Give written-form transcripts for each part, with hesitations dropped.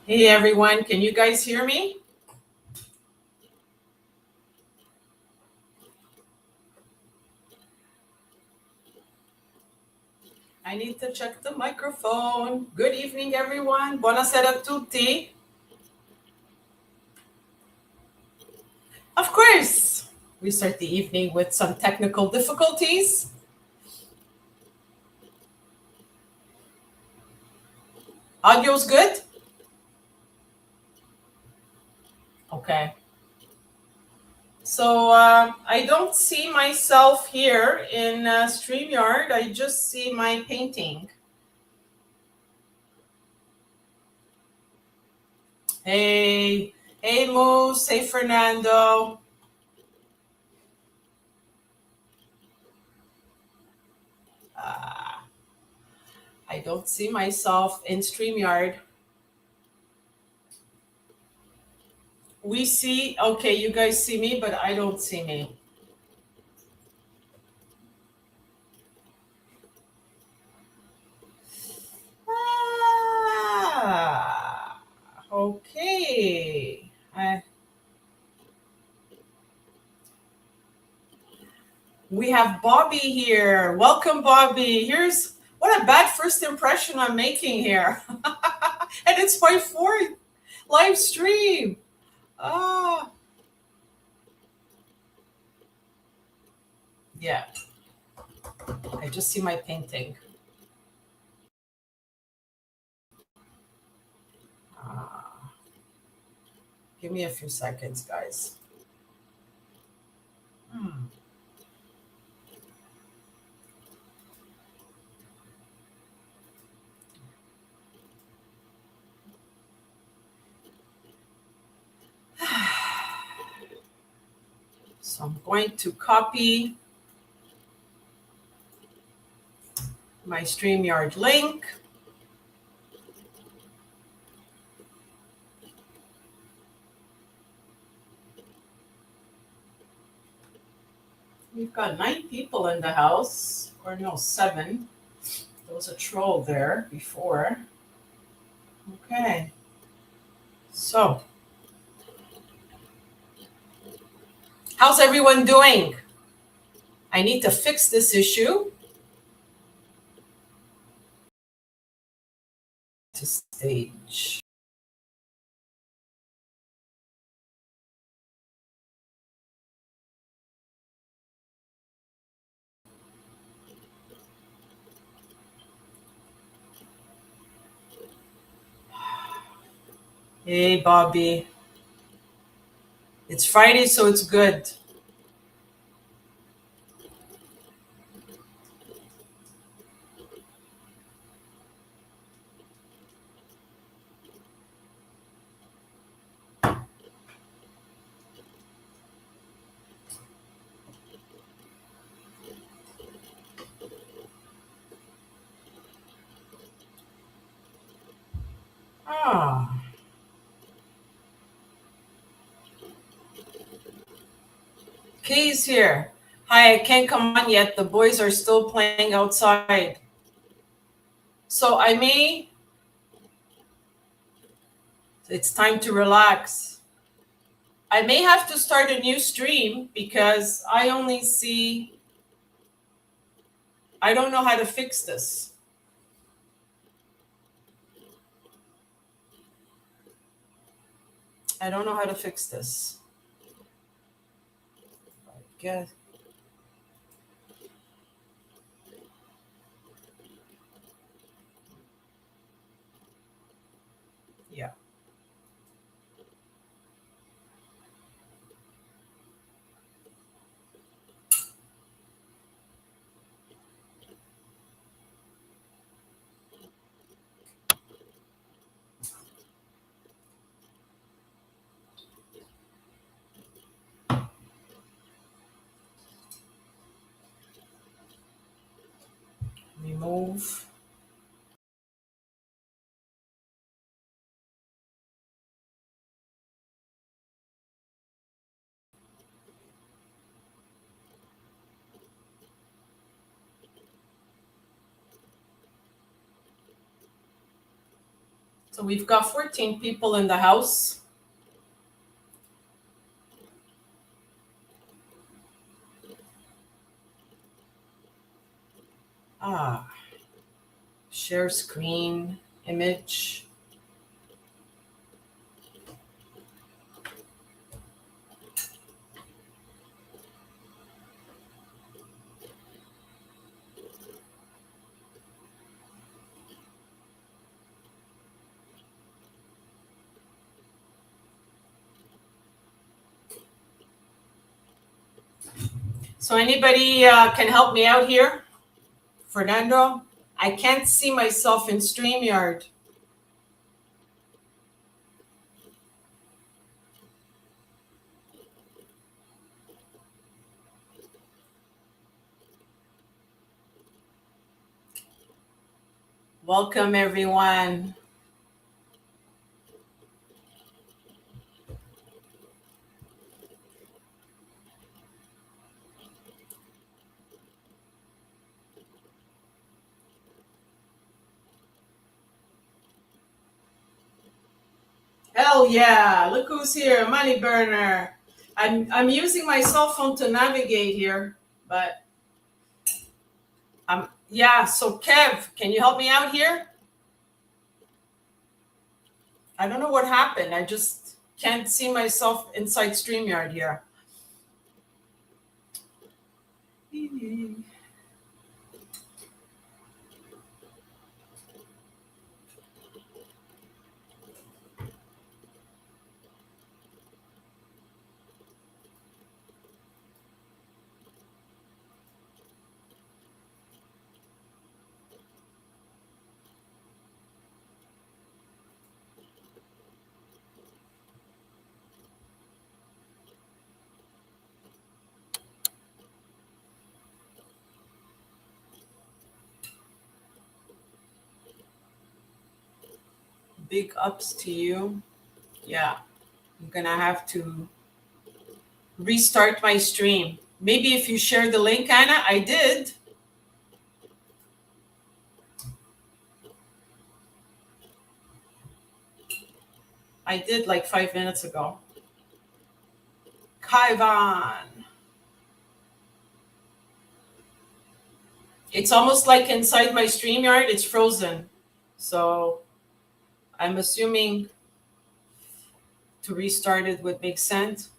Hey everyone, can you guys hear me? I need to check the microphone. Good evening, everyone. Buonasera a tutti. Of course, we start the evening with some technical difficulties. Audio's good? Okay. So I don't see myself here in StreamYard. I just see my painting. Hey, hey Moose, hey Fernando. I don't see myself in StreamYard. We see, okay, you guys see me, but I don't see me. Okay. We have Bobby here. Welcome, Bobby. Here's what a bad first impression I'm making here. And it's my fourth live stream. Ah, yeah. I just see my painting. Ah, give me a few seconds, guys. Hmm. So I'm going to copy my StreamYard link. We've got 9 people in the house, or no, 7. There was a troll there before. Okay. So, how's everyone doing? I need to fix this issue. To stage. Hey, Bobby. It's Friday, so it's good. Ah. Kay's here. Hi, I can't come on yet. The boys are still playing outside. So it's time to relax. I may have to start a new stream because I don't know how to fix this. I don't know how to fix this. I guess. Yeah. Remove. So we've got 14 people in the house. Share screen, image. So anybody can help me out here? Fernando? I can't see myself in StreamYard. Welcome, everyone. Hell yeah! Look who's here, Money Burner. I'm using my cell phone to navigate here, but yeah. So Kev, can you help me out here? I don't know what happened. I just can't see myself inside StreamYard here. Big ups to you. Yeah, I'm gonna have to restart my stream. Maybe if you share the link, Anna. I did. I did like 5 minutes ago. Kaivan. It's almost like inside my StreamYard, it's frozen. So I'm assuming to restart it would make sense.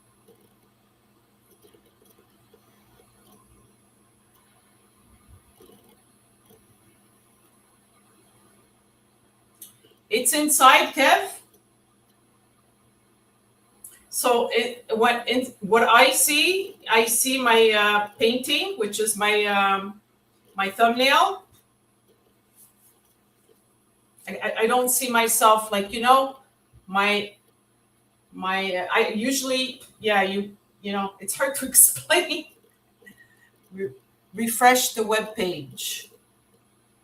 It's inside, Kev. So what I see my painting, which is my thumbnail. I don't see myself like my I usually it's hard to explain. Refresh the web page.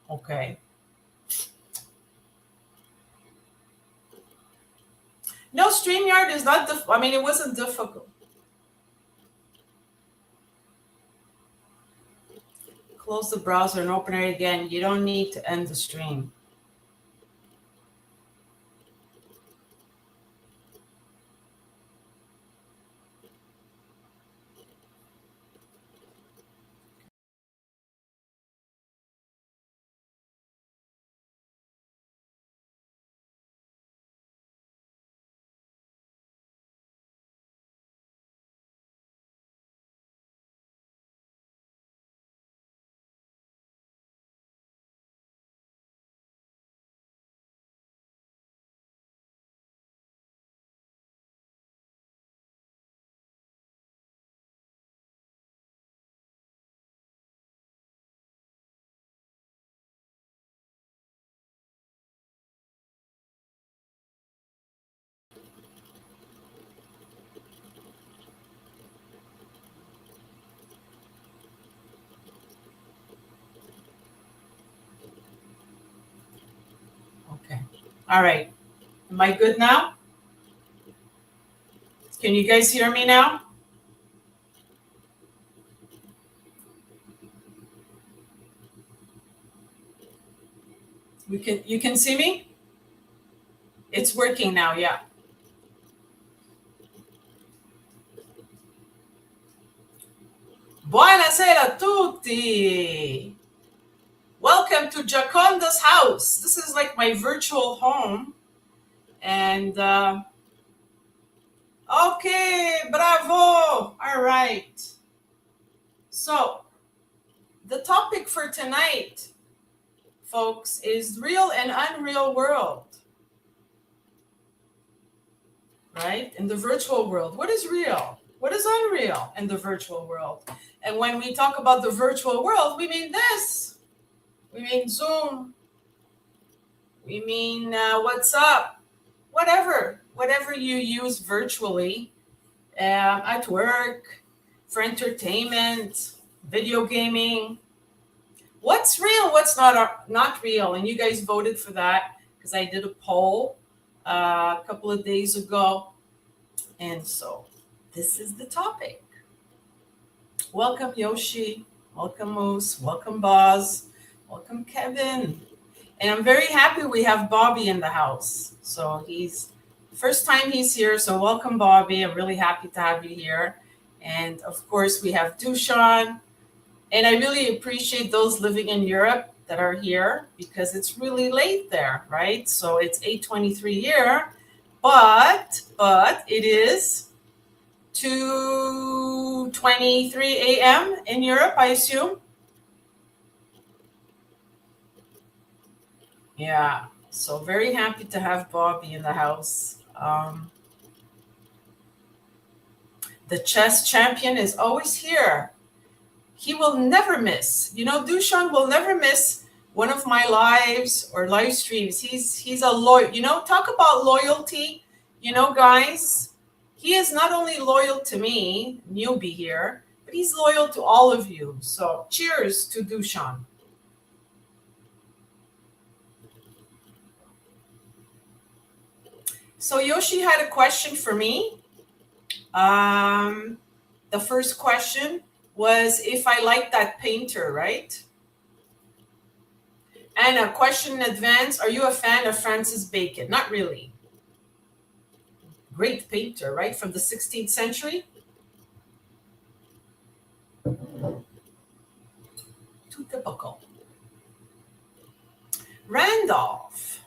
Okay. No, StreamYard is not I mean, it wasn't difficult. Close the browser and open it again. You don't need to end the stream. Okay. All right. Am I good now? Can you guys hear me now? You can see me? It's working now, yeah. Buonasera a tutti. Welcome to Giaconda's house. This is like my virtual home. And okay, bravo. All right. So the topic for tonight, folks, is real and unreal world. Right? In the virtual world, what is real? What is unreal in the virtual world? And when we talk about the virtual world, we mean this. We mean Zoom. We mean WhatsApp. Whatever you use virtually at work, for entertainment, video gaming. What's real? What's not real? And you guys voted for that because I did a poll a couple of days ago. And so this is the topic. Welcome, Yoshi. Welcome, Moose. Welcome, Boz. Welcome, Kevin. And I'm very happy we have Bobby in the house. So he's first time he's here. So welcome, Bobby. I'm really happy to have you here. And of course, we have Dushan. And I really appreciate those living in Europe that are here because it's really late there, right? So it's 8:23 here. But it is 2:23 a.m. in Europe, I assume. Yeah, so very happy to have Bobby in the house. The chess champion is always here. He will never miss. Dushan will never miss one of my lives or live streams. He's a loyal. Talk about loyalty. Guys, he is not only loyal to me, newbie here, but he's loyal to all of you. So cheers to Dushan. So Yoshi had a question for me. The first question was if I like that painter, right? And a question in advance, are you a fan of Francis Bacon? Not really. Great painter, right? From the 16th century. Too typical. Randolph.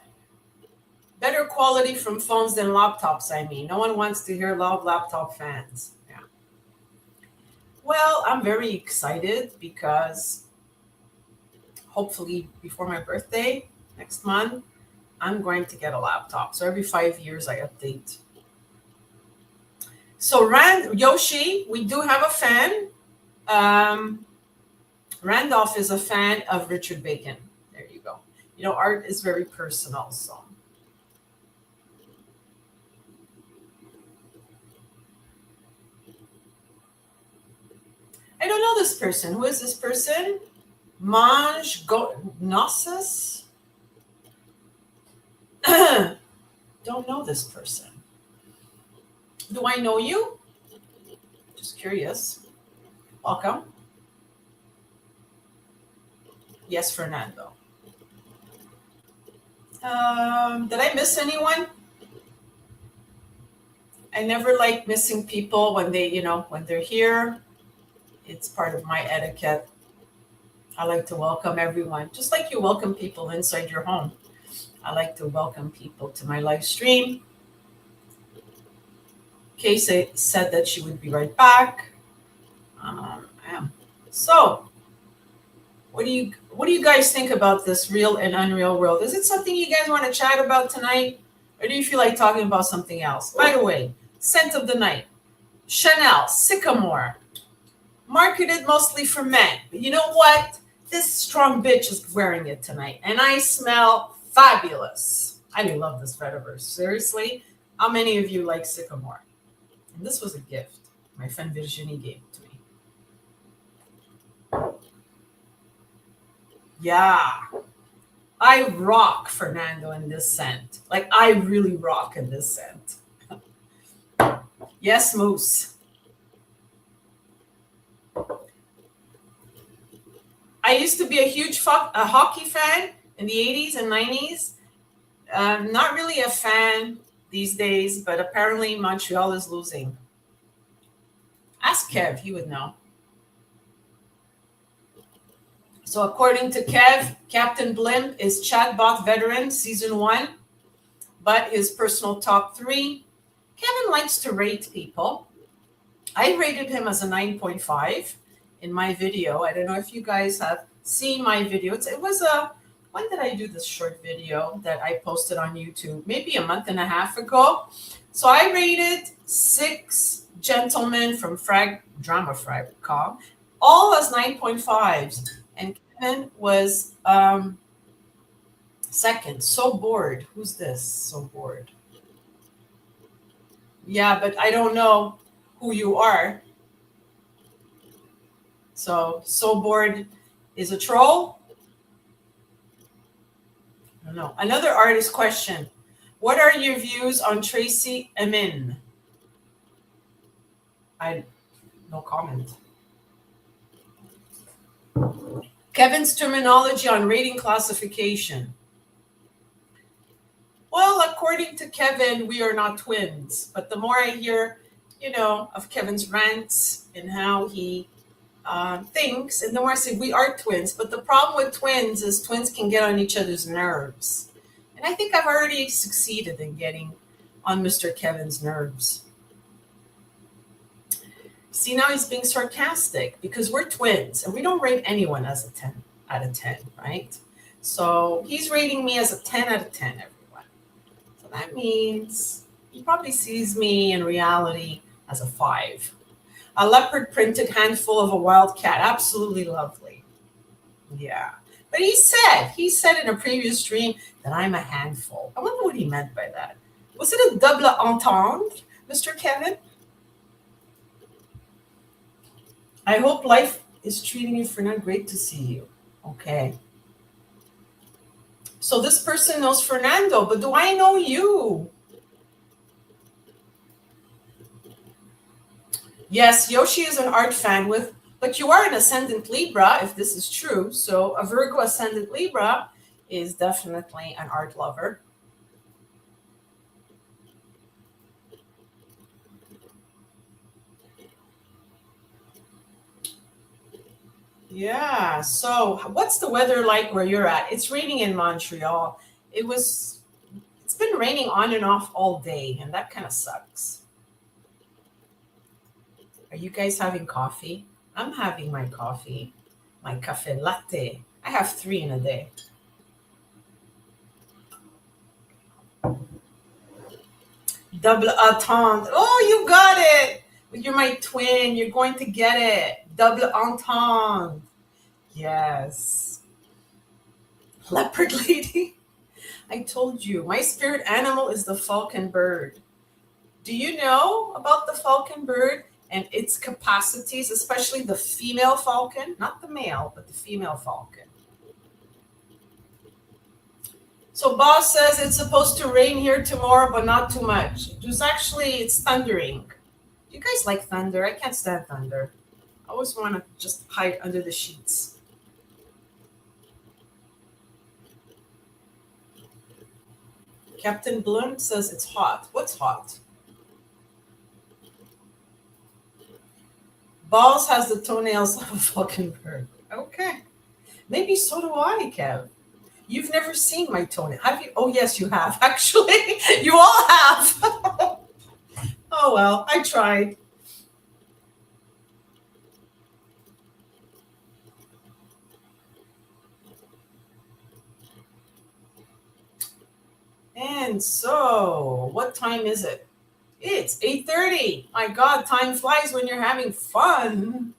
Better quality from phones than laptops, I mean. No one wants to hear loud laptop fans. Yeah. Well, I'm very excited because hopefully before my birthday next month, I'm going to get a laptop. So every 5 years I update. So Yoshi, we do have a fan. Randolph is a fan of Richard Bacon. There you go. Art is very personal, so. I don't know this person. Who is this person? Gnosis? Don't know this person. Do I know you? Just curious. Welcome. Yes, Fernando. Did I miss anyone? I never like missing people when when they're here. It's part of my etiquette. I like to welcome everyone, just like you welcome people inside your home. I like to welcome people to my live stream. Kay said that she would be right back. So, what do you guys think about this real and unreal world? Is it something you guys want to chat about tonight, or do you feel like talking about something else? By the way, scent of the night, Chanel Sycamore, marketed mostly for men. But you know what? This strong bitch is wearing it tonight, and I smell fabulous. I love this vetiver. Seriously, how many of you like Sycamore? And this was a gift my friend Virginie gave to me. Yeah, I rock, Fernando, in this scent. Like, I really rock in this scent. Yes, Moose. I used to be a huge hockey fan in the 80s and 90s. Not really a fan these days, but apparently Montreal is losing. Ask Kev, he would know. So according to Kev, Captain Blimp is chatbot veteran season 1, but his personal top 3. Kevin likes to rate people. I rated him as a 9.5 in my video. I don't know if you guys have seen my video. It was when did I do this short video that I posted on YouTube? Maybe a month and a half ago. So I rated 6 gentlemen from Drama Frag.com, all as 9.5s. And Kevin was second. So bored. Who's this? So bored. Yeah, but I don't know who you are. So bored is a troll? I don't know. Another artist question. What are your views on Tracy Emin? No comment. Kevin's terminology on rating classification. Well, according to Kevin, we are not twins. But the more I hear, of Kevin's rants and how he thinks, and the more I say we are twins. But the problem with twins is twins can get on each other's nerves. And I think I've already succeeded in getting on Mr. Kevin's nerves. See, now he's being sarcastic because we're twins and we don't rate anyone as a 10 out of 10, right? So he's rating me as a 10 out of 10, everyone. So that means he probably sees me in reality as a 5. A leopard printed handful of a wild cat. Absolutely lovely. Yeah. But he said in a previous stream that I'm a handful. I wonder what he meant by that. Was it a double entendre, Mr. Kevin? I hope life is treating you, Fernand. Great to see you. Okay. So this person knows Fernando, but do I know you? Yes, Yoshi is an art fan but you are an ascendant Libra, if this is true. So a Virgo ascendant Libra is definitely an art lover. Yeah. So what's the weather like where you're at? It's raining in Montreal. It's been raining on and off all day, and that kind of sucks. Are you guys having coffee? I'm having my coffee, my cafe latte. I have 3 in a day. Double entendre. Oh, you got it. You're my twin. You're going to get it. Double entendre. Yes. Leopard lady. I told you, my spirit animal is the falcon bird. Do you know about the falcon bird and its capacities, especially the female falcon? Not the male, but the female falcon. So boss says it's supposed to rain here tomorrow, but not too much. It's thundering. Do you guys like thunder? I can't stand thunder. I always want to just hide under the sheets. Captain Bloom says it's hot. What's hot? Balls has the toenails of a falcon bird. Okay. Maybe so do I, Kev. You've never seen my toenail. Have you? Oh, yes, you have. Actually, you all have. Oh, well, I tried. And so, what time is it? It's 8:30. My God, time flies when you're having fun.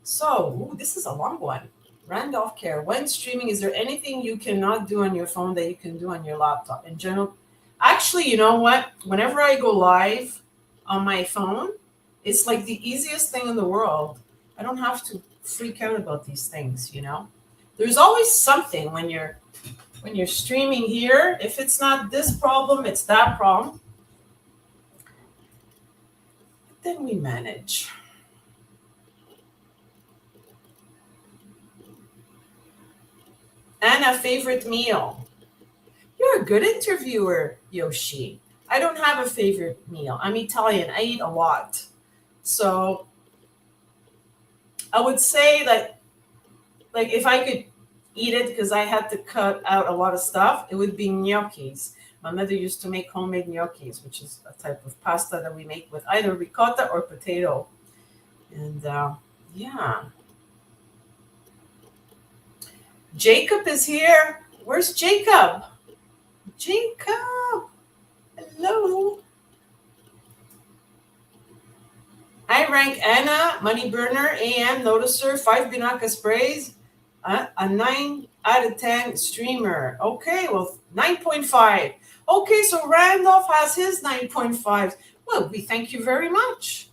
So, this is a long one. Randolph Care. When streaming, is there anything you cannot do on your phone that you can do on your laptop? In general, actually, you know what? Whenever I go live on my phone, it's like the easiest thing in the world. I don't have to freak out about these things, There's always something when you're streaming here. If it's not this problem, it's that problem. But then we manage. Anna, favorite meal? You're You're a good interviewer, Yoshi. I don't have a favorite meal. I'm Italian. I eat a lot. So I would say that, like, if I could eat it because I had to cut out a lot of stuff, it would be gnocchis. My mother used to make homemade gnocchis, which is a type of pasta that we make with either ricotta or potato. And yeah, Jacob is here. Where's Jacob? Jacob, hello. I rank Anna, Money Burner, AM, Noticer, 5 Binaka sprays, a 9 out of 10 streamer. Okay, well, 9.5. Okay, so Randolph has his 9.5. Well, we thank you very much.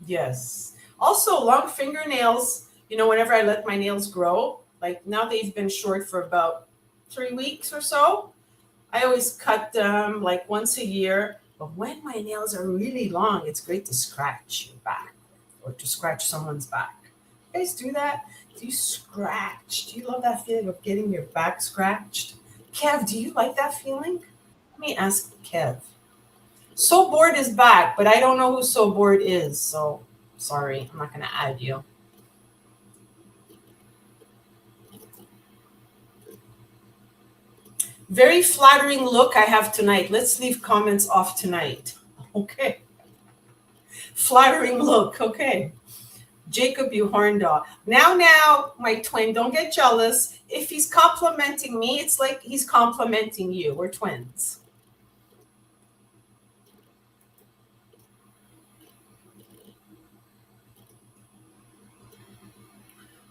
Yes. Also, long fingernails, whenever I let my nails grow, like now they've been short for about 3 weeks or so. I always cut them like once a year. But when my nails are really long, it's great to scratch your back or to scratch someone's back. You guys do that? Do you scratch? Do you love that feeling of getting your back scratched? Kev, do you like that feeling? Let me ask Kev. So Bored is back, but I don't know who So Bored is. So sorry, I'm not going to add you. Very flattering look I have tonight. Let's leave comments off tonight. Okay. Flattering look. Okay. Jacob, you horn dog. Now, my twin, don't get jealous. If he's complimenting me, it's like he's complimenting you. We're twins.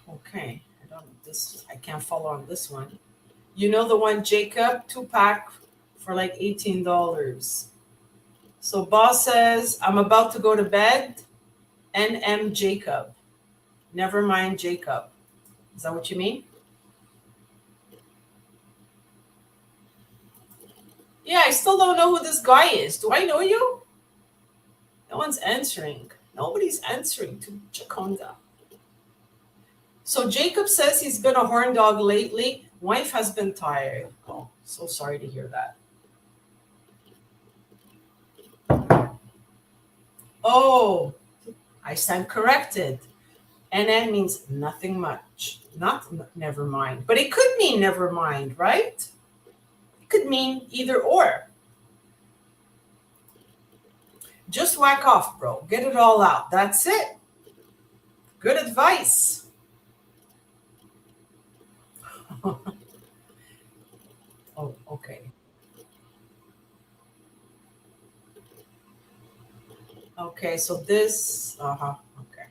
Okay. I can't follow on this one. You know the one, Jacob, 2-pack for like $18. So boss says, I'm about to go to bed. NM Jacob. Never mind Jacob. Is that what you mean? Yeah, I still don't know who this guy is. Do I know you? No one's answering. Nobody's answering to Giaconda. So Jacob says he's been a horn dog lately. Wife has been tired. Oh, so sorry to hear that. Oh, I stand corrected. NN means nothing much. Not never mind. But it could mean never mind, right? It could mean either or. Just whack off, bro. Get it all out. That's it. Good advice. Oh, okay. Okay, so this, okay.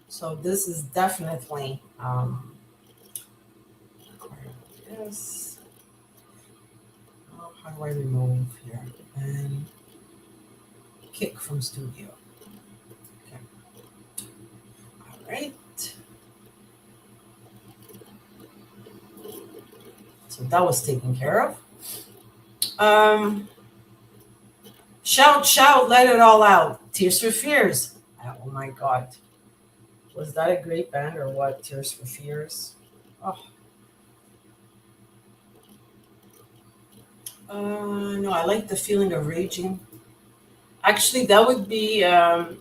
So this is definitely, yes. How do I remove here? And kick from studio. Okay. All right. So that was taken care of. Shout, let it all out. Tears for Fears. Oh my God. Was that a great band or what? Tears for Fears. Oh. No, I like the feeling of raging. Actually, that would be a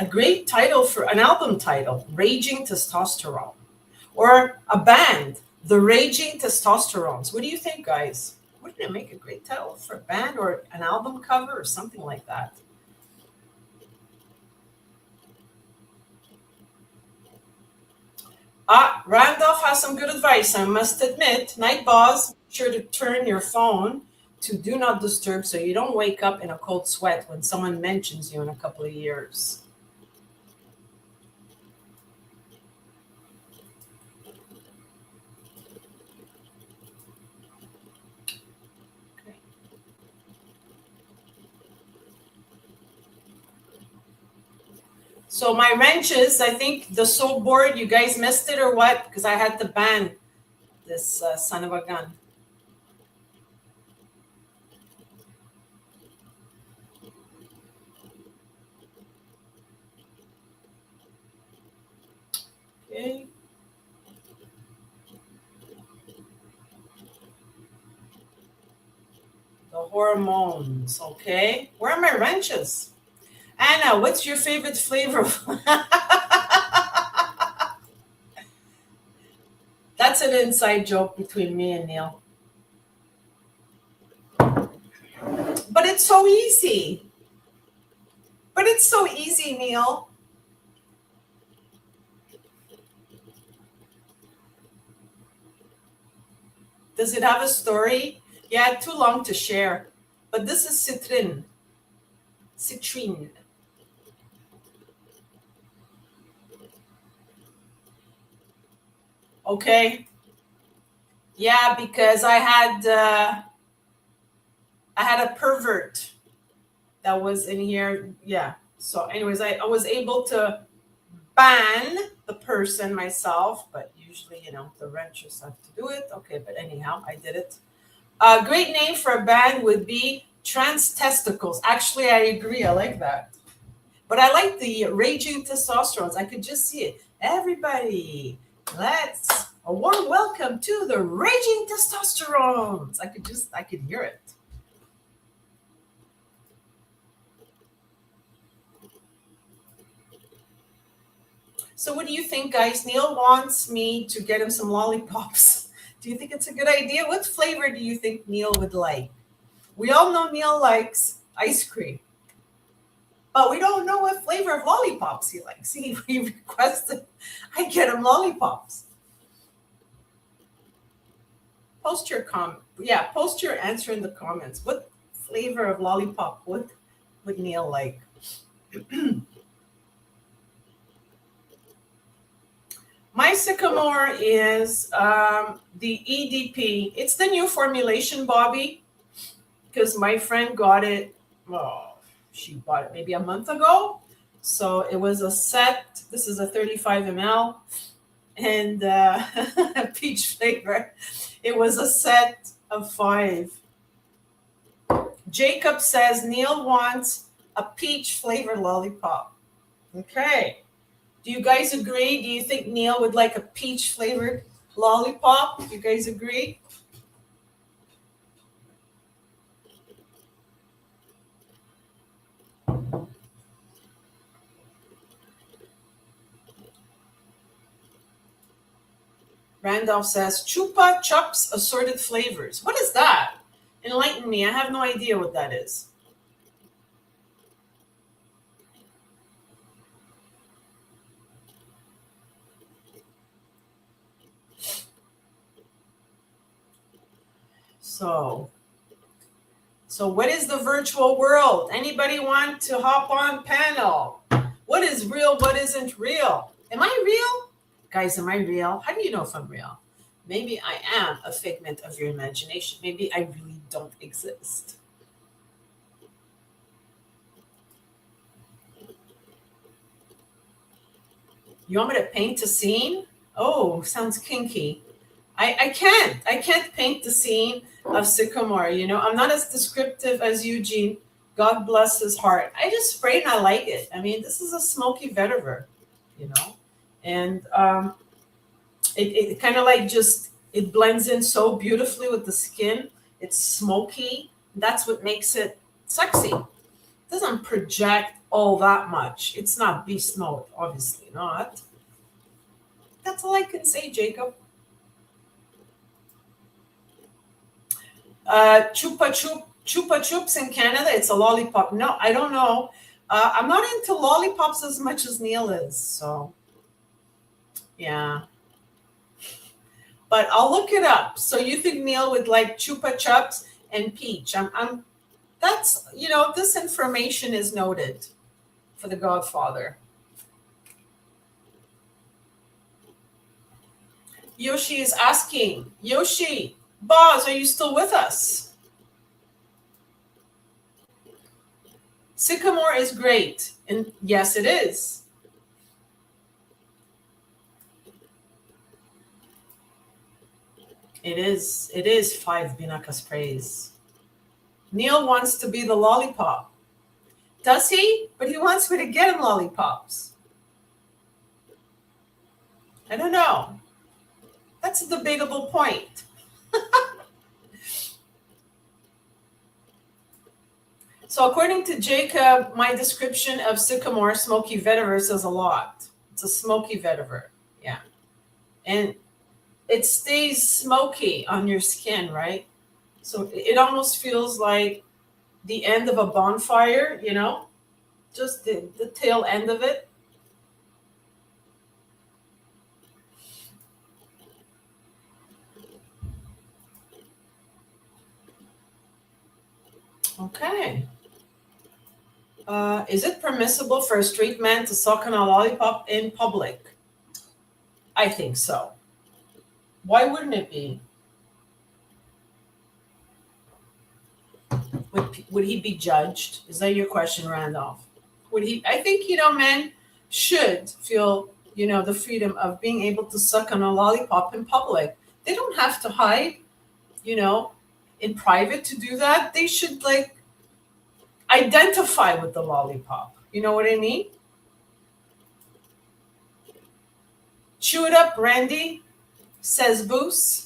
great title for an album title, Raging Testosterone. Or a band, The Raging Testosterones. What do you think, guys? Wouldn't it make a great title for a band or an album cover or something like that? Randolph has some good advice, I must admit. Night boss, be sure to turn your phone to do not disturb so you don't wake up in a cold sweat when someone mentions you in a couple of years. Okay. So my wrenches, I think the So Bored, you guys missed it or what? Because I had to ban this son of a gun. Okay. The hormones. Okay. Where are my wrenches? Anna, what's your favorite flavor? That's an inside joke between me and Neil. But it's so easy. But it's so easy, Neil. Does it have a story? Yeah, too long to share. But this is citrine. Citrine. Okay. Yeah, because I had a pervert that was in here. Yeah. So, anyways, I was able to ban the person myself, but usually, the wrenches have to do it. Okay, but anyhow, I did it. A great name for a band would be Trans Testicles. Actually, I agree. I like that. But I like the Raging Testosterons. I could just see it. Everybody, let's a warm welcome to the Raging Testosterons. I could hear it. So what do you think, guys? Neil wants me to get him some lollipops. Do you think it's a good idea? What flavor do you think Neil would like? We all know Neil likes ice cream, but we don't know what flavor of lollipops he likes. He requested I get him lollipops. Post your post your answer in the comments. What flavor of lollipop would Neil like? My sycamore is the EDP. It's the new formulation, Bobby, because my friend got it. Oh, she bought it maybe a month ago. So it was a set. This is a 35 ml and peach flavor. It was a set of 5. Jacob says Neil wants a peach flavored lollipop. Okay. Do you guys agree? Do you think Neil would like a peach flavored lollipop? Do you guys agree? Randolph says Chupa Chups assorted flavors. What is that? Enlighten me. I have no idea what that is. So what is the virtual world? Anybody want to hop on panel? What is real? What isn't real? Am I real? Guys, am I real? How do you know if I'm real? Maybe I am a figment of your imagination. Maybe I really don't exist. You want me to paint a scene? Oh, sounds kinky. I can't paint the scene of sycamore. I'm not as descriptive as Eugene. God bless his heart. I just spray and I like it. I mean, this is a smoky vetiver, and it kind of like just it blends in so beautifully with the skin. It's smoky. That's what makes it sexy. It doesn't project all that much. It's not beast mode, obviously not. That's all I can say, Jacob. Chupa Chups in Canada, it's a lollipop. No, I don't know. I'm not into lollipops as much as Neil is, so yeah. But I'll look it up. So you think Neil would like Chupa Chups and peach? That's this information is noted for the Godfather. Yoshi is asking, Yoshi, Boz, are you still with us? Sycamore is great. And yes, it is. It is 5 Binaka sprays. Neil wants to be the lollipop. Does he? But he wants me to get him lollipops. I don't know. That's a debatable point. So according to Jacob, my description of sycamore smoky vetiver says a lot. It's a smoky vetiver. Yeah. And it stays smoky on your skin, right? So it almost feels like the end of a bonfire, just the tail end of it. Okay. Is it permissible for a straight man to suck on a lollipop in public? I think so. Why wouldn't it be? Would he be judged? Is that your question, Randolph? Would he? I think men should feel the freedom of being able to suck on a lollipop in public. They don't have to hide, you know, in private to do that. They should like identify with the lollipop. You know what I mean? Chew it up, Randy, says Boos.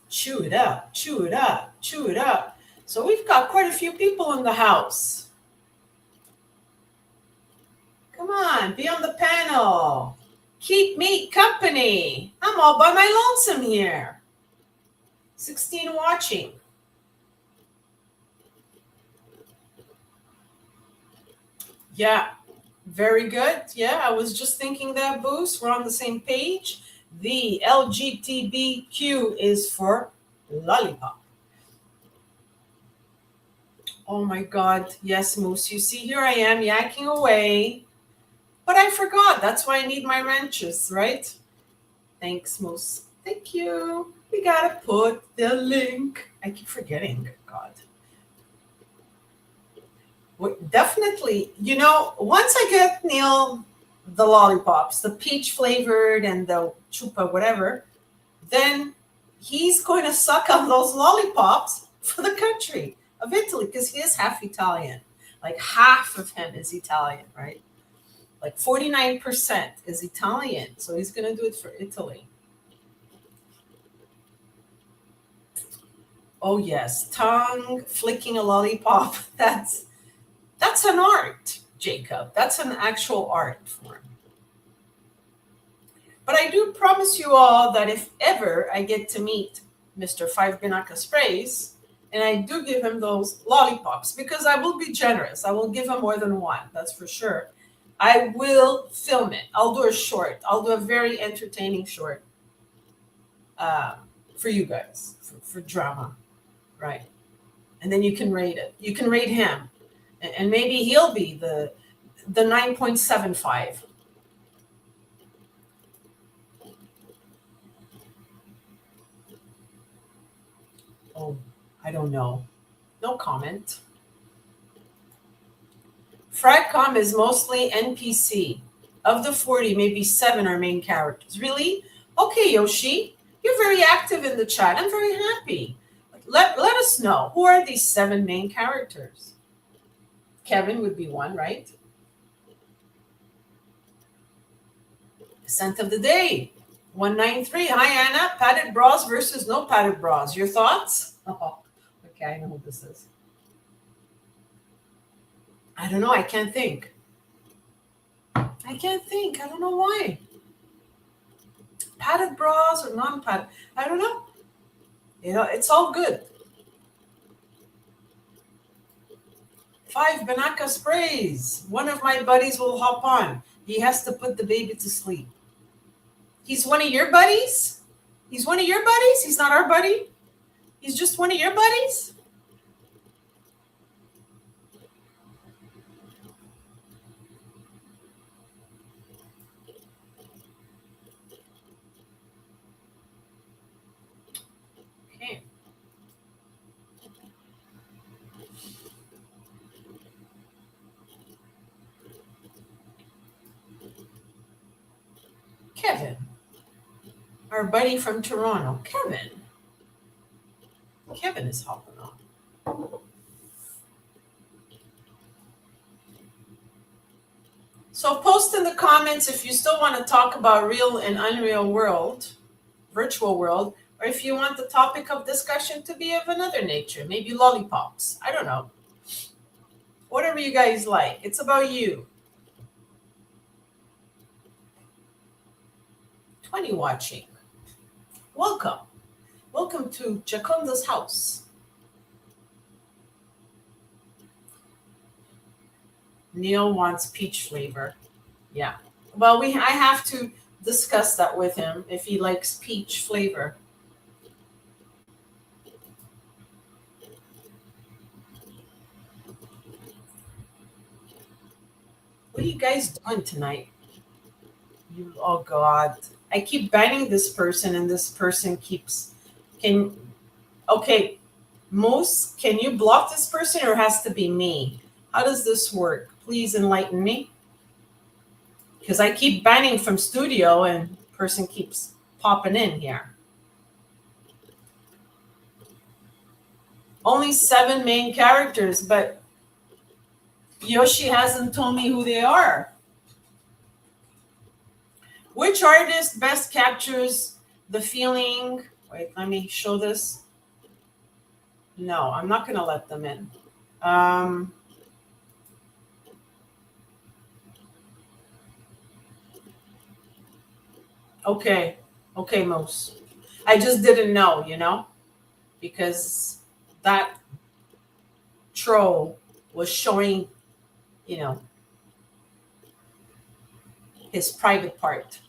Chew it up, chew it up, chew it up. So we've got quite a few people in the house. Come on, be on the panel. Keep me company. I'm all by my lonesome here. 16 watching. Yeah, very good. Yeah, I was just thinking that, Boost. We're on the same page. The LGBTQ is for lollipop. Oh my God. Yes, Moose. You see, here I am yakking away. But I forgot. That's why I need my wrenches, right? Thanks, Moose. Thank you. We gotta put the link. I keep forgetting. God. Definitely. Once I get Neil the lollipops, the peach flavored and the chupa, whatever, then he's going to suck on those lollipops for the country of Italy because he is half Italian. Like half of him is Italian, right? Like 49% is Italian. So he's going to do it for Italy. Oh, yes. Tongue flicking a lollipop. That's an art, Jacob. That's an actual art form. But I do promise you all that if ever I get to meet Mr. Five Binaka Sprays, and I do give him those lollipops, because I will be generous. I will give him more than one, that's for sure. I will film it. I'll do a short. I'll do a very entertaining short for you guys, for drama, right? And then you can rate it. You can rate him. And maybe he'll be the 9.75. Oh, I don't know. No comment. Fragcom is mostly NPC. Of the 40, maybe 7 are main characters. Really? Okay, Yoshi. You're very active in the chat. I'm very happy. Let us know. Who are these 7 main characters? Kevin would be one, right? Scent of the day. 193. Hi, Anna. Padded bras versus no padded bras. Your thoughts? Oh, okay, I know who this is. I don't know. I can't think. I don't know why. Padded bras or non-padded. I don't know. It's all good. 5 Banaka sprays. One of my buddies will hop on. He has to put the baby to sleep. He's one of your buddies? He's one of your buddies? He's not our buddy? He's just one of your buddies? Okay. Kevin. Our buddy from Toronto. Kevin. Kevin is hopping on. So post in the comments if you still want to talk about real and unreal world, virtual world, or if you want the topic of discussion to be of another nature, maybe lollipops. I don't know. Whatever you guys like. It's about you. 20 watching. Welcome. Welcome to Giaconda's house. Neil wants peach flavor. Yeah. Well, I have to discuss that with him if he likes peach flavor. What are you guys doing tonight? Oh God. I keep banning this person and this person keeps okay, Moose, can you block this person or has to be me? How does this work? Please enlighten me. Because I keep banning from studio and person keeps popping in here. Only 7 main characters, but Yoshi hasn't told me who they are. Which artist best captures the feeling? Wait, let me show this. No, I'm not going to let them in. Okay, Moose. I just didn't know, because that troll was showing, his private part.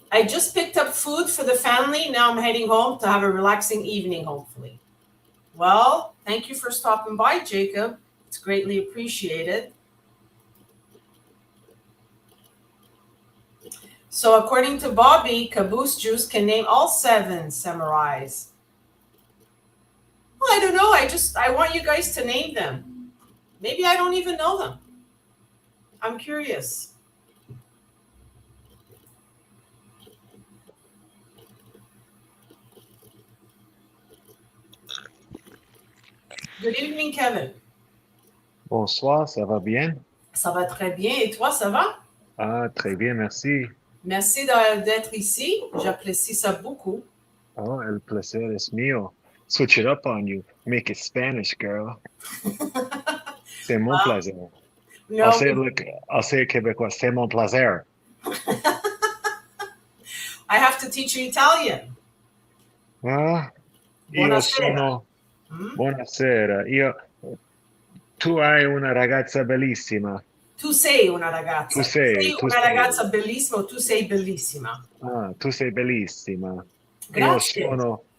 I just picked up food for the family. Now I'm heading home to have a relaxing evening, hopefully. Well, thank you for stopping by, Jacob. It's greatly appreciated. So according to Bobby, Caboose Juice can name all 7 samurais. Well, I don't know. I want you guys to name them. Maybe I don't even know them. I'm curious. Good evening, Kevin. Bonsoir, ça va bien? Ça va très bien. Et toi, ça va? Ah, très bien, merci. Merci d'être ici. J'apprécie ça beaucoup. Oh, el placer es mío. Switch it up on you. Make it Spanish, girl. C'est mon plaisir. No, I'll say it québécois. C'est mon plaisir. I have to teach you Italian. Ah, io Buonasera. sono... Buonasera. Tu hai una ragazza bellissima. Tu sei una ragazza. Tu sei una ragazza bellissima o tu sei bellissima. Ah, tu sei bellissima. Grazie.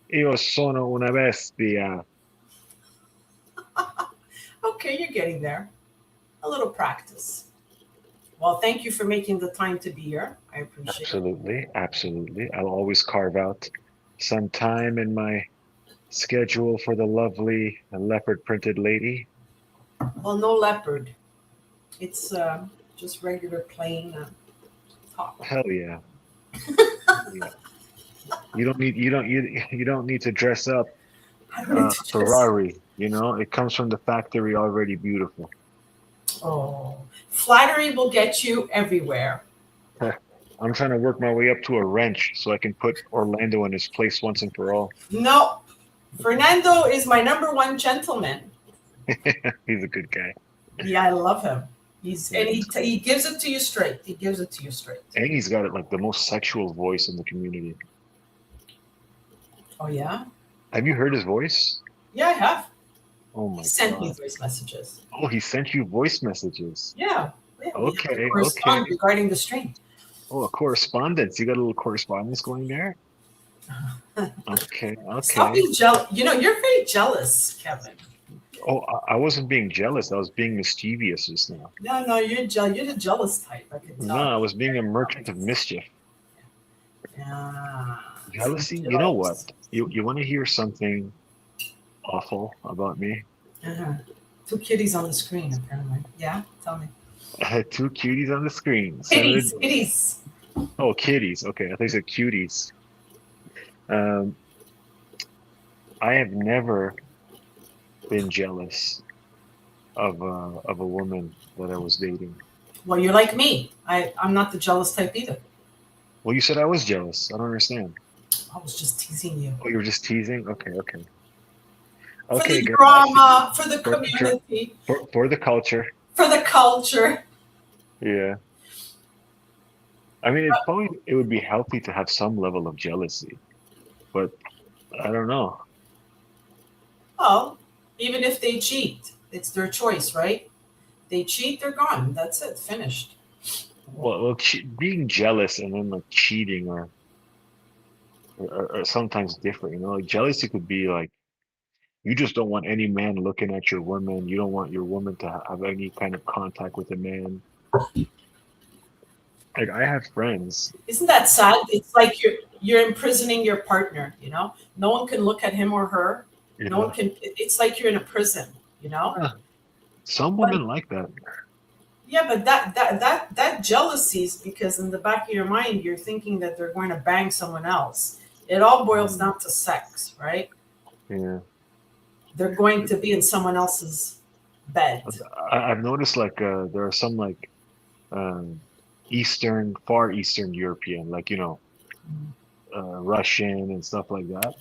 Io sono una bestia. Okay, you're getting there. A little practice. Well, thank you for making the time to be here. I appreciate it. Absolutely. I'll always carve out some time in my schedule for the lovely leopard printed lady. Well, no leopard. It's just regular plain top. Hell yeah. Yeah. You don't need to dress up Ferrari. It comes from the factory already beautiful. Oh, flattery will get you everywhere. I'm trying to work my way up to a wrench so I can put Orlando in his place once and for all. No, Fernando is my #1 gentleman. He's a good guy. Yeah, I love him. He gives it to you straight. He gives it to you straight. And he's got like the most sexual voice in the community. Oh yeah? Have you heard his voice? Yeah, I have. Oh my God. He sent me voice messages. Oh, he sent you voice messages? Yeah. Okay. Regarding the stream. Oh, a correspondence. You got a little correspondence going there? Okay. Stop being jealous. You're very jealous, Kevin. Oh, I wasn't being jealous. I was being mischievous just now. No, you're the jealous type. I can tell. No, I was being a merchant of mischief. Yeah. Jealousy? You know what? You want to hear something awful about me? Uh-huh. 2 kitties on the screen, apparently. Yeah, tell me. I had 2 cuties on the screen. Kitties. Oh, kitties. Okay, I think you said cuties. I have never been jealous of a woman that I was dating. Well, you're like me. I'm not the jealous type either. Well, you said I was jealous. I don't understand. I was just teasing you. Oh, you were just teasing? Okay, okay. For Okay, the girl, I see. drama, for the For community, for the culture. for the culture. Yeah. I mean, it would be healthy to have some level of jealousy, but I don't know. Well, even if they cheat, it's their choice, right? They cheat, they're gone. That's it, finished. Well, being jealous and then like cheating are sometimes different. You know, like jealousy could be like you just don't want any man looking at your woman. You don't want your woman to have any kind of contact with a man. Like I have friends, Isn't that sad? It's like you're imprisoning your partner, you know? No one can look at him or her. No one yeah. can it's like you're in a prison, you know? Ah, some But women like that. yeah, but that jealousy is because in the back of your mind you're thinking that they're going to bang someone else. It all boils Mm, down to sex, right? yeah. They're going to be in someone else's bed. I've noticed like there are some like um Far Eastern European, like Russian and stuff like that.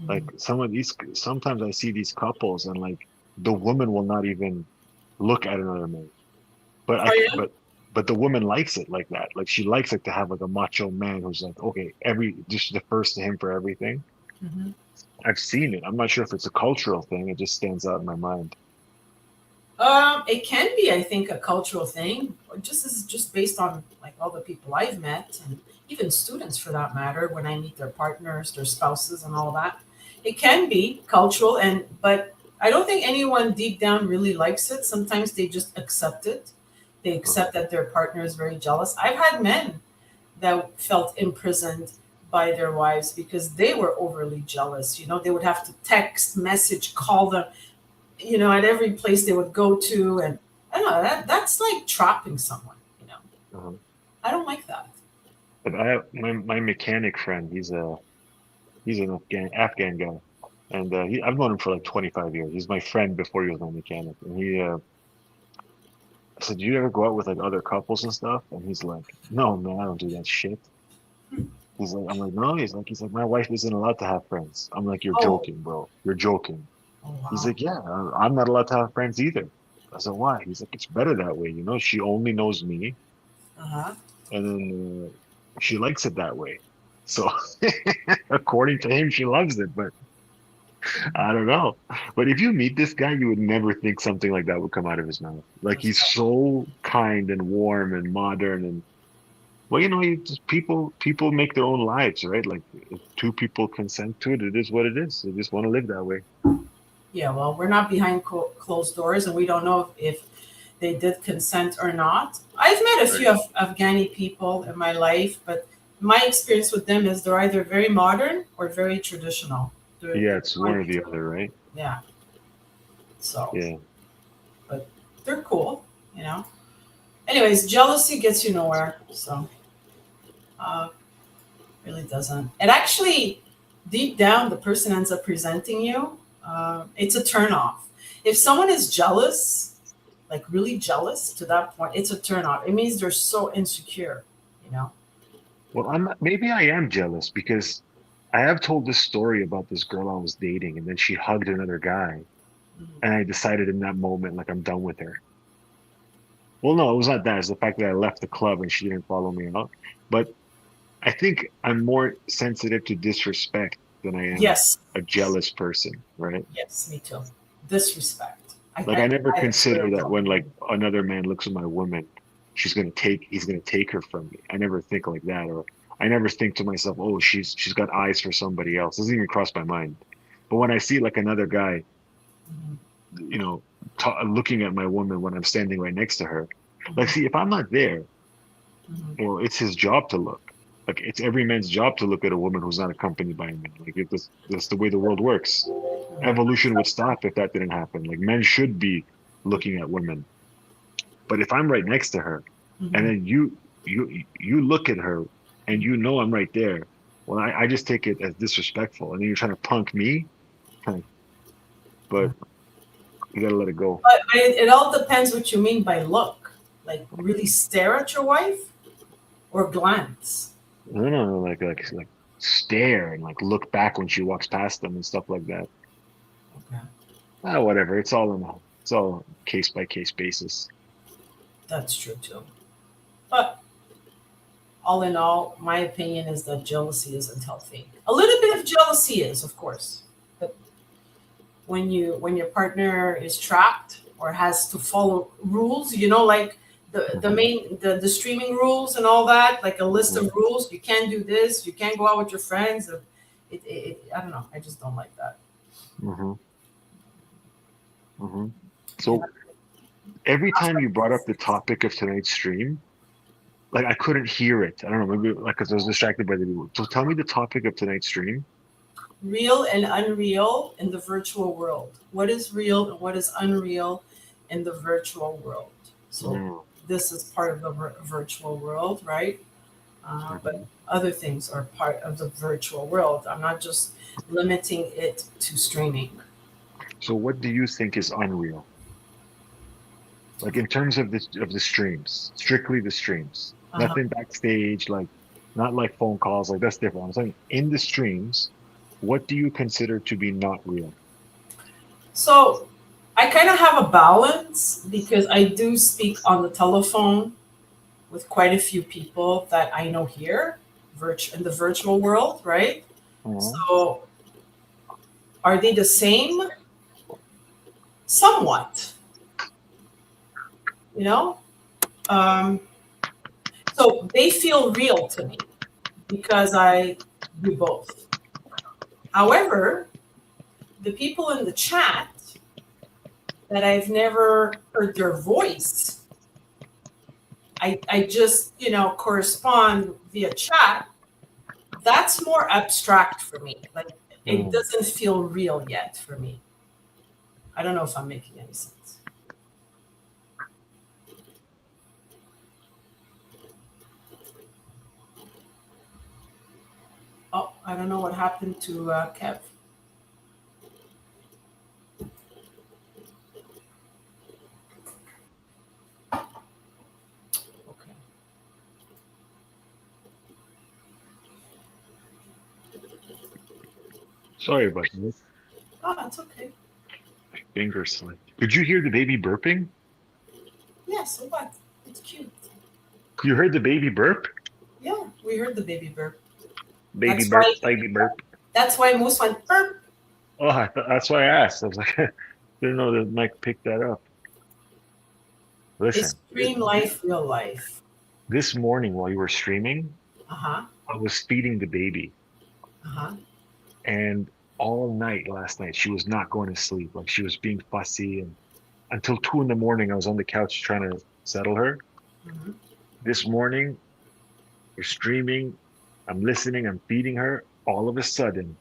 Like Mhm. sometimes I see these couples and like the woman will not even look at another man. But Oh yeah. but the woman likes it like that. Like she likes it to have like a macho man who's like, okay, just defers to him for everything. Mhm. I've seen it. I'm not sure if it's a cultural thing. It just stands out in my mind. It can be, I think, a cultural thing. Just based on like all the people I've met, and even students for that matter. When I meet their partners, their spouses, and all that, it can be cultural. And but I don't think anyone deep down really likes it. Sometimes they just accept it. They Uh, accept that their partner is very jealous. I've had men that felt imprisoned by their wives because they were overly jealous. You know, they would have to text, message, call them, at every place they would go to. And I don't know, that's like trapping someone, uh, I don't like that. but I have my mechanic friend. He's an Afghan guy, and I've known him for like 25 years. He's my friend before he was my mechanic, and I said, "Do you ever go out with like other couples and stuff?" And he's like, "No, man, I don't do that shit." I'm like, "No." He's like, "My wife isn't allowed to have friends." I'm like, "You're Oh, joking, bro. You're joking." oh He's wow. like, "Yeah, I'm not allowed to have friends either." I said, "Why?" He's like, "It's better that way. She only knows me, Uh-huh. and then she likes it that way." So, according to him, she loves it, but I don't know. But if you meet this guy, you would never think something like that would come out of his mouth. Like he's so kind and warm and modern and well, people make their own lives, right? Like if two people consent to it, it is what it is. They just want to live that way. Yeah, well, we're not behind closed doors, and we don't know if they did consent or not. I've met a Right. few Afghani people in my life, but my experience with them is they're either very modern or very traditional. Yeah, They're it's one going or the to, other, right? yeah. So, Yeah. but they're cool, you know. Anyways, jealousy gets you nowhere. So, uh, really doesn't. It actually, deep down, the person ends up presenting you. It's a turn off. If someone is jealous, like really jealous to that point, it's a turn off. It means they're so insecure, you know? Well, maybe I am jealous because I have told this story about this girl I was dating, and then she hugged another guy, Mhm. and I decided in that moment, like I'm done with her. Well, no, it was not that. It's the fact that I left the club and she didn't follow me out. But I think I'm more sensitive to disrespect than I am Yes, a jealous person, right? yes, me too. Disrespect. Like I never I consider very that when well. like another man looks at my woman, he's gonna take her from me. I never think like that, or I never think to myself, oh, she's got eyes for somebody else. Doesn't even cross my mind. But when I see like another guy, Mhm, you know, looking at my woman when I'm standing right next to her, like, mhm, see, if I'm not there, mhm. well, it's his job to look. Like it's every man's job to look at a woman who's not accompanied by a man. Like that's the way the world works. Right. Evolution would stop if that didn't happen. Like men should be looking at women. But if I'm right next to her, and Mhm. then you look at her and you know I'm right there, well, I just take it as disrespectful. And then you're trying to punk me. But You gotta let it go. But it all depends what you mean by look. Like really stare at your wife or glance. No, no, no, like stare and like look back when she walks past them and stuff like that. Okay. Whatever. It's all case by case basis. That's true too. But all in all, my opinion is that jealousy isn't healthy. A little bit of jealousy is, of course, but when your partner is trapped or has to follow rules, like the Hmm. main the streaming rules and all that, like a list Yeah. of rules. You can't do this. You can't go out with your friends. I don't know. I just don't like that. Hmm. Hmm. And So every time you brought up the topic of tonight's stream, like I couldn't hear it. I don't know, maybe like because I was distracted by the video. So tell me the topic of tonight's stream. real and unreal in the virtual world. What is real and what is unreal in the virtual world? So Mm, this is part of the virtual world, right? But mhm. other things are part of the virtual world. I'm not just limiting it to streaming. So what do you think is unreal? Like in terms of the streams, strictly the streams, Uh-huh. nothing backstage, like not like phone calls, like that's different. I'm saying in the streams, what do you consider to be not real? So I kind of have a balance because I do speak on the telephone with quite a few people that I know here, in the virtual world, right? Uh-huh. So are they the same? Somewhat, you know? Um, so they feel real to me because I do both. However, the people in the chat that I've never heard their voice, I just, correspond via chat. That's more abstract for me. Like it Mm. doesn't feel real yet for me. I don't know if I'm making any sense. Oh, I don't know what happened to Kev. Okay. Sorry about this. Oh, it's okay. Finger slipped. Could you hear the baby burping? Yeah, so what? It's cute. You heard the baby burp? Yeah, we heard the baby burp. Baby That's why burp, baby burp. that's why Moose went burp. Oh, that's why I asked. I was like, didn't know the mic picked that up. It's Listen, dream life, real life. this morning while you were streaming, Uh-huh. I was feeding the baby, Uh-huh. and all night last night she was not going to sleep. Like she was being fussy, and until 2 in the morning, I was on the couch trying to settle her. Hmm. This morning, we're streaming. I'm listening. I'm feeding her. All of a sudden,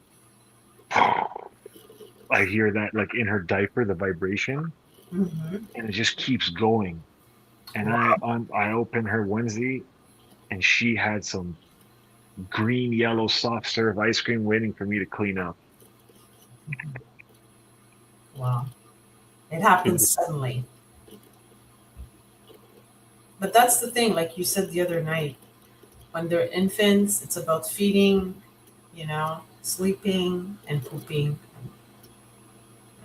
I hear that like in her diaper, the vibration, Hmm. and it just keeps going. And Wow. I open her onesie, and she had some green yellow soft serve ice cream waiting for me to clean up. Wow. It It happens was, suddenly. But that's the thing, like you said the other night, when they're infants, it's about feeding, sleeping and pooping,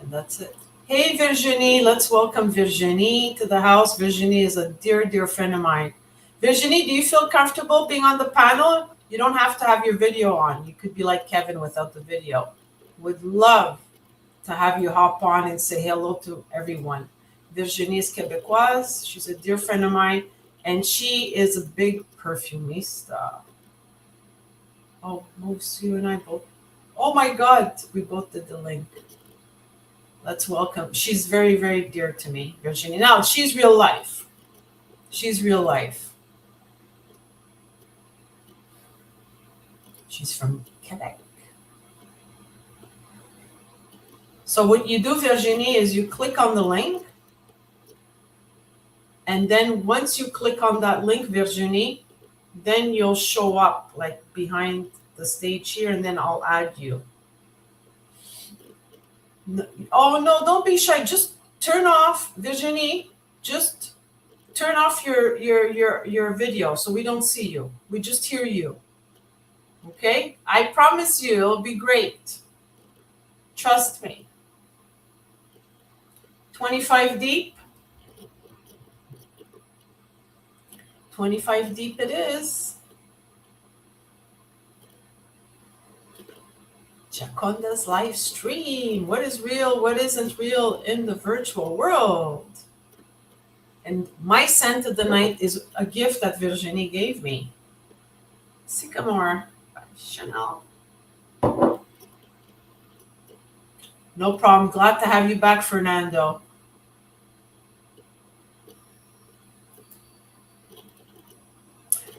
and that's it. Hey, Virginie, let's welcome Virginie to the house. Virginie is a dear, dear friend of mine. Virginie, do you feel comfortable being on the panel? You don't have to have your video on. You could be like Kevin without the video. Would love to have you hop on and say hello to everyone. Virginie is Quebecoise. She's a dear friend of mine, and she is a big perfumista. Oh, Moose, you and I both. Oh my God, we both did the link. Let's welcome. She's very, very dear to me, Virginie. Now, she's real life. She's real life. She's from Quebec. So, what you do, Virginie, is you click on the link. And then once you click on that link, Virginie, then you'll show up like behind the stage here, and then I'll add you. Oh, no, don't be shy. Just Turn off, Virginie, just turn off your video so we don't see you. We just hear you. Okay? I promise you it'll be great. Trust me. 25 deep. 25 deep it is. Giaconda's live stream. What is real? What isn't real in the virtual world? And my scent of the night is a gift that Virginie gave me. Sycamore by Chanel. No problem. Glad to have you back, Fernando.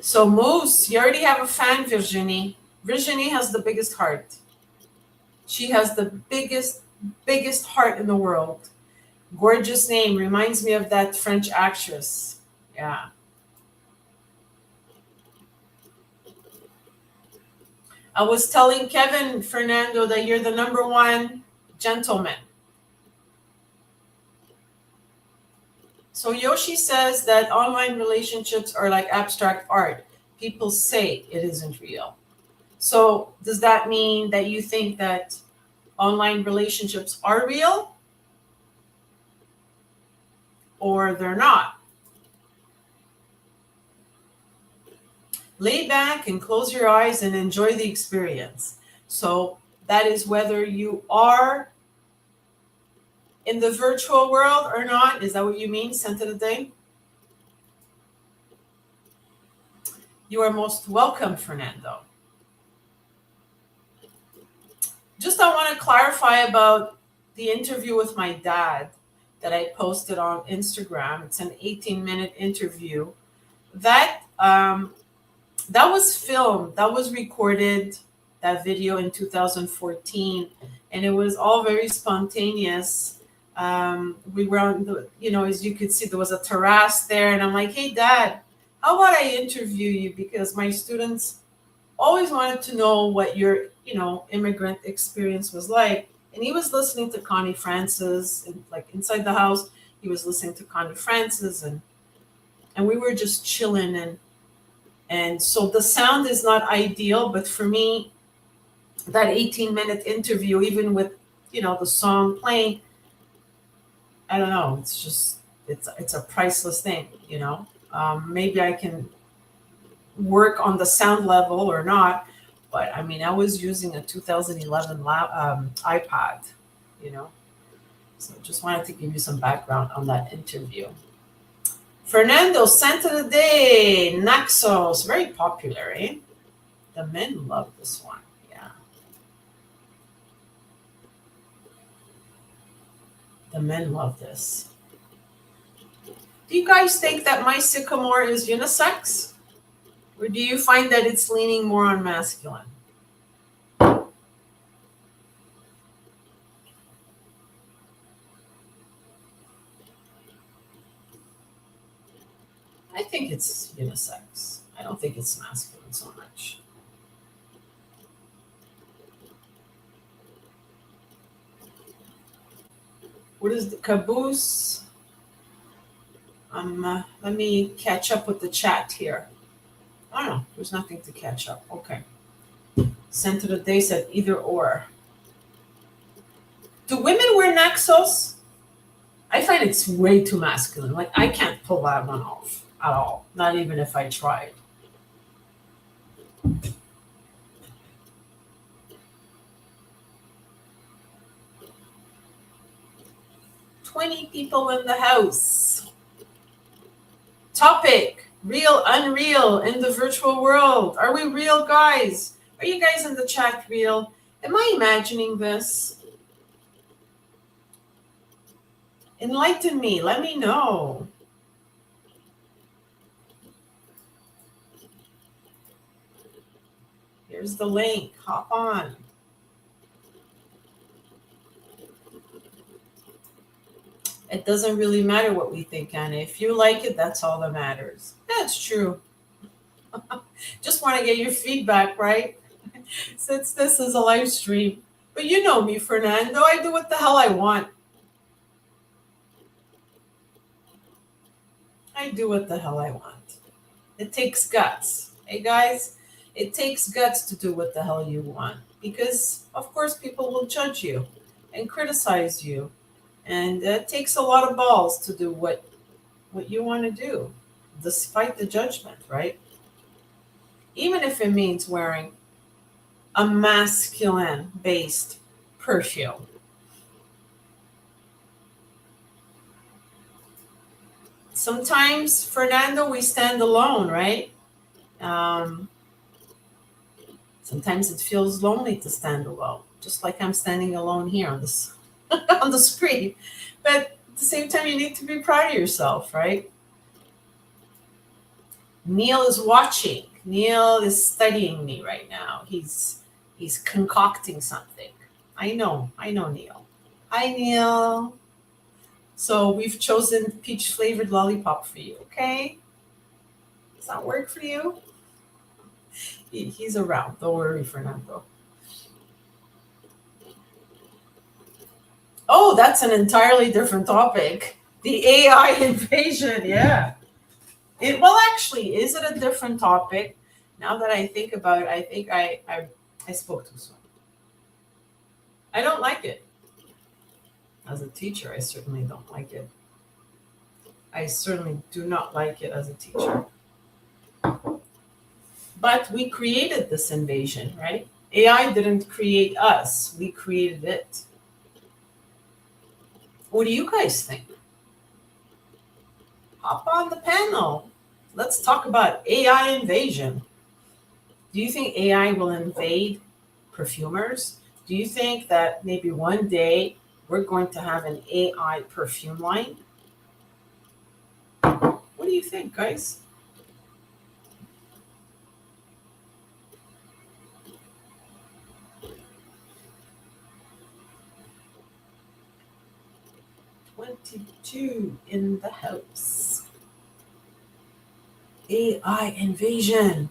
So Moose, you already have a fan, Virginie. Virginie has the biggest heart. She has the biggest heart in the world. Gorgeous name. Reminds me of that French actress. Yeah. I was telling Kevin, Fernando, that you're the number one gentleman. So Yoshi says that online relationships are like abstract art. People say it isn't real. So does that mean that you think that online relationships are real? Or they're not? Lay back and close your eyes and enjoy the experience. So that is whether you are in the virtual world or not. Is that what you mean, Scent of the Day? You are most welcome, Fernando. Just I want to clarify about the interview with my dad that I posted on Instagram. It's an 18-minute interview. That was filmed, that was recorded, that video in 2014, and it was all very spontaneous. We were on the, as you could see, there was a terrace there, and I'm like, hey, Dad, how about I interview you? Because my students always wanted to know what your, immigrant experience was like. And he was listening to Connie Francis, and like inside the house, he was listening to Connie Francis, and we were just chilling, and so the sound is not ideal, but for me, that 18-minute interview, even with, the song playing, I don't know, it's just, it's a priceless thing, maybe I can work on the sound level or not, but I mean, I was using a 2011 iPod, so just wanted to give you some background on that interview. Fernando, scent of the day, Naxos, very popular, eh? The men love this one, yeah. The men love this. Do you guys think that my sycamore is unisex? Or do you find that it's leaning more on masculine? I think it's unisex. I don't think it's masculine so much. What is the caboose? Let me catch up with the chat here. Oh no, there's nothing to catch up. Okay. Scent of the day said either or. Do women wear Naxos? I find it's way too masculine. Like, I can't pull that one off at all. Not even if I tried. "20 people in the house." Topic: real, unreal in the virtual world. Are we real, guys? Are you guys in the chat real? Am I imagining this? Enlighten me. Let me know. Here's the link. Hop on. It doesn't really matter what we think, Anna. If you like it, that's all that matters. That's true. Just want to get your feedback, right? Since this is a live stream. But you know me, Fernando. I do what the hell I want. I do what the hell I want. It takes guts. Hey guys, it takes guts to do what the hell you want because, of course, people will judge you and criticize you. And it takes a lot of balls to do what you want to do, despite the judgment, right? Even if it means wearing a masculine based perfume. Sometimes, Fernando, we stand alone, right? Um, Sometimes it feels lonely to stand alone, just like I'm standing alone here on this on the screen. But at the same time, you need to be proud of yourself, right? Neil is watching. Neil is studying me right now. He's concocting something. I know Neil. Hi Neil. So we've chosen peach flavored lollipop for you, okay? Does that work for you? He's around. Don't worry, Fernando. Oh, that's an entirely different topic. The AI invasion, yeah. Well, actually, is it a different topic? Now that I think about it, I think I spoke too soon. I don't like it. As a teacher, I certainly don't like it. I certainly do not like it as a teacher. But we created this invasion, right? AI didn't create us, we created it. What do you guys think? Hop on the panel. Let's talk about AI invasion. Do you think AI will invade perfumers? Do you think that maybe one day we're going to have an AI perfume line? What do you think, guys? '22 in the house. AI invasion.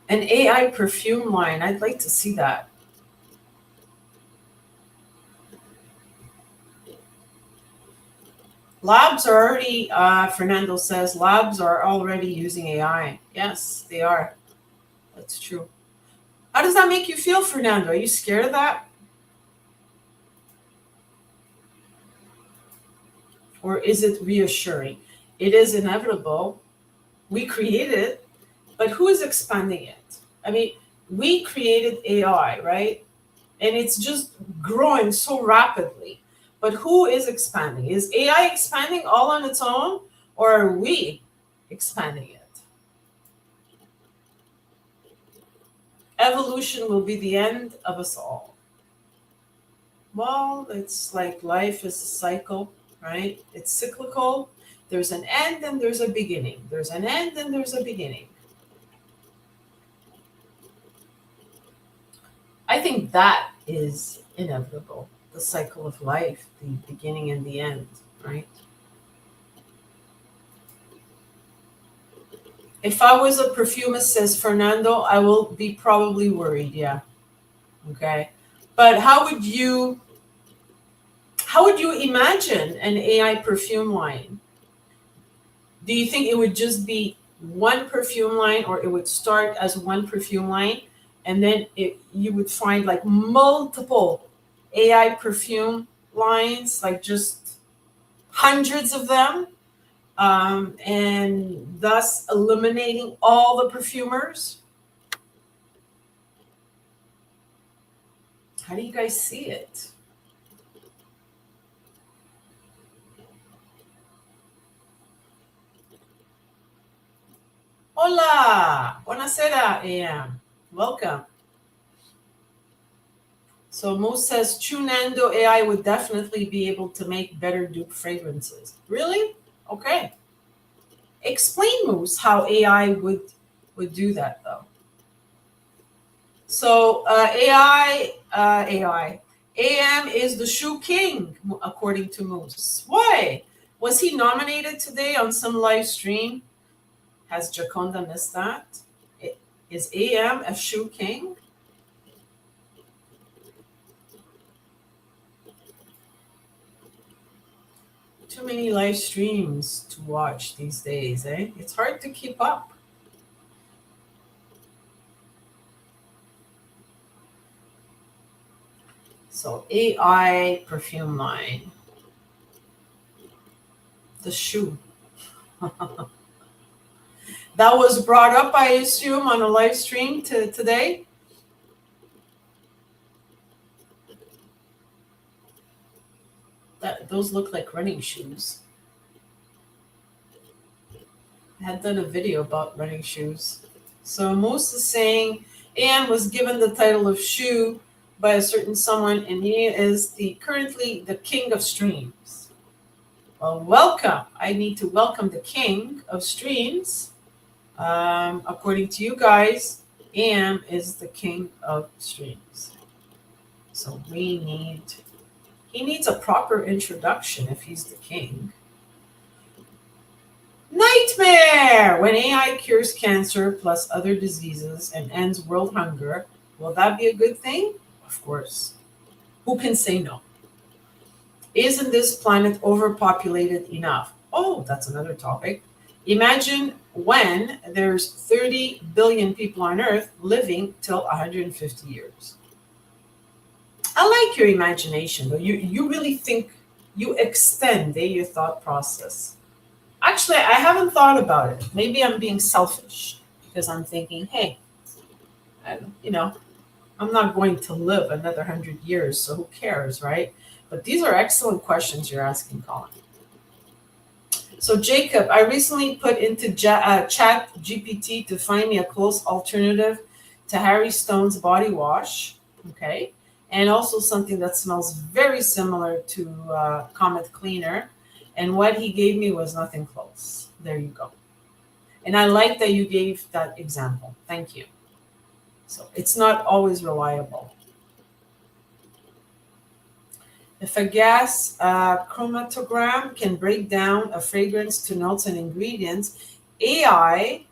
An AI perfume line. I'd like to see that. Labs are already, Fernando says, labs are already using AI. Yes, they are. That's true. How does that make you feel, Fernando? Are you scared of that? Or is it reassuring? It is inevitable. We created it, but who is expanding it? I mean, we created AI, right? And it's just growing so rapidly. But who is expanding? Is AI expanding all on its own, or are we expanding it? Evolution will be the end of us all. Well, it's like life is a cycle, right? It's cyclical. There's an end and there's a beginning. There's an end and there's a beginning. I think that is inevitable. The cycle of life, the beginning and the end, right? If I was a perfumist, says Fernando, I will be probably worried, yeah. Okay. But how would you imagine an AI perfume line? Do you think it would just be one perfume line, or it would start as one perfume line and then you would find like multiple AI perfume lines, like just hundreds of them, and thus eliminating all the perfumers? How do you guys see it? Hola, buonasera, AM. Welcome. So Mo says Chunando AI would definitely be able to make better dupe fragrances. Really? Okay. Explain, Moose, how AI would do that though. So AI AM is the shoe king according to Moose. Why was he nominated today on some live stream? Has Giaconda missed that? Is AM a shoe king? Too many live streams to watch these days, eh? It's hard to keep up. So AI perfume line, the shoe. That was brought up, I assume, on a live stream today. Those look like running shoes. I had done a video about running shoes. So Moose is saying Anne was given the title of shoe by a certain someone, and he is currently the king of streams. Well, welcome. I need to welcome the king of streams. According to you guys, Am is the king of streams. So he needs a proper introduction if he's the king. Nightmare! When AI cures cancer plus other diseases and ends world hunger, will that be a good thing? Of course. Who can say no? Isn't this planet overpopulated enough? Oh, that's another topic. Imagine when there's 30 billion people on Earth living till 150 years. I like your imagination, though. You really think, you extend your thought process. Actually, I haven't thought about it. Maybe I'm being selfish because I'm thinking, hey, I'm not going to live another 100 years, so who cares, right? But these are excellent questions you're asking, Colin. So, Jacob, I recently put into Chat GPT to find me a close alternative to Harry Stone's body wash, okay? And also something that smells very similar to Comet Cleaner. And what he gave me was nothing close. There you go. And I like that you gave that example. Thank you. So it's not always reliable. If a gas chromatogram can break down a fragrance to notes and ingredients, AI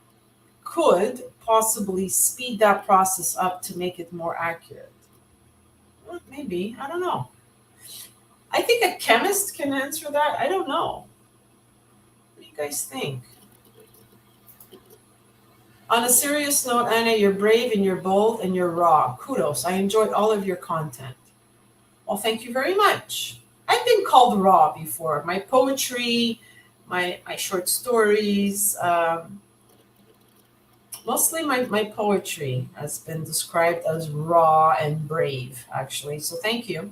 could possibly speed that process up to make it more accurate. Well, maybe. I don't know. I think a chemist can answer that. I don't know. What do you guys think? On a serious note, Anna, you're brave and you're bold and you're raw. Kudos. I enjoyed all of your content. Well, thank you very much. I've been called raw before. My poetry, my short stories, mostly my poetry has been described as raw and brave, actually. So thank you.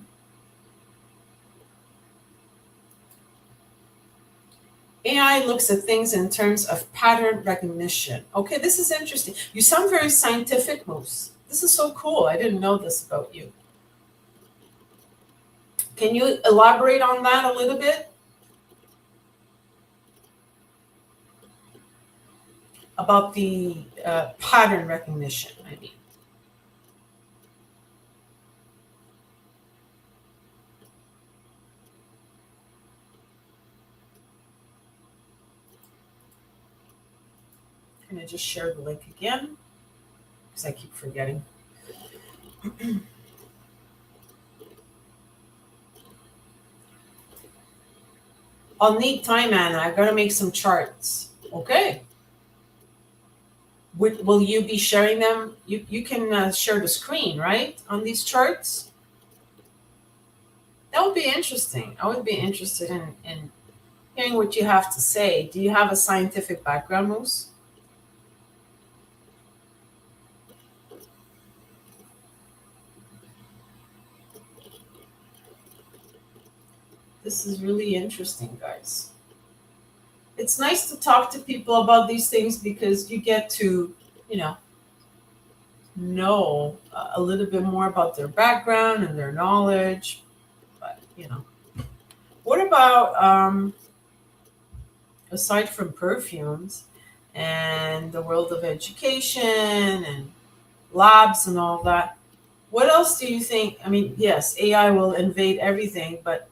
AI looks at things in terms of pattern recognition. Okay, this is interesting. You sound very scientific, Moose. This is so cool. I didn't know this about you. Can you elaborate on that a little bit? About the pattern recognition, I mean. Can I just share the link again? Because I keep forgetting. I'll need time, Anna. I've got to make some charts. Okay. Will you be sharing them? You can share the screen, right, on these charts? That would be interesting. I would be interested in hearing what you have to say. Do you have a scientific background, Moose? This is really interesting, guys. It's nice to talk to people about these things because you get to, know a little bit more about their background and their knowledge. But, what about, aside from perfumes and the world of education and labs and all that, what else do you think? I mean, yes, AI will invade everything, but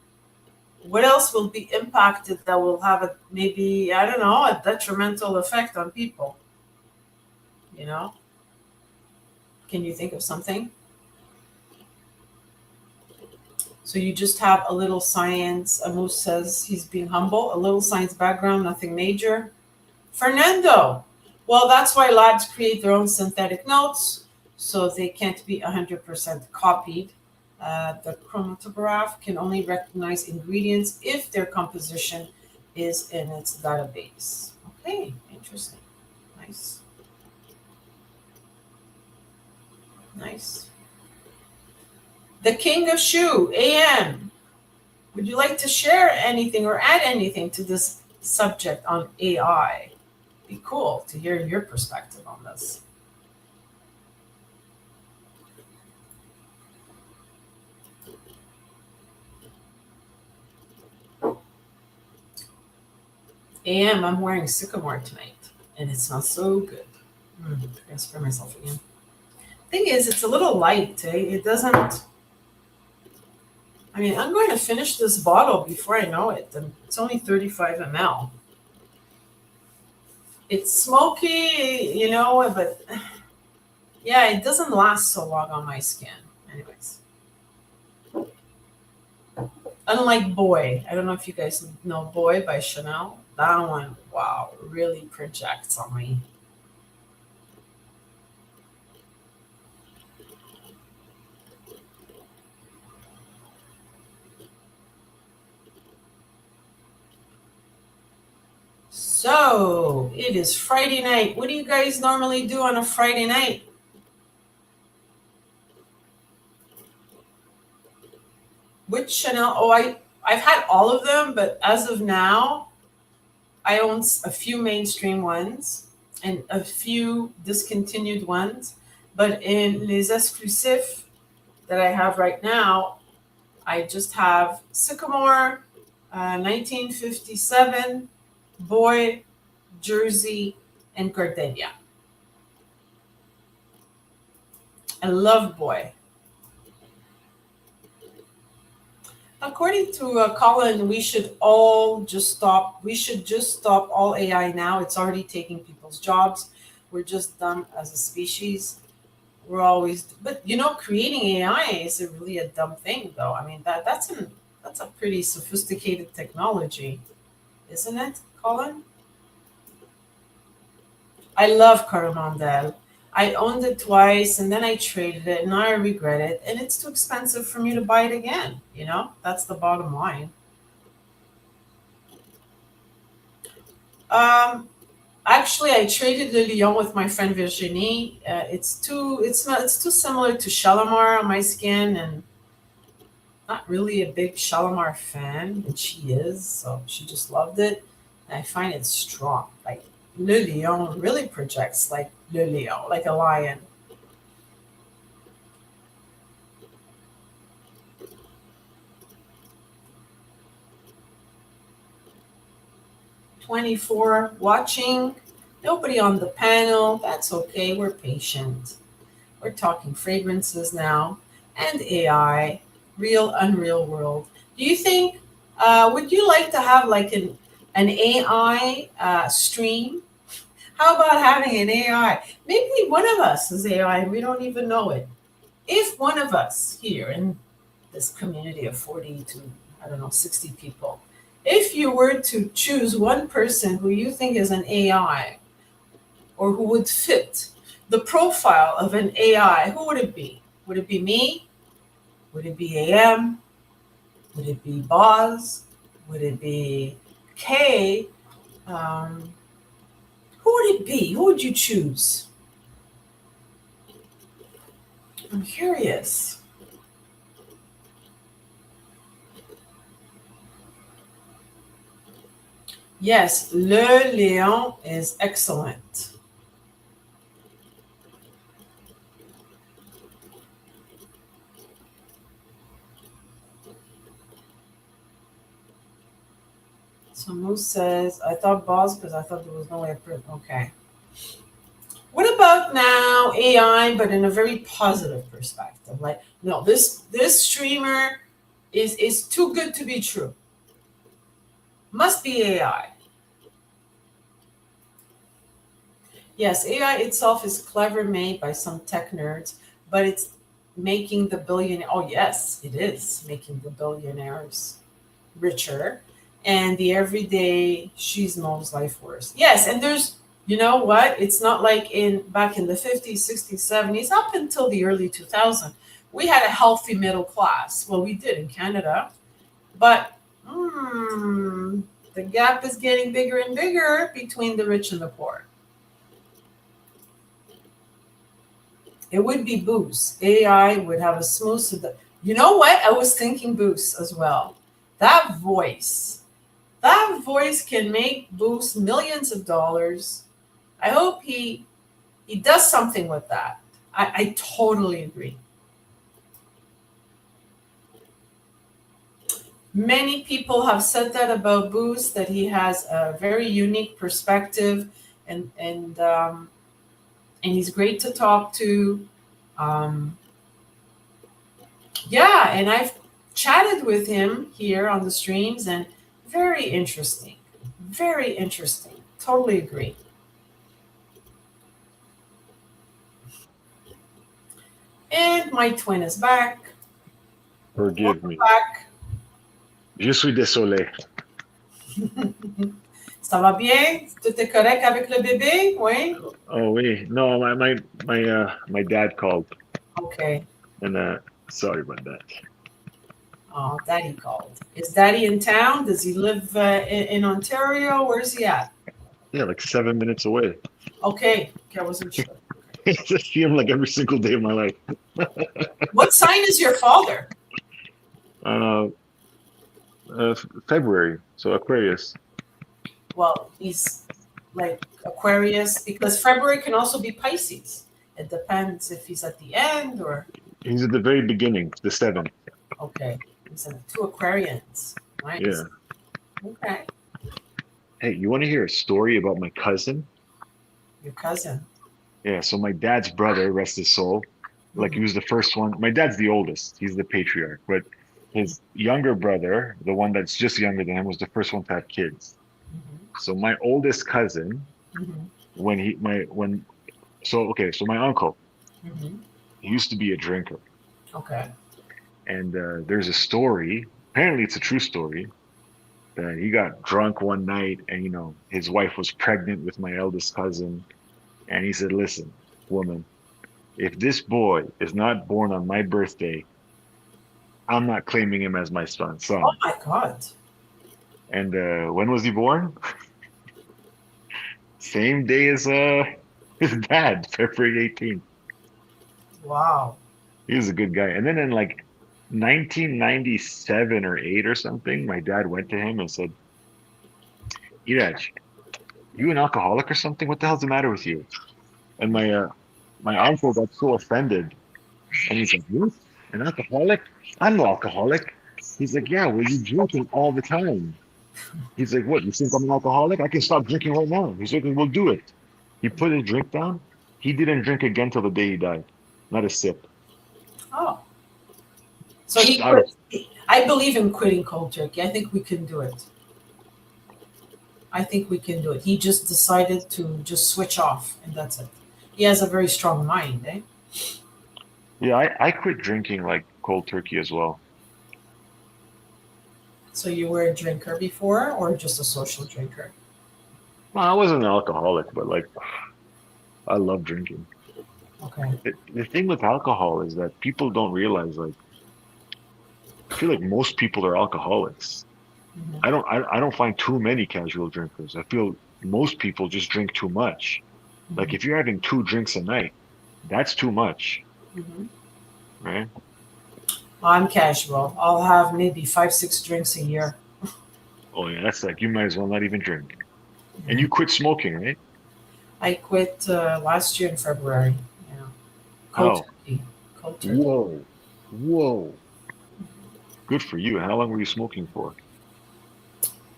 what else will be impacted that will have maybe, I don't know, a detrimental effect on people? Can you think of something? So you just have a little science. Amos says he's being humble. A little science background, nothing major. Fernando. Well, that's why labs create their own synthetic notes, so they can't be 100% copied. The chromatograph can only recognize ingredients if their composition is in its database. Okay, interesting. Nice. Nice. The King of Shoe, AM. Would you like to share anything or add anything to this subject on AI? Be cool to hear your perspective on this. AM, I'm wearing sycamore tonight, and it smells so good. I'm gonna spray myself again. Thing is, it's a little light. It doesn't. I mean, I'm going to finish this bottle before I know it, and it's only 35 ml. It's smoky, but yeah, it doesn't last so long on my skin. Anyways, unlike Boy, I don't know if you guys know Boy by Chanel. That one, wow, really projects on me. So it is Friday night. What do you guys normally do on a Friday night? Which Chanel? Oh, I've had all of them, but as of now, I own a few mainstream ones and a few discontinued ones. But in les exclusifs that I have right now, I just have Sycamore, 1957, Boy, Jersey, and Gardenia. I love Boy. According to Colin, we should all just stop. We should just stop all AI now. It's already taking people's jobs. We're just dumb as a species. We're always, but creating AI is a really a dumb thing, though. I mean, that's a pretty sophisticated technology, isn't it, Colin? I love Coromandel. I owned it twice and then I traded it and now I regret it. And it's too expensive for me to buy it again. That's the bottom line. Um, Actually, I traded Le Lion with my friend Virginie. It's too similar to Shalimar on my skin, and not really a big Shalimar fan, and she is, so she just loved it. And I find it strong. Like Le Lion really projects like Le Lion, like a lion. 24 watching, nobody on the panel. That's okay. We're patient. We're talking fragrances now and AI, real, unreal world. Do you think, would you like to have like an AI stream? How about having an AI? Maybe one of us is AI and we don't even know it. If one of us here in this community of 40 to, I don't know, 60 people, if you were to choose one person who you think is an AI or who would fit the profile of an AI, who would it be? Would it be me? Would it be AM? Would it be Boz? Would it be Kay? Um, who would it be? Who would you choose? I'm curious. Yes, Le Lion is excellent. So Moose says, I thought Boz because I thought there was no way of print. Okay. What about now AI, but in a very positive perspective? Like, no, this streamer is too good to be true. Must be AI. Yes, AI itself is clever made by some tech nerds, but it's making the billionaire. Oh yes, it is making the billionaires richer, and the everyday schmoes life worse. Yes, and there's, you know what? It's not like in back in the 50s, 60s, 70s, up until the early 2000s, we had a healthy middle class. Well, we did in Canada, but the gap is getting bigger and bigger between the rich and the poor. It would be boost. AI would have a smooth. You know what? I was thinking boost as well. That voice, that voice can make boost millions of dollars. I hope he does something with that. I totally agree. Many people have said that about Boost, that he has a very unique perspective, and he's great to talk to. Um, yeah, and I've chatted with him here on the streams, and very interesting, very interesting. Totally agree. And my twin is back. Forgive Welcome me. back. Je suis désolé. Ça va bien? Tout est correct avec le bébé? Oui? Oh wait, no, my dad called, Okay. and sorry about that. Oh, Daddy called. Is Daddy in town? Does he live in Ontario? Where's he at? Yeah, like 7 minutes away. Okay. Okay, I wasn't sure. I just see him like every single day of my life. What sign is your father? Uh, February, so Aquarius. Well, he's like Aquarius, because February can also be Pisces. It depends if he's at the end or. He's at the very beginning, the seventh. Okay. He's in two Aquarians. Nice. Yeah. Okay. Hey, you want to hear a story about my cousin? Your cousin. Yeah, so my dad's brother, rest his soul, like he was the first one. My dad's the oldest, he's the patriarch, but his younger brother, the one that's just younger than him, was the first one to have kids. Mm-hmm. So my oldest cousin, Mm-hmm. when he my when so okay, so my uncle, Mm-hmm. he used to be a drinker, Okay. and there's a story. Apparently, it's a true story that he got drunk one night, and his wife was pregnant with my eldest cousin, and he said, "Listen, woman, if this boy is not born on my birthday, I'm not claiming him as my son." Oh my God. And when was he born? Same day as his dad, February 18th. Wow. He was a good guy. And then in like 1997 or 8 or something, my dad went to him and said, "Iraj, you an alcoholic or something? What the hell's the matter with you?" And my uncle got so offended, and he's like, "You an alcoholic? I'm no alcoholic." He's like, "Yeah, well, you drinking all the time." He's like, "What? You think I'm an alcoholic? I can stop drinking right now." He's like, "We'll do it." He put his drink down. He didn't drink again till the day he died. Not a sip. Oh. So he Out of, quit. I believe in quitting cold turkey. I think we can do it. I think we can do it. He just decided to just switch off, and that's it. He has a very strong mind, eh? yeah, I quit drinking like cold turkey as well. So you were a drinker before, or just a social drinker? Well, I wasn't an alcoholic, but like I love drinking. Okay. The thing with alcohol is that people don't realize, like, I feel like most people are alcoholics. Hmm. I don't find too many casual drinkers. I feel most people just drink too much. Like Hmm. if you're having 2 drinks a night, that's too much, Hmm. right? I'm casual. I'll have maybe 5, 6 drinks a year. Oh yeah, that's like you might as well not even drink. And Yeah. you quit smoking, right? I quit last year in February. Yeah. Cold Oh, turkey. Cold turkey. whoa, whoa. Good for you. How long were you smoking for?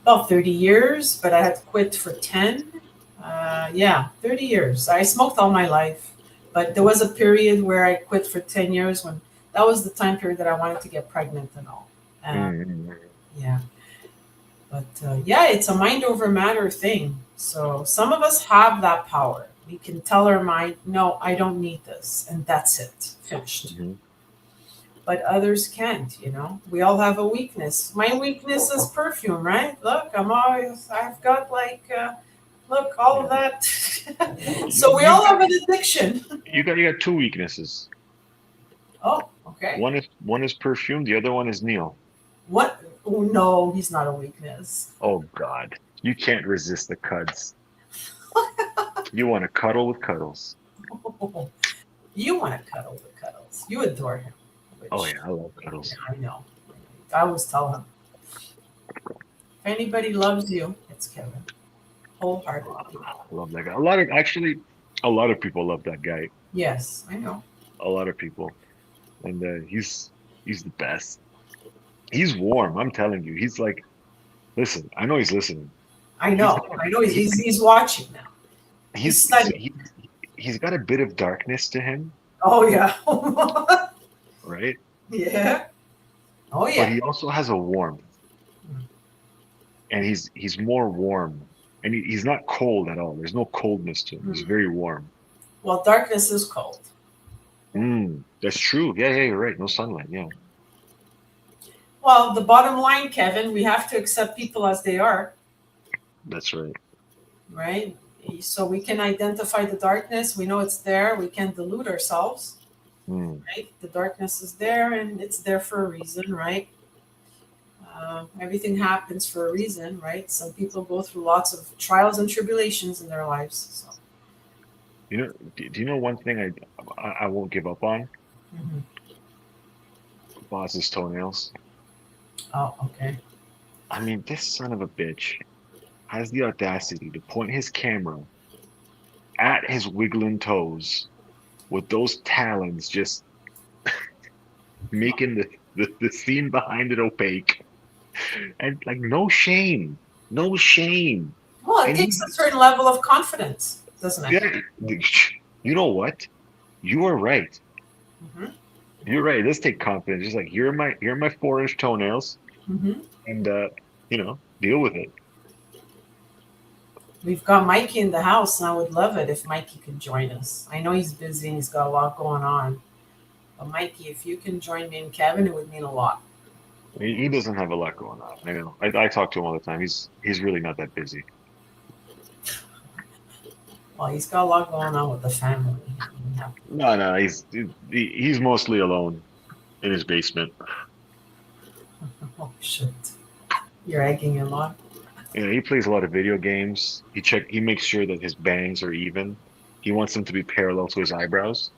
About 30 years, but I had to quit for 10. Yeah, 30 years. I smoked all my life, but there was a period where I quit for 10 years when that was the time period that I wanted to get pregnant and all. Uh, Mm. yeah, but yeah, it's a mind over matter thing. So some of us have that power. We can tell our mind, no, I don't need this, and that's it, finished. Hmm. but others can't, you know. We all have a weakness. My weakness is perfume, right? Look, I've got like, look, all of Yeah. that. So we You all got have an addiction. you got two weaknesses. Oh, okay. One is perfume, the other one is Neil. What? Oh, no, he's not a weakness. Oh God. You can't resist the cuds. You want to cuddle with cuddles. You want to cuddle with cuddles. You adore him, Oh which yeah, I love cuddles. I know. I always tell him, if anybody loves you, it's Kevin, wholeheartedly. I love that guy. A lot of people love that guy. Yes, I know. A lot of people. And he's the best. He's warm, I'm telling you. He's like, listen, I know he's listening. I He's know. got I know. he, He's watching now. He's he's studying. he, he's got a bit of darkness to him, Oh yeah. right? Yeah. Oh But yeah. he also has a warmth, and he's more warm, and he's not cold at all. There's no coldness to him. He's Mm. very warm. Well, darkness is cold. That's true. Yeah, yeah, you're right. No sunlight. Yeah, Well, the bottom line, Kevin, we have to accept people as they are, that's right. right? So we can identify the darkness. We know it's there. We can't delude ourselves, Mm. right? The darkness is there, and it's there for a reason, right? Everything happens for a reason, right? Some people go through lots of trials and tribulations in their lives. So, Do you know one thing I won't give up on? mhm. Boss's toenails. Oh, okay. I mean, this son of a bitch has the audacity to point his camera at his wiggling toes with those talons just making the scene behind it opaque. And like no shame. No shame. Well, it And takes a he certain level of confidence, doesn't it? yeah, you know what? You are right. Hmm. You're right. It does take confidence. Just like here are my 4-inch toenails Hmm. and deal with it. We've got Mikey in the house, and I would love it if Mikey could join us. I know he's busy and he's got a lot going on. But Mikey, if you can join me and Kevin, it would mean a lot. He doesn't have a lot going on. I know. I talk to him all the time. He's really not that busy. Well, he's got a lot going on with the family. Yeah. No, no, he's mostly alone in his basement. Oh shit! You're egging him on. He plays a lot of video games. He makes sure that his bangs are even. He wants them to be parallel to his eyebrows.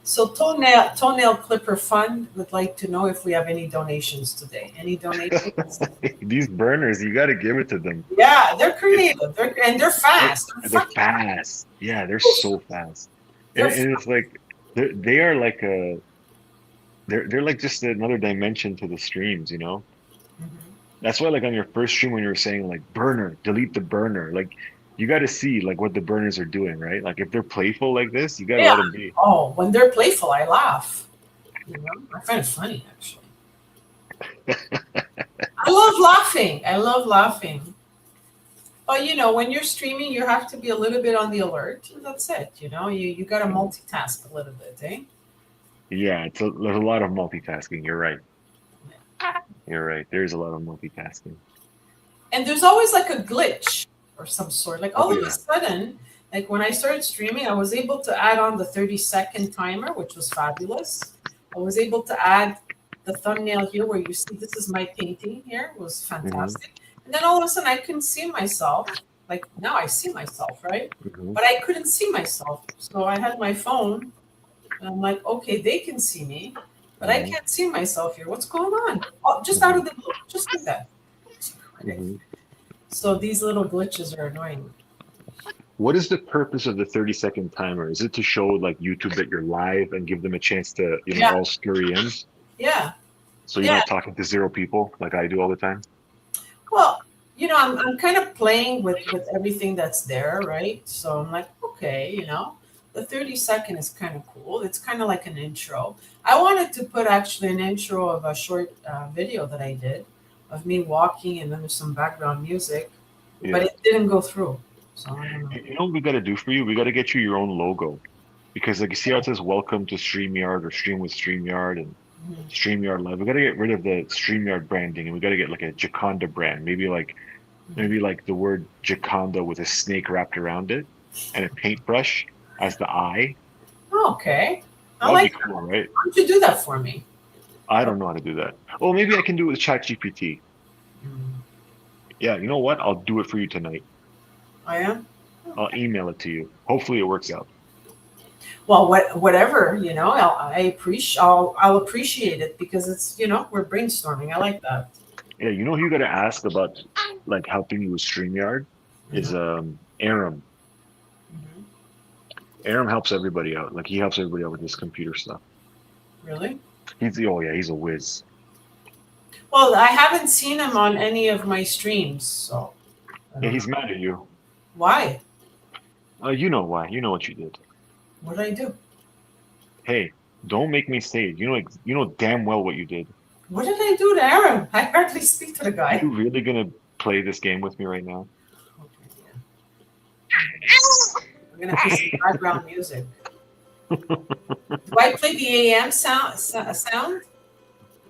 So toenail clipper fund would like to know if we have any donations today. Any donations? These burners, you got to give it to them. Yeah, they're creative. They're fast. They're They're fucking. fast. Yeah, they're so fast. And, They're and it's like they are like they're like just another dimension to the streams, you know? Mhm. That's why like on your first stream when you were saying like burner, delete the burner, like you got to see like what the burners are doing, right? Like if they're playful like this, you got to Yeah. let them be. Oh, when they're playful, I laugh. You know, I find it funny actually. I love laughing. I love laughing. But when you're streaming, you have to be a little bit on the alert. And that's it. You got to multitask a little bit, eh? Yeah, there's a lot of multitasking. You're right. You're right. There's a lot of multitasking. And there's always like a glitch or some sort. Like Oh all of a yeah. sudden, like when I started streaming, I was able to add on the 30-second timer, which was fabulous. I was able to add the thumbnail here where you see this is my painting here. It was Hmm. fantastic. And then all of a sudden I couldn't see myself. Like now I see myself, right? Hmm. But I couldn't see myself. So I had my phone and I'm like, okay, they can see me, but I Hmm. can't see myself here. What's going on? Oh, just out Hmm. of the blue, just like that. Hmm. So these little glitches are annoying. What is the purpose of the 30-second timer? Is it to show like YouTube that you're live and give them a chance to, Yeah, all scurry in? yeah, So you're yeah. not talking to zero people like I do all the time? Well, I'm kind of playing with everything that's there, right? So I'm like, okay, the 30-second is kind of cool. It's kind of like an intro. I wanted to put actually an intro of a short video that I did of me walking, and then there's some background music, but Yeah. it didn't go through. So I don't know. You know what we got to do for you? We got to get you your own logo because like you see how it says welcome to StreamYard or stream with StreamYard and Mhm. StreamYard Live. We got to get rid of the StreamYard branding, and we got to get like a Giaconda brand. Maybe like the word Giaconda with a snake wrapped around it and a paintbrush as the eye. Okay. I That would be like that. cool, right? Why don't you do that for me? I don't know how to do that. Oh, maybe I can do it with ChatGPT. Mm. Yeah, you know what? I'll do it for you tonight. I am. I'll email it to you. Hopefully it works out. Well, whatever, I'll appreciate it because it's, we're brainstorming. I like that. Yeah, you know who you got to ask about like helping you with StreamYard is Mhm. Aram. Mhm. Aram helps everybody out. Like he helps everybody out with this computer stuff. Really? Oh yeah, he's a whiz. Well, I haven't seen him on any of my streams, so I Yeah, don't know. he's mad at you. Why? You know why? You know what you did. What did I do? Hey, don't make me say it. You know damn well what you did. What did I do to Aaron? I hardly speak to the guy. You really gonna play this game with me right now? Okay, yeah. I'm gonna play some background music. Do I play the AM sound?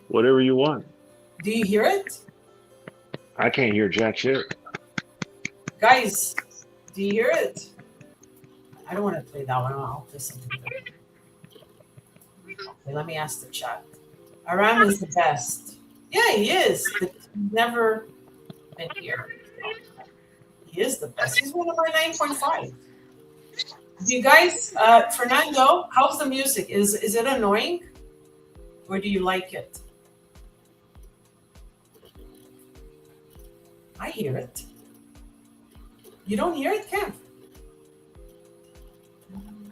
Whatever you want. Do you hear it? I can't hear jack shit. Guys, do you hear it? I don't want to play that one. I'll play something different. Okay, let me ask the chat. Aram is the best. Yeah, he is, but he's never been here. He is the best. He's one of my 9.5. Do you guys, Fernando, how's the music? Is it annoying or do you like it? I hear it. You don't hear it, Kev?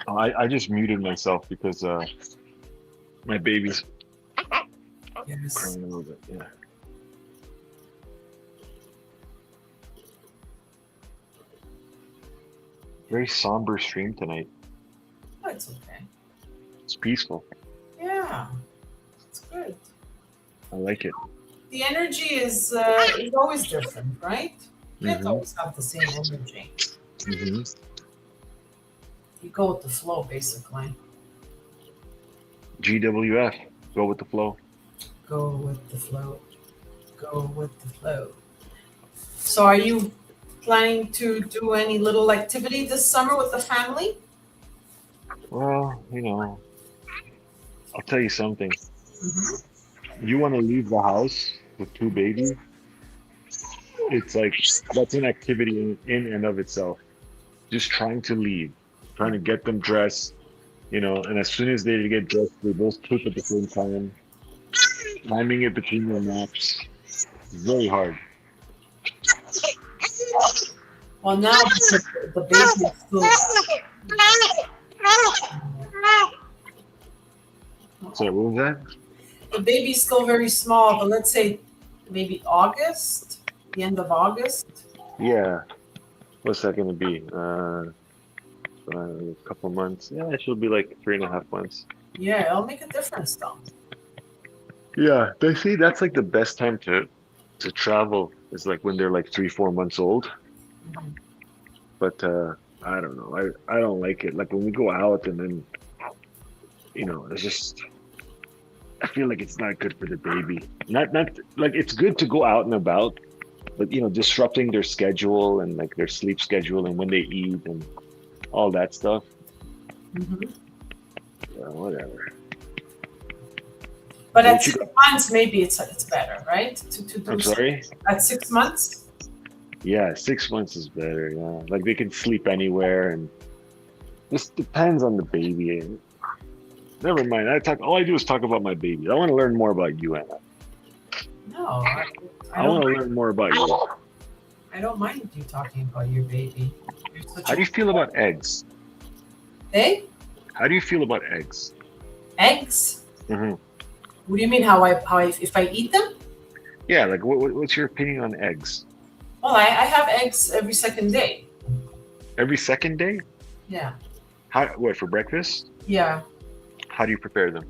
I just muted myself because my baby's Yes. crying a little bit. Yeah. Very somber stream tonight. Oh, it's okay. It's peaceful. Yeah, it's good. I like it. The energy is always different, right? You can't Mm-hmm. always have the same energy. Mm-hmm. You go with the flow, basically. GWF. Go with the flow. Go with the flow. Go with the flow. So, are you planning to do any little activity this summer with the family? Well, I'll tell you something. Hmm. You want to leave the house with two babies? It's like that's an activity in and of itself. Just trying to leave, trying to get them dressed, and as soon as they get dressed, they both poop at the same time, timing it between their naps. It's very hard. Well, now the baby is still So what was that? the baby's still very small, but let's say maybe August, the end of August. Yeah. What's that going to be? A couple months. Yeah, it should be like 3.5 months. Yeah, it'll make a difference though. Yeah, they say that's like the best time to travel is like when they're like 3, 4 months old. Mhm. But I don't know. I don't like it. Like when we go out and then it's just I feel like it's not good for the baby. Not like it's good to go out and about, but disrupting their schedule and like their sleep schedule and when they eat and all that stuff. Mhm. Whatever. But at What you six got? months, maybe it's better, right? To do I'm sorry? at 6 months. Yeah, 6 months is better. Yeah, like they can sleep anywhere, and this depends on the baby. Never mind. All I do is talk about my baby. I want to learn more about you, Anna. No, I I don't. want to learn more about you. I don't mind you talking about your baby. You're such How do a you feel about eggs? hey How do you feel about eggs? eggs. Hmm. What do you mean? How I if I eat them? Yeah, like what's your opinion on eggs? Well, I have eggs every second day. Every second day? Yeah, What, for breakfast? yeah. How do you prepare them?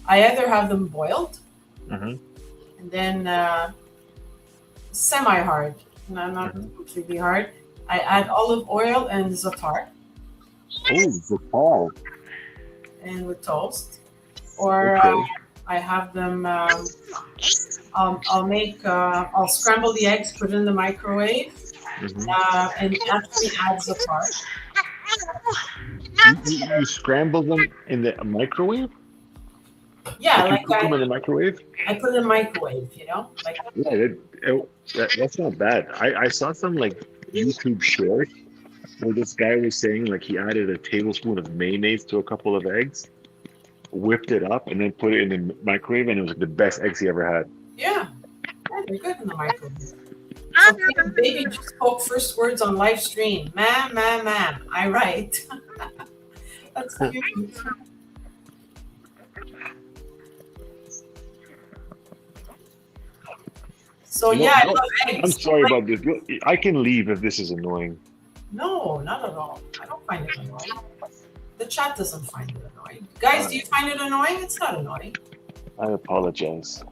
I either have them boiled Hmm. and then semi-hard, no, not Hmm. completely hard. I add olive oil and za'atar Oh, the fall. and with toast, or Okay. I have them. I'll scramble the eggs, put it in the microwave, Hmm. and actually adds a part. You scramble them in the microwave? Yeah, Like you like cook them in the microwave? I put it in the microwave, like Yeah, that's not bad. I saw some like YouTube short where this guy was saying like he added a tablespoon of mayonnaise to a couple of eggs, whipped it up, and then put it in the microwave, and it was like the best eggs he ever had. yeah, yeah, they're good in the microwave. So baby just spoke first words on live stream. Ma'am, ma'am, ma'am. I write. That's cute. So You know, yeah, I no, love I'm eggs. sorry about this. I can leave if this is annoying. No, not at all. I don't find it annoying. The chat doesn't find it annoying. Guys, I, do you find it annoying? It's not annoying. I apologize.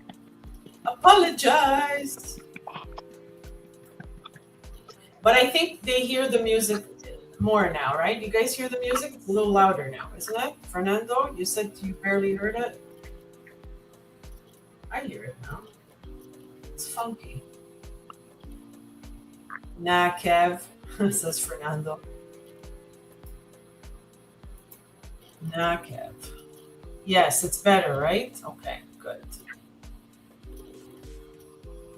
Apologize. But I think they hear the music more now, right? You guys hear the music? It's a little louder now, isn't it? Fernando, you said you barely heard it. I hear it now. It's funky. Nah, Kev, says Fernando. Nah, Kev. Yes, it's better, right? Okay, good.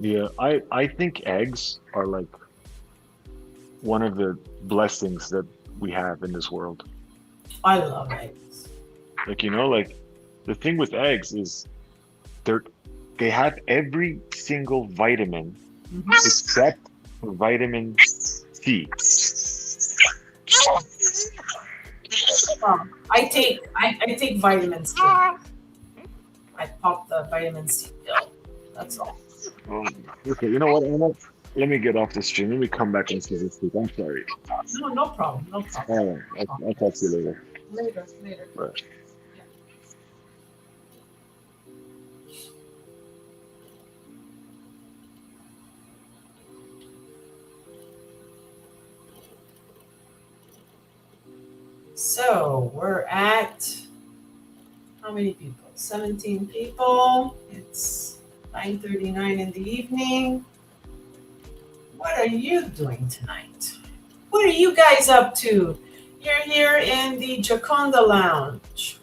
Yeah, I think eggs are like one of the blessings that we have in this world. I love eggs. Like, like the thing with eggs is they're they have every single vitamin Mhm. except for vitamin C. I take vitamin C. I pop the vitamin C pill. That's all. Okay, you know what, Anna? Let me get off the stream. Let me come back and say this. I'm sorry. No, no problem. No problem. All right, I'll talk to you later. Later, later. Bye. Yeah. So we're at how many people? 17 people. It's 9:39 in the evening. What are you doing tonight? What are you guys up to? You're here in the Giaconda lounge.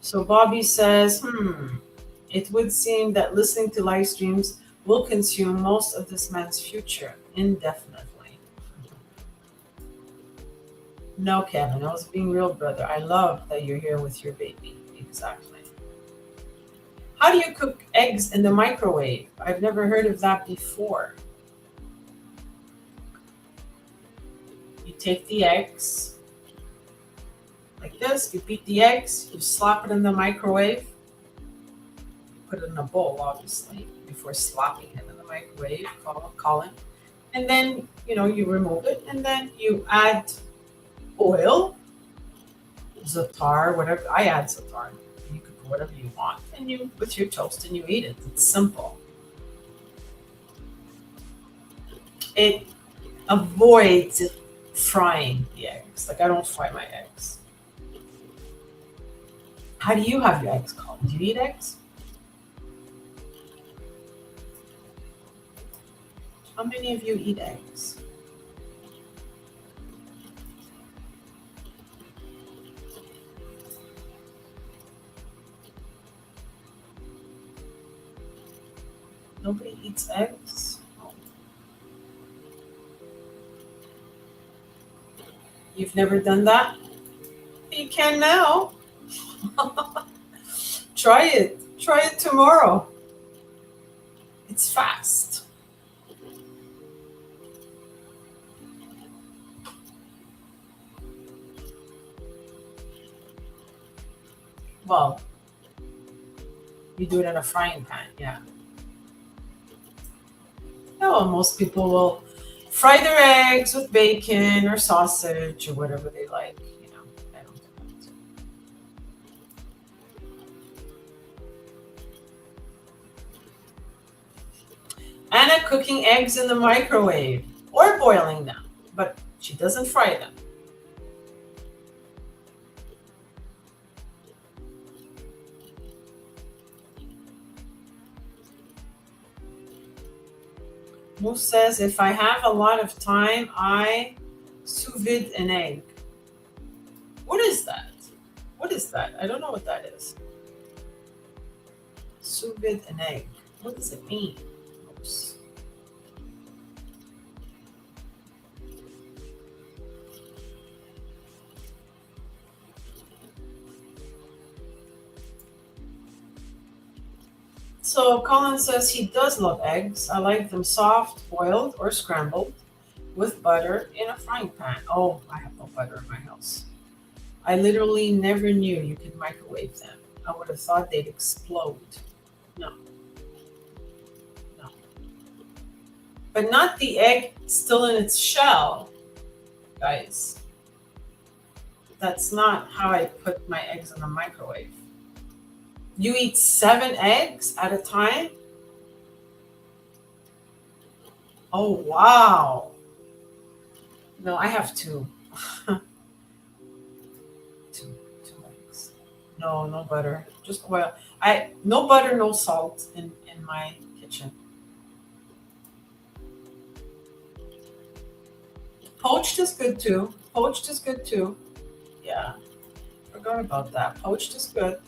So Bobby says, it would seem that listening to live streams will consume most of this man's future indefinitely. No, Kevin, I was being real, brother. I love that you're here with your baby. Exactly. How do you cook eggs in the microwave? I've never heard of that before. You take the eggs like this, you beat the eggs, you slap it in the microwave, put it in a bowl, obviously, before slapping it in the microwave, call it. And then, you remove it, and then you add oil, za'atar, whatever. I add za'atar. You can put whatever you want, and you with your toast, and you eat it. It's simple. It avoids frying the eggs. Like I don't fry my eggs. How do you have your eggs cooked? Do you eat eggs? How many of you eat eggs? Nobody eats eggs? Oh. You've never done that? You can now. Try it. Try it tomorrow. It's fast. Well, you do it in a frying pan, yeah. No, most people will fry their eggs with bacon or sausage or whatever they like. I don't do that. Anna cooking eggs in the microwave or boiling them, but she doesn't fry them. Moose says, if I have a lot of time, I sous vide an egg. What is that? What is that? I don't know what that is. Sous vide an egg. What does it mean? Moose. So Colin says he does love eggs. I like them soft, boiled, or scrambled with butter in a frying pan. Oh, I have no butter in my house. I literally never knew you could microwave them. I would have thought they'd explode. No, no. But not the egg still in its shell, guys. That's not how I put my eggs in the microwave. You eat 7 eggs at a time? Oh, wow. No, I have 2. two eggs. No, no butter. Just oil. No butter, no salt in my kitchen. Poached is good too. Poached is good too. Yeah. Forgot about that. Poached is good.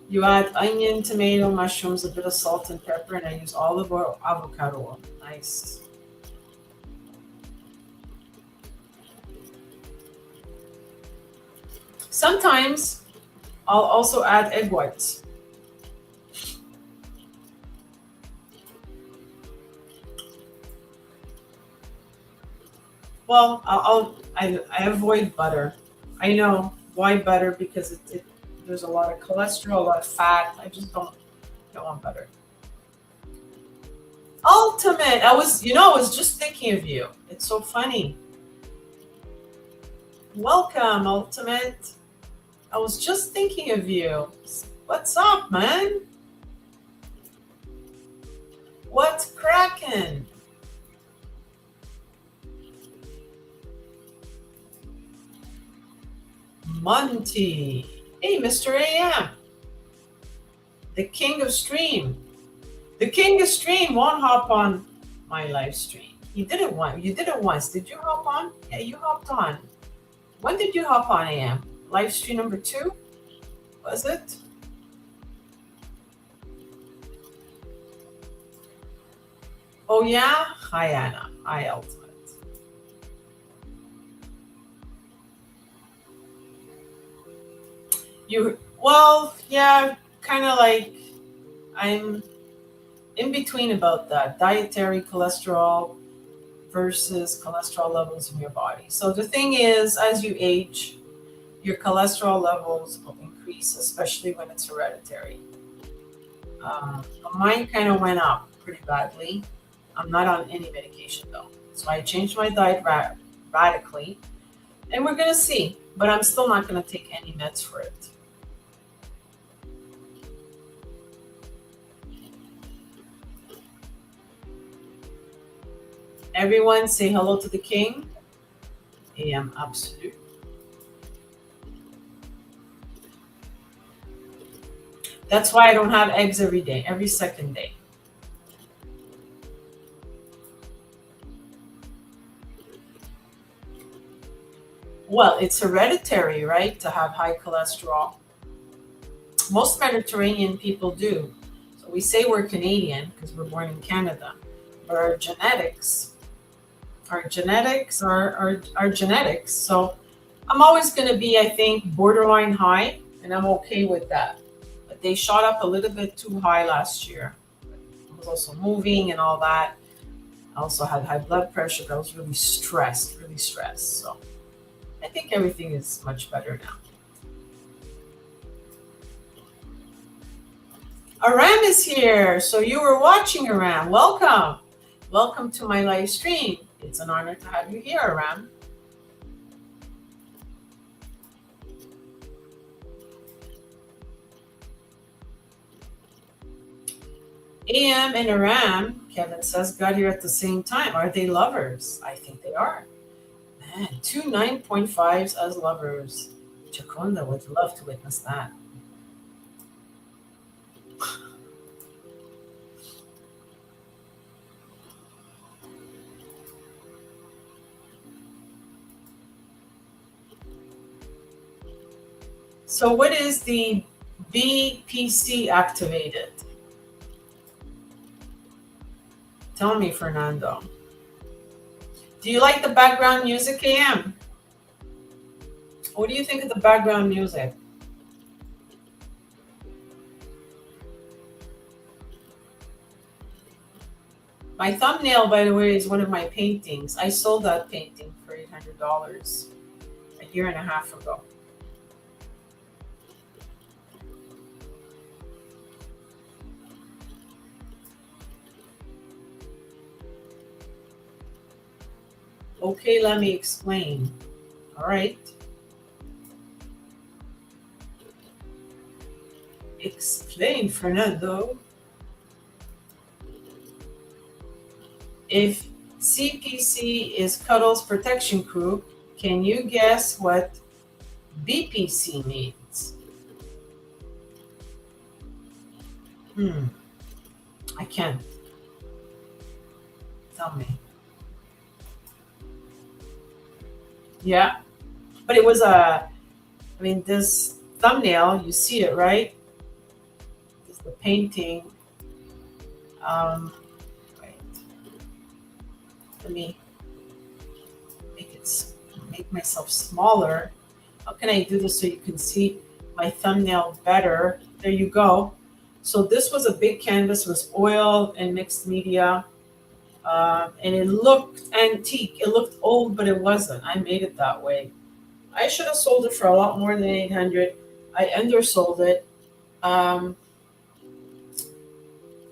You add onion, tomato, mushrooms, a bit of salt and pepper, and I use olive oil, avocado oil. Nice. Sometimes I'll also add egg whites. Well, I avoid butter. I know why butter, because there's a lot of cholesterol, a lot of fat. I just don't want butter. Ultimate. I was just thinking of you. It's so funny. Welcome, Ultimate. I was just thinking of you. What's up, man? What's cracking? Monty. Hey, Mr. AM. The king of stream. The king of stream won't hop on my live stream. You did it once. You did it once. Did you hop on? Yeah, you hopped on. When did you hop on, AM? Live stream number 2? Was it? Oh, yeah? Hi, Anna. Hi, Ultimate. Well, yeah, kind of like I'm in between about that dietary cholesterol versus cholesterol levels in your body. So the thing is, as you age, your cholesterol levels will increase, especially when it's hereditary. Mine kind of went up pretty badly. I'm not on any medication though. So I changed my diet radically, and we're going to see. But I'm still not going to take any meds for it. Everyone say hello to the king. AM Absolute. That's why I don't have eggs every day, every second day. Well, it's hereditary, right, to have high cholesterol. Most Mediterranean people do. So we say we're Canadian because we're born in Canada, but our genetics are genetics. So I'm always going to be, I think, borderline high, and I'm okay with that. But they shot up a little bit too high last year. I was also moving and all that. I also had high blood pressure, but I was really stressed. So I think everything is much better now. Aram is here. So you were watching, Aram. Welcome. Welcome to my live stream. It's an honor to have you here, Aram. AM and Aram, Kevin says, got here at the same time. Are they lovers? I think they are. Man, 2 9.5s as lovers. Giaconda would love to witness that. So what is the BPC activated? Tell me, Fernando. Do you like the background music, AM? What do you think of the background music? My thumbnail, by the way, is one of my paintings. I sold that painting for $800 a year and a half ago. Okay, let me explain. All right. Explain, Fernando. If CPC is Cuddles Protection Crew, can you guess what BPC means? I can't. Tell me. Yeah, but it was this thumbnail, you see it, right? It's the painting. Wait. Let me make myself smaller. How can I do this so you can see my thumbnail better? There you go. So this was a big canvas, was oil and mixed media. And it looked antique. It looked old, but it wasn't. I made it that way. I should have sold it for a lot more than 800. I undersold it. The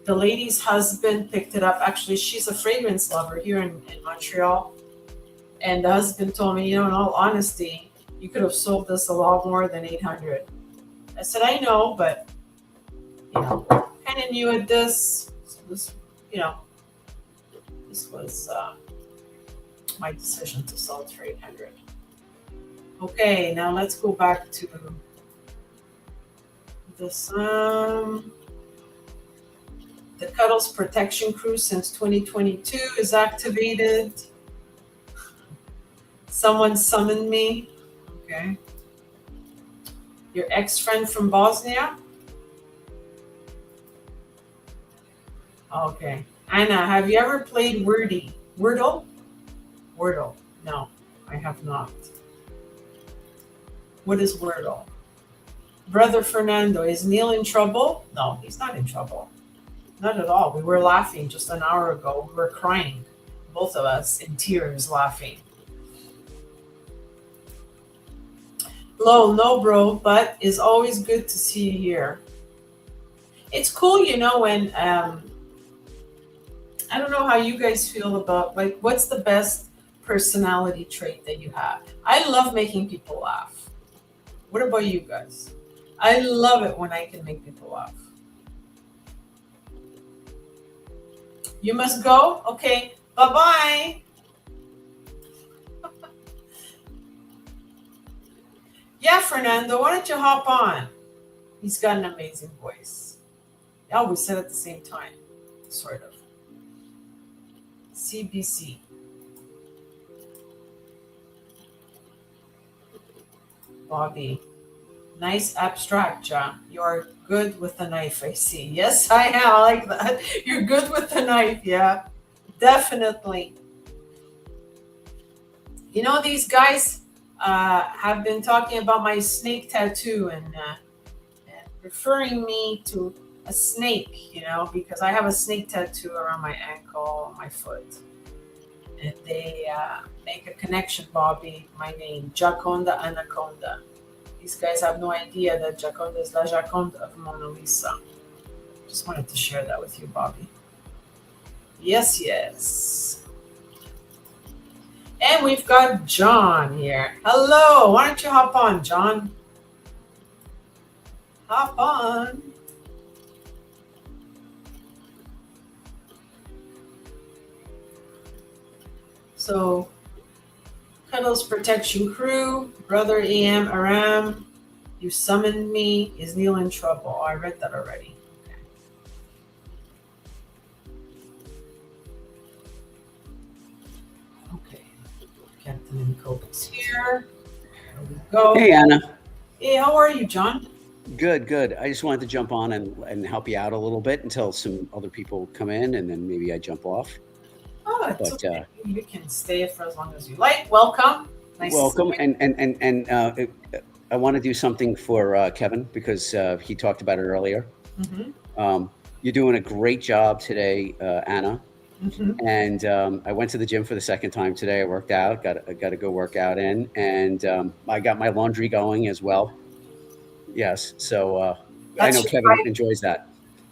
lady's husband picked it up. Actually, she's a fragrance lover here in Montreal. And the husband told me, in all honesty, you could have sold this a lot more than 800. I said, I know, but, kind of new at this. So this, this was my decision to sell it for 800. Okay, now let's go back to this. The Cuddles Protection Crew since 2022 is activated. Someone summoned me. Okay. Your ex-friend from Bosnia? Okay. Anna, have you ever played Wordle? Wordle. No, I have not. What is Wordle? Brother Fernando, is Neil in trouble? No, he's not in trouble. Not at all. We were laughing just an hour ago. We were crying, both of us, in tears, laughing. Hello, no bro, but it's always good to see you here. It's cool, when I don't know how you guys feel about, what's the best personality trait that you have? I love making people laugh. What about you guys? I love it when I can make people laugh. You must go? Okay, bye-bye. Yeah, Fernando, why don't you hop on? He's got an amazing voice. Oh, we said at the same time, sort of. CBC. Bobby. Nice abstract, Ja. You're good with the knife, I see. Yes, I am. I like that. You're good with the knife, yeah. Definitely. These guys have been talking about my snake tattoo and referring me to a snake, because I have a snake tattoo around my ankle, my foot. And they make a connection, Bobby, my name, Giaconda Anaconda. These guys have no idea that Giaconda is La Giaconda of Mona Lisa. Just wanted to share that with you, Bobby. Yes, yes. And we've got John here. Hello, why don't you hop on, John? Hop on. So, Cuddles Protection Crew, Brother EM Aram, you summoned me. Is Neil in trouble? Oh, I read that already. Okay. Captain and Cope's here. There we go. Hey, Anna. Hey, how are you, John? Good, good. I just wanted to jump on and help you out a little bit until some other people come in, and then maybe I jump off. Oh, it's But okay. You can stay for as long as you like. Welcome. Nice to see welcome, you. I want to do something for Kevin because he talked about it earlier. Mm-hmm. You're doing a great job today, Anna. Mm-hmm. And I went to the gym for the second time today. I worked out, got to go work out in, and I got my laundry going as well. Yes, so I That's know Kevin enjoys that.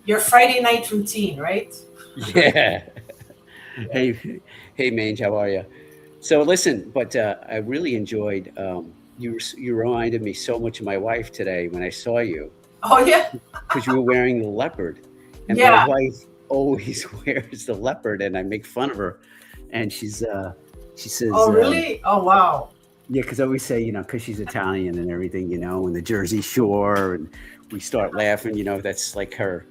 Your Friday night routine, right? Yeah. Hey, hey, Mange, how are you? So listen, but I really enjoyed. You reminded me so much of my wife today when I saw you Oh yeah, because you were wearing the leopard, and my yeah. wife always wears the leopard, and I make fun of her, and she says, Oh really? Oh wow. yeah, because I always say, because she's Italian and everything, and the Jersey Shore, and we start laughing, that's like her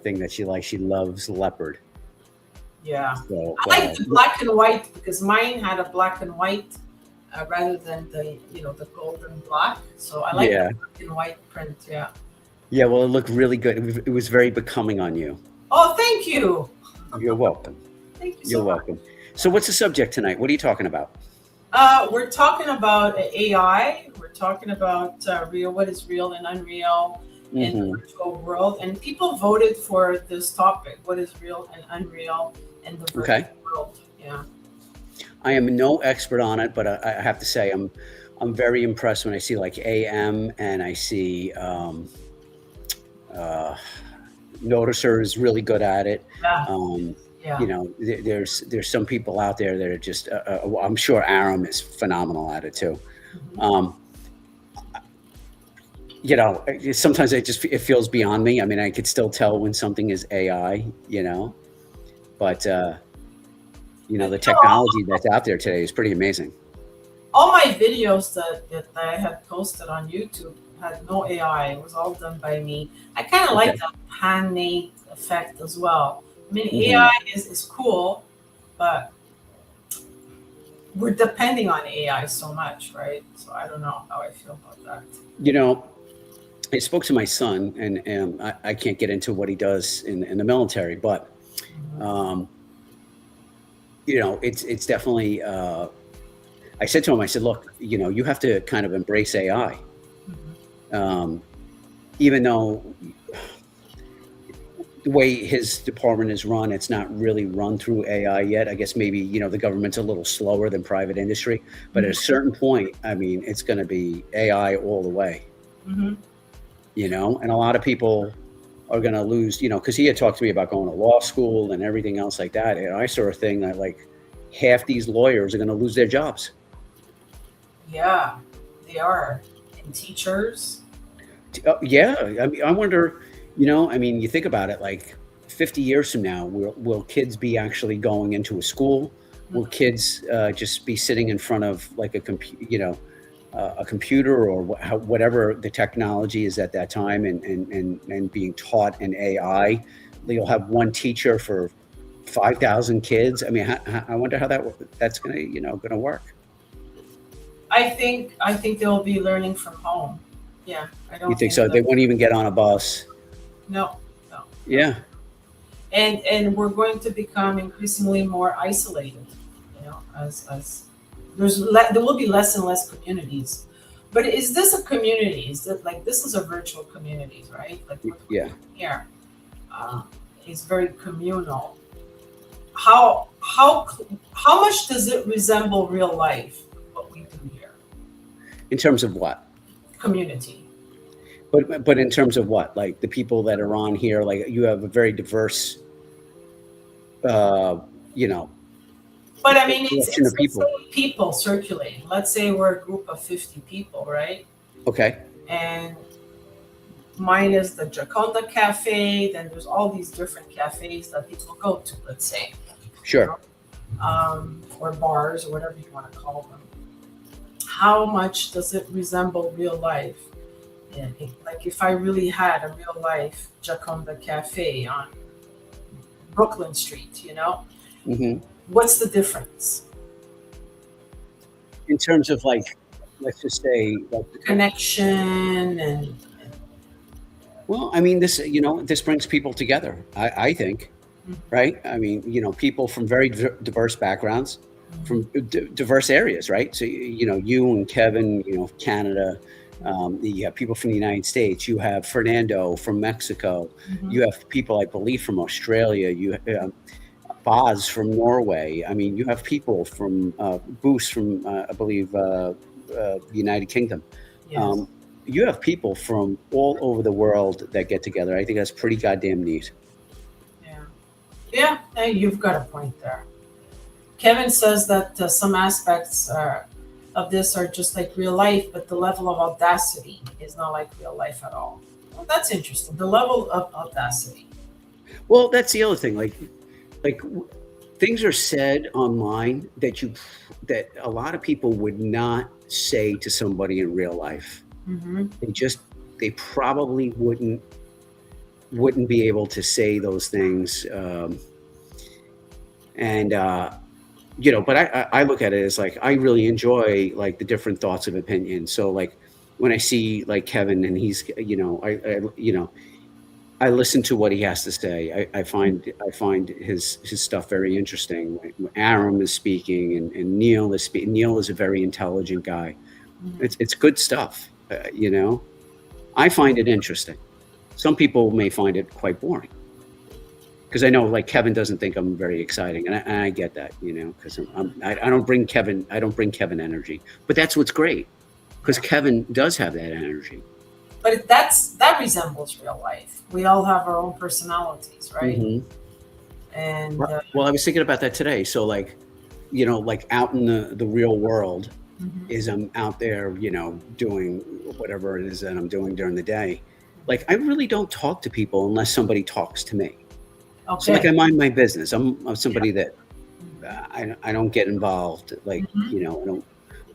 thing that she likes. She loves leopard. Yeah. So I like the black and white because mine had a black and white rather than the golden black. So I like the yeah, black and white print. Yeah. yeah. Well, it looked really good. It was very becoming on you. Oh, thank you. You're welcome. Thank you You're so much. welcome. So, what's the subject tonight? What are you talking about? We're talking about AI. We're talking about what is real and unreal in the Hmm. virtual world. And people voted for this topic: what is real and unreal in the virtual Okay. world. Yeah. I am no expert on it, but I have to say I'm very impressed when I see like AM and I see uh, Noticer is really good at it. Yeah. Um, Yeah. there's some people out there that are just. I'm sure Aram is phenomenal at it too. Mhm. Um, sometimes it feels beyond me. I mean, I could still tell when something is AI. But the technology that's out there today is pretty amazing. All my videos that I had posted on YouTube had no AI. It was all done by me. I kind of like Okay. the handmade effect as well. I mean, Hmm. AI is cool, but we're depending on AI so much, right? So I don't know how I feel about that. You know, I spoke to my son, and I can't get into what he does in the military, but Mhm. um, it's definitely. I said to him, I said, look, you have to kind of embrace AI, Mhm. um, even though the way his department is run, it's not really run through AI yet. I guess maybe the government's a little slower than private industry, but at a Mhm. certain point, I mean, it's going to be AI all the way. Mhm. And a lot of people are going to lose, because he had talked to me about going to law school and everything else like that. And I saw a thing that like half these lawyers are going to lose their jobs. Yeah, they are. And teachers. Yeah, I mean, I wonder, I mean, you think about it, like 50 years from now, will kids be actually going into a school? Will Mhm. kids just be sitting in front of like a computer or whatever the technology is at that time, and being taught in AI? You'll have one teacher for 5,000 kids. I mean, I wonder how that's gonna work. I think they'll be learning from home. Yeah, I You don't think think so? that. They won't even get on a bus. No, no, no. Yeah. And we're going to become increasingly more isolated. As there will be less and less communities. But is this a community? Is that like this is a virtual community, right? Like what we're Yeah. doing here uh, is very communal. How much does it resemble real life? What we do here, In terms of what? community. But in terms of what? Like the people that are on here, like you have a very diverse, uh, you know, But I mean, collection it's of the people. same people circulating. Let's say we're a group of 50 people, right? Okay. And mine is the Giaconda cafe. Then there's all these different cafes that people go to, let's say, you know, Sure. or bars or whatever you want to call them. How much does it resemble real life? And like if I really had a real life Giaconda cafe on Brooklyn Street, Hmm. what's the difference? In terms of like let's just say, connection and well, I mean, this brings people together. I think, right? I mean, people from very diverse backgrounds, from diverse areas, right? So, you and Kevin, Canada, you have people from the United States. You have Fernando from Mexico. Mhm. You have people, I believe, from Australia. You Boz from Norway. I mean, you have people from Boos from, I believe, United Kingdom. Yes. You have people from all over the world that get together. I think that's pretty goddamn neat. Yeah. Yeah. Hey, you've got a point there. Kevin says that some aspects of this are just like real life, but the level of audacity is not like real life at all. Well, that's interesting. The level of audacity. Well, that's the other thing. Like things are said online that a lot of people would not say to somebody in real life. Mm-hmm. They probably wouldn't be able to say those things. But I look at it as like, I really enjoy like the different thoughts of opinion. So like when I see like Kevin and he's, I listen to what he has to say. I find his stuff very interesting. When Aram is speaking and Neil is speaking. Neil is a very intelligent guy. Mm-hmm. It's good stuff. I find it interesting. Some people may find it quite boring, because I know like Kevin doesn't think I'm very exciting, and I get that, because I don't bring Kevin energy, but that's what's great, because Kevin does have that energy. But that resembles real life. We all have our own personalities, right? Mm-hmm. And well, I was thinking about that today. So like, like out in the real world, mm-hmm. is I'm out there, doing whatever it is that I'm doing during the day. Like I really don't talk to people unless somebody talks to me. Okay. So like I mind my business. I'm somebody that I don't get involved. Like, mm-hmm. I don't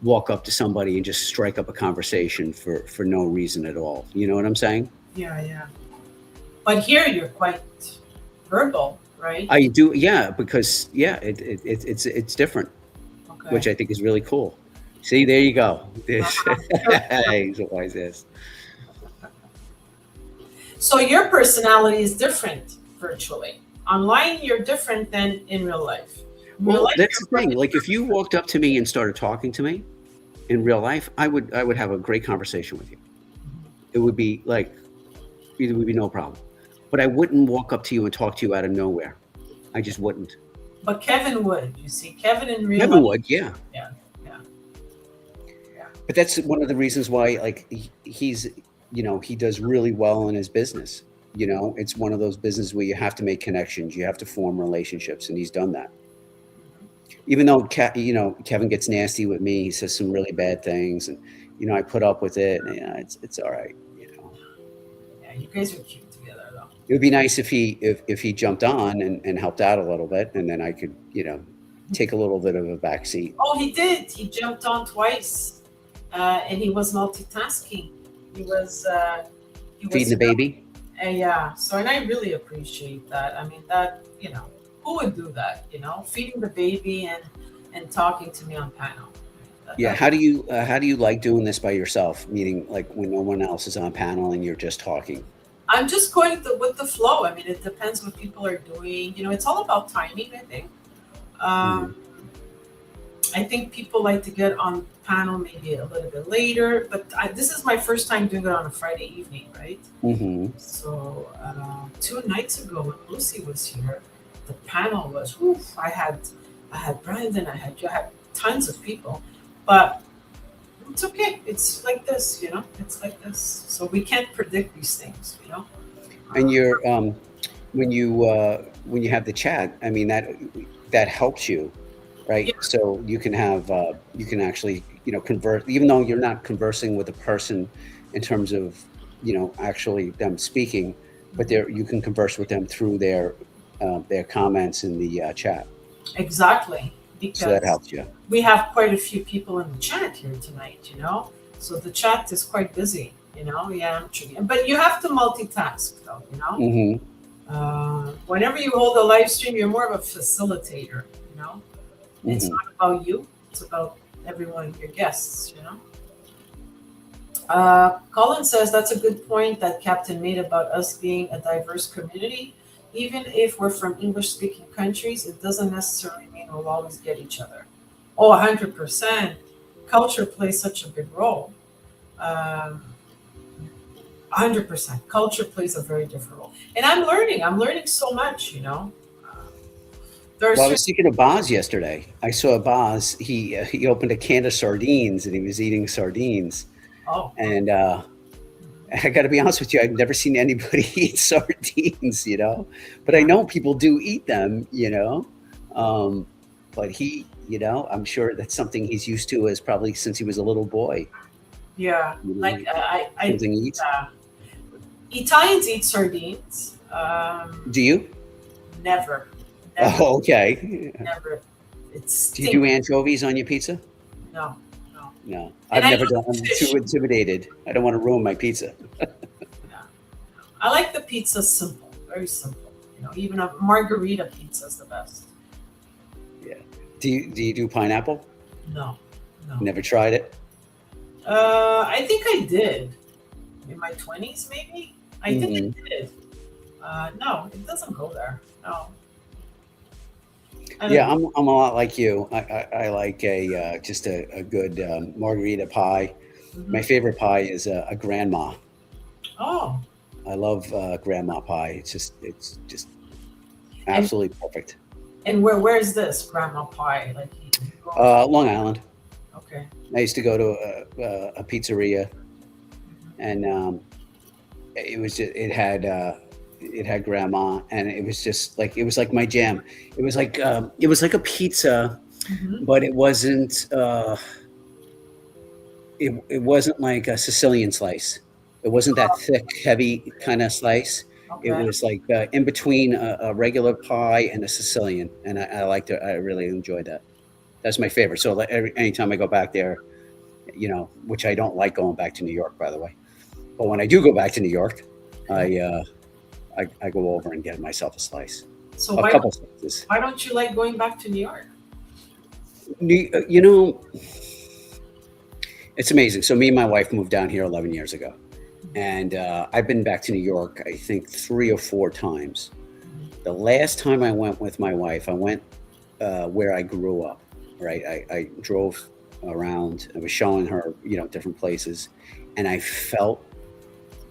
walk up to somebody and just strike up a conversation for no reason at all. You know what I'm saying? Yeah. But here you're quite verbal, right? I do, yeah, because it's different, Okay. which I think is really cool. See, there you go. He's a wise ass. So your personality is different virtually. Online, you're different than in real life. Well, that's the thing. Like if you walked up to me and started talking to me in real life, I would have a great conversation with you. It would be like, it would be no problem. But I wouldn't walk up to you and talk to you out of nowhere. I just wouldn't. But Kevin would. You see, Kevin in real life. Kevin would, yeah. Yeah. But that's one of the reasons why, like, he's, he does really well in his business. It's one of those businesses where you have to make connections, you have to form relationships, and he's done that. Even though, Kevin gets nasty with me, he says some really bad things, and, I put up with it, and it's all right, Yeah, you guys are cute together, though. It would be nice if he jumped on and helped out a little bit, and then I could, take a little bit of a back seat. Oh, he did. He jumped on twice, and he was multitasking. He was feeding the baby. Yeah. So, and I really appreciate that. I mean, that who would do that? Feeding the baby and talking to me on panel. Yeah. How do you like doing this by yourself? Meaning, like when no one else is on panel and you're just talking. I'm just going with the flow. I mean, it depends what people are doing. It's all about timing, I think. I think people like to get on panel maybe a little bit later, but this is my first time doing it on a Friday evening, right? Mm-hmm. So 2 nights ago when Lucy was here, the panel was, oof, I had Brandon, I had tons of people, but it's okay. It's like this, it's like this. So we can't predict these things, And you're, when you have the chat, I mean, that helps you, right? Yeah. So you can have, you can actually, convert, even though you're not conversing with a person in terms of, actually them speaking, but you can converse with them through their comments in the chat. Exactly. Because so that helps you. We have quite a few people in the chat here tonight, so the chat is quite busy, yeah, but you have to multitask though, Mm-hmm. Whenever you hold a live stream, you're more of a facilitator, It's Mm-hmm. not about you, it's about everyone, your guests, Colin says that's a good point that Captain made about us being a diverse community. Even if we're from English speaking countries, it doesn't necessarily mean we'll always get each other. Oh, 100%. Culture plays such a big role. 100%. Culture plays a very different role. And I'm learning. I'm learning so much, you know. There's Well, I was thinking of Boz yesterday. I saw Boz. He opened a can of sardines and he was eating sardines. oh, And I got to be honest with you, I've never seen anybody eat sardines, you know. But I know people do eat them, you know. But he, you know, I'm sure that's something he's used to as probably since he was a little boy. yeah. You know, Like something he eats. Italians eat sardines. Do you? Never, Oh, okay. never. It's Do you do anchovies on your pizza? no, no. No, And I've I never done. love I'm fish. too intimidated. I don't want to ruin my pizza. I like the pizza simple, very simple. You know, even a margarita pizza is the best. Do you do pineapple? No, no. Never tried it. I think I did in my 20s, maybe. I think I did. No, it doesn't go there. No. I don't Yeah, know. I'm a lot like you. I like just a good margarita pie. My Mhm. favorite pie is a grandma. Oh, I love grandma pie. It's just and absolutely perfect. where's this grandma pie? Like you go, Long Island. okay. I used to go to a pizzeria, and it was just, it had grandma, and it was just like it was like my jam. It was like a pizza, Hmm. but it wasn't. It wasn't like a Sicilian slice. It wasn't that thick, heavy kind of slice. It Okay. was like in between a regular pie and a Sicilian, and I liked it. I really enjoyed that. That's my favorite. So like anytime I go back there, you know, which I don't like going back to New York, by the way. But when I do go back to New York, Okay. I I go over and get myself a slice, So a why couple slices. why don't you like going back to New York? You know, it's amazing. So me and my wife moved down here 11 years ago, and I've been back to New York, I think 3 or 4 times. The last time I went with my wife, I went where I grew up. Right, I drove around. I was showing her, you know, different places, and I felt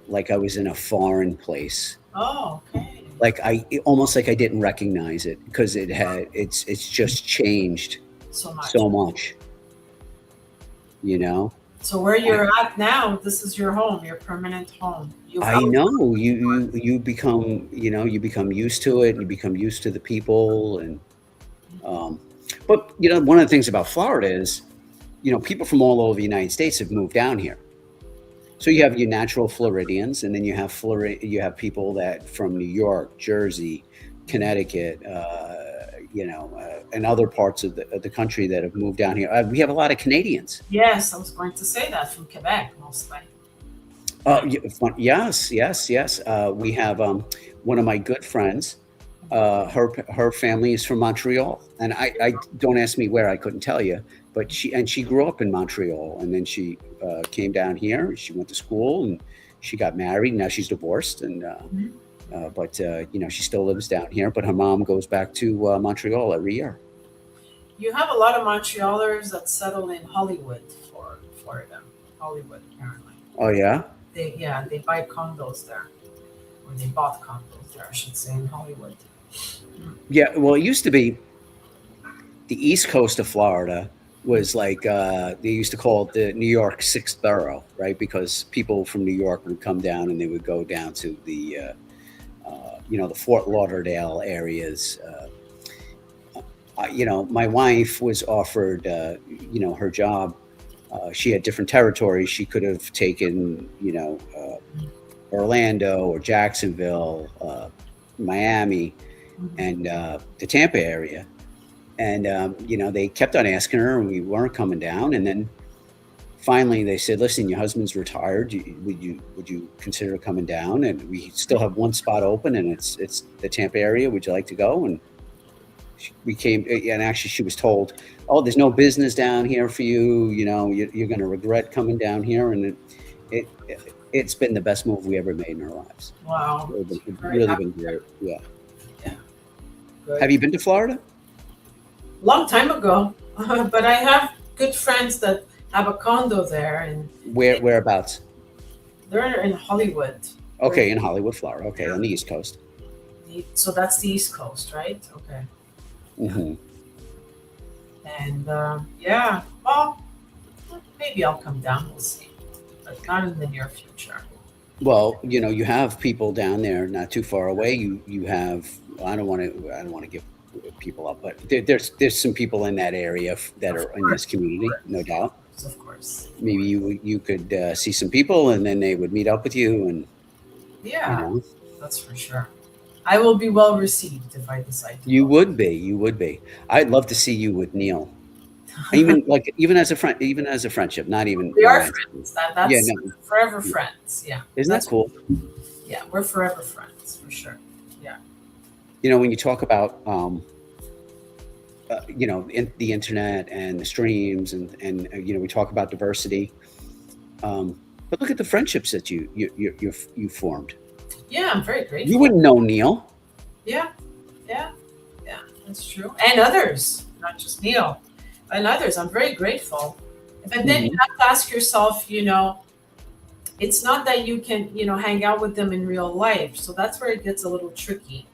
like I was in a foreign place. Oh, okay. Like almost like I didn't recognize it because it's just changed So much. so much. You know, So where you're at now, this is your home, your permanent home. You've I know you become, you know, you become used to it. You become used to the people, and um, but you know, one of the things about Florida is, you know, people from all over the United States have moved down here. So you have your natural Floridians, and then you have people that from New York, Jersey, Connecticut, and other parts of the country that have moved down here. We have a lot of Canadians. Yes, I was going to say that from Quebec mostly. Yes, yes, yes. We have one of my good friends. Her family is from Montreal, and I don't ask me where, I couldn't tell you. But she grew up in Montreal, and then she came down here. She went to school, and she got married. Now she's divorced, and Mhm. but you know, she still lives down here. But her mom goes back to Montreal every year. You have a lot of Montrealers that settle in Hollywood, Florida. Hollywood, apparently. Oh yeah. They buy condos there, or they bought condos there, I should say, in Hollywood. Yeah, well, it used to be the east coast of Florida was like they used to call it the New York Sixth Borough, right? Because people from New York would come down and they would go down to the the Fort Lauderdale areas. My wife was offered her job. She had different territories. She could have taken Orlando or Jacksonville, Miami, and the Tampa area. And they kept on asking her, and we weren't coming down. And then finally, they said, "Listen, your husband's retired. Would you consider coming down? And we still have one spot open, and it's the Tampa area. Would you like to go?" And we came, and actually, she was told, "Oh, there's no business down here for you. You know, you're going to regret coming down here." And it's been the best move we ever made in our lives. Wow. It's Very really happy. been great. Yeah. Yeah. Good. Have you been to Florida? Long time ago, but I have good friends that have a condo there, and Whereabouts? they're in Hollywood. Okay, in Hollywood, Florida. Okay, Yeah. on the East Coast. So that's the East Coast, right? Okay. Hmm. And yeah, well, maybe I'll come down. We'll see, but not in the near future. Well, you have people down there not too far away. You have. I don't want to give people up, but there's some people in that area that are in this community, no doubt. Of course. Maybe you could see some people, and then they would meet up with you, and Yeah, that's for sure. I will be well received if I decide to. you go. would be. You would be. I'd love to see you with Neil. Even as a friend, even as a friendship, not even. We are romantic. friends. That's Yeah, no. forever friends. Yeah. Isn't that cool? Yeah, we're forever friends for sure. Yeah. When you talk about the internet and the streams and we talk about diversity, but look at the friendships that you formed. Yeah, I'm very grateful. You wouldn't know Neil. Yeah, that's true. And others, not just Neil, and others. I'm very grateful. But then you have to ask yourself, it's not that you can, hang out with them in real life. So that's where it gets a little tricky.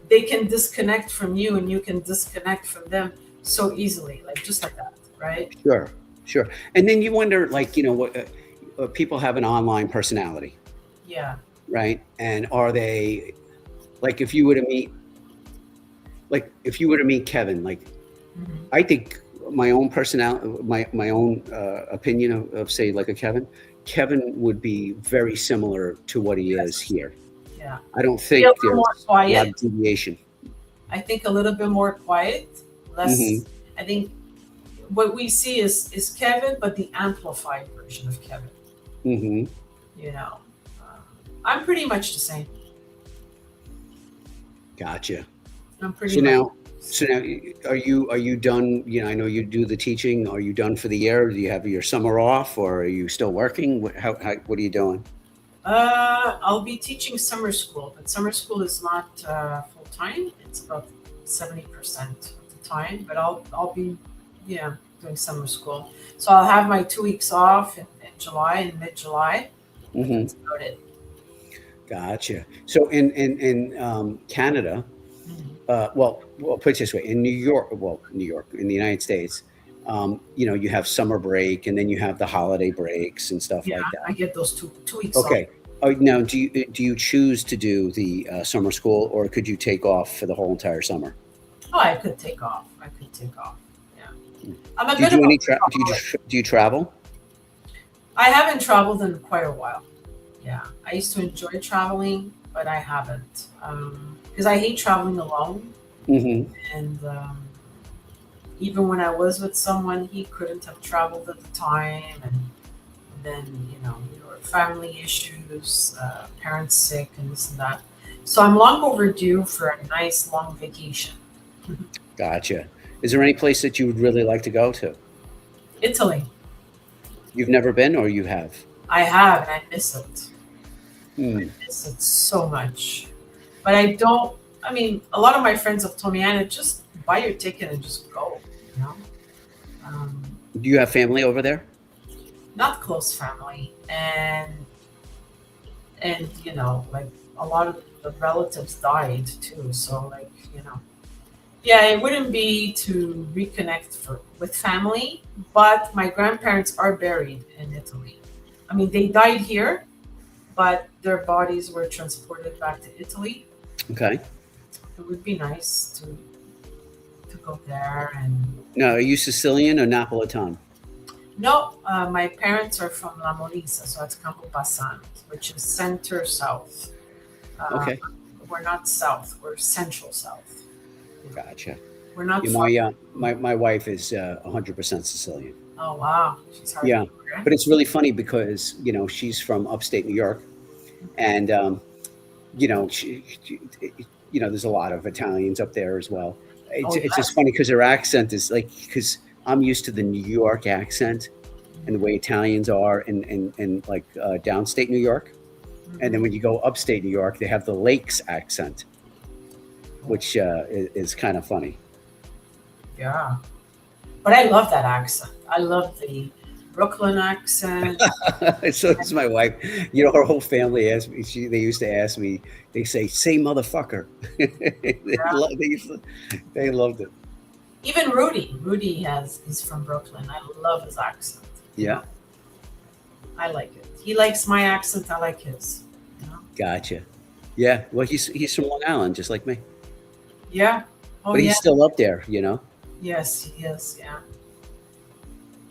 They can disconnect from you and you can disconnect from them so easily, just like that, right? Sure. And then you wonder, what people have an online personality. Yeah. Right. And are they, if you were to meet Kevin, I think my own personality, my own opinion of say like a Kevin would be very similar to what he is here. Yeah. I don't think there's more a lot quiet. of deviation. I think a little bit more quiet, less. I think what we see is Kevin, but the amplified version of Kevin. I'm pretty much the same. Gotcha. I'm pretty. So now, are you done? I know you do the teaching. Are you done for the year? Do you have your summer off, or are you still working? What are you doing? I'll be teaching summer school, but summer school is not full time. It's about 70% of the time, but I'll be doing summer school. So I'll have my 2 weeks off in July and mid-July. That's about it. Gotcha. So in Canada, well, put it this way: in New York, in the United States, you have summer break, and then you have the holiday breaks and stuff like that. I get those two weeks. Okay. Off. Now, do you choose to do the summer school, or could you take off for the whole entire summer? Oh, I could take off. Yeah. I'm a do you bit do of any a do you travel? I haven't traveled in quite a while. Yeah, I used to enjoy traveling, but I haven't because I hate traveling alone. And even when I was with someone, he couldn't have traveled at the time, and then there were family issues, parents sick, and this and that. So I'm long overdue for a nice long vacation. Gotcha. Is there any place that you would really like to go to? Italy. You've never been, or you have? I have, and I miss it. I miss it so much. But I don't. I mean, a lot of my friends have told me, Anna, just buy your ticket and just go. Do you have family over there? Not close family, and a lot of the relatives died too. So yeah, it wouldn't be to reconnect with family. But my grandparents are buried in Italy. I mean, they died here, but their bodies were transported back to Italy. Okay. It would be nice to go there. And now, are you Sicilian or Napolitan? no, my parents are from La Molise, so it's Campobassano, which is center south. Okay. We're not south; we're central south. Gotcha. We're not. My wife is 100% Sicilian. Oh wow, she's hard. Yeah, but it's really funny because she's from upstate New York, and she there's a lot of Italians up there as well. It's just funny because her accent is because I'm used to the New York accent, and the way Italians are in like downstate New York. And then when you go upstate New York, they have the Lakes accent, which is kind of funny. Yeah. But I love that accent. I love the Brooklyn accent. So does my wife. You know, her whole family asked me. They used to ask me. They say motherfucker." They loved it. Even Rudy he's from Brooklyn. I love his accent. Yeah. I like it. He likes my accent. I like his. You know? Gotcha. Yeah. Well, he's from Long Island, just like me. Yeah. Oh, but he's still up there, you know. Yes, he is. Yeah.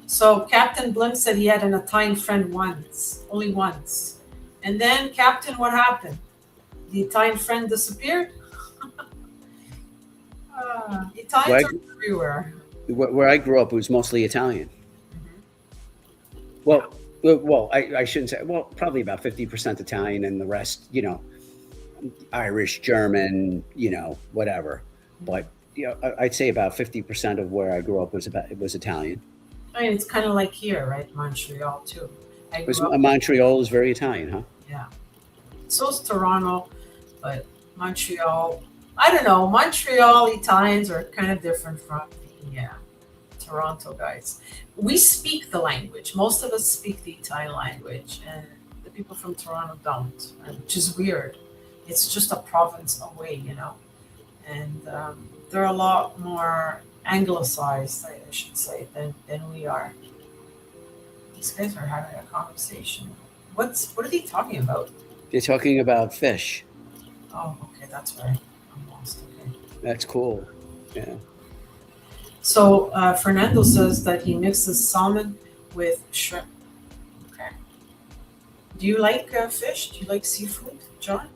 So Captain Blimp said he had an Italian friend only once, and then Captain, what happened? The Italian friend disappeared. Italians are everywhere. Where I grew up, it was mostly Italian. Well, I shouldn't say. Well, probably about 50% Italian, and the rest, you know, Irish, German, you know, whatever. But you know, I'd say about 50% of where I grew up was Italian. I mean, it's kind of like here, right? Montreal too. Montreal is very Italian, huh? Yeah. So is Toronto, but Montreal. I don't know. Montreal Italians are kind of different from the Toronto guys. We speak the language. Most of us speak the Italian language, and the people from Toronto don't, which is weird. It's just a province away, you know. And they're a lot more anglicized, I should say, than we are. These guys are having a conversation. What are they talking about? They're talking about fish. Oh, okay, that's right. I'm lost. Okay. That's cool. Yeah. So Fernando says that he mixes salmon with shrimp. Okay. Do you like fish? Do you like seafood, John?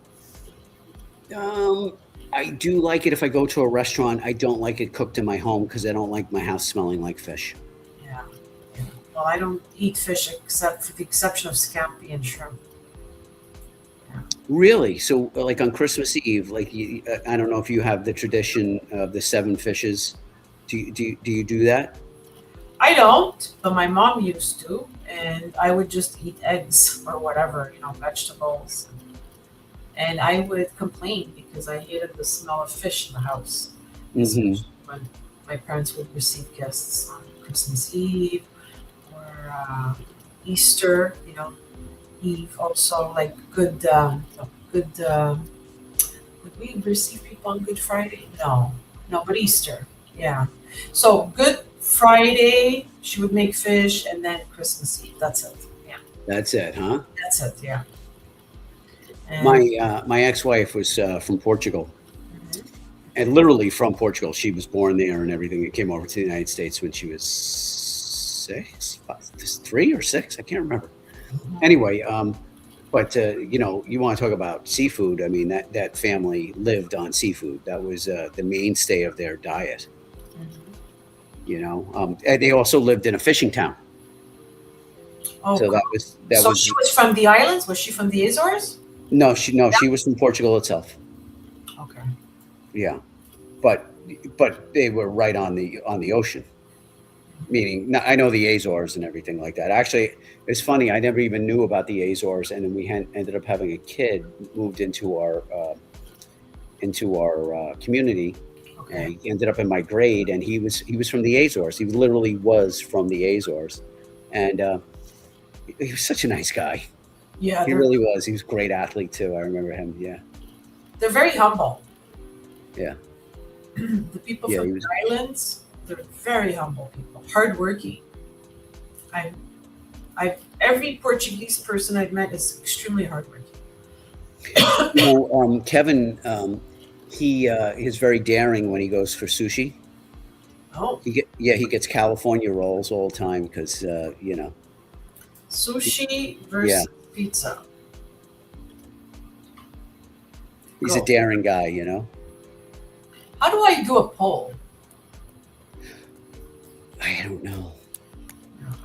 I do like it if I go to a restaurant. I don't like it cooked in my home because I don't like my house smelling like fish. Yeah. Well, I don't eat fish except for the exception of scampi and shrimp. Yeah. Really? So, like on Christmas Eve, like I don't know if you have the tradition of the 7 fishes. Do you do that? I don't, but my mom used to, and I would just eat eggs or whatever, you know, vegetables. And I would complain because I hated the smell of fish in the house. Especially when my parents would receive guests on Christmas Eve or Easter, you know, Eve also, like would we receive people on Good Friday? No, but Easter, yeah. So Good Friday, she would make fish, and then Christmas Eve. That's it. Yeah. That's it, huh? That's it. Yeah. And My ex-wife was from Portugal, and literally from Portugal. She was born there and everything. And came over to the United States when she was 3 or 6. I can't remember. Anyway, but you know, you want to talk about seafood? I mean, that family lived on seafood. That was the mainstay of their diet. You know, and they also lived in a fishing town. Oh, so that so was. She was from the islands. Was she from the Azores? No, she was from Portugal itself. Okay. Yeah, but they were right on the ocean. Meaning, I know the Azores and everything like that. Actually, it's funny. I never even knew about the Azores, and then we ended up having a kid moved into our community. Okay. And he ended up in my grade, and he was from the Azores. He literally was from the Azores, and he was such a nice guy. Yeah, he really was. He was a great athlete too. I remember him. Yeah, they're very humble. Yeah, the people from the islands, they're very humble people, hardworking. Every Portuguese person I've met is extremely hardworking. You know, Kevin, he is very daring when he goes for sushi. Oh, he gets California rolls all the time because you know. Sushi versus pizza. He's a daring guy, you know. How do I do a poll? I don't know.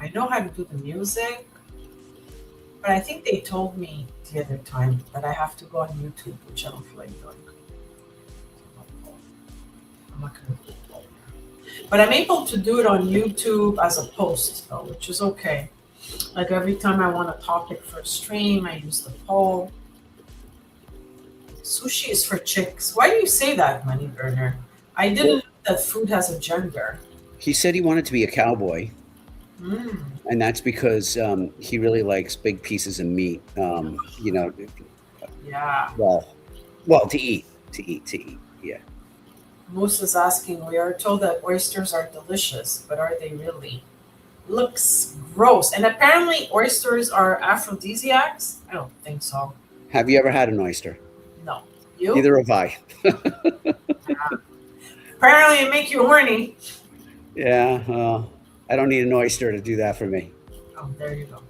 I know how to do the music, but I think they told me the other time that I have to go on YouTube, which I don't feel like doing. I'm not going to do it. But I'm able to do it on YouTube as a post, though, which is okay. Like every time I want a topic for a stream, I use the poll. Sushi is for chicks. Why do you say that, Money Burner? I didn't know that food has a gender. He said he wanted to be a cowboy, Mm, and that's because he really likes big pieces of meat. yeah. Well, to eat. Yeah. Moose is asking, we are told that oysters are delicious, but are they really? Looks gross. And apparently oysters are aphrodisiacs? I don't think so. Have you ever had an oyster? No. You? Neither have I. Apparently it make you horny. Yeah. I don't need an oyster to do that for me. Oh, there you go.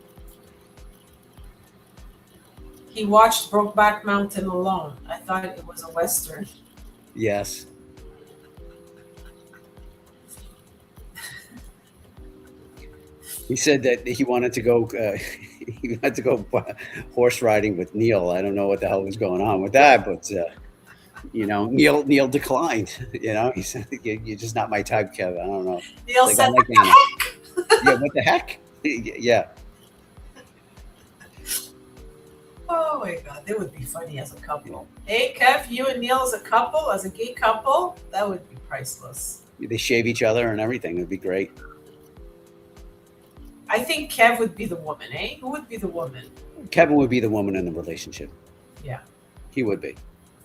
He watched Brokeback Mountain alone. I thought it was a Western. Yes. He said that he wanted to go. He had to go horse riding with Neil. I don't know what the hell was going on with that, but Neil declined. He said, "You're just not my type, Kev. I don't know." Neil Like, said, I like what the heck? Yeah, what the heck? Yeah. Oh my God, they would be funny as a couple. Hey, Kev, you and Neil as a couple, as a gay couple, that would be priceless. They shave each other and everything. It'd be great. I think Kev would be the woman, eh? Who would be the woman? Kevin would be the woman in the relationship. Yeah. He would be.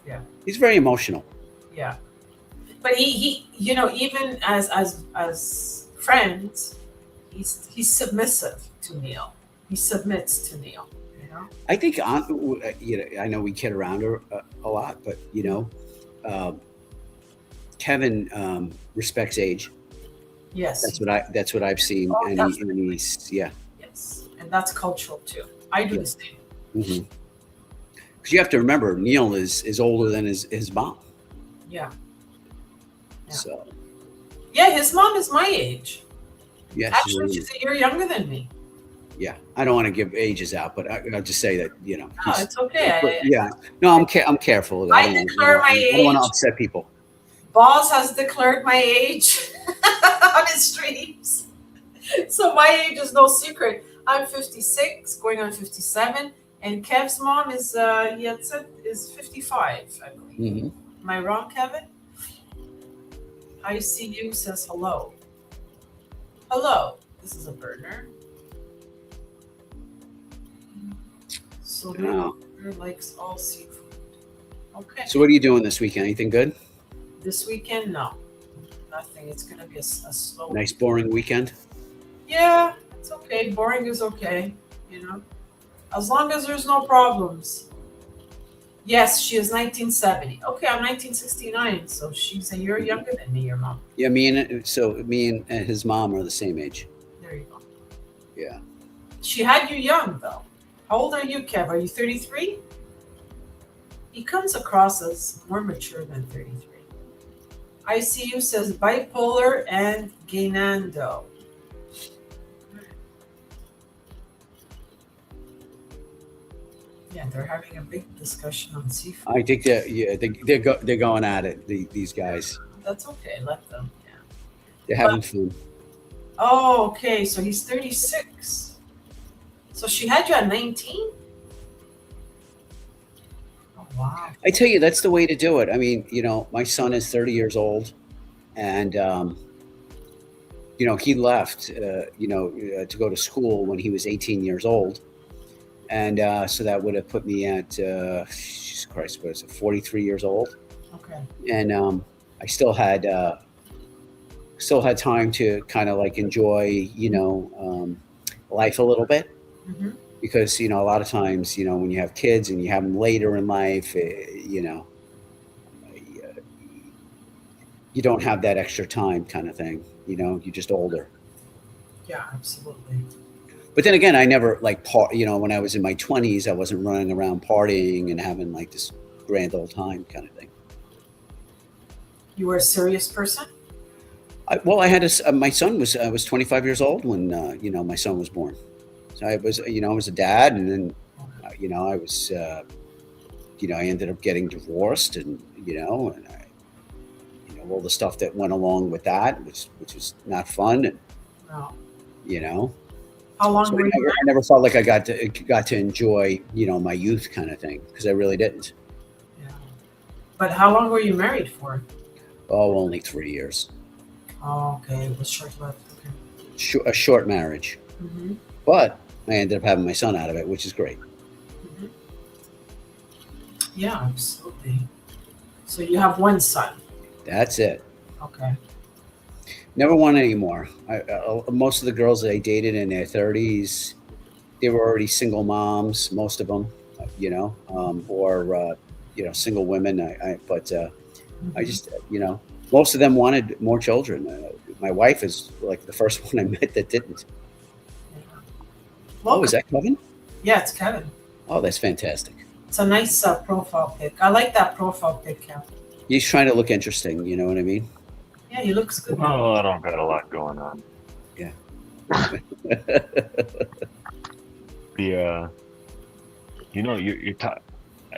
Yeah. He's very emotional. Yeah. But he even as friends, he's submissive to Neil. He submits to Neil. I think I know we kid around a lot, but Kevin respects age. Yes. That's what I've seen, Oh, and he's Yes, and that's cultural too. I do the same. Because you have to remember, Neil is older than his mom. Yeah. Yeah. So. Yeah, his mom is my age. Yeah. Actually, she's a year younger than me. Yeah, I don't want to give ages out, but I'll just say that No, it's okay. No, I'm careful. I declare my age. I don't want to upset people. Boss has declared my age on his streams, so my age is no secret. I'm 56, going on 57, and Kev's mom is is 55, I believe. Am I wrong, Kevin? I see you says hello. Hello. This is a burner. So Burner likes all seafood. Okay. So what are you doing this weekend? Anything good? This weekend, no, nothing. It's gonna be a slow. Nice boring weekend. Yeah, it's okay. Boring is okay. As long as there's no problems. Yes, she is 1970. Okay, I'm 1969, so she's a year younger than me. Your mom. Yeah, me and his mom are the same age. There you go. Yeah. She had you young though. How old are you, Kev? Are you 33? He comes across as more mature than 33. ICU says bipolar and gaynando. Yeah, they're having a big discussion on seafood. I think they're going at it. These guys. That's okay. Let them. Yeah. They're having fun. Oh, okay. So he's 36. So she had you at 19? Oh, wow. I tell you, that's the way to do it. I mean, my son is 30 years old, and he left, to go to school when he was 18 years old, and so that would have put me at, Jesus Christ, what is it, 43 years old? Okay. And I still had time to kind of like enjoy, life a little bit. Mm-hmm. Because a lot of times when you have kids and you have them later in life, you don't have that extra time kind of thing. You're just older. Yeah, absolutely. But then again, I never when I was in my 20s, I wasn't running around partying and having like this grand old time kind of thing. You were a serious person? I had my son was 25 years old when my son was born. So I was a dad, and then I was I ended up getting divorced, and and all the stuff that went along with that, which was not fun, and No. How long So were you I married? never felt like I got to enjoy, my youth kind of thing, because I really didn't. Yeah. But how long were you married for? Oh, only 3 years. Oh, okay. It was short lived. Okay. A short marriage, Mm-hmm. but I ended up having my son out of it, which is great. Mm-hmm. Yeah, absolutely. So you have one son. That's it. Okay. Never want any more. Most of the girls that I dated in their 30s, they were already single moms, most of them, or single women. But I Mm-hmm. just, most of them wanted more children. My wife is like the first one I met that didn't. Yeah. Oh, Welcome. is that Kevin? Yeah, it's Kevin. Oh, that's fantastic. It's a nice profile pic. I like that profile pic, Kevin. He's trying to look interesting. You know what I mean? Yeah, he looks good. Oh, I don't got a lot going on. Yeah. The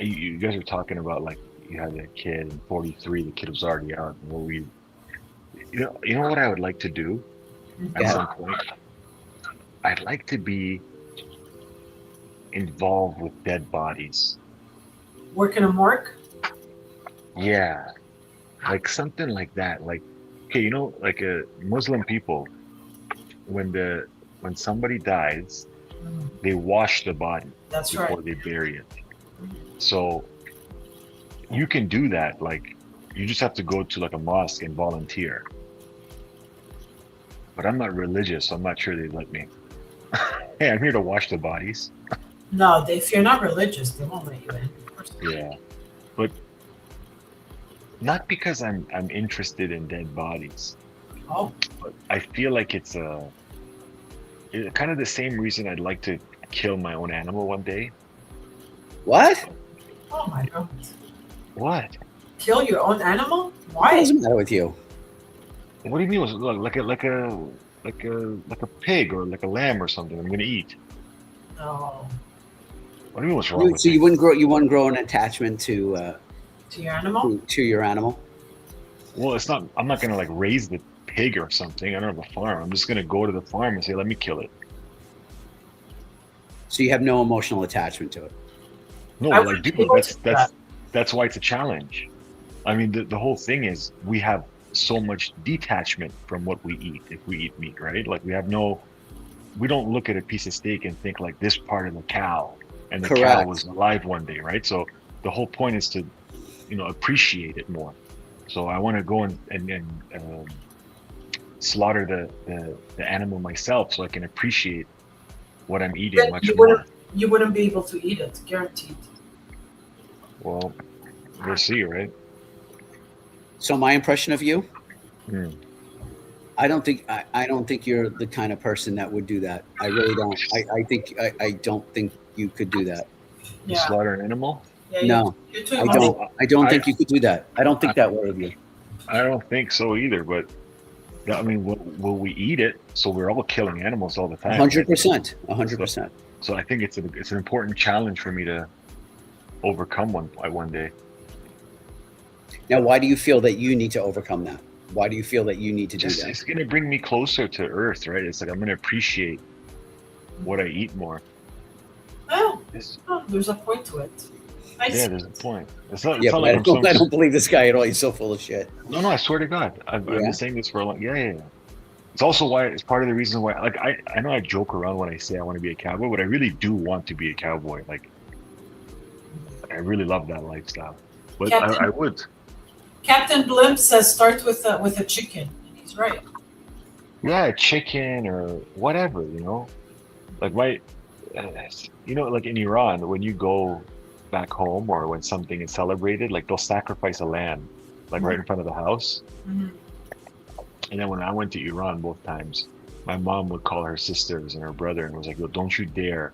you guys are talking about like you had a kid and 43, the kid was already out. And you know what I would like to do at Yeah. some point? I'd like to be involved with dead bodies. Work in a morgue? Yeah, like something like that. Like, okay, like Muslim people, when somebody dies, Mhm. they wash the body That's before right. they bury it. So you can do that. Like, you just have to go to like a mosque and volunteer. But I'm not religious, so I'm not sure they'd let me. Hey, I'm here to wash the bodies. No, if you're not religious, they won't let you in. Of course not. Yeah, but not because I'm interested in dead bodies. Oh, But I feel like it's kind of the same reason I'd like to kill my own animal one day. What? oh my God. What? Kill your own animal? What Why? is the matter with you? What do you mean? Like a pig or like a lamb or something? I'm gonna eat. No. What do you mean? What's wrong with So me? you wouldn't grow an attachment to To your animal? your animal? Well, it's not. I'm not gonna like raise the pig or something. I don't have a farm. I'm just gonna go to the farm and say, "Let me kill it." So you have no emotional attachment to it. No, I but wouldn't like, be dude, able to do that. that's why it's a challenge. I mean, the whole thing is we have so much detachment from what we eat if we eat meat, right? Like we don't look at a piece of steak and think like this part of the cow and the cow Correct. was alive one day, right? So the whole point is to, appreciate it more. So I want to go and slaughter the animal myself so I can appreciate what I'm eating Then much more. you wouldn't be able to eat it, guaranteed. Well, we'll see, right? So my impression of you, Hmm. I don't think you're the kind of person that would do that. I really don't. I don't think you could do that. You Yeah. slaughter an animal? Yeah, No, you're too I emotional. don't. I don't I- think you could do that. I don't think that way of you. I don't think so either, but I mean, will we eat it? So we're all killing animals all the time. 100%. 100%. So I think it's an important challenge for me to overcome one day. Now, why do you feel that you need to overcome that? Why do you feel that you need to do Just that? it's gonna bring me closer to Earth, right? It's like I'm gonna appreciate what I eat more. Well, It's- there's a point to it. I yeah, see. there's a point. It's not Yeah, but like I don't believe this guy at all. He's so full of shit. No, I swear to God, I've Yeah? been saying this for a long. Yeah. It's also why it's part of the reason why. Like I know I joke around when I say I want to be a cowboy, but I really do want to be a cowboy. Like I really love that lifestyle. But Captain- I would. Captain Blimp says start with a chicken. And he's right. Yeah, chicken or whatever, like like in Iran, when you go back home or when something is celebrated, like they'll sacrifice a lamb, like right in front of the house. Mhm. And then when I went to Iran both times, my mom would call her sisters and her brother and was like, "Yo, don't you dare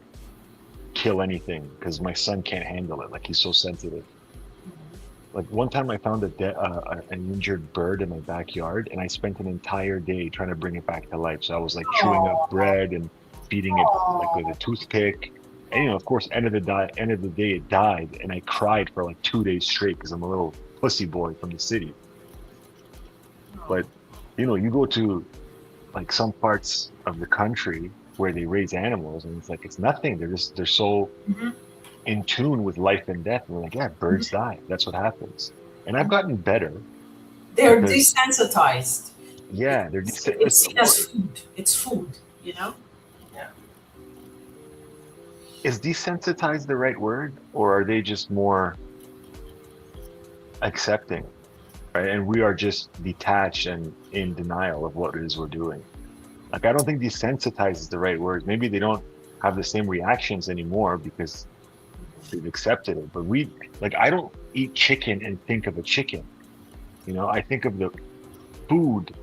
kill anything because my son can't handle it. Like he's so sensitive." Like one time I found an injured bird in my backyard and I spent an entire day trying to bring it back to life. So I was like chewing up bread and feeding it like with a toothpick. And of course, end of the day, it died, and I cried for like 2 days straight because I'm a little pussy boy from the city. But you go to like some parts of the country where they raise animals, and it's like it's nothing. They're so Mhm. in tune with life and death. And we're like, yeah, birds die. That's what happens. And I've gotten better They're because desensitized. yeah, It's seen as food. It's food, you know? Yeah. is desensitized the right word, or are they just more accepting, right? And we are just detached and in denial of what it is we're doing. Like I don't think desensitized is the right word. Maybe they don't have the same reactions anymore because they've accepted it. But we like I don't eat chicken and think of a chicken. You know, I think of the food.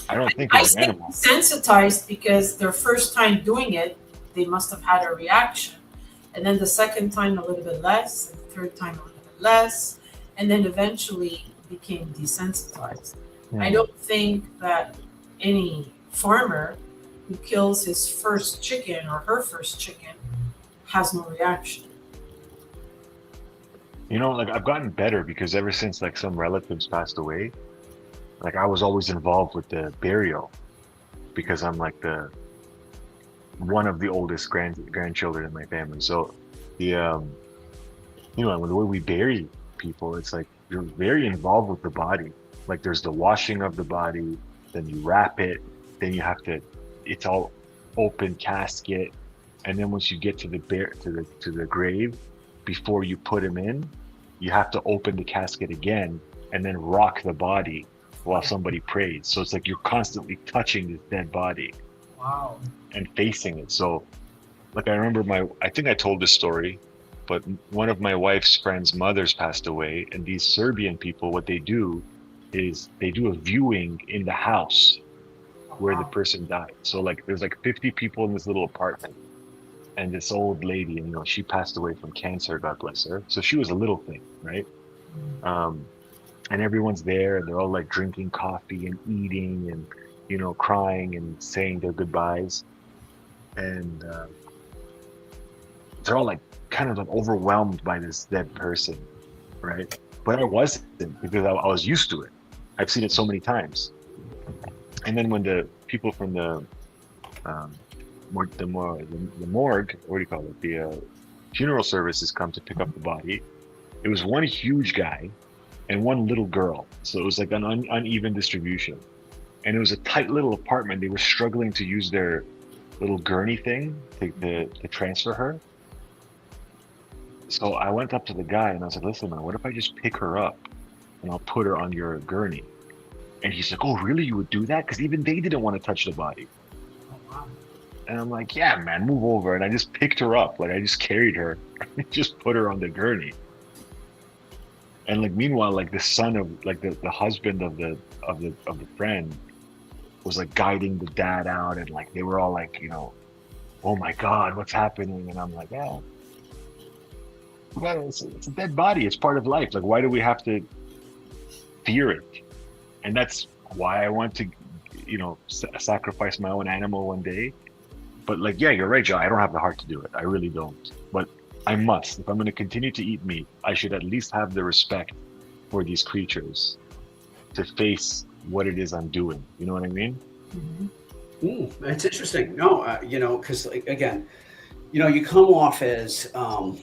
I don't think of I the think animal. sensitized because their first time doing it, they must have had a reaction. And then the second time a little bit less, and the third time a little bit less, and then eventually became desensitized. I don't think that any farmer who kills his first chicken or her first chicken has no reaction. You know, like I've gotten better because ever since like some relatives passed away, like I was always involved with the burial because I'm like the one of the oldest grandchildren in my family. So the you know, the way we bury people, it's like you're very involved with the body. Like there's the washing of the body, then you wrap it, then you have to it's all open casket, and then once you get to the to the grave, before you put him in, you have to open the casket again and then rock the body while somebody prays. So it's like you're constantly touching this dead body Wow. and facing it. So like I remember I think I told this story, but one of my wife's friends' mothers passed away, and these Serbian people, what they do is they do a viewing in the house where the Wow. person died. So like there's like 50 people in this little apartment, and this old lady, and you know, she passed away from cancer, God bless her. So she was a little thing, right? Um, and everyone's there, and they're all like drinking coffee and eating, and you know, crying and saying their goodbyes, and they're all like kind of like overwhelmed by this dead person, right? But I wasn't because I was used to it. I've seen it so many times. And then when the people from the um, the morgue, what do you call it? The funeral services come to pick up the body. It was one huge guy and one little girl, so it was like an uneven distribution. And it was a tight little apartment. They were struggling to use their little gurney thing to transfer her. So I went up to the guy and I was like, "Listen, man, what if I just pick her up and I'll put her on your gurney?" And he's like, "Oh, really? You would do that?" Because even they didn't want to touch the body. Oh, wow. And I'm like, "Yeah, man, move over." And I just picked her up, like I just carried her, and just put her on the gurney. And like meanwhile, like the son of like the husband of the friend was like guiding the dad out, and like they were all like, you know, "Oh my God, what's happening?" And I'm like, "Yeah, well, it's a dead body. It's part of life. Like, why do we have to fear it?" And that's why I want to, you know, sacrifice my own animal one day. But like, yeah, you're right, Joe. I don't have the heart to do it. I really don't. But I must. If I'm going to continue to eat meat, I should at least have the respect for these creatures to face what it is I'm doing. You know what I mean? Mm-hmm. It's interesting. No, you know, because like, again, you know, you come off as how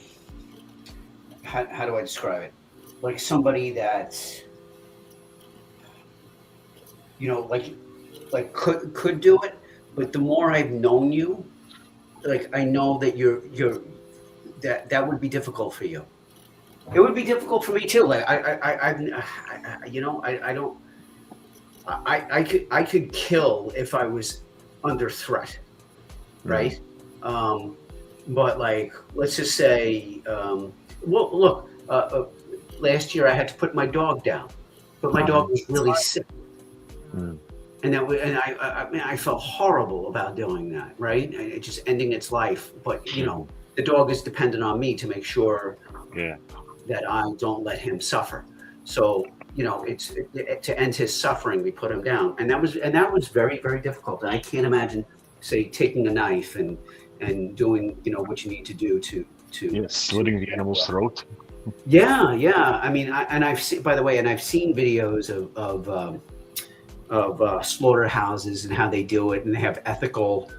do I describe it? Like somebody that's, you know, like could do it, but the more I've known you, like I know that you're that would be difficult for you. It would be difficult for me too. Like I you know, I don't. I could kill if I was under threat, right? But like, let's just say, well, look, last year I had to put my dog down, but my dog was really sick, and that was, and I mean, I felt horrible about doing that, right? And just ending its life. But you know, the dog is dependent on me to make sure that I don't let him suffer. So you know, it's to end his suffering, we put him down, and that was very, very difficult. And I can't imagine, say, taking a knife and doing, you know, what you need to do to slitting the animal's throat. Yeah. I mean, I've seen, by the way, and I've seen videos of slaughterhouses and how they do it, and they have ethical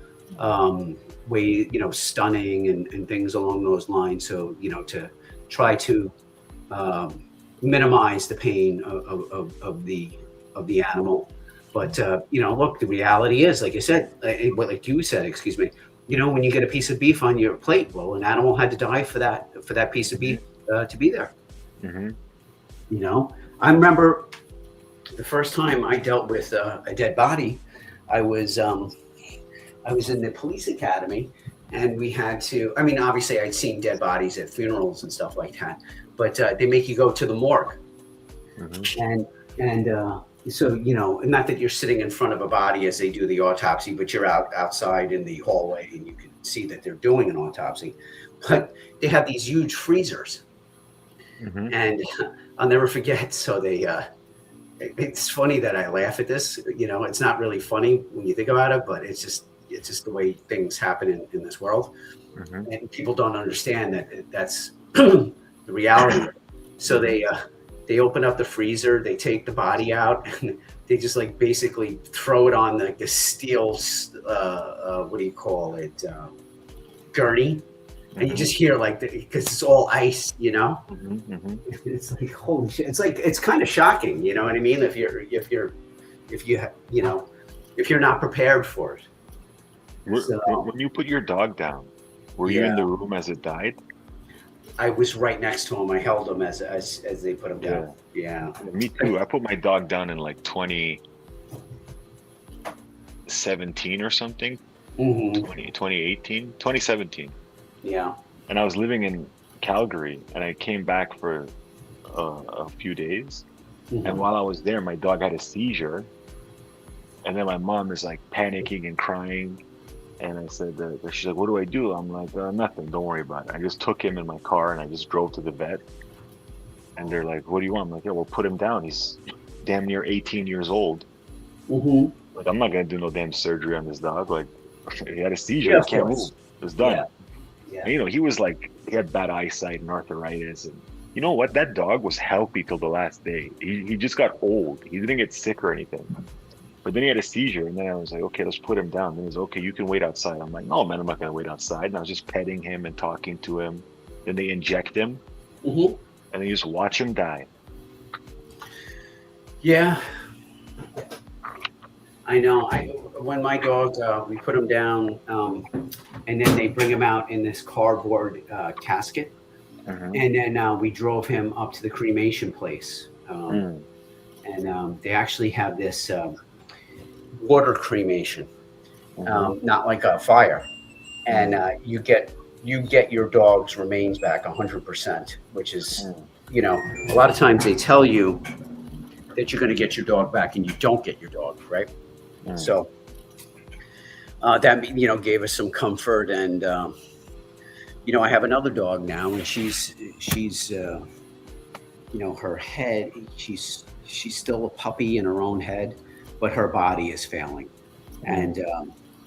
way, stunning and things along those lines. So, to try to minimize the pain of the animal. But look, the reality is, like I said, like you said, excuse me. When you get a piece of beef on your plate, well, an animal had to die for that piece of beef to be there. Mm-hmm. I remember the first time I dealt with a dead body. I was in the police academy, and we had to. I mean, obviously, I'd seen dead bodies at funerals and stuff like that, but they make you go to the morgue, and so not that you're sitting in front of a body as they do the autopsy, but you're outside in the hallway, and you can see that they're doing an autopsy. But they have these huge freezers, and I'll never forget. So they. It's funny that I laugh at this. It's not really funny when you think about it, but it's just the way things happen in this world, and people don't understand that that's the reality. So they open up the freezer, they take the body out, and they just like basically throw it on the steel, what do you call it, gurney. And you just hear because it's all ice, It's like, holy shit. It's kind of shocking, you know what I mean? If you're not prepared for it. When you put your dog down, were you in the room as it died? I was right next to him. I held him as they put him down. Yeah. Me too. I put my dog down in like 2017 or something. 2018, 2017. Yeah. And I was living in Calgary, and I came back for a few days. And while I was there, my dog had a seizure. And then my mom is like panicking and crying. And I said, she's like, what do I do? I'm like, nothing. Don't worry about it. I just took him in my car, and I just drove to the vet. And they're like, what do you want? I'm like, yeah, well, put him down. He's damn near 18 years old. Like, I'm not going to do no damn surgery on this dog. Like, he had a seizure. He can't move. It's done. Yeah. And, he was like, he had bad eyesight and arthritis. And you know what? That dog was healthy till the last day. He just got old. He didn't get sick or anything. But then he had a seizure. And then I was like, okay, let's put him down. Then he's okay, you can wait outside. I'm like, no, man, I'm not going to wait outside. And I was just petting him and talking to him. Then they inject him. And then you just watch him die. Yeah. I know. When my dog, we put him down, and then they bring him out in this cardboard casket, and then we drove him up to the cremation place, and they actually have this water cremation, not like a fire, and you get your dog's remains back 100%, which is, a lot of times they tell you that you're going to get your dog back, and you don't get your dog, right? So that gave us some comfort, and I have another dog now, and she's her head, she's still a puppy in her own head, but her body is failing, and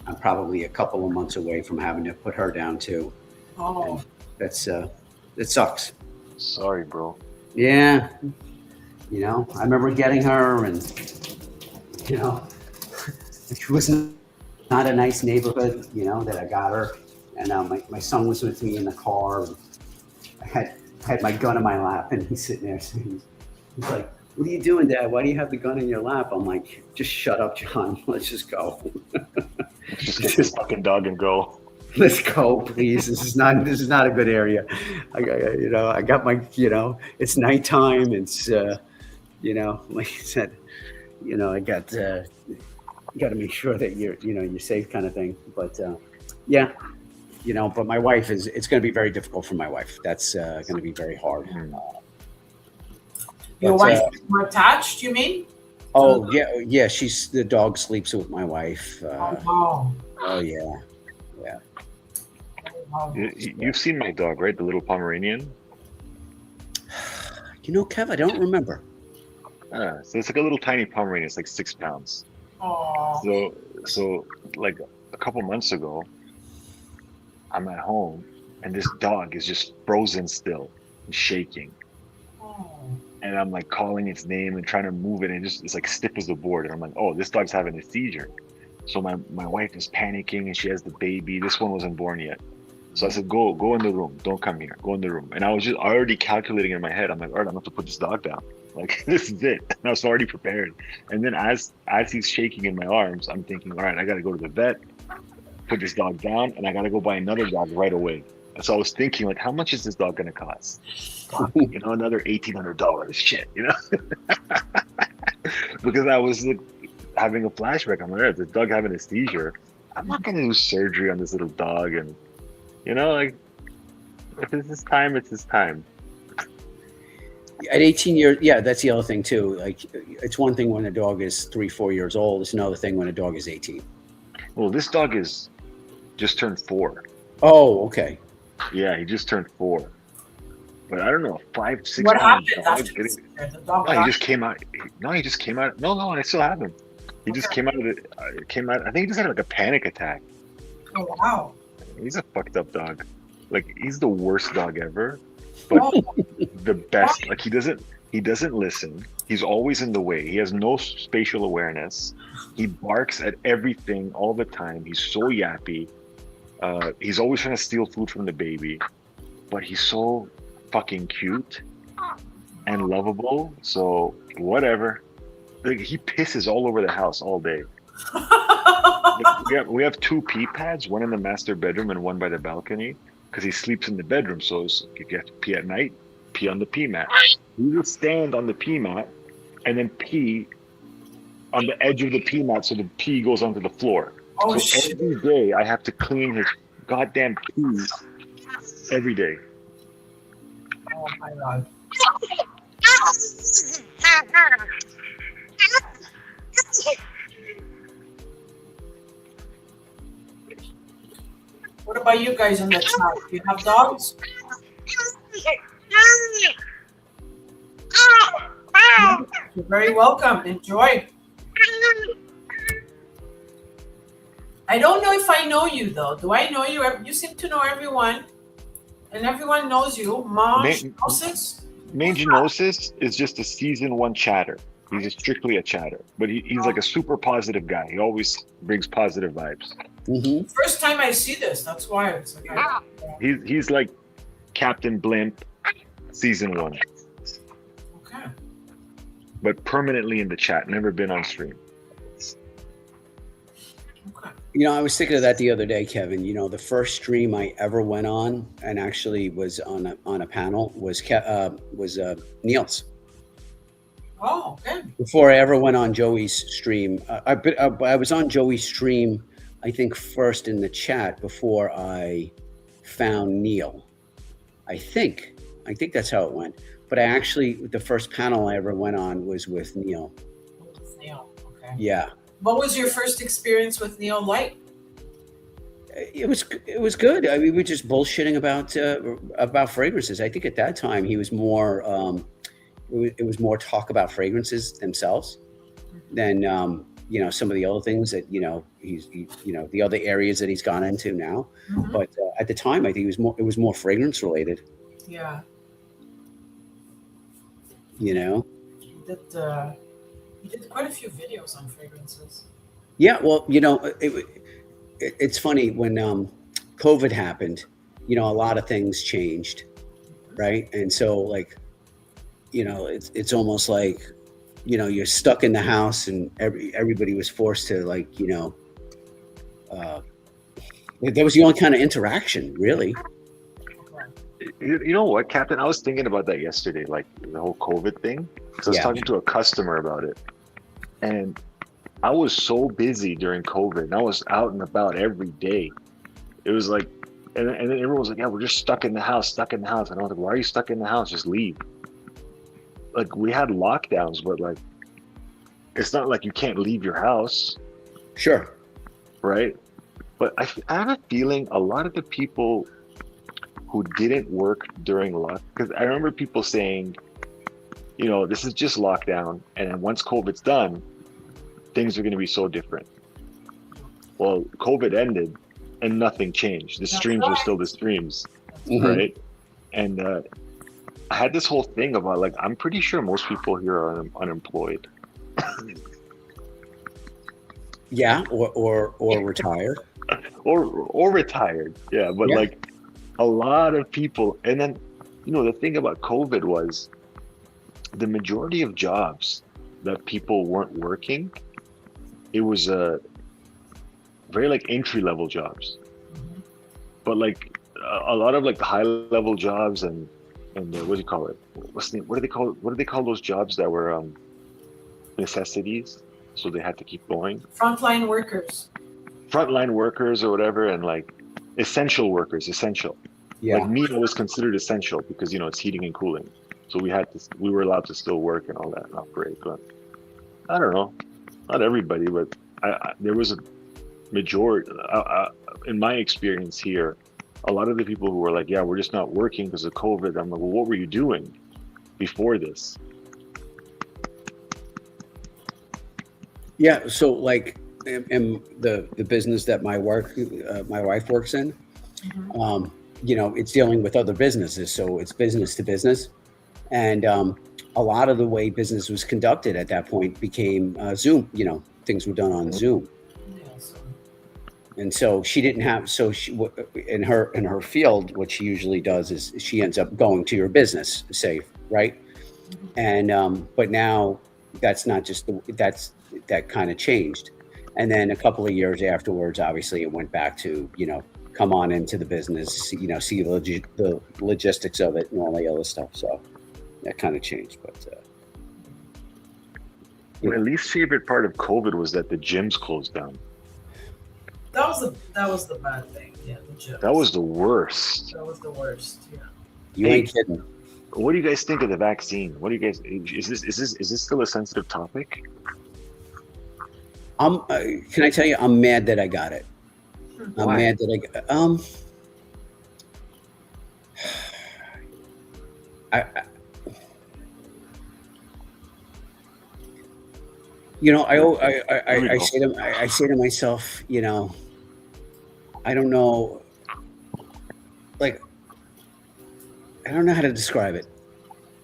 I'm probably a couple of months away from having to put her down too. And that's it sucks. Sorry, bro. Yeah, I remember getting her, and it was not a nice neighborhood, that I got her. And my son was with me in the car. And I had my gun in my lap, and he's sitting there saying, he's like, what are you doing, Dad? Why do you have the gun in your lap? I'm like, just shut up, John. Let's just go. Just get this fucking dog and go. Let's go, please. This is not a good area. I got my, it's nighttime. It's, like I said, I got to make sure that you're safe, kind of thing. But but my wife it's going to be very difficult for my wife. That's going to be very hard. Your wife is more attached, you mean? Oh yeah. The dog sleeps with my wife. Oh yeah. You've seen my dog, right? The little Pomeranian. Kev, I don't remember. So it's like a little tiny Pomeranian. It's like 6 pounds. Oh. So like a couple months ago, I'm at home, and this dog is just frozen still and shaking. And I'm like calling its name and trying to move it, and it's like stiff as a board. And I'm like, oh, this dog's having a seizure. So my wife is panicking and she has the baby. This one wasn't born yet. So I said, go in the room. Don't come here. Go in the room. And I was just already calculating in my head. I'm like, all right, I'm going to put this dog down. Like, this is it. And I was already prepared. And then as he's shaking in my arms, I'm thinking, all right, I got to go to the vet, put this dog down, and I got to go buy another dog right away. And so I was thinking, like, how much is this dog going to cost? Fuck, another $1,800. Shit, Because I was like, having a flashback. I'm like, all right, this dog having a seizure. I'm not going to do surgery on this little dog. And, like, if it's his time, it's his time. At 18 years, yeah, that's the other thing too. Like, it's one thing when a dog is 3-4 years old. It's another thing when a dog is 18. Well, this dog is just turned 4. Oh, okay. Yeah, he just turned 4. But I don't know, 5, 6 What pound happened dog. after the dog? No, he just came out. No, he just came out. No, I still have him. He just came out of it. I think he just had like a panic attack. Oh wow! He's a fucked up dog. Like, he's the worst dog ever, but the best. Like, he doesn't listen. He's always in the way. He has no spatial awareness. He barks at everything all the time. He's so yappy. He's always trying to steal food from the baby, but he's so fucking cute and lovable. So whatever. Like, he pisses all over the house all day. We have 2 pee pads, one in the master bedroom and one by the balcony, because he sleeps in the bedroom. So if you have to pee at night, pee on the pee mat. He will stand on the pee mat and then pee on the edge of the pee mat so the pee goes onto the floor. Oh, so shit. every day I have to clean his goddamn pee every day. Oh my god! What about you guys in the chat? Do you have dogs? You're very welcome. Enjoy. I don't know if I know you though. Do I know you? You seem to know everyone, and everyone knows you. Manginosis? Manginosis is just a season 1 chatter. He's just strictly a chatter, but he's like a super positive guy. He always brings positive vibes. Mm-hmm. First time I see this. That's why it's like. He's like Captain Blimp, season 1. Okay. But permanently in the chat, never been on stream. Okay. I was thinking of that the other day, Kevin. The first stream I ever went on and actually was on a panel was Neil's. Oh, okay. Before I ever went on Joey's stream, I was on Joey's stream, I think, first in the chat before I found Neil. I think that's how it went. But the first panel I ever went on was with Neil. With Neil, okay. Yeah. What was your first experience with Neil like? It was good. I mean, we were just bullshitting about fragrances. I think at that time he was more. It was more talk about fragrances themselves than some of the other things that he's the other areas that he's gone into now. Mm-hmm. But at the time, I think it was more fragrance related. Yeah. You did quite a few videos on fragrances. Yeah, well, it's funny when COVID happened. A lot of things changed, right? And so, like, it's almost like, you're stuck in the house, and everybody was forced to, like, that was the only kind of interaction, really. You know what, Captain? I was thinking about that yesterday, like the whole COVID thing. So I was talking to a customer about it, and I was so busy during COVID, and I was out and about every day. It was like, and then everyone was like, "Yeah, we're just stuck in the house." And I was like, "Why are you stuck in the house? Just leave." Like, we had lockdowns, but like, it's not like you can't leave your house. Sure. Right. But I have a feeling a lot of the people who didn't work during because I remember people saying, this is just lockdown, and then once COVID's done, things are going to be so different. Well, COVID ended, and nothing changed. The streams are still the streams, right? And I had this whole thing about, like, I'm pretty sure most people here are unemployed. Yeah, or retired. or retired. Yeah, but Yeah. like a lot of people, and then the thing about COVID was the majority of jobs that people weren't working, it was very like entry level jobs, Mhm. but like a lot of like the high level jobs and what do you call it? What do they call those jobs that were necessities? So they had to keep going. Frontline workers. Frontline workers or whatever, and like essential workers, essential. Like Yeah. me, I was considered essential because it's heating and cooling, so we were allowed to still work and all that and operate. But I don't know, not everybody, but there was a majority. In my experience here, a lot of the people who were like, "Yeah, we're just not working because of COVID." I'm like, "Well, what were you doing before this?" Yeah. So like in the business that my wife works in, Mhm. it's dealing with other businesses, so it's business to business, and a lot of the way business was conducted at that point became Zoom. Things were done on Zoom, Yeah, so and so she didn't have. So in her field, what she usually does is she ends up going to your business, say, right, mhm. and but now that's not just that kind of changed, and then a couple of years afterwards, obviously, it went back to come on into the business, see the logistics of it and all the other stuff. So that kind of changed, but you My know, least favorite part of COVID was that the gyms closed down. that was the bad thing. Yeah, the That gyms. was the worst. That was the worst. Yeah. you ain't Hey, kidding. what do you guys think of the vaccine? What do you guys, is this still a sensitive topic? Can I tell you? I'm mad that I got it. Hmm. I'm Why? mad that I I, Here, al- here we I go. say to myself, I don't know, like I don't know how to describe it.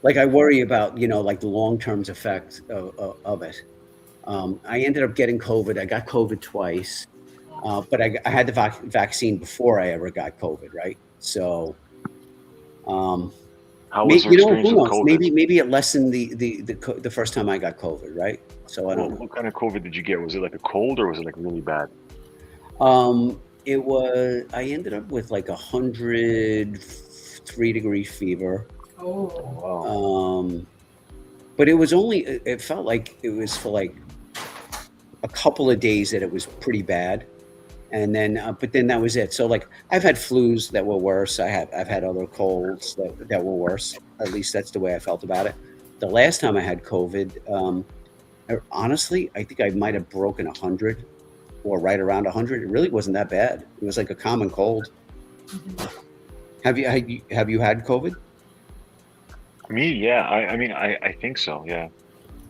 Like I worry about like the long term effects of it. I ended up getting COVID. I got COVID twice, but I had the vaccine before I ever got COVID, right? So, um, How was your experience who with knows? COVID? Maybe it lessened the first time I got COVID, right? So I don't know. What kind of COVID did you get? Was it like a cold or was it like really bad? It was. I ended up with like 103-degree fever. Oh, Oh. wow. Um, but it was only. It felt like it was for like a couple of days that it was pretty bad, and then but then that was it. So like I've had flus that were worse. I've had other colds that were worse. At least that's the way I felt about it. The last time I had COVID, honestly, I think I might have broken 100 or right around 100. It really wasn't that bad. It was like a common cold. Mhm. Have you had COVID? Me, yeah. I mean, I think so. Yeah.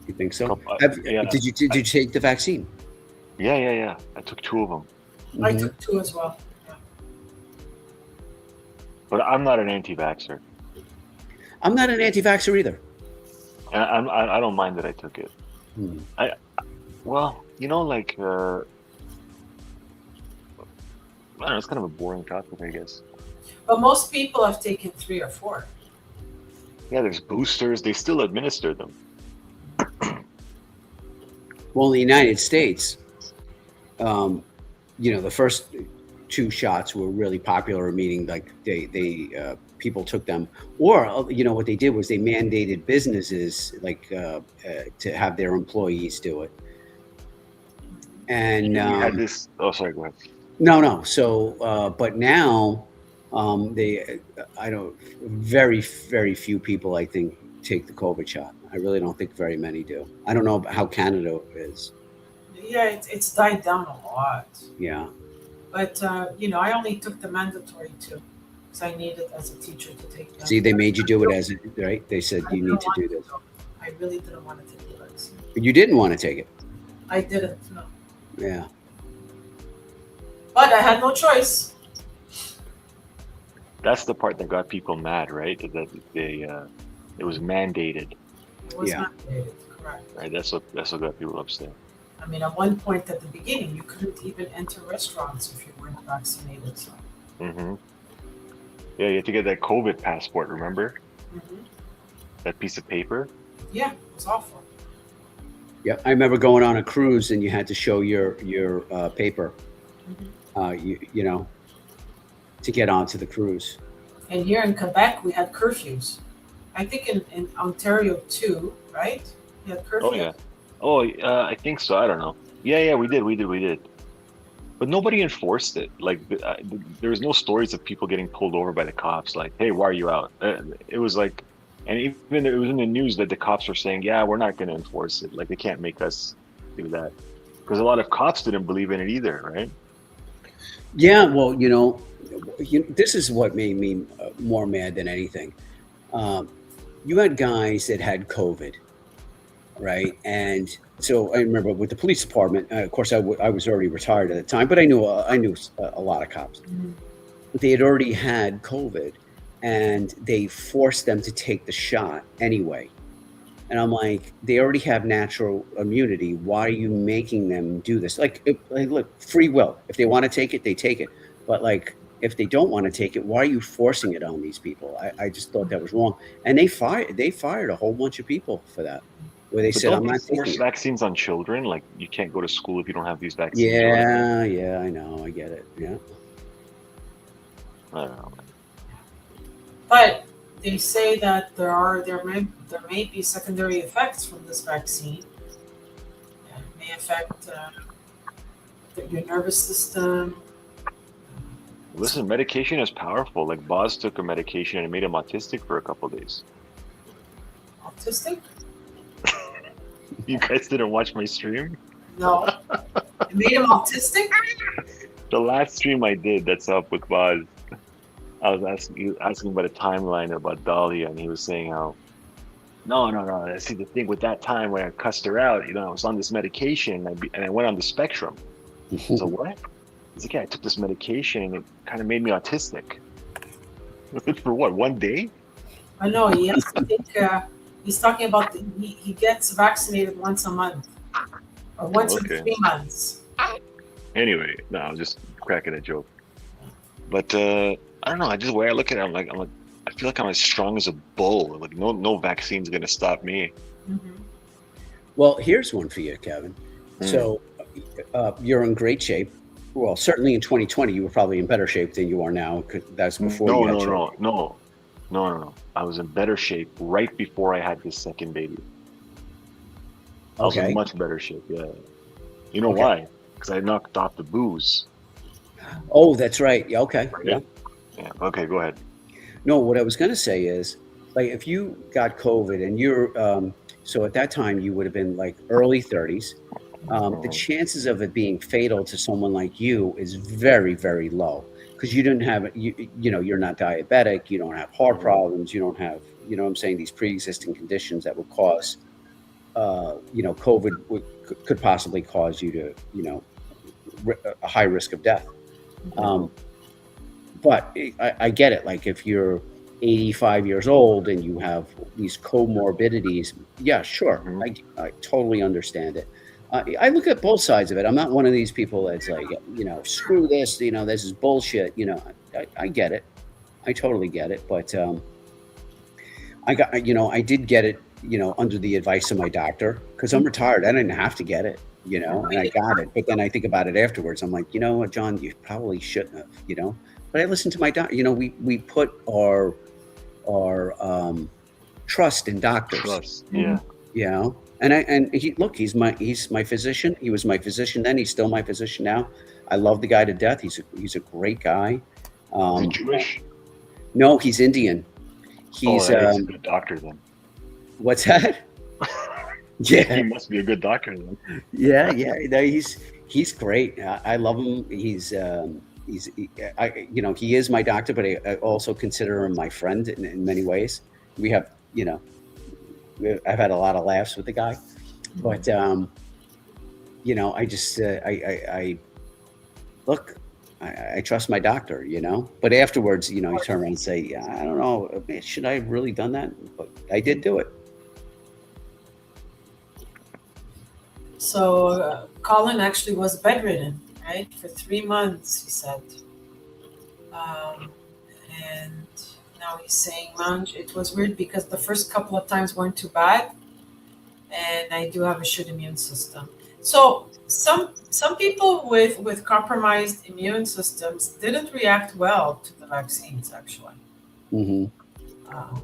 You think so? Couple, yeah. Did you take the vaccine? Yeah. I took two of them, I Hmm. took two as well. Yeah. but I'm not an anti-vaxxer. I'm not an anti-vaxxer either. I don't mind that I took it. Hmm. Well, like I don't know. It's kind of a boring topic, I guess. But most people have taken 3 or 4. Yeah, there's boosters. They still administer them. Well, in the United States, the first two shots were really popular, meaning like they people took them, or what they did was they mandated businesses like to have their employees do it. And You had this. Oh, sorry. Go ahead. no. So, but now I don't. Very very few people, I think, take the COVID shot. I really don't think very many do. I don't know how Canada is. Yeah, it's died down a lot. Yeah. But I only took the mandatory two because I needed as a teacher to take them. See, they made you do it as it, right? They said I you need didn't to want do to. this, I really didn't want to take the vaccine. but you didn't want to take it. I didn't. No. Yeah. But I had no choice. That's the part that got people mad, right? That it was mandated, It was Yeah. mandated. Correct. right? That's what got people upset. I mean, at one point at the beginning, you couldn't even enter restaurants if you weren't vaccinated. So, Hmm. Yeah, you had to get that COVID passport, remember? mhm. That piece of paper? Yeah, it was awful. Yeah, I remember going on a cruise and you had to show your paper, Mhm. you know, to get onto the cruise. And here in Quebec, we had curfews. I think in Ontario too, right? We had Oh curfews. yeah. Oh, I think so. I don't know. Yeah, yeah, we did. But nobody enforced it. Like, there was no stories of people getting pulled over by the cops. Like, hey, why are you out? It was like, and even it was in the news that the cops were saying, yeah, we're not going to enforce it. Like, they can't make us do that because a lot of cops didn't believe in it either, right? Yeah, well, this is what made me more mad than anything. Um, you had guys that had COVID, right? And so I remember with the police department. Of course, I was already retired at the time, but I knew a lot of cops. Mhm. They had already had COVID, and they forced them to take the shot anyway. And I'm like, they already have natural immunity. Why are you making them do this? Like, look, free will. If they want to take it, they take it. But like, if they don't want to take it, why are you forcing it on these people? I just thought that was wrong. And they fired a whole bunch of people for that, where they But said, don't I'm they not taking force it. vaccines on children? Like, you can't go to school if you don't have these vaccines or whatever. Yeah, yeah, I know, I get it. Yeah. I don't know. But they say that there may be secondary effects from this vaccine. It may affect your nervous system. Listen, medication is powerful. Like, Boz took a medication and it made him autistic for a couple days. Autistic? You guys didn't watch my stream? No. It made him autistic? The last stream I did, that's up with Boz. I was asking about a timeline about Dahlia, and he was saying how no, no, no. See, the thing with that time when I cussed her out, I was on this medication and I went on the spectrum. So what? He's like, yeah, I took this medication and it kind of made me autistic. For what? One day? I know he has to take. He's talking about he gets vaccinated once a month or Oh, once every okay. 3 months. Anyway, no, I'm just cracking a joke. But I don't know. I just the way I look at it, I'm like, I feel like I'm as strong as a bull. Like, no vaccine's gonna stop me. Hmm. Well, here's one for you, Kevin. Hmm. So you're in great shape. Well, certainly in 2020, you were probably in better shape than you are now, 'cause that's before you No, had no, children. no, no, no, no, no. I was in better shape right before I had this second baby. I was in Okay. much better shape. Yeah. You know Okay. why? Because I knocked off the booze. Oh, that's right. Yeah. Okay. Yeah. Right? Yeah. Okay, go ahead. No, what I was going to say is, like, if you got COVID and so at that time you would have been like early 30s, the Mhm. chances of it being fatal to someone like you is very, very low because you didn't have you're not diabetic, you don't have heart Mhm. problems, you don't have, what I'm saying, these pre-existing conditions that would cause, COVID could possibly cause you to, a high risk of death. Mhm. Um, but I get it. Like if you're 85 years old and you have these comorbidities, yeah, sure, Mhm. I totally understand it. I look at both sides of it. I'm not one of these people that's like, screw this. This is bullshit. I get it. I totally get it. But I did get it, under the advice of my doctor because I'm retired. I didn't have to get it, and I got it. But then I think about it afterwards. I'm like, you know what, John, you probably shouldn't have. But I listened to my doctor. We put our trust in doctors, Trust. Hmm. Yeah. and he's my physician. He was my physician then. He's still my physician now. I love the guy to death. He's a great guy. Is he Um, Jewish? no, he's Indian. Oh, He's he's a good doctor then. what's that? He Yeah, must be a good doctor then. yeah, yeah. No, he's great. I love him. He is my doctor, but I also consider him my friend in many ways. We have, I've had a lot of laughs with the guy, but I just I look. I trust my doctor, But afterwards, you turn around and say, yeah, I don't know, should I have really done that? But I did do it. So Colin actually was bedridden, right, for 3 months, he said. Um, and now he's saying, Manj, it was weird because the first couple of times weren't too bad, and I do have a shit immune system. So some people with compromised immune systems didn't react well to the vaccines, actually. Mm-hmm. Um,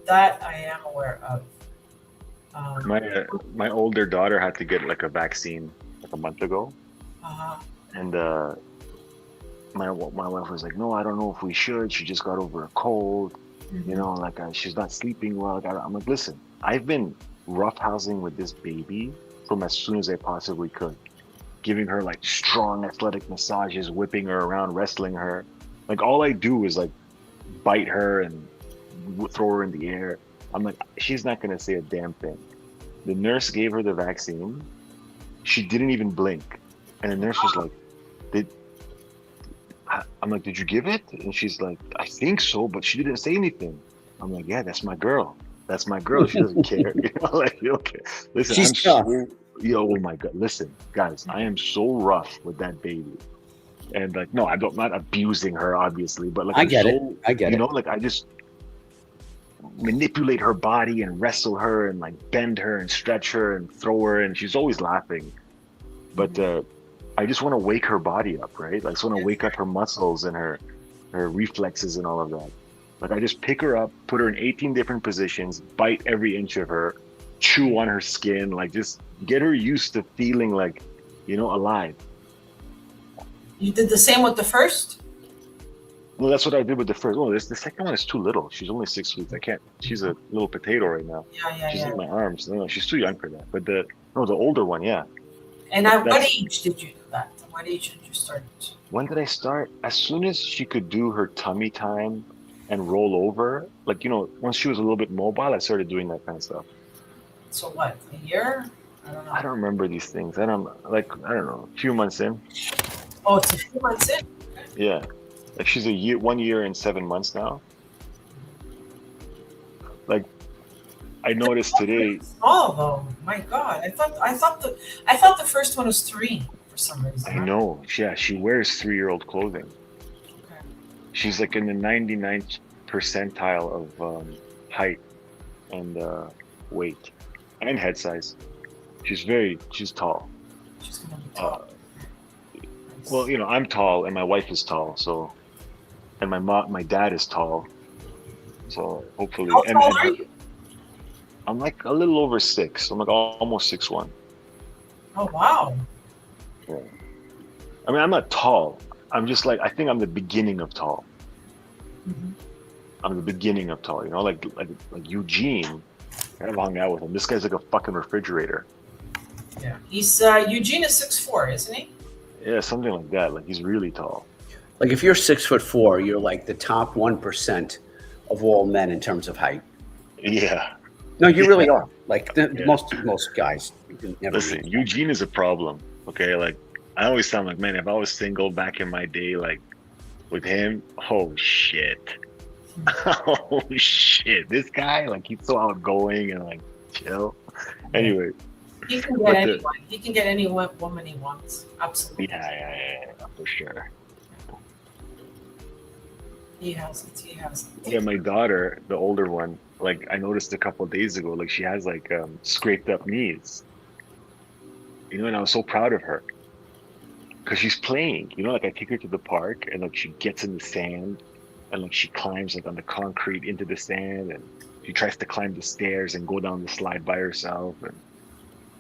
that I am aware of. Um, My older daughter had to get like a vaccine like a month ago, uh, and my wife was like, no, I don't know if we should. She just got over a cold, you know, like she's not sleeping well. Like, I'm like, listen, I've been roughhousing with this baby from as soon as I possibly could, giving her like strong athletic massages, whipping her around, wrestling her. Like all I do is like bite her and throw her in the air. I'm like, she's not gonna say a damn thing. The nurse gave her the vaccine. She didn't even blink, and the nurse was like, "Did?" I'm like, "Did you give it?" And she's like, "I think so," but she didn't say anything. I'm like, "Yeah, that's my girl. That's my girl. She doesn't care." You know, like, okay, listen, She's tough. oh my god, listen, guys, I am so rough with that baby, and like, no, I'm not abusing her, obviously, but like, I get it. You know, like I just manipulate her body and wrestle her and like bend her and stretch her and throw her, and she's always laughing, but I just want to wake her body up, right? Like, I just want to wake up her muscles and her reflexes and all of that. Like, I just pick her up, put her in 18 different positions, bite every inch of her, chew on her skin, like just get her used to feeling like, you know, alive. You did the same with the first? Well, that's what I did with the first one. The second one is too little. She's only 6 weeks. I can't. She's a little potato right now. She's in my arms. No, she's too young for that. But the older one, yeah. And at what age did you do that? What age did you start? When did I start? As soon as she could do her tummy time and roll over, like, you know, once she was a little bit mobile, I started doing that kind of stuff. So what, a year? I don't know. I don't remember these things. I don't know, a few months in. Oh, it's a few months in? Yeah. Like, she's 1 year and 7 months now. Like, I noticed today. Small though. My God, I thought the first one was 3 for some reason. I know. Yeah, she wears 3-year-old clothing. Okay. She's like in the 99th percentile of height and weight and head size. She's tall. She's gonna be tall. Nice. Well, you know, I'm tall and my wife is tall, so, and my dad is tall, so hopefully. How tall are you? I'm like a little over 6. I'm like almost 6'1". Oh wow. Yeah. I mean, I'm not tall. I'm just like, I think I'm the beginning of tall. Mm-hmm. I'm the beginning of tall. You know, like Eugene. I've hung out with him. This guy's like a fucking refrigerator. Yeah. He's Eugene is 6'4", isn't he? Yeah, something like that. Like, he's really tall. Like, if you're 6'4", you're like the top 1% of all men in terms of height. Yeah. No, you really are. Like most guys. Listen, Eugene is a problem. Okay, like, I always sound like, man, if I was single back in my day, like with him, oh shit. Oh shit. This guy, like, he's so outgoing and like chill. Anyway. He can get anyone. He can get any woman he wants. Absolutely. Yeah, for sure. He has it. Yeah, my daughter, the older one, like, I noticed a couple of days ago, like, she has like scraped up knees. You know, and I was so proud of her because she's playing. You know, like, I take her to the park and like she gets in the sand and like she climbs like on the concrete into the sand, and she tries to climb the stairs and go down the slide by herself, and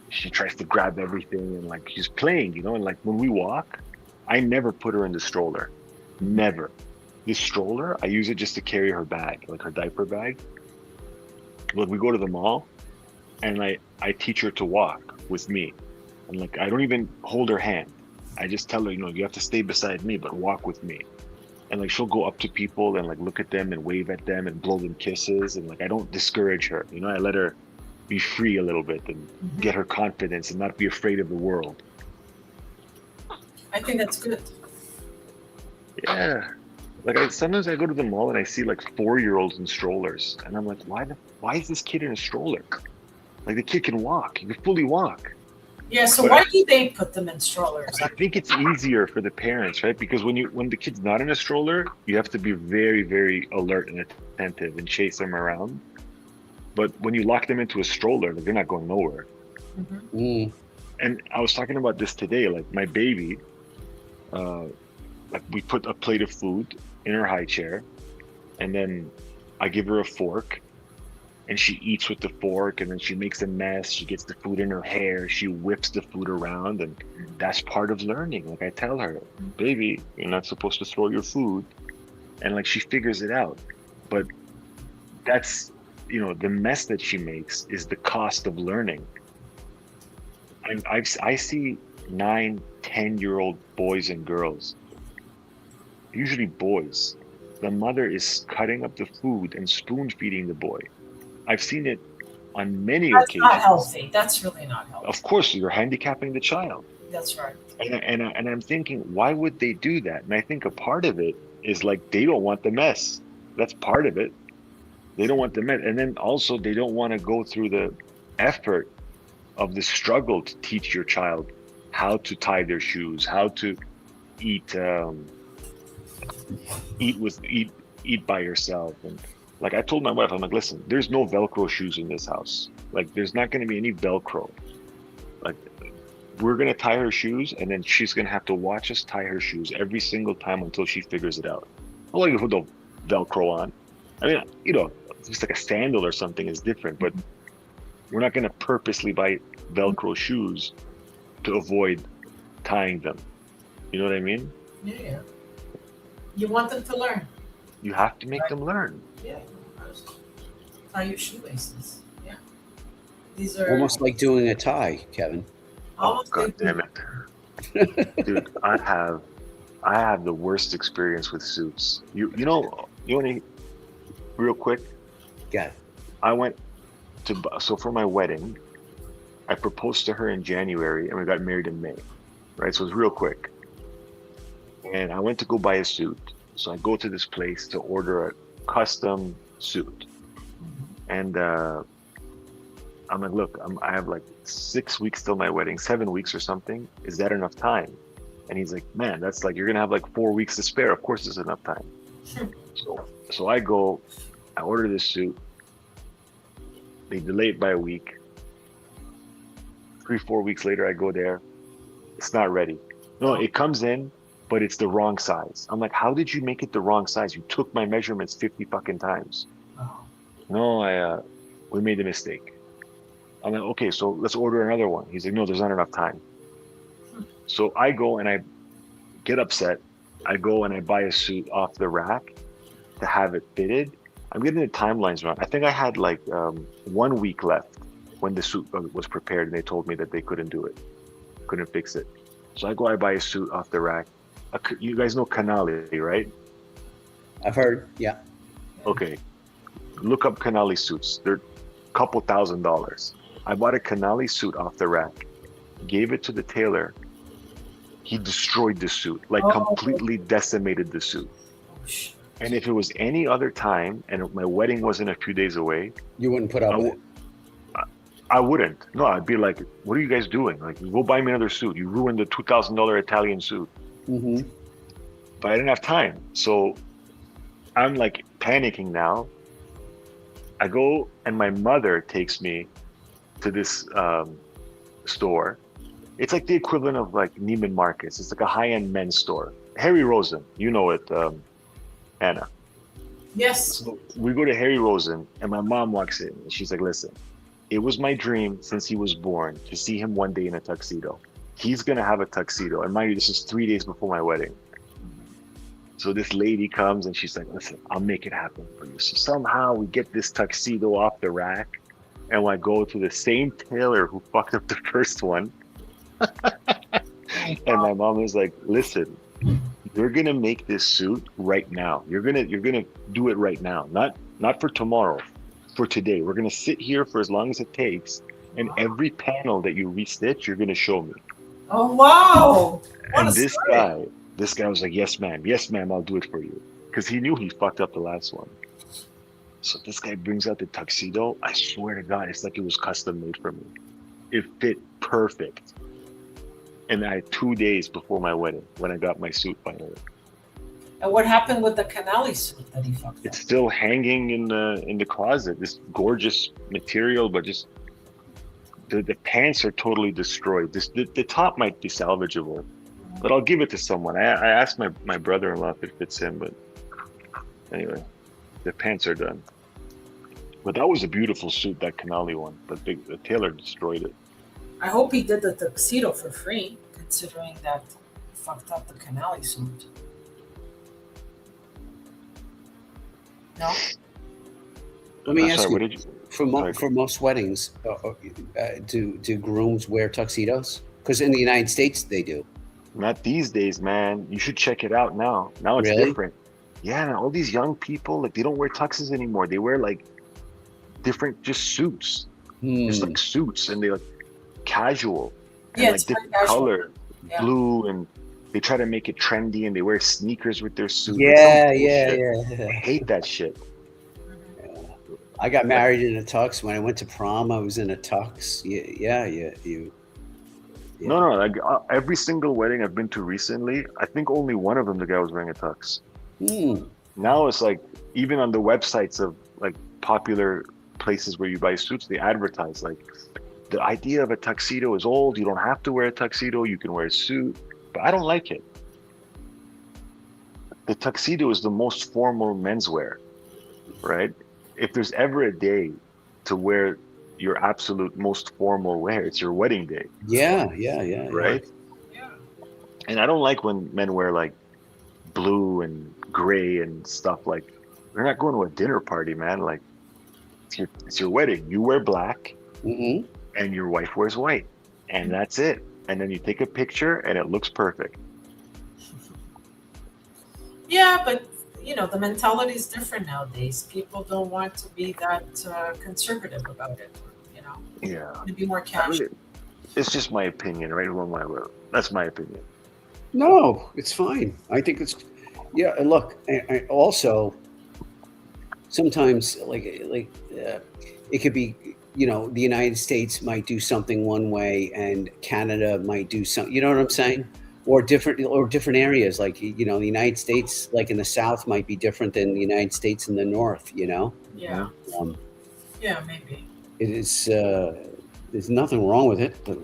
she tries to grab everything, and like she's playing, you know. And like when we walk, I never put her in the stroller. Never. This stroller, I use it just to carry her bag, like her diaper bag. When we go to the mall, and I teach her to walk with me, and like I don't even hold her hand. I just tell her, you know, you have to stay beside me, but walk with me. And like she'll go up to people and like look at them and wave at them and blow them kisses, and like I don't discourage her. You know, I let her be free a little bit and get her confidence and not be afraid of the world. I think that's good. Yeah. Like, sometimes I go to the mall and I see like 4-year-olds in strollers, and I'm like, why is this kid in a stroller? Like, the kid can walk. He can fully walk. Yeah, so But why do they put them in strollers? I think it's easier for the parents, right? Because when the kid's not in a stroller, you have to be very, very alert and attentive and chase them around. But when you lock them into a stroller, like, they're not going nowhere. Mhm. Mm. And I was talking about this today. Like my baby, uh, like we put a plate of food in her high chair, and then I give her a fork, and she eats with the fork, and then she makes a mess. She gets the food in her hair. She whips the food around, and that's part of learning. Like I tell her, baby, you're not supposed to throw your food, and like she figures it out. But that's, the mess that she makes is the cost of learning. I see 9, 10-year-old boys and girls, usually boys. The mother is cutting up the food and spoon feeding the boy. I've seen it on many That's not occasions. healthy. That's really not healthy. Of course, you're handicapping the child. That's right. And I'm thinking, why would they do that? And I think a part of it is like they don't want the mess. That's part of it. They don't want the mess. And then also they don't want to go through the effort of the struggle to teach your child how to tie their shoes, how to eat, eat by yourself. And like I told my wife, I'm like, listen, there's no Velcro shoes in this house. Like there's not going to be any Velcro. Like we're going to tie her shoes, and then she's going to have to watch us tie her shoes every single time until she figures it out. I like to put the Velcro on. I mean, just like a sandal or something is different, but we're not going to purposely buy Velcro shoes to avoid tying them. You know what I mean? Yeah. You want them to learn. You have to make them learn. Yeah. Tie your shoelaces. Yeah. These are Almost like doing a tie, Kevin. almost God like damn it. Dude, I have the worst experience with suits. You want to, real quick, Yeah. I went so for my wedding, I proposed to her in January and we got married in May, right? So it was real quick. And I went to go buy a suit. So I go to this place to order a custom suit. And I'm like, look, I have like 6 weeks till my wedding, 7 weeks or something. Is that enough time? And he's like, man, that's like, you're going to have like 4 weeks to spare. Of course, there's enough time. So I go, I order this suit. They delay it by a week. 3, 4 weeks later, I go there. It's not ready. No, it comes in, but it's the wrong size. I'm like, how did you make it the wrong size? You took my measurements 50 fucking times. Oh. No, we made a mistake. I'm like, okay, so let's order another one. He's like, no, there's not enough time. So I go and I get upset. I go and I buy a suit off the rack to have it fitted. I'm getting the timelines wrong. I think I had like 1 week left when the suit was prepared, and they told me that they couldn't do it, couldn't fix it. So I buy a suit off the rack. You guys know Canali, right? I've heard. Yeah. Okay. Look up Canali suits. They're a couple $1,000s. I bought a Canali suit off the rack, gave it to the tailor. He destroyed the suit, like completely decimated the suit. And if it was any other time and my wedding wasn't a few days away, You wouldn't put up with it. I wouldn't. No, I'd be like, what are you guys doing? Like, go buy me another suit. You ruined the $2,000 Italian suit. Mm-hmm. But I didn't have time. So I'm like panicking now. I go and my mother takes me to this store. It's like the equivalent of like Neiman Marcus. It's like a high-end men's store. Harry Rosen, you know it, Anna. Yes. So we go to Harry Rosen and my mom walks in and she's like, listen, it was my dream since he was born to see him one day in a tuxedo. He's going to have a tuxedo. And mind you, this is 3 days before my wedding. So this lady comes and she's like, listen, I'll make it happen for you. So somehow we get this tuxedo off the rack and I go to the same tailor who fucked up the first one. And my mom is like, listen, you're going to make this suit right now. You're going to do it right now. Not for tomorrow, for today. We're going to sit here for as long as it takes. And every panel that you restitch, you're going to show me. Oh, wow. What And a this story. guy was like, yes, ma'am, I'll do it for you. Because he knew he fucked up the last one. So this guy brings out the tuxedo. I swear to God, it's like it was custom made for me. It fit perfect. And I had 2 days before my wedding when I got my suit finally. And what happened with the canali suit that he fucked up? It's still hanging in the closet. This gorgeous material, but just the pants are totally destroyed. The top might be salvageable, but I'll give it to someone. I asked my brother-in-law if it fits in, but anyway, the pants are done. But that was a beautiful suit, that Canali one. But the tailor destroyed it. I hope he did the tuxedo for free, considering that he fucked up the canali suit. No? Let me I'm ask sorry, what you, did you? for most weddings, do grooms wear tuxedos? Because in the United States, they do. Not these days, man. You should check it out now. Now it's Really? different. Yeah, man, all these young people, like, they don't wear tuxes anymore. They wear like different just suits. Just like suits, and they like casual and Yeah, like it's very different casual. color, Yeah. blue, and they try to make it trendy, and they wear sneakers with their suit. Yeah, Like, yeah, bullshit. I yeah. hate that shit. I got married in a tux. When I went to prom, I was in a tux. You. No, like every single wedding I've been to recently, I think only one of them the guy was wearing a tux. Now it's like, even on the websites of like popular places where you buy suits, they advertise like the idea of a tuxedo is old. You don't have to wear a tuxedo. You can wear a suit, but I don't like it. The tuxedo is the most formal menswear, right? If there's ever a day to wear your absolute most formal wear, it's your wedding day, Yeah. right? Yeah. And I don't like when men wear like blue and gray and stuff. Like, they're not going to a dinner party, man. Like, it's your wedding. You wear black, Mm-hmm. and your wife wears white, and that's it. And then you take a picture, and it looks perfect. Yeah, but the mentality is different nowadays. People don't want to be that conservative about it. Yeah, To be more casual. it's just my opinion, right? That's my opinion. No, it's fine. I think it's and look. I also sometimes it could be, the United States might do something one way and Canada might do something. You know what I'm saying? Or different areas, like, the United States, like in the South, might be different than the United States in the North. Yeah. Um, Yeah, maybe. it is. There's nothing wrong with it, but,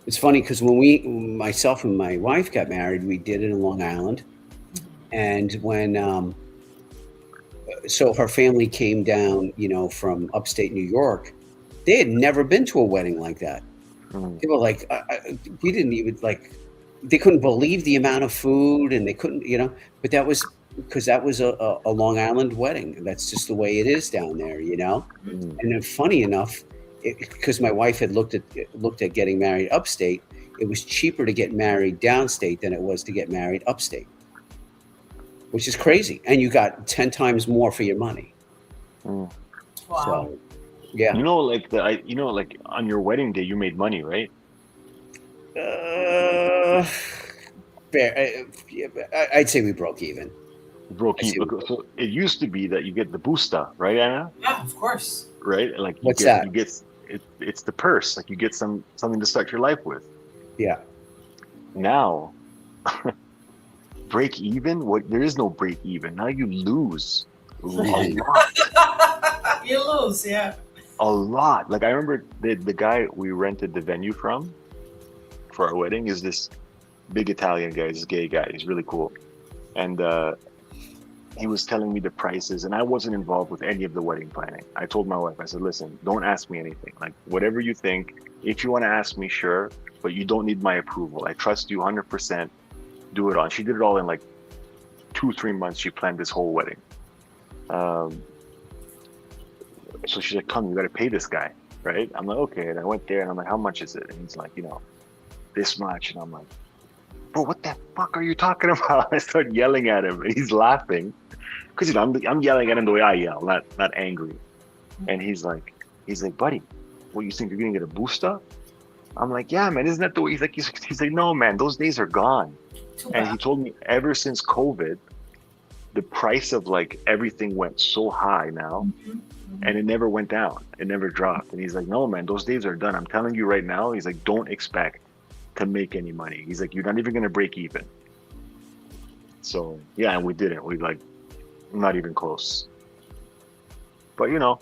it's funny because when myself and my wife got married, we did it in Long Island, and when so her family came down, from upstate New York. They had never been to a wedding like that. They were like, we didn't even they couldn't believe the amount of food, and they couldn't, but that was because that was a Long Island wedding. That's just the way it is down there, And then, funny enough, because my wife had looked at getting married upstate, it was cheaper to get married downstate than it was to get married upstate, which is crazy. And you got 10 times more for your money. Wow. So, yeah. Like on your wedding day, you made money, right? I'd say we broke even. Broke even. So it used to be that you get the busta, right, Anna? Yeah, of course. Right? Like, what's that? You get it's the purse. Like, you get something to start your life with. Yeah. Now, break even? What? There is no break even. Now you lose a lot. You lose, yeah. A lot. Like, I remember the guy we rented the venue from for our wedding is this big Italian guy, this gay guy. He's really cool. And he was telling me the prices, and I wasn't involved with any of the wedding planning. I told my wife, I said, listen, don't ask me anything. Like, whatever you think, if you want to ask me, sure, but you don't need my approval. I trust you 100%. Do it on. She did it all in like 2-3 months. She planned this whole wedding. So she's like, come, you got to pay this guy, right? I'm like, okay. And I went there, and I'm like, how much is it? And he's like, this much. And I'm like, bro, what the fuck are you talking about? I start yelling at him, and he's laughing because I'm yelling at him the way I yell, not angry. And he's like, buddy, what, you think you're gonna get a booster? I'm like, yeah, man, isn't that the way? He's like, no, man, those days are gone. And he told me ever since COVID, the price of like everything went so high now and it never went down. It never dropped. And he's like, no, man, those days are done. I'm telling you right now. He's like, don't expect to make any money. He's like, you're not even going to break even. So, yeah, and we didn't. We like, not even close. But, you know,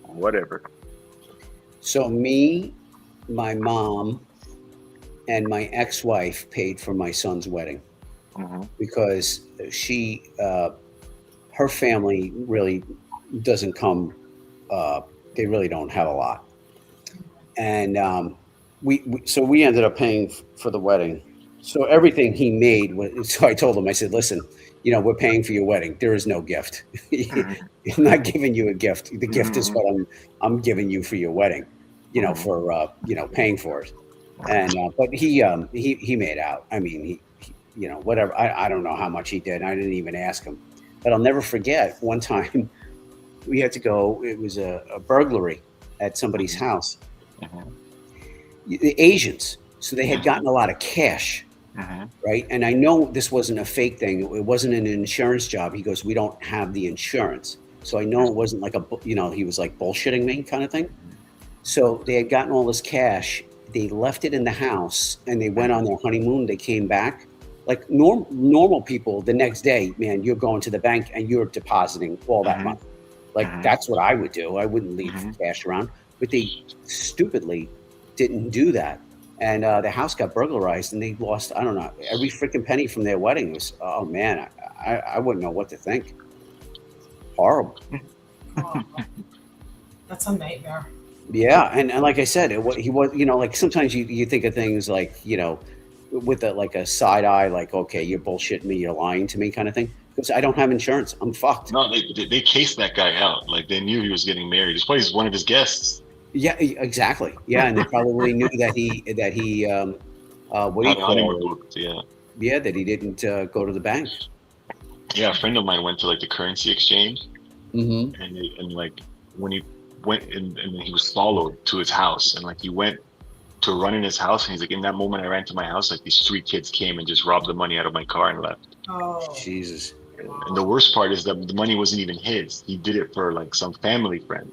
whatever. So me, my mom, and my ex-wife paid for my son's wedding because her family really doesn't come. They really don't have a lot, and so we ended up paying for the wedding. So everything he made was. So I told him, I said, "Listen, we're paying for your wedding. There is no gift. I'm not giving you a gift. The gift is what I'm giving you for your wedding. For paying for it." And but he made out. I mean, he whatever. I don't know how much he did. I didn't even ask him. But I'll never forget one time we had to go. It was a burglary at somebody's house. The Asians, so they had gotten a lot of cash, right? And I know this wasn't a fake thing. It wasn't an insurance job. He goes, "We don't have the insurance." So I know it wasn't like he was like bullshitting me kind of thing. So they had gotten all this cash. They left it in the house and they went on their honeymoon. They came back like normal people. The next day, man, you're going to the bank and you're depositing all that money. Like that's what I would do. I wouldn't leave cash around, but they stupidly didn't do that. And the house got burglarized and they lost, I don't know, every freaking penny from their wedding. Was, oh man, I wouldn't know what to think. Horrible. Oh, that's a nightmare. Yeah, and like I said, he was, like sometimes you think of things like, with like a side eye, like, okay, you're bullshitting me, you're lying to me kind of thing. Because I don't have insurance. I'm fucked. No, they cased that guy out. Like they knew he was getting married. It's probably one of his guests. Yeah, exactly. Yeah, and they probably knew that he what do you call it? Yeah. Yeah, that he didn't go to the bank. Yeah, a friend of mine went to like the currency exchange, and like when he went and he was followed to his house, and like he went to run in his house, and he's like, in that moment I ran to my house, like these 3 kids came and just robbed the money out of my car and left. Oh, Jesus. And the worst part is that the money wasn't even his. He did it for like some family friend.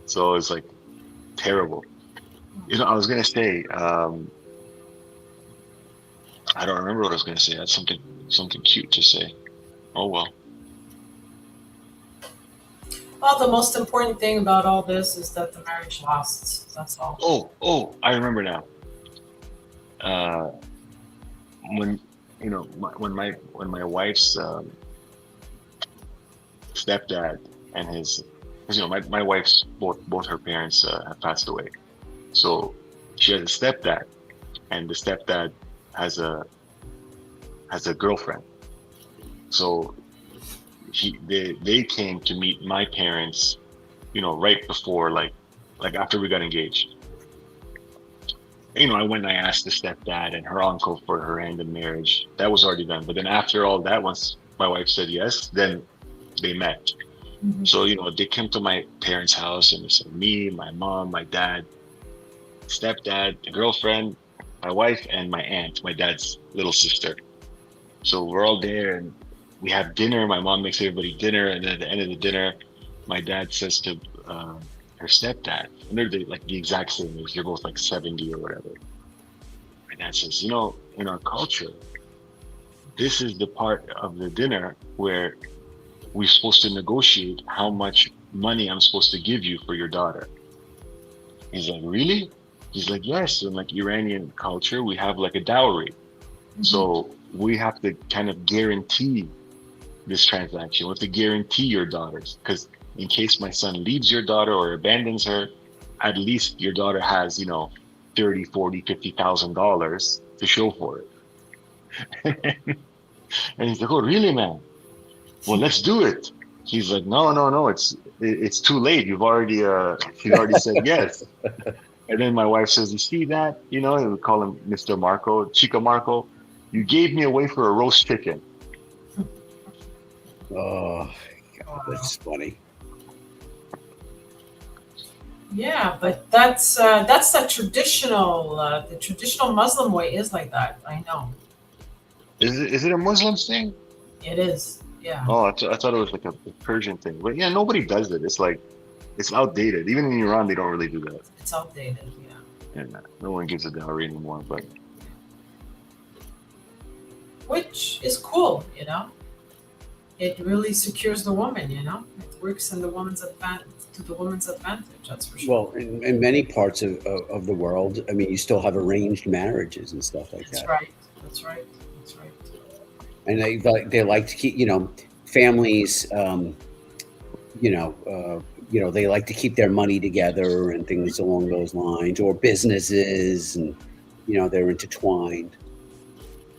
So it's like terrible. I was gonna say, I don't remember what I was gonna say. That's something cute to say. Oh well. Well, the most important thing about all this is that the marriage lasts. That's all. Oh, I remember now. When when my wife's stepdad and his, because my wife's both her parents have passed away, so she has a stepdad, and the stepdad has a girlfriend. So they came to meet my parents, right before like after we got engaged. I went and I asked the stepdad and her uncle for her hand in marriage. That was already done. But then after all that, once my wife said yes, then they met. So, they came to my parents' house, and it's me, my mom, my dad, stepdad, the girlfriend, my wife, and my aunt, my dad's little sister. So we're all there and we have dinner. My mom makes everybody dinner, and then at the end of the dinner, my dad says to her stepdad, and they're like the exact same age, they're both like 70 or whatever. My dad says, in our culture, this is the part of the dinner where we're supposed to negotiate how much money I'm supposed to give you for your daughter. He's like, really? He's like, yes. In like Iranian culture, we have like a dowry. So we have to kind of guarantee this transaction. We have to guarantee your daughters, because in case my son leaves your daughter or abandons her, at least your daughter has, $30, $40, $50,000 to show for it. And he's like, oh, really, man? Well, let's do it. He's like, no, it's too late. She's already said yes. And then my wife says, you see that? We call him Mr. Marco, Chica Marco. You gave me away for a roast chicken. Oh, God, that's funny. Yeah, but that's the traditional Muslim way is like that. I know. Is it a Muslim thing? It is. Yeah, Oh, I thought it was like a Persian thing. But yeah, nobody does it. It's like, it's outdated. Even in Iran, they don't really do that. it's outdated. Yeah. And no one gives a dowry anymore. But Which is cool, you know. It really secures the woman, you know. It works in the woman's advantage to the woman's advantage. That's for sure. Well, in many parts of the world, I mean, you still have arranged marriages and stuff like That's that. right. That's right. That's right. And they like to keep, families, they like to keep their money together and things along those lines, or businesses, and they're intertwined.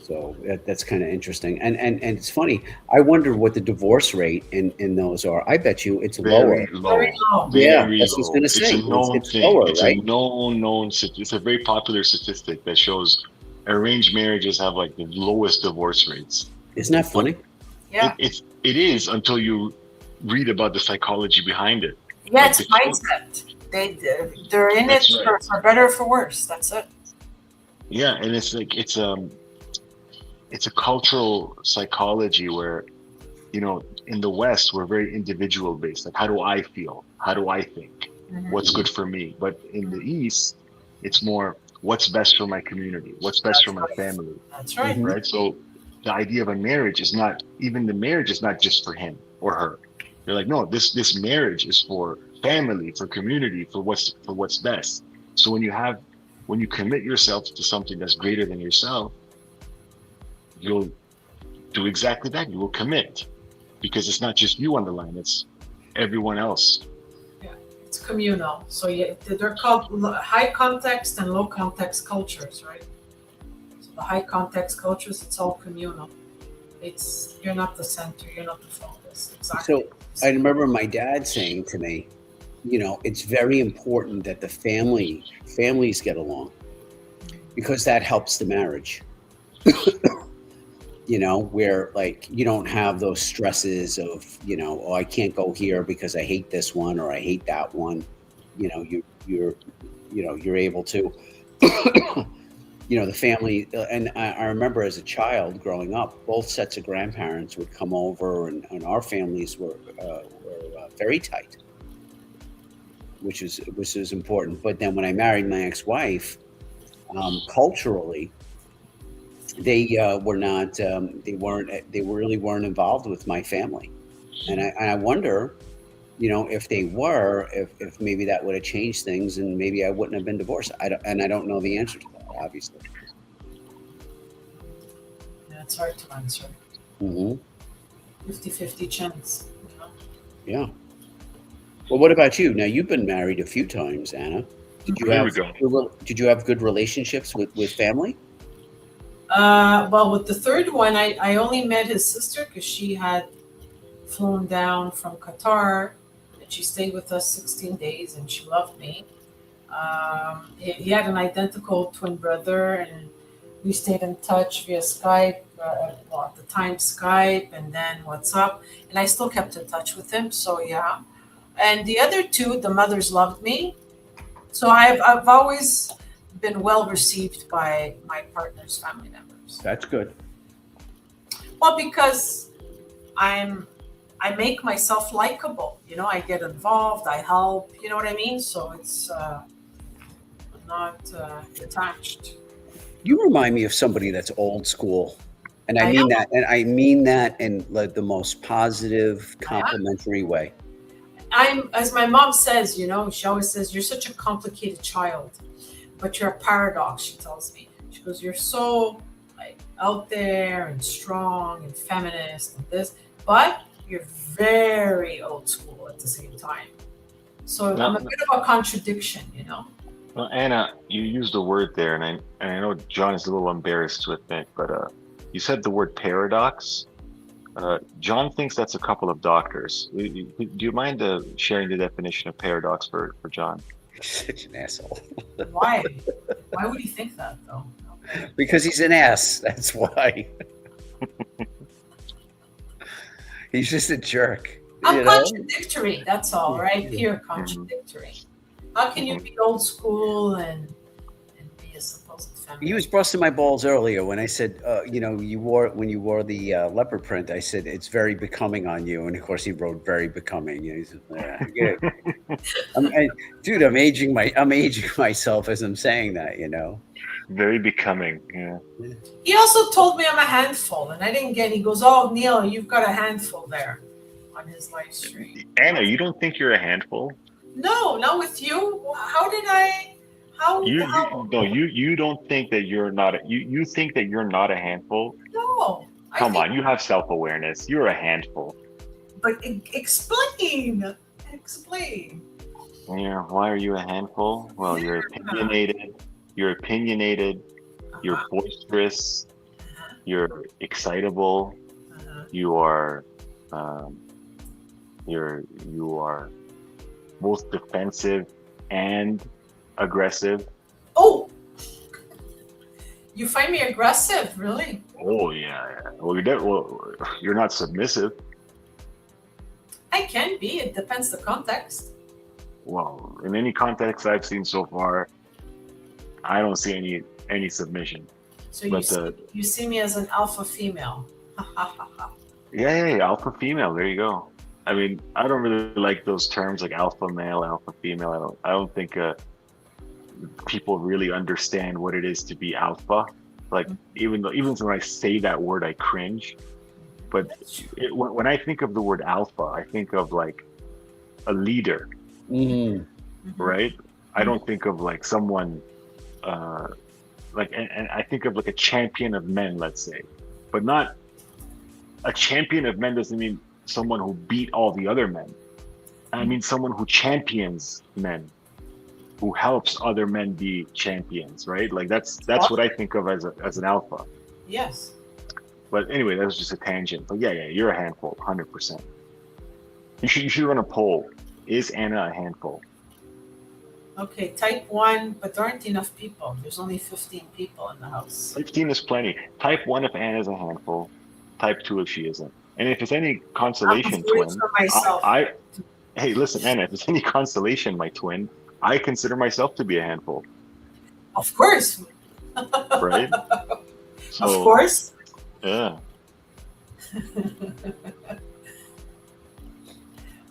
So that's kind of interesting, and it's funny. I wonder what the divorce rate in those are. I bet you it's lower. very low. Very low. Yeah, Very that's what I was low. gonna It's say. a known It's thing. lower, It's right? a known. It's a very popular statistic that shows arranged marriages have like the lowest divorce rates. Isn't that funny? Yeah. It is until you read about the psychology behind it. Yeah, Like it's the mindset. They're in it That's right. for better or for worse. That's it. Yeah, and it's like it's a cultural psychology where, in the West we're very individual based. Like, how do I feel? How do I think? Mhm. What's good for me? But in the East, it's more what's best for my community, what's best for my family, That's right. Mhm. right? So the idea of a marriage is not even the marriage is not just for him or her. They're like, no, this marriage is for family, for community, for what's best. So when you commit yourself to something that's greater than yourself, you'll do exactly that. You will commit because it's not just you on the line; it's everyone else. It's communal. So yeah, they're called high context and low context cultures, right? So the high context cultures, it's all communal. You're not the center, you're not the focus. Exactly. So I remember my dad saying to me, it's very important that the families get along because that helps the marriage. Where like you don't have those stresses of, oh, I can't go here because I hate this one or I hate that one. You're able to, the family. And I remember as a child growing up, both sets of grandparents would come over, and our families were very tight, which was important. But then when I married my ex-wife, culturally, they were not. They really weren't involved with my family, and I wonder, if they were, if maybe that would have changed things, and maybe I wouldn't have been divorced. I don't know the answer to that, obviously. Yeah, it's hard to answer. Mm-hmm. 50-50 chance. Yeah. Well, what about you? Now you've been married a few times, Anna. Did you There have we go. Did you have good relationships with family? Well, with the third one, I only met his sister because she had flown down from Qatar, and she stayed with us 16 days, and she loved me. He had an identical twin brother, and we stayed in touch via Skype. Well, at the time Skype, and then WhatsApp, and I still kept in touch with him. So yeah, and the other two, the mothers loved me. So I've always been well received by my partner's family members. That's good. Well, because I make myself likable. I get involved, I help. You know what I mean? So it's I'm not attached. You remind me of somebody that's old school, and I I mean know. that, and I mean that in like the most positive, complimentary way. As my mom says, she always says, you're such a complicated child, but you're a paradox, she tells me. She goes, you're so like out there and strong and feminist and this, but you're very old school at the same time. So I'm a bit of a contradiction. Well, Anna, you used a word there, and I know John is a little embarrassed to admit, but you said the word paradox. John thinks that's a couple of doctors. Do you mind sharing the definition of paradox for John? Such an asshole. Why? Why would he think that though? Okay. Because he's an ass. That's why. He's just a jerk. I'm contradictory, that's all, right? Pure contradictory. How can you be old school and be a supposed He was busting my balls earlier when I said, when you wore the leopard print. I said it's very becoming on you, and of course he wrote very becoming. He said, yeah. Dude, I'm aging myself as I'm saying that. Very becoming. Yeah. He also told me I'm a handful, and I didn't get. He goes, "Oh, Neil, you've got a handful there," on his live stream. Anna, you don't think you're a handful? No, not with you. How did I? How? You don't think that you're not. You think that you're not a handful? No. Come on, you have self-awareness. You're a handful. But explain. Explain. Yeah. Why are you a handful? Well, you're opinionated. You're opinionated. You're boisterous. You're excitable. You are. You are both defensive and aggressive. Oh, you find me aggressive, really? Oh yeah. Well, you're not submissive. I can be. It depends the context. Well, in any context I've seen so far, I don't see any submission. So you see me as an alpha female. Yeah, alpha female. There you go. I mean, I don't really like those terms like alpha male, alpha female. I don't think people really understand what it is to be alpha. Like even when I say that word, I cringe. But when I think of the word alpha, I think of like a leader, right? I don't think of like someone and I think of like a champion of men, let's say, but not a champion of men doesn't mean someone who beat all the other men. I mean someone who champions men, who helps other men be champions, right? Like that's what I think of as an alpha. Yes. But anyway, that was just a tangent. But yeah, you're a handful, 100%. You should run a poll. Is Anna a handful? Okay, type 1, but there aren't enough people. There's only 15 people in the house. 15 is plenty. Type 1 if Anna's a handful. Type 2 if she isn't. And if it's any consolation, twin, hey, listen, Anna, if it's any consolation, my twin, I consider myself to be a handful. Of course. Right? So, of course. Yeah.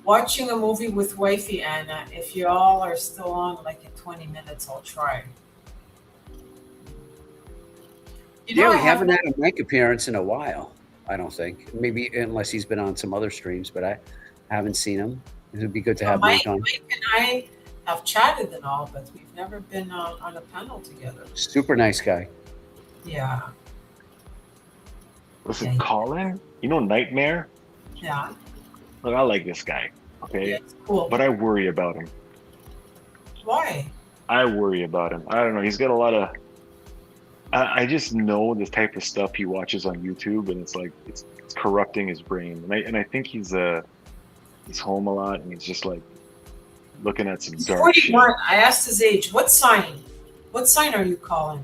Watching a movie with wifey, Anna. If you all are still on, like in 20 minutes, I'll try. We haven't had a mic appearance in a while, I don't think. Maybe unless he's been on some other streams, but I haven't seen him. It would be good to have Mike on. Mike and I have chatted and all, but we've never been on a panel together. Super nice guy. Yeah. Listen, Colin, Nightmare? Yeah. Look, I like this guy, okay? Yeah, cool. But I worry about him. Why? I worry about him. I don't know. He's got a lot of... I just know the type of stuff he watches on YouTube, and it's like, it's corrupting his brain. And I think he's home a lot, and he's just like looking at some dark 41. Shit. I asked his age. What sign? What sign are you calling?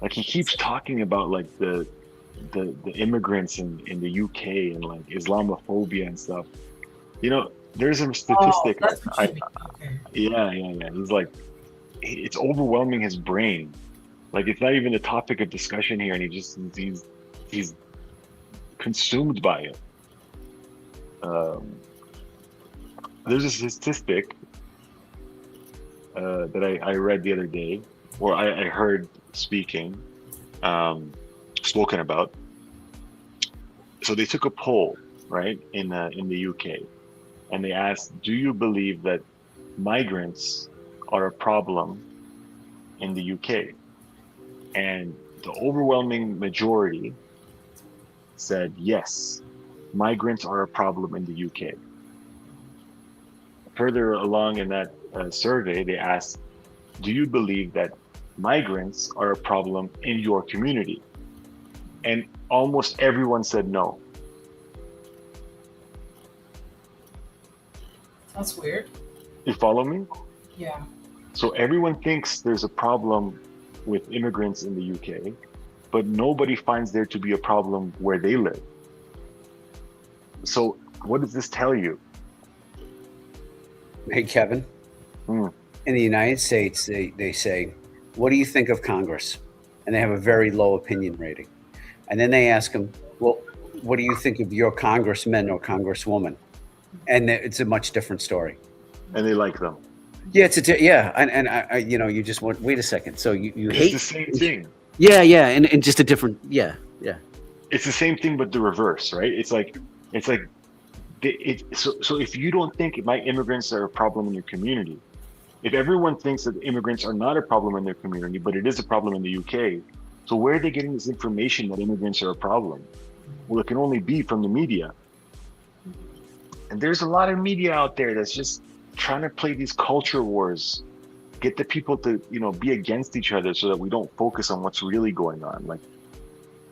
Like he keeps talking about like the immigrants in the UK and like Islamophobia and stuff. There's a statistic. Yeah. He's like, it's overwhelming his brain. Like it's not even a topic of discussion here, and he's consumed by it. There's a statistic that I read the other day, or I heard spoken about. So they took a poll, right, in the UK, and they asked, do you believe that migrants are a problem in the UK? And the overwhelming majority said yes, migrants are a problem in the UK. Further along in that survey, they asked, do you believe that migrants are a problem in your community? And almost everyone said no. That's weird. You follow me? Yeah. So everyone thinks there's a problem with immigrants in the UK, but nobody finds there to be a problem where they live. So what does this tell you? Hey, Kevin. In the United States, they say what do you think of Congress? And they have a very low opinion rating. And then they ask them, well, what do you think of your congressman or congresswoman? And it's a much different story. And they like them. Yeah, and I you just want, wait a second. So you It's hate the same thing. Yeah, and just a different, yeah. It's the same thing, but the reverse, right? It's like so if you don't think my immigrants are a problem in your community, if everyone thinks that immigrants are not a problem in their community, but it is a problem in the UK, so where are they getting this information that immigrants are a problem? Well, it can only be from the media. And there's a lot of media out there that's just trying to play these culture wars, get the people to, be against each other so that we don't focus on what's really going on, like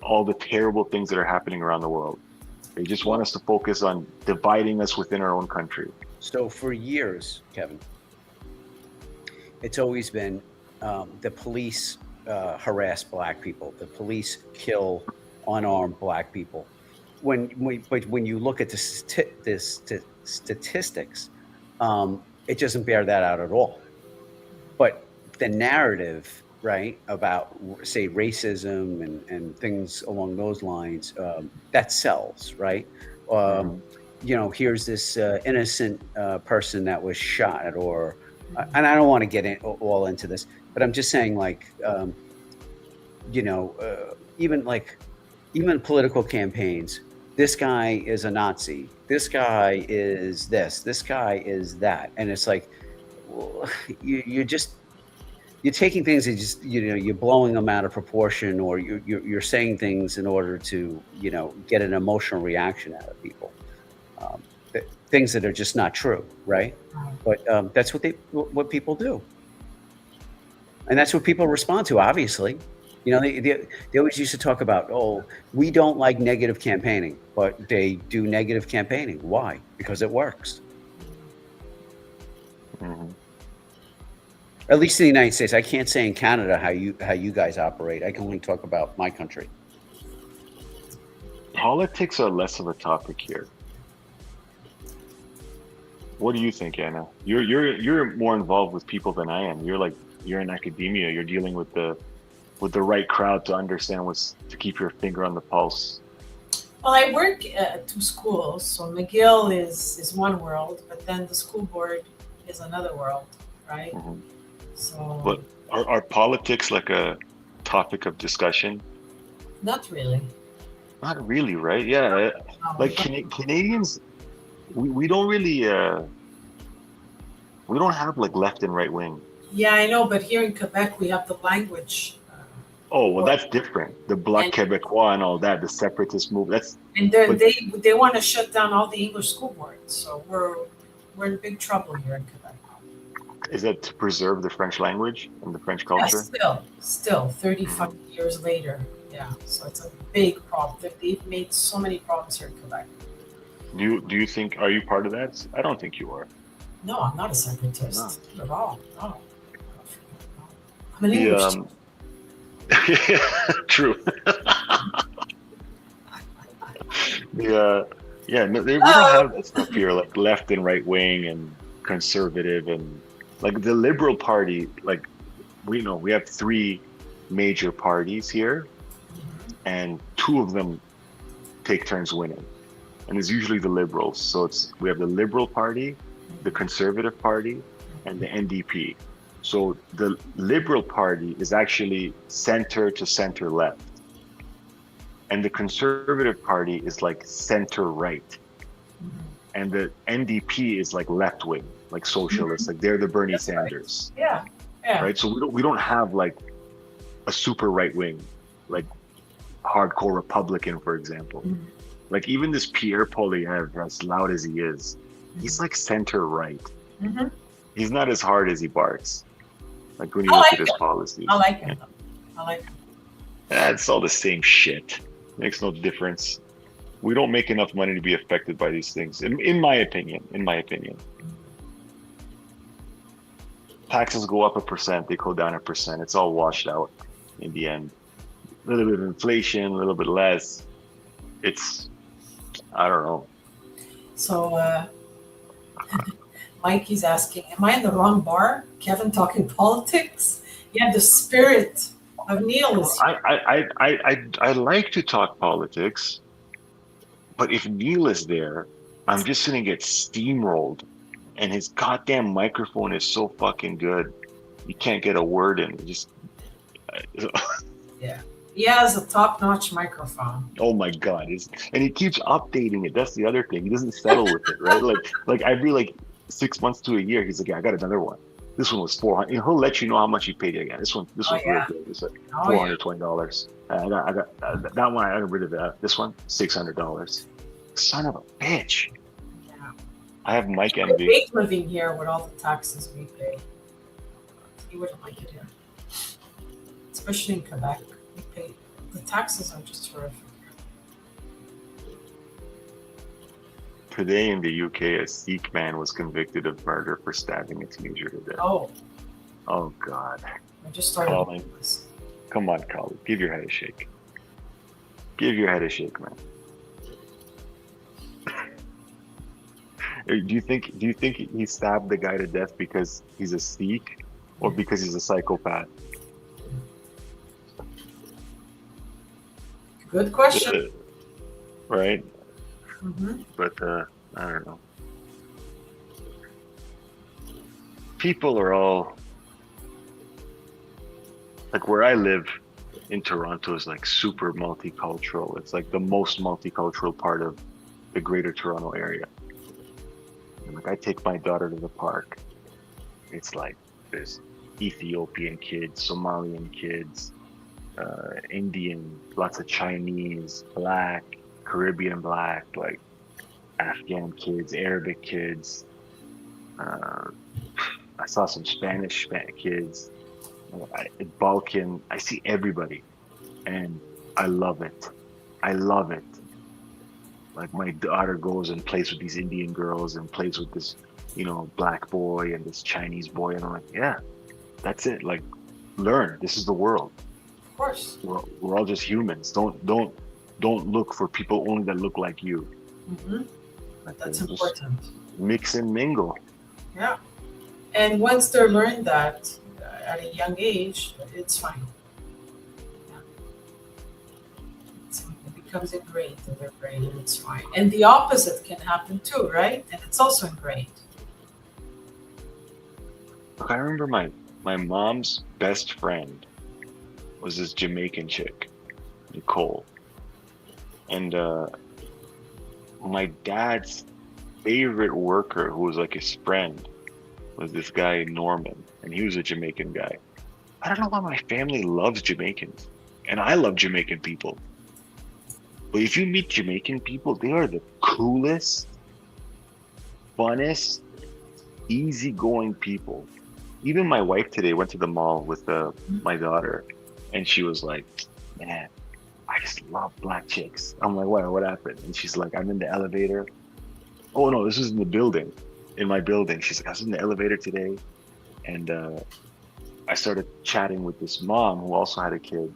all the terrible things that are happening around the world. They just want us to focus on dividing us within our own country. So for years, Kevin, it's always been the police harass black people. The police kill unarmed black people. But when you look at the statistics, it doesn't bear that out at all. But the narrative, right, about, say, racism and things along those lines, that sells, right? Here's this innocent person that was shot, or, and I don't want to get all into this, but I'm just saying, like, even political campaigns, this guy is a Nazi, this guy is this guy is that, and it's like, well, you're taking things and just you're blowing them out of proportion, or you're saying things in order to get an emotional reaction out of people, things that are just not true, right? But that's what people do, and that's what people respond to. Obviously, they always used to talk about, oh, we don't like negative campaigning, but they do negative campaigning. Why? Because it works. Mm-hmm. At least in the United States. I can't say in Canada how you guys operate. I can only talk about my country. Politics are less of a topic here. What do you think, Anna? You're more involved with people than I am. You're in academia. You're dealing with the right crowd to understand to keep your finger on the pulse. Well, I work at two schools, so McGill is one world, but then the school board is another world, right? Mm-hmm. So, but are politics like a topic of discussion? Not really. Not really, right? Yeah, like Canadians, we don't really we don't have like left and right wing. Yeah, I know, but here in Quebec we have the language. Oh well, that's different. The Bloc Québécois and all that, the separatist movement. They want to shut down all the English school boards, so we're in big trouble here in Quebec. Is that to preserve the French language and the French culture? Yeah, still 35 years later. Yeah, so it's a big problem. They've made so many problems here in Quebec. Do you think, are you part of that? I don't think you are. No, I'm not a separatist at all. No. I'm an English. True. No, we don't have that stuff here, like left and right wing and conservative, and like the Liberal Party. Like we have three major parties here, and two of them take turns winning, and it's usually the Liberals. So we have the Liberal Party, the Conservative Party, and the NDP. So the Liberal Party is actually center to center left, and the Conservative Party is like center right, and the NDP is like left wing, like socialists. Like they're the Bernie Sanders. Right. Yeah. Right. So we don't have like a super right wing, like hardcore Republican, for example. Mm-hmm. Like even this Pierre Poilievre, as loud as he is, he's like center right. Mm-hmm. He's not as hard as he barks. Like when you look at his policies. I like him. It's all the same shit. Makes no difference. We don't make enough money to be affected by these things, in my opinion. Taxes go up 1%, they go down 1%. It's all washed out in the end. A little bit of inflation, a little bit less. I don't know. So Mikey's asking, am I in the wrong bar? Kevin talking politics? Yeah, the spirit of Neil is here. I like to talk politics, but if Neil is there, I'm just gonna get steamrolled, and his goddamn microphone is so fucking good, you can't get a word in. Just Yeah. He has a top-notch microphone. oh my god, and he keeps updating it. That's the other thing. He doesn't settle with it, right? Like every like 6 months to a year, he's like, yeah, I got another one. This one was 400. And he'll let you know how much he paid again. This Oh one's real yeah. good. It's like Oh yeah. $420. I got that one. I got rid of that. This one, $600. Son of a bitch. Yeah. I have Mike He would envy. hate living here with all the taxes we pay. He wouldn't like it here, especially in Quebec. We pay the taxes are just horrific. Today in the UK, a Sikh man was convicted of murder for stabbing a teenager to death. Oh, Oh God. I just started Colin. reading this. Come on, Colin. Give your head a shake. Give your head a shake, man. Do you think he stabbed the guy to death because he's a Sikh or because he's a psychopath? Good question. Right? Mm-hmm. But I don't know. People are all like where I live in Toronto is like super multicultural. It's like the most multicultural part of the greater Toronto area. And like I take my daughter to the park. It's like there's Ethiopian kids, Somalian kids, Indian, lots of Chinese, Black, Caribbean Black, like Afghan kids, Arabic kids. I saw some Spanish kids, Balkan. I see everybody, and I love it. I love it. Like my daughter goes and plays with these Indian girls and plays with this, black boy and this Chinese boy, and I'm like, yeah, that's it. Like, learn. This is the world. Of course. We're all just humans. Don't look for people only that look like you. Mm-hmm. Like, That's just important. mix and mingle. Yeah. And once they learn that at a young age, it's fine. Yeah. It becomes ingrained in their brain and it's fine. And the opposite can happen too, right? And it's also ingrained. Look, I remember my mom's best friend was this Jamaican chick, Nicole. And my dad's favorite worker, who was like his friend, was this guy Norman, and he was a Jamaican guy. I don't know why my family loves Jamaicans, and I love Jamaican people. But if you meet Jamaican people, they are the coolest, funnest, easygoing people. Even my wife today went to the mall with my daughter, and she was like, man, I just love black chicks. I'm like, what happened? And she's like, I'm in the elevator. Oh no, this was in the building, in my building. She's like, I was in the elevator today, and I started chatting with this mom who also had a kid,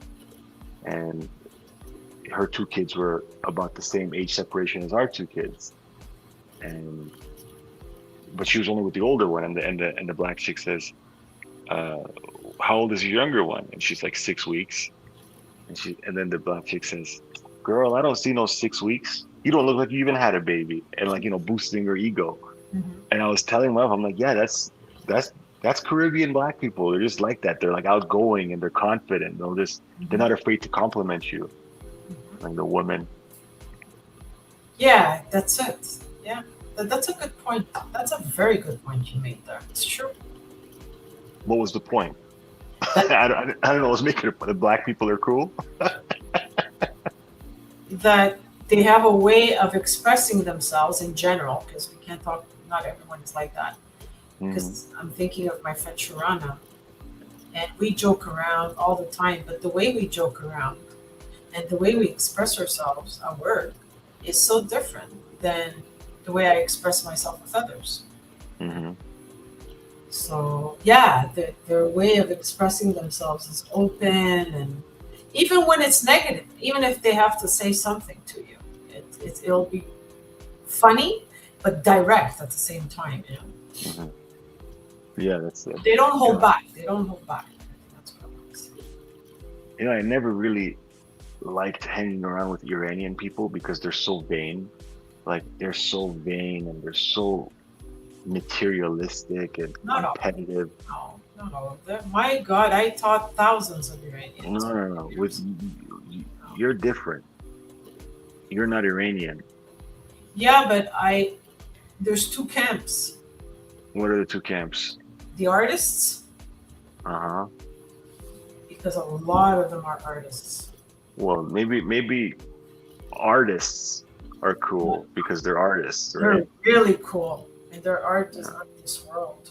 and her two kids were about the same age separation as our two kids, but she was only with the older one, and the black chick says, how old is your younger one? And she's like 6 weeks. And then the black chick says, girl, I don't see no 6 weeks. You don't look like you even had a baby. And like, boosting her ego. Mm-hmm. And I was telling my wife, I'm like, yeah, that's Caribbean black people. They're just like that. They're like outgoing and they're confident. They're not afraid to compliment you. Mm-hmm. Like the women. Yeah, that's it. Yeah. That's a good point. That's a very good point you made there. It's true. What was the point? I don't know. I was making it. The black people are cool. That they have a way of expressing themselves in general, because we can't talk, not everyone is like that. Because I'm thinking of my friend Sharana, and we joke around all the time, but the way we joke around and the way we express ourselves at work is so different than the way I express myself with others. Mm-hmm. So yeah, their way of expressing themselves is open, and even when it's negative, even if they have to say something to you, it'll be funny but direct at the same time. Mm-hmm. Yeah, that's it. They don't hold back. They don't hold back. That's I never really liked hanging around with Iranian people because they're so vain. Like they're so vain and they're so materialistic and Not all. competitive. No, not all of them. My God, I taught thousands of No, Iranians. no, no. You're different. You're not Iranian. Yeah, but there's two camps. What are the two camps? The artists, Uh-huh. because a lot of them are artists. Well, maybe artists are cool because they're artists, They're right? really cool, and their art is Yeah. out of this world.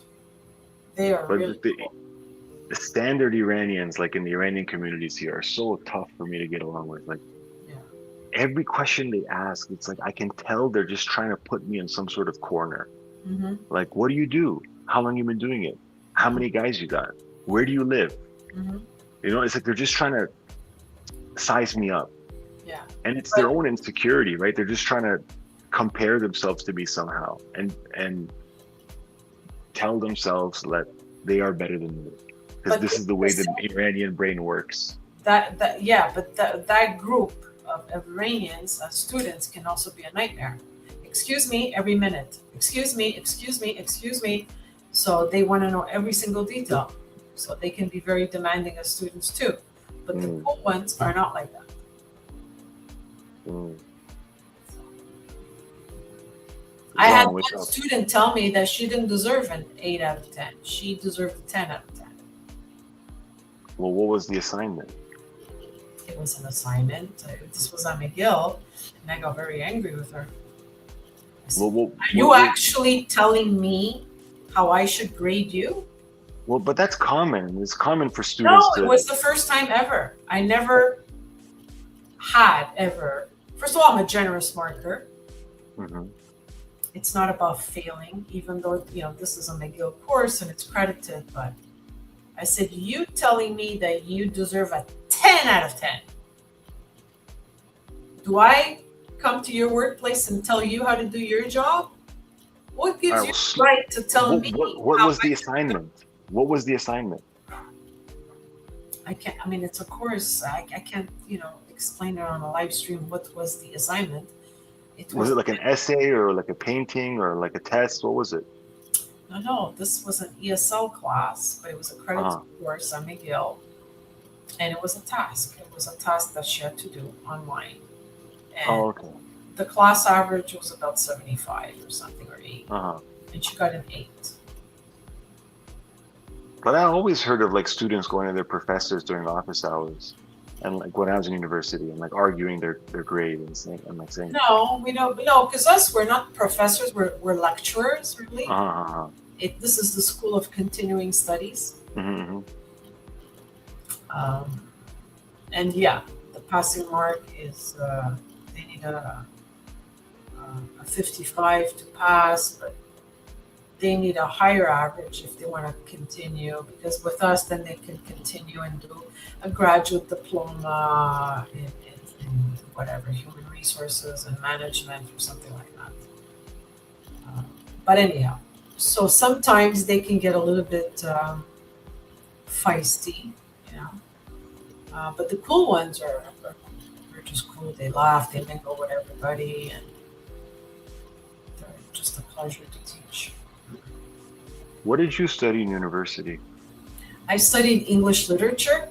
They are But really cool. the standard Iranians, like in the Iranian communities here, are so tough for me to get along with. Like Yeah. every question they ask, it's like I can tell they're just trying to put me in some sort of corner. Mm-hmm. Like, what do you do? How long you been doing it? How many guys you got? Where do you live? Mm-hmm. It's like they're just trying to size me up. Yeah. And it's their own insecurity, right? They're just trying to compare themselves to me somehow and tell themselves that they are better than me. Because But this is the way the Iranian brain works. That group of Iranians students can also be a nightmare. Excuse me every minute. Excuse me. So they want to know every single detail. So they can be very demanding as students too. But the cool ones are not like that. I had one student tell me that she didn't deserve an 8 out of 10. She deserved a 10 out of 10. Well, what was the assignment? It was an assignment. This was on McGill, and I got very angry with her. Said, are you actually telling me how I should grade you? Well, but that's common. It's common for students. No, it was the first time ever. I never had ever. First of all, I'm a generous marker. Mm-hmm. It's not about failing, even though this is a McGill course and it's credited. But I said, you telling me that you deserve a 10 out of 10. Do I come to your workplace and tell you how to do your job? What gives you the right to tell me? What was the assignment? What was the assignment? I can't. I mean, it's a course. I can't. Explain it on a live stream. What was the assignment? Was it like an essay or like a painting or like a test? What was it? No. This was an ESL class, but it was a credit course on McGill, and it was a task. It was a task that she had to do online. And okay. The class average was about 75 or something, or 8, and she got an 8. But I always heard of like students going to their professors during office hours, and like when I was in university, and like arguing their grade and saying, no, we don't, because we're not professors, we're lecturers, really. This is the School of Continuing Studies. Mm-hmm. And yeah, the passing mark is they need a 55 to pass, but they need a higher average if they want to continue, because with us, then they can continue and do a graduate diploma in whatever, human resources and management or something like that. But anyhow, so sometimes they can get a little bit feisty, but the cool ones are just cool. They laugh, they mingle with everybody, and they're just a pleasure to teach. What did you study in university? I studied English literature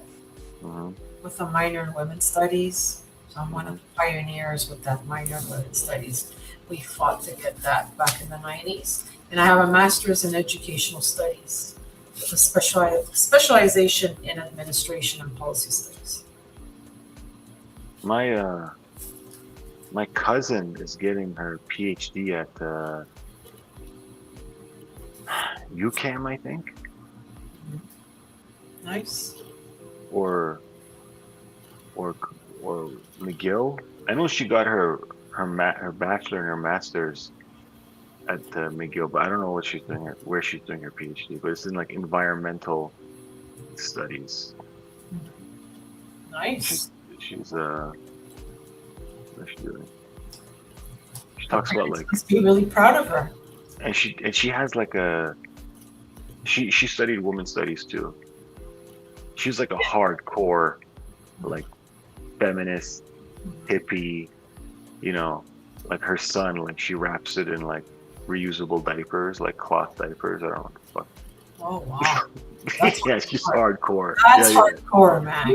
with a minor in women's studies. So I'm one of the pioneers with that minor in women's studies. We fought to get that back in the 90s. And I have a master's in educational studies with a specialization in administration and policy studies. My cousin is getting her PhD at UCAM, I think. Nice. Or McGill. I know she got her bachelor and her master's at McGill, but I don't know what she's doing where she's doing her PhD. But it's in like environmental studies. Nice. She's what's she doing? She talks about like. Must be really proud of her. And she has like she studied women's studies too. She's like a hardcore like feminist, hippie, you know, like her son, like she wraps it in like reusable diapers, like cloth diapers. I don't know what the fuck. Oh wow. That's Yeah, she's hardcore. That's Yeah. hardcore, man.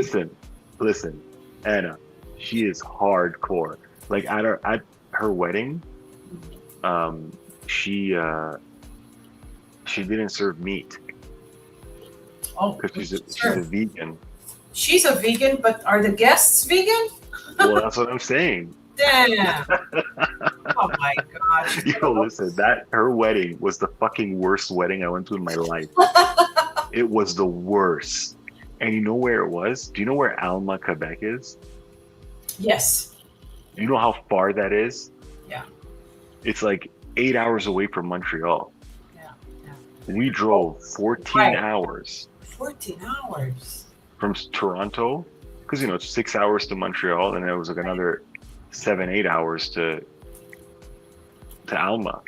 Listen, Anna, she is hardcore. Like at her wedding, she didn't serve meat Oh, because she's a vegan. She's a vegan, but are the guests vegan? Well, that's what I'm saying. Damn. Oh my gosh. Yo, listen, her wedding was the fucking worst wedding I went to in my life. It was the worst. And you know where it was? Do you know where Alma, Quebec is? Yes. Do you know how far that is? Yeah. It's like 8 hours away from Montreal. Yeah. We drove 14 hours. 14 hours. From Toronto, because it's 6 hours to Montreal, and it was like another 7-8 hours to Alma.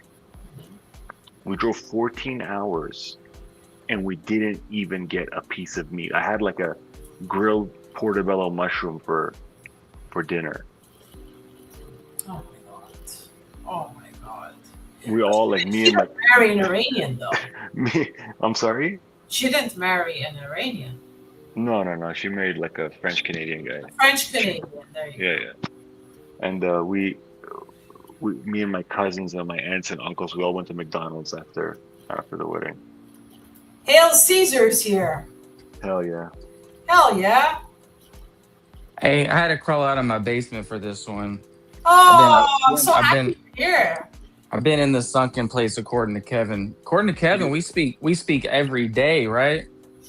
We drove 14 hours, and we didn't even get a piece of meat. I had like a grilled portobello mushroom for dinner. Oh my god. Oh my god. We all like me and my marry an Iranian though. I'm sorry? She didn't marry an Iranian. No. She married like a French Canadian guy. French Canadian. There you go. Yeah. And me and my cousins and my aunts and uncles, we all went to McDonald's after the wedding. Hail Caesar's here. Hell yeah. Hell yeah. Hey, I had to crawl out of my basement for this one. Oh, I'm so happy to hear. I've been in the sunken place according to Kevin. According to Kevin, we speak every day, right?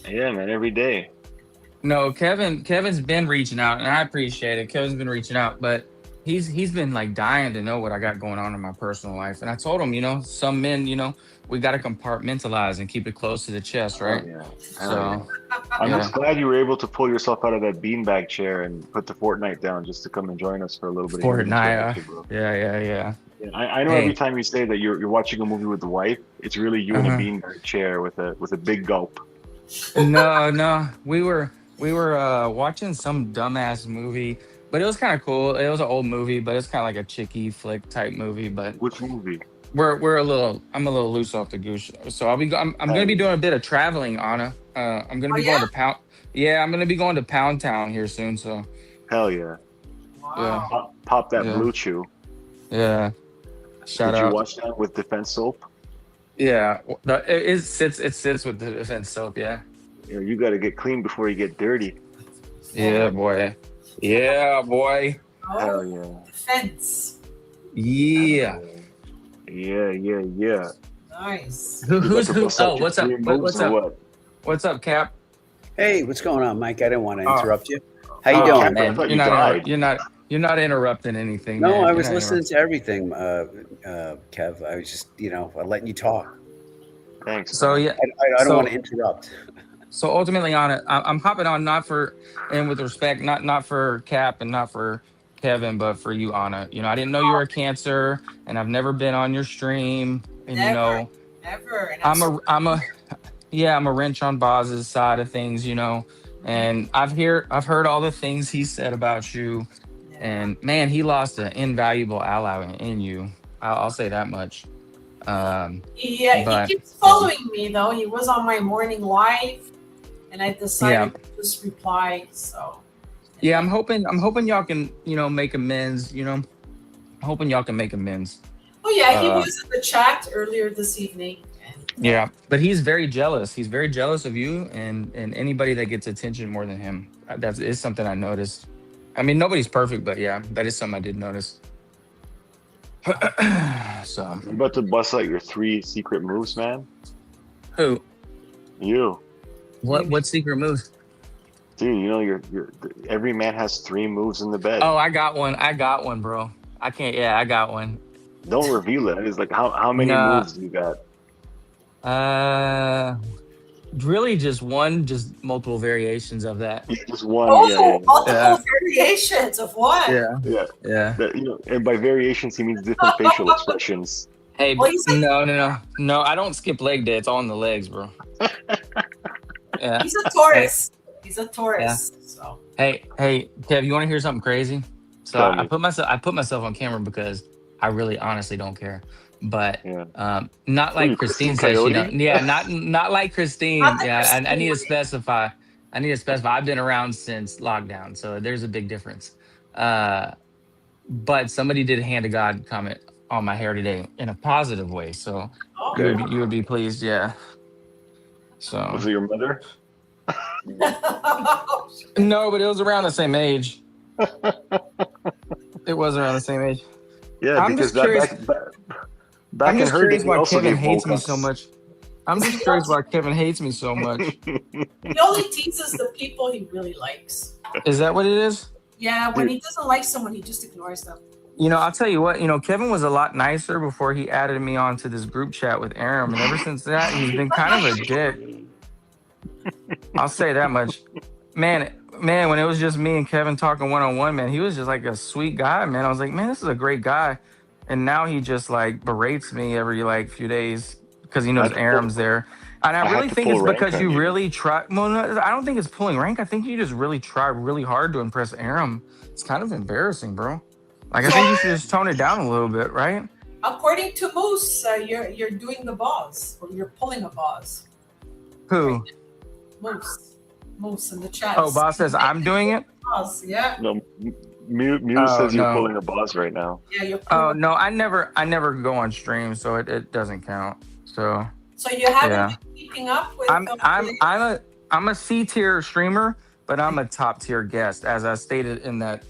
Yeah, man, every day. No, Kevin's been reaching out, and I appreciate it. Kevin's been reaching out, but he's been like dying to know what I got going on in my personal life. And I told him, some men, we got to compartmentalize and keep it close to the chest, right? Oh, yeah. So I'm just glad you were able to pull yourself out of that beanbag chair and put the Fortnite down just to come and join us for a little bit. Fortnite, yeah. I know every time you say that you're watching a movie with the wife, it's really you in a beanbag chair with a big gulp. No, we were watching some dumbass movie, but it was kind of cool. It was an old movie, but it's kind of like a chickie flick type movie. But which movie? I'm a little loose off the goose, so I'm gonna be doing a bit of traveling, Anna. I'm gonna be going to Pound. Yeah, I'm gonna be going to Pound Town here soon. So. Hell yeah. Wow. Yeah. Pop that blue chew. Yeah. Shout out. Did you watch that with Defense Soap? Yeah, it sits with the Defense Soap. Yeah. You got to get clean before you get dirty. Yeah, boy. Oh, hell yeah. Defense. Yeah. Yeah. Nice. Who's oh, what's up? What's up? What? What's up, Cap? Hey, what's going on, Mike? I didn't want to interrupt you. How you doing, man? You're not interrupting anything. No, man. I was listening to everything, Kev. I was just, letting you talk. Thanks. So yeah, I don't want to interrupt. So ultimately, on it, I'm hopping on and with respect, not for Cap and not for Kevin, but for you, Anna. I didn't know you were a Cancer, and I've never been on your stream. And Never. And I'm a wrench on Boz's side of things, and I've heard all the things he said about you, and man, he lost an invaluable ally in you. I'll say that much. He keeps following me though. He was on my morning live, and I decided to just reply. So yeah, I'm hoping y'all can make amends. Hoping y'all can make amends. Oh yeah, he was in the chat earlier this evening. Yeah, but he's very jealous. He's very jealous of you and anybody that gets attention more than him. That is something I noticed. I mean, nobody's perfect, but yeah, that is something I did notice. So you're about to bust out your 3 secret moves, man. Who? You. What secret moves? Dude, you're every man has 3 moves in the bed. Oh, I got one, bro. I can't. Yeah, I got one. Don't reveal it. It's like how many moves do you got? Really just one, just multiple variations of that. Yeah, just one. Multiple variations of what? Yeah. And by variations he means different facial expressions. Hey, no. I don't skip leg day. It's all on the legs, bro. Yeah. He's a Taurus. Yeah. So Hey, Kev, you want to hear something crazy? So Tell I me. put myself on camera because I really honestly don't care. But Yeah. not What are like you, Christine Christine says, Coyote? yeah, not like Not Christine. the Yeah, and I Christine need to way. specify. I need to specify. I've been around since lockdown, so there's a big difference. Uh, but somebody did a hand of God comment on my hair today in a positive way, so Oh. Okay. you would be pleased, yeah. So Was it your mother? no, but it was around the same age. It was around the same age. Yeah, I'm because just that curious. back I'm in just her day, curious he why also Kevin gave hates me so Botox. much. I'm just He curious only why Kevin hates me so much. he only teases the people he really likes. Is that what it is? Yeah, when Dude, he doesn't like someone, he just ignores them. I'll tell you what, Kevin was a lot nicer before he added me onto this group chat with Aram. And ever since that, he's been kind of a dick. I'll say that much. Man, when it was just me and Kevin talking one on one, man, he was just like a sweet guy, man. I was like, man, this is a great guy. And now he just like berates me every like few days because he I knows had to pull. Aram's there. And I I had really to think pull it's rank because on you you. really try. Well, no, I don't think it's pulling rank. I think you just really try really hard to impress Aram. It's kind of embarrassing, bro. Like I So, think you should just tone it down a little bit, right? according to Moose, you're doing the boss, or you're pulling a boss right Who? now. Moose in the chat. Oh, boss says I'm doing it. Boss, yeah, No, Muse Oh says you're no. pulling a boss right now. yeah, you're Oh pulling. no. I never go on stream, so it doesn't count. So So you haven't yeah. been keeping up with. I'm a C tier streamer, but I'm a top tier guest, as I stated in that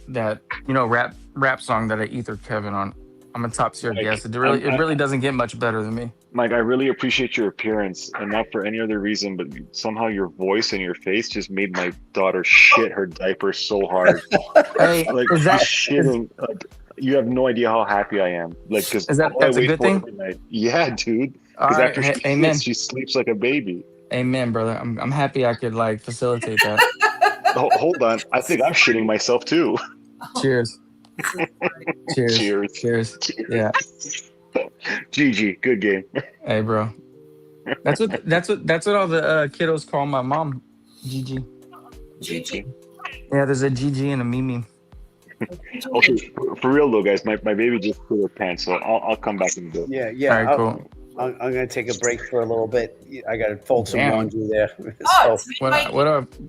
rap song that I ethered Kevin on. I'm a top tier Mike, guest. It really doesn't get much better than me. Mike, I really appreciate your appearance, and not for any other reason, but somehow your voice and your face just made my daughter shit her diaper so hard. Hey, Like is she's that is shitting. Like you have no idea how happy I am. Like because is that all I that's a wait good for thing? every night. Yeah, dude. All Because right, after she shits, amen, she sleeps like a baby. amen, brother. I'm happy I could like facilitate that. Hold on, I think I'm shitting myself too. Cheers, cheers, Cheers. cheers. Cheers. Yeah. GG, good game. Hey, bro. That's what all the kiddos call my mom. Gigi. Gigi. Yeah, there's a Gigi and a Mimi. Okay, for real though, guys, my baby just put her pants, so I'll come back in a bit. Yeah. All right, cool. I'm going to take a break for a little bit. I got to fold some Damn. laundry there. Oh, So, it's What Mike.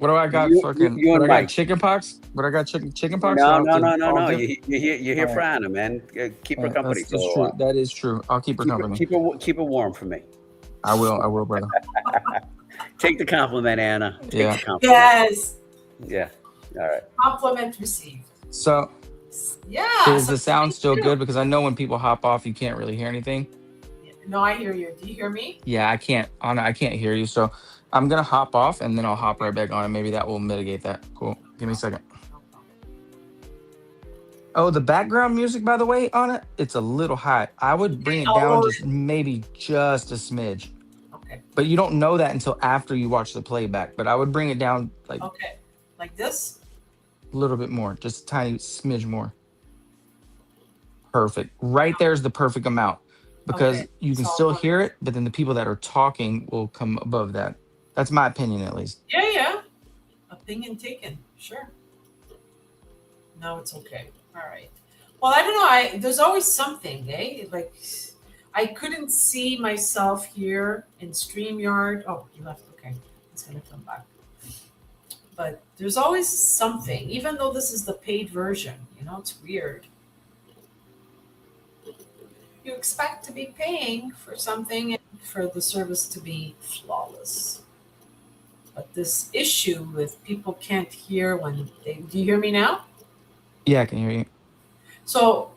do I got? You- Fucking you what and I got? Mike. Chicken pox? What I got? Chicken pox? no. I'll No. dip- You're here for All right. Anna, man. Keep her company for a That's little true. while. That is true. I'll keep her company. Keep her warm for me. I will, brother. Take the compliment, Anna. Take Yeah. the compliment. Yes, Yeah. All right. compliment received. So Yeah. is the sound still good? Because I know when people hop off, you can't really hear anything. No, I hear you. Do you hear me? Yeah, I can't. Anna, I can't hear you. So I'm gonna hop off and then I'll hop right back on, and maybe that will mitigate that. Cool. Give me a second. Oh, the background music, by the way, on it, it's a little high. I would bring it down just a smidge. Okay. But you don't know that until after you watch the playback. But I would bring it down like Okay. Like this? a little bit more, just a tiny smidge more. Perfect. Right there's the perfect amount because Okay. you can So- still hear it, but then the people that are talking will come above that. That's my opinion, at least. Yeah. Opinion taken. Sure. No, it's okay. All right. Well, I don't know. There's always something, eh? Like I couldn't see myself here in StreamYard. Oh, he left. Okay. He's gonna come back. But there's always something, even though this is the paid version, it's weird. You expect to be paying for something and for the service to be flawless. But this issue with people can't hear when do you hear me now? Yeah, I can hear you. So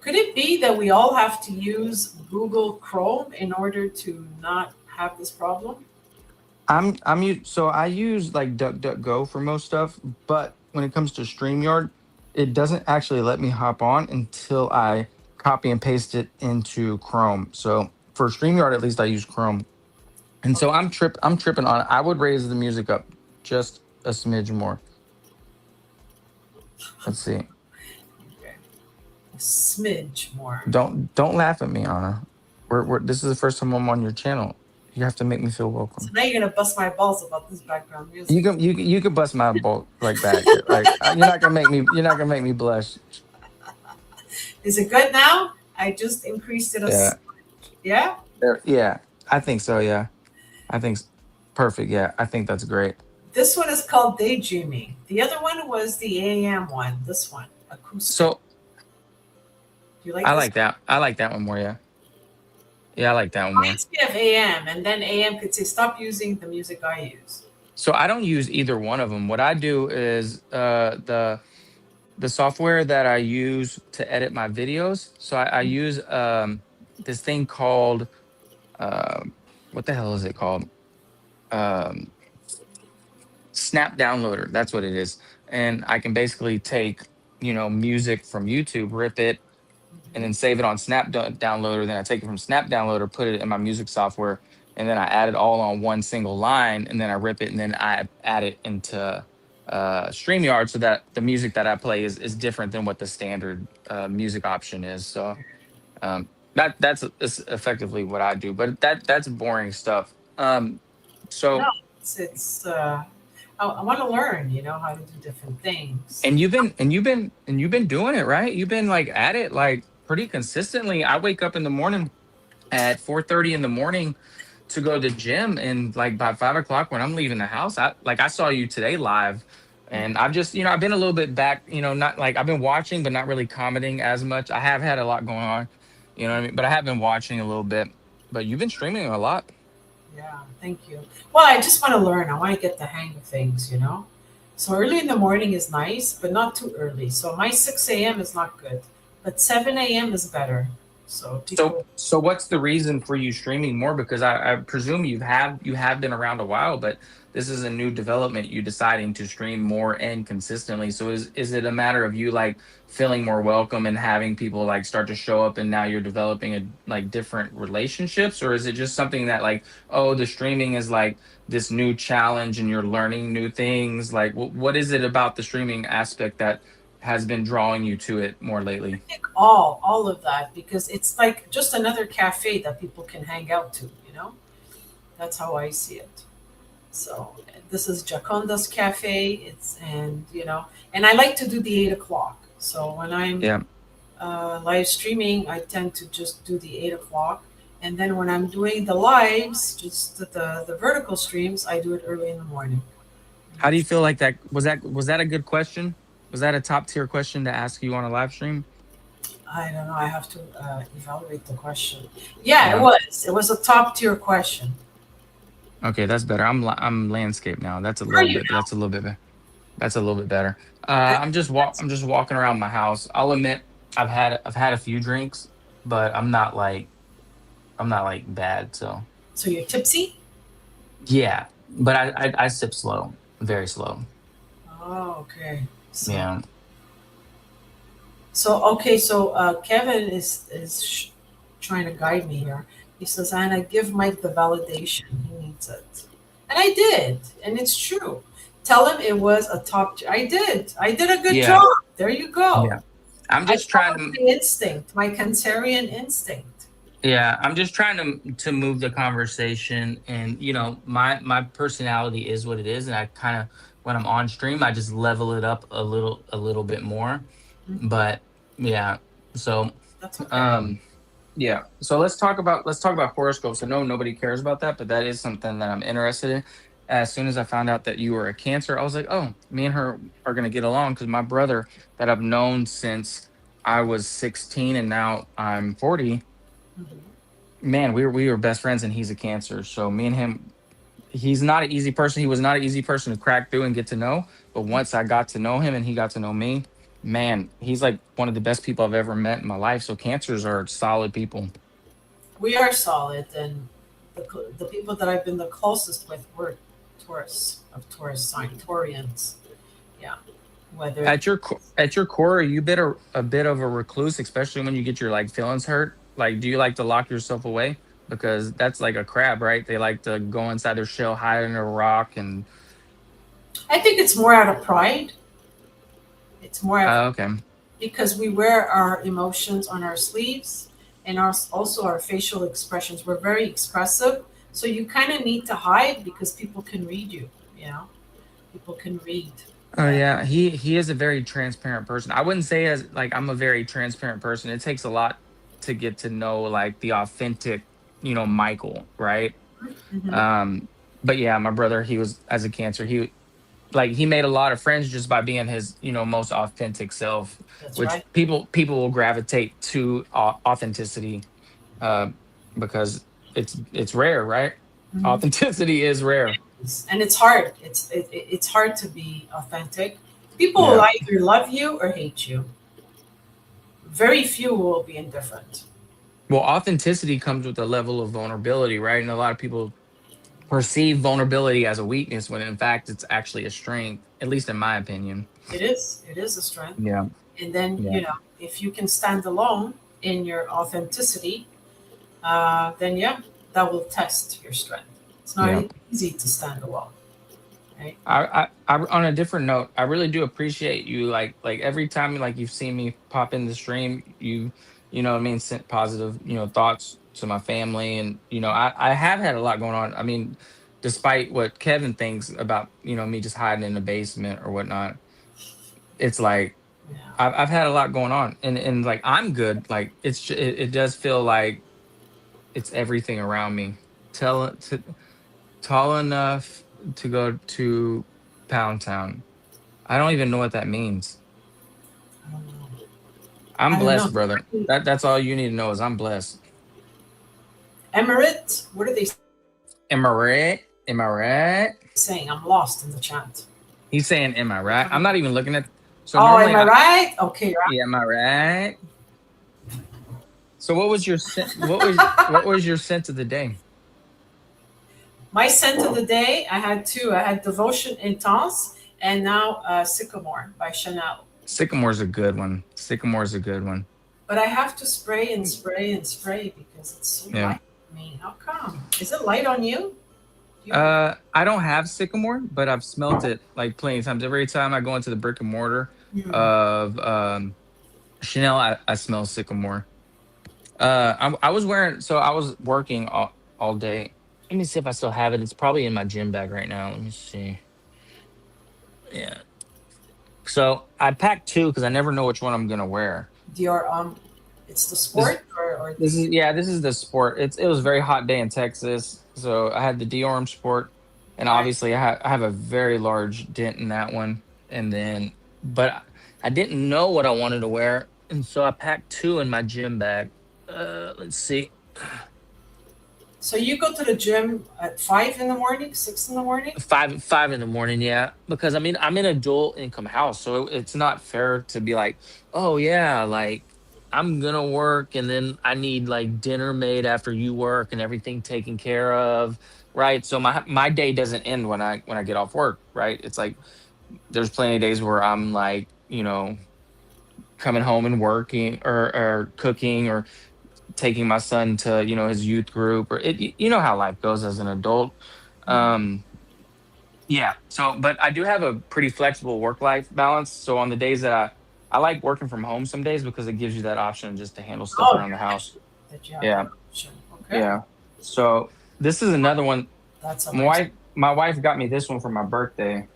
could it be that we all have to use Google Chrome in order to not have this problem? So I use like DuckDuckGo for most stuff, but when it comes to StreamYard, it doesn't actually let me hop on until I copy and paste it into Chrome. So for StreamYard, at least I use Chrome. And so I'm tripping on it. I would raise the music up just a smidge more. Let's see. Okay. A smidge more. Don't laugh at me, Anna. This is the first time I'm on your channel. You have to make me feel So welcome. now you're gonna bust my balls about this background music. You can bust my bolt right back. Like you're not gonna make me blush. Is it good now? I just increased it Yeah. yeah? Yeah. I think so. Yeah. I think perfect. Yeah. I think that's great. This one is called Daydreaming. The other one was the AM one. This one, acoustic. So Do you like this? I like that one more. Yeah. Yeah. I like that one more. Reminds me of AM, and then AM could say, stop using the music I use. So I don't use either one of them. What I do is the software that I use to edit my videos. So I use this thing called uh, what the hell is it called? Um, Snap Downloader. That's what it is. And I can basically take, music from YouTube, rip it, and then save it on Downloader. Then I take it from Snap Downloader, put it in my music software, and then I add it all on one single line. And then I rip it, and then I add it into StreamYard so that the music that I play is different than what the standard music option is. So that's effectively what I do. But that's boring stuff. No, So I want to learn, how to do different things. and you've been doing it, right? You've been like at it like pretty consistently. I wake up in the morning at 4:30 in the morning to go to the gym, and like by 5 o'clock when I'm leaving the house, I saw you today live, and I've just I've been a little bit back, not like I've been watching but not really commenting as much. I have had a lot going on, you know what I mean, but I have been watching a little bit. But you've been streaming a lot. Yeah, thank you. Well, I just want to learn. I want to get the hang of things. So early in the morning is nice, but not too early. So my 6 a.m. is not good, but 7 a.m. is better. So people, So what's the reason for you streaming more? Because I presume you have been around a while, but this is a new development. You deciding to stream more and consistently. So is it a matter of you like feeling more welcome and having people like start to show up, and now you're developing like different relationships, or is it just something that like, oh, the streaming is like this new challenge and you're learning new things? Like what is it about the streaming aspect that has been drawing you to it more lately? think all of that, because it's like just another cafe that people can hang out to. That's how I see it. So this is Giaconda's cafe. And I like to do the 8 o'clock. So when I'm Yeah. live streaming, I tend to just do the 8 o'clock. And then when I'm doing the lives, just the vertical streams, I do it early in the morning. How do you feel like that? Was that a good question? Was that a top tier question to ask you on a live stream? I don't know. I have to evaluate the question. Yeah, it Yeah. was. It was a top tier question. Okay, that's better. I'm landscape now. That's a Where are little you bit. now? That's a little bit. That's a little bit better. I- I'm just walking around my house. I'll admit I've had a few drinks, but I'm not like bad. So So you're tipsy? yeah, but I sip slow, very slow. Oh, okay. So Yeah. so okay. So Kevin is trying to guide me here. He says, "Anna, give Mike the validation. He needs it," and I did, and it's true. Tell him it was a top. I did. I did a good Yeah. job. There you go. Yeah. I'm I just trying followed to. my instinct, my Cancerian instinct. Yeah, I'm just trying to move the conversation, and my personality is what it is, and I kind of when I'm on stream, I just level it up a little bit more. Mhm. But yeah, so That's okay. yeah, so let's talk about horoscopes. I know nobody cares about that, but that is something that I'm interested in. As soon as I found out that you were a Cancer, I was like, oh, me and her are gonna get along because my brother that I've known since I was 16 and now I'm 40. Mhm. Man, we were best friends, and he's a Cancer. So me and him, he's not an easy person. He was not an easy person to crack through and get to know. But once I got to know him and he got to know me, man, he's like one of the best people I've ever met in my life. So Cancers are solid people. We are solid, and the people that I've been the closest with were Taurus sign, Taurians. Yeah, whether At your core, are you a bit of a recluse, especially when you get your like feelings hurt? Like, do you like to lock yourself away? Because that's like a crab, right? They like to go inside their shell, hide in a rock, and I think it's more out of pride. It's more out of, okay, because we wear our emotions on our sleeves, and also our facial expressions. We're very expressive, So you kind of need to hide because people can read you. You know, people can read. Oh And yeah, he is a very transparent person. I wouldn't say as like I'm a very transparent person. It takes a lot to get to know like the authentic, Michael, right? mhm, Um, but yeah, my brother, he was as a Cancer, he made a lot of friends just by being his, most authentic self, that's which right. people will gravitate to authenticity, uh, because it's rare, right? Mhm. Authenticity is rare. And it's hard. It's hard to be authentic. People will Yeah. either love you or hate you. Very few will be indifferent. Well, authenticity comes with a level of vulnerability, right? And a lot of people perceive vulnerability as a weakness when in fact it's actually a strength, at least in my opinion. It is. It is a strength. Yeah. And then, Yeah. if you can stand alone in your authenticity, then yeah, that will test your strength. It's not Yeah. easy to stand alone, right? On a different note, I really do appreciate you. Like every time like you've seen me pop in the stream, you know what I mean, sent positive, thoughts to my family. And, I have had a lot going on. I mean, despite what Kevin thinks about, me just hiding in the basement or whatnot, it's like Yeah. I've had a lot going on, and like I'm good. Like it does feel like it's everything around me. Tell to Tall enough to go to Pound Town. I don't even know what that means. I don't know. I'm I don't blessed, know. brother. That's all you need to know is I'm blessed. Emirates, what are they Am I right? Am I right? saying? I'm lost in the chat. He's saying, "Am I right?" I'm not even looking at. So Oh, am normally, I right? Okay, yeah, am I right? So what was your what was your scent of the day? my scent of the day, I had two. I had Devotion Intense and now Sycamore by Chanel. Sycamore's a good one. Sycamore's a good one. But I have to spray and spray and spray because it's so Yeah. light on me. How come? Is it light on you? Do you have I don't have Sycamore, but I've smelt it like plenty of times. Every time I go into the brick and mortar Hmm. of Chanel, I smell Sycamore. I was wearing, so I was working all day. Let me see if I still have it. It's probably in my gym bag right now. Let me see. Yeah. So I packed two because I never know which one I'm gonna wear. your it's the This sport or this the is yeah, this is the sport. It was a very hot day in Texas, so I had the Dior sport, and right? obviously I have a very large dent in that one. And then, but I didn't know what I wanted to wear, and so I packed two in my gym bag. Let's see. So you go to the gym at 5 in the morning, 6 in the morning? Five in the morning, yeah. Because I mean, I'm in a dual income house, so it's not fair to be like, oh yeah, like I'm gonna work and then I need like dinner made after you work and everything taken care of, right? So my day doesn't end when I get off work, right? It's like there's plenty of days where I'm like, coming home and working or cooking or taking my son to his youth group, or you know how life goes as an adult. Mhm. um yeah. So, but I do have a pretty flexible work life balance. So on the days that I like working from home some days because it gives you that option just to handle stuff Oh, around the house. that you have Yeah. that option. Okay, Yeah. So this is another one. that's a My nice. wife got me this one for my birthday,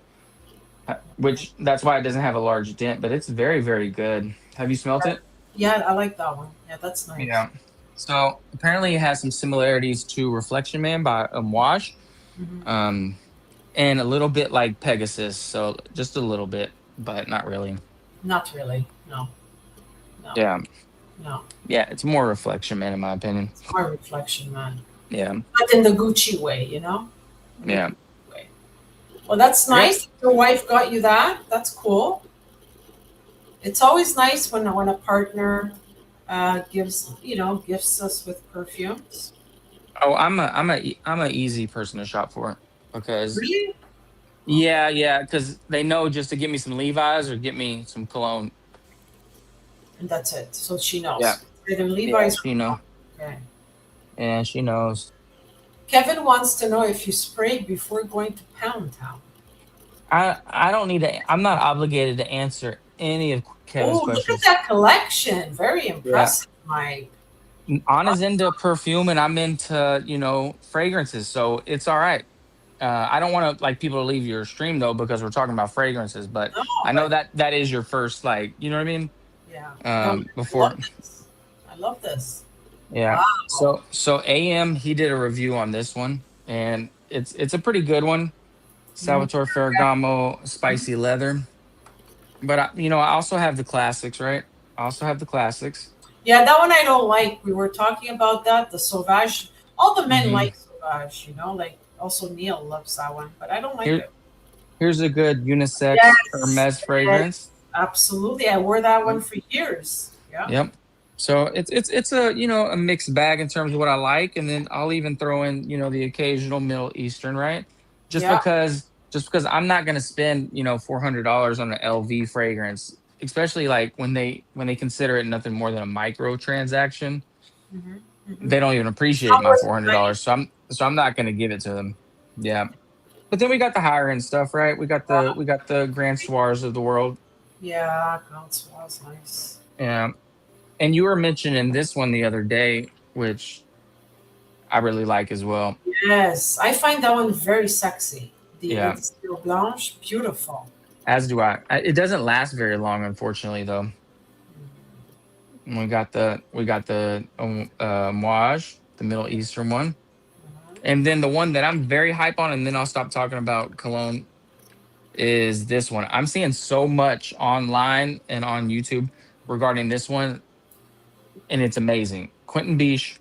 which that's why it doesn't have a large dent, but it's very, very good. Have you smelt it? Yeah, I like that one. Yeah, that's nice. Yeah. So apparently it has some similarities to Reflection Man by Wash. Hmm. Um, and a little bit like Pegasus, so just a little bit, but not really. Not really. No, no, Yeah, no. yeah, it's more Reflection Man in my opinion. It's more reflection, man. Yeah, But in the Gucci way, In the yeah, Gucci way. Well, that's I got nice. Your wife got you that. That's cool. It's always nice when a partner gives gifts us with perfumes. oh, I'm a easy person to shop for because Really? yeah, because they know just to get me some Levi's or get me some cologne. And that's it. So she Yeah, knows. Either yeah, Levi's or she know. okay. Yeah, she knows. Kevin wants to know if you sprayed before going to Pound Town. I don't need to. I'm not obligated to answer any of Kevin's Oh, look at questions. that collection. Very Yeah, impressive, Mike. Anna's into perfume and I'm into, fragrances. So it's all right. I don't want to like people to leave your stream though, because we're talking about fragrances, but No, I know but that is your first, like, you know what I mean? yeah. No, I Before, love this. I love this. yeah. Wow. So AM, he did a review on this one and it's a pretty good one. Mhm. Salvatore Ferragamo spicy leather. But I also have the classics, right? I also have the classics. Yeah, that one I don't like. We were talking about that, the Sauvage. All the men Hmm. like Sauvage, like also Neil loves that one, but I don't like Here, it. here's a good unisex Yes, Hermes yes, fragrance. absolutely. I wore that one for years. Yeah. Yep. So it's a a mixed bag in terms of what I like, and then I'll even throw in the occasional Middle Eastern, right? Just Yeah. because just because I'm not gonna spend $400 on an LV fragrance, especially like when they consider it nothing more than a micro transaction. Hmm. Hmm. They don't even It's appreciate not my worth four the hundred money. dollars, so I'm not gonna give it to them. Yeah, but then we got the higher end stuff, right? We got the Grand Soirs of the world. Yeah, Council was nice. Yeah. And you were mentioning this one the other day, which I really like as well. Yes, I find that one very sexy. The Yeah, Edith Blanche, beautiful. as do I. It doesn't last very long, unfortunately, though. And we got the Mouage, the Middle Eastern one, Mhm. and then the one that I'm very hype on, and then I'll stop talking about cologne is this one. I'm seeing so much online and on YouTube regarding this one, and it's amazing. Quentin Beach,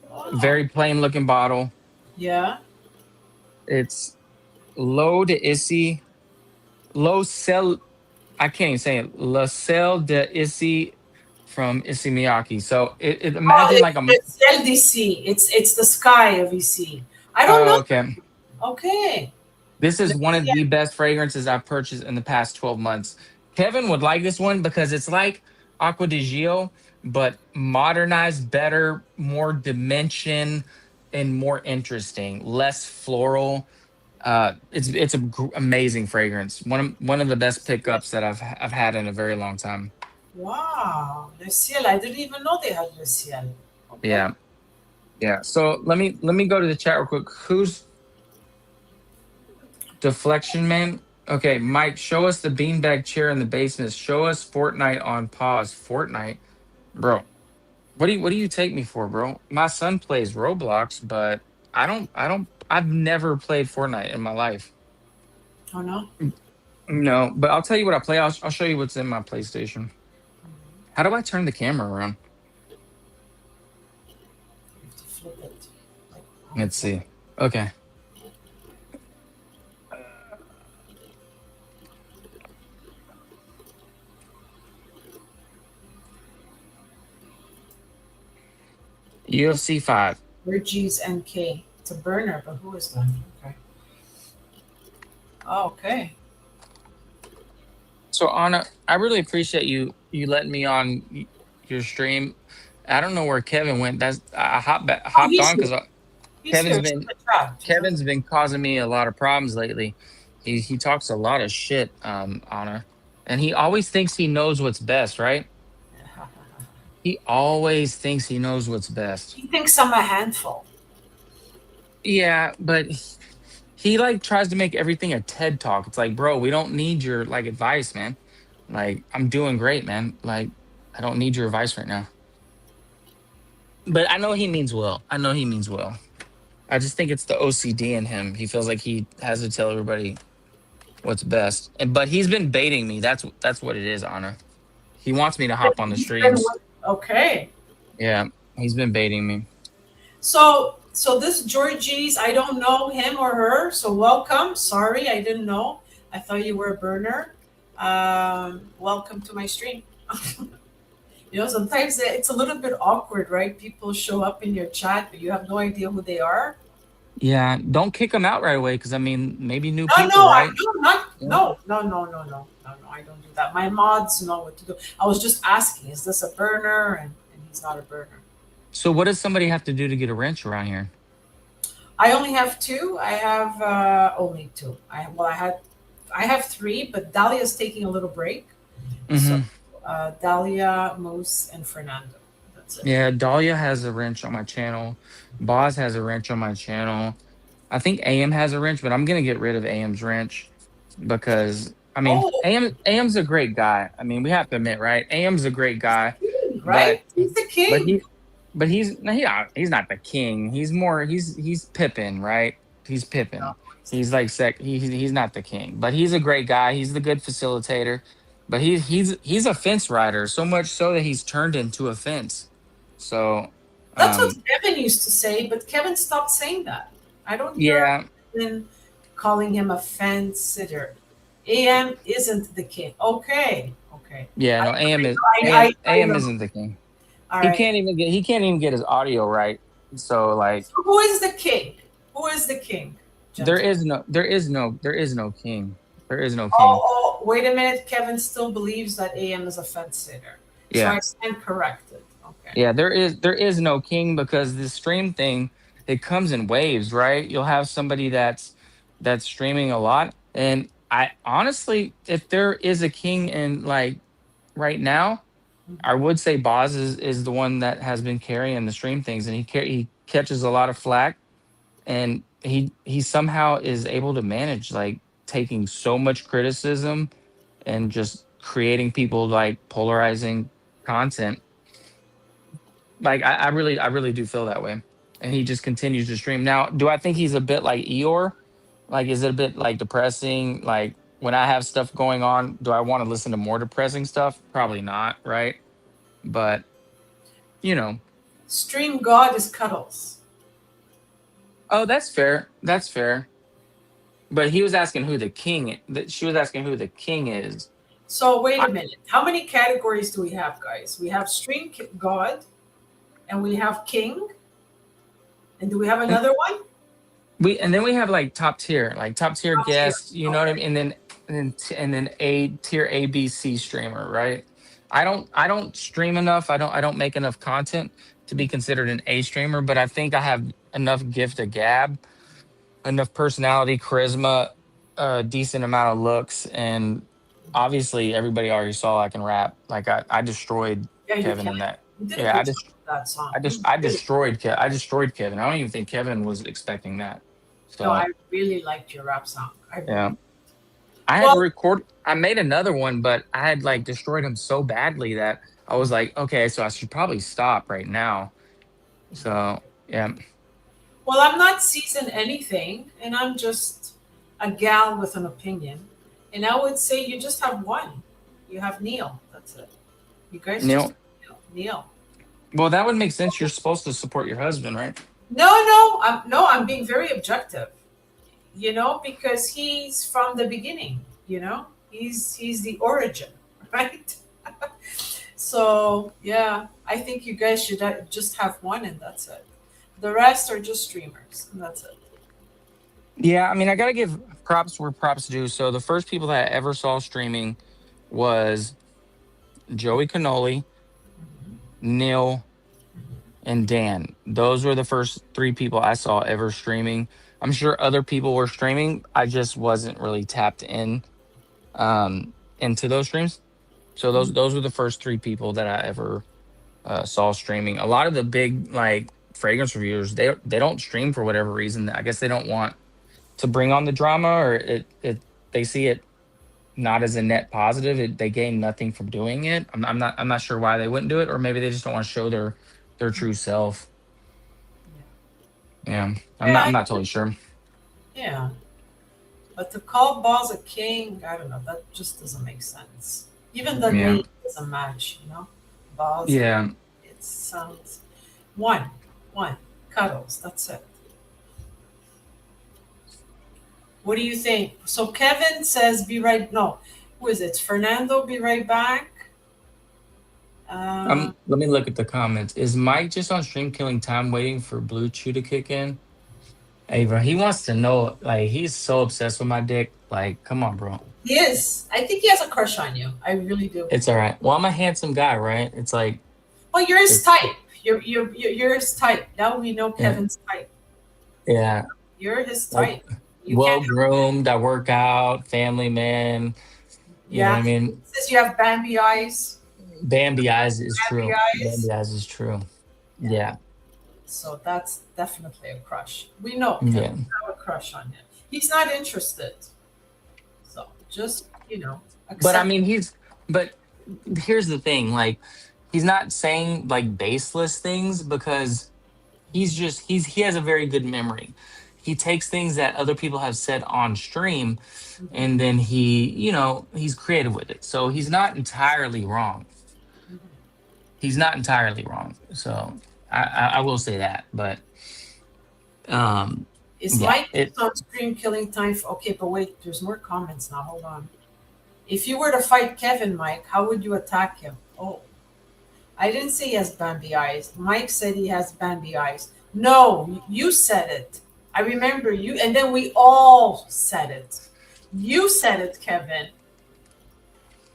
Wow. very plain looking bottle. Yeah. It's low to issy, low cell. I can't even say it. La Celle de Issy from Issey Miyake. So Oh, imagine like a. it's LDC. It's the sky of EC. I don't Oh, know. okay. Okay. This is Let one me- of the best fragrances I've purchased in the past 12 months. Kevin would like this one because it's like Aqua di Gio, but modernized, better, more dimension, and more interesting, less floral. It's amazing fragrance. One of the best pickups that I've had in a very long time. Wow. Le Ciel. I didn't even know they had Le Ciel. Okay. Yeah. Yeah. So let me go to the chat real quick. Who's deflection man? Okay, Mike, show us the beanbag chair in the basement. Show us Fortnite on pause. Fortnite, bro. What do you take me for, bro? My son plays Roblox, but I've never played Fortnite in my life. Oh no. No, but I'll tell you what I play. I'll show you what's in my PlayStation. How do I turn the camera around? You have to flip it. Like, Let's see. Okay. UFC 5. Virgie's NK. It's a burner, but who is that? Okay. Oh, okay. So Anna, I really appreciate you letting me on your stream. I don't know where Kevin went. That's I Oh, hopped he's on here. because He's here. Kevin's He's in been the chat. He's in Kevin's been causing me a lot of problems lately. He talks a lot of shit, Anna, and he always thinks he knows what's best, right? the- He always thinks he knows what's best. He thinks I'm a handful. Yeah, but he like tries to make everything a TED talk. It's like, bro, we don't need your like advice, man. Like, I'm doing great, man. Like, I don't need your advice right now. But I know he means well. I know he means well. I just think it's the OCD in him. He feels like he has to tell everybody what's best. And but he's been baiting me. That's what it is, Anna. He wants me to hop on the He's been streams. okay. Yeah, he's been baiting me. So this Georgie's, I don't know him or her. So welcome. Sorry, I didn't know. I thought you were a burner. Welcome to my stream. Sometimes it's a little bit awkward, right? People show up in your chat, but you have no idea who they are. Yeah, don't kick him out right away because I mean, maybe new No, people, no, I right? do not. Yeah. No. I don't do that. My mods know what to do. I was just asking, is this a burner? And he's not a burner. So what does somebody have to do to get a wrench around here? I only have two. I have only two. I have three, but Dahlia's taking a little break. So Hmm. Dahlia, Moose, and Fernando. Yeah, Dahlia has a wrench on my channel. Boz has a wrench on my channel. I think AM has a wrench, but I'm gonna get rid of AM's wrench because I mean Oh, AM's a great guy. I mean, we have to admit, right? AM's a great guy, king, but right? He's the but king. he's not the king. He's more he's Pippin, right? He's No, Pippin. he's the He's king. like he's not the king, but he's a great guy. He's the good facilitator. But he's a fence rider, so much so that he's turned into a fence. So That's what um Kevin used to say, but Kevin stopped saying that. I don't hear yeah, him calling him a fence sitter. AM isn't the king. Okay, okay. yeah, I, no, AM is I AM know. isn't the king. All right. He can't even get his audio right. So like So who is the king? Who is the king, gentlemen? there is no king. There is no king. Oh, wait a minute. Kevin still believes that AM is a fence sitter. So Yeah. I stand corrected. Okay. Yeah, there is no king because this stream thing, it comes in waves, right? You'll have somebody that's streaming a lot. And I honestly, if there is a king in like right now, I would say Boz is the one that has been carrying the stream things, and he catches a lot of flack, and he somehow is able to manage like taking so much criticism and just creating people like polarizing content. Like I really do feel that way, and he just continues to stream. Now, do I think he's a bit like Eeyore? Like, is it a bit like depressing? Like when I have stuff going on, do I want to listen to more depressing stuff? Probably not, right? But you know, Stream God is Cuddles. oh, that's fair. That's fair. But he was asking who the king. That she was asking who the king is. So wait I, a minute. How many categories do we have, guys? We have God, and we have King, and do we have and another one? and then we have like top tier Top tier. guests. You know what I Okay. mean? And then a tier ABC streamer, right? I don't stream enough. I don't make enough content to be considered an A streamer. But I think I have enough gift of gab, enough personality, charisma, a decent amount of looks, and obviously everybody already saw I can rap. Like I destroyed Yeah, you Kevin can. in that. You did a Yeah, good job with that song. You I really, destroyed I destroyed Kevin. I don't even think Kevin was expecting that. no, I So really liked your rap song. I yeah, really. I had Well, record. I made another one, but I had like destroyed him so badly that I was like, okay, so I should probably stop right now. So yeah, well, I'm not seasoned anything, and I'm just a gal with an opinion. And I would say you just have one. You have Neil. That's it. You guys just Neil. have Neil. Well, that would make sense. You're supposed to support your husband, right? No, I'm being very objective. Because he's from the beginning. He's the origin, right? So yeah, I think you guys should just have one, and that's it. The rest are just streamers, and that's it. Yeah, I mean, I gotta give props where props due. So the first people that I ever saw streaming was Joey Canoli, Neil, and Dan. Those were the first three people I saw ever streaming. I'm sure other people were streaming. I just wasn't really tapped into those streams. So those were the first three people that I ever saw streaming. A lot of the big like fragrance reviewers, they don't stream for whatever reason. I guess they don't want to bring on the drama, or it they see it not as a net positive. They gain nothing from doing it. I'm not sure why they wouldn't do it, or maybe they just don't want to show their true self. Yeah, Yeah, I'm not totally sure. yeah. But to call Boz a king, I don't know. That just doesn't make sense. Even the Yeah, name doesn't match. Boz. yeah. It sounds one, one cuddles. That's it. What do you think? So Kevin says, "Be right." No, who is it? Fernando, be right back. Uh, Let me look at the comments. Is Mike just on stream killing time waiting for Blue Chew to kick in? Hey, bro, he wants to know. Like, he's so obsessed with my dick. Like, come on, bro. he is. I think he has a crush on you. I really do. It's all right. Well, I'm a handsome guy, right? It's like, Well, you're his it's type. You're his type. Now we know yeah, Kevin's type. yeah. You're his Like, type. You well can't. groomed. I work out. Family man. You know what Yeah. I mean? Says you have Bambi eyes. Bambi eyes is Happy true. eyes. Bambi eyes is true. Yeah. Yeah. So that's definitely a crush. We know Kevin Yeah. have a crush on him. He's not interested. So just, But I accept. mean, but here's the thing, like, he's not saying like baseless things because he has a very good memory. He takes things that other people have said on stream, Mhm, and then he's creative with it. So he's not entirely wrong. mhm. He's not entirely wrong. So I will say that. But um Is yeah, Mike it on stream killing time for, okay, but wait, there's more comments now. Hold on. If you were to fight Kevin, Mike, how would you attack him? Oh, I didn't say he has Bambi eyes. Mike said he has Bambi eyes. No, you said it. I remember you, and then we all said it. You said it, Kevin,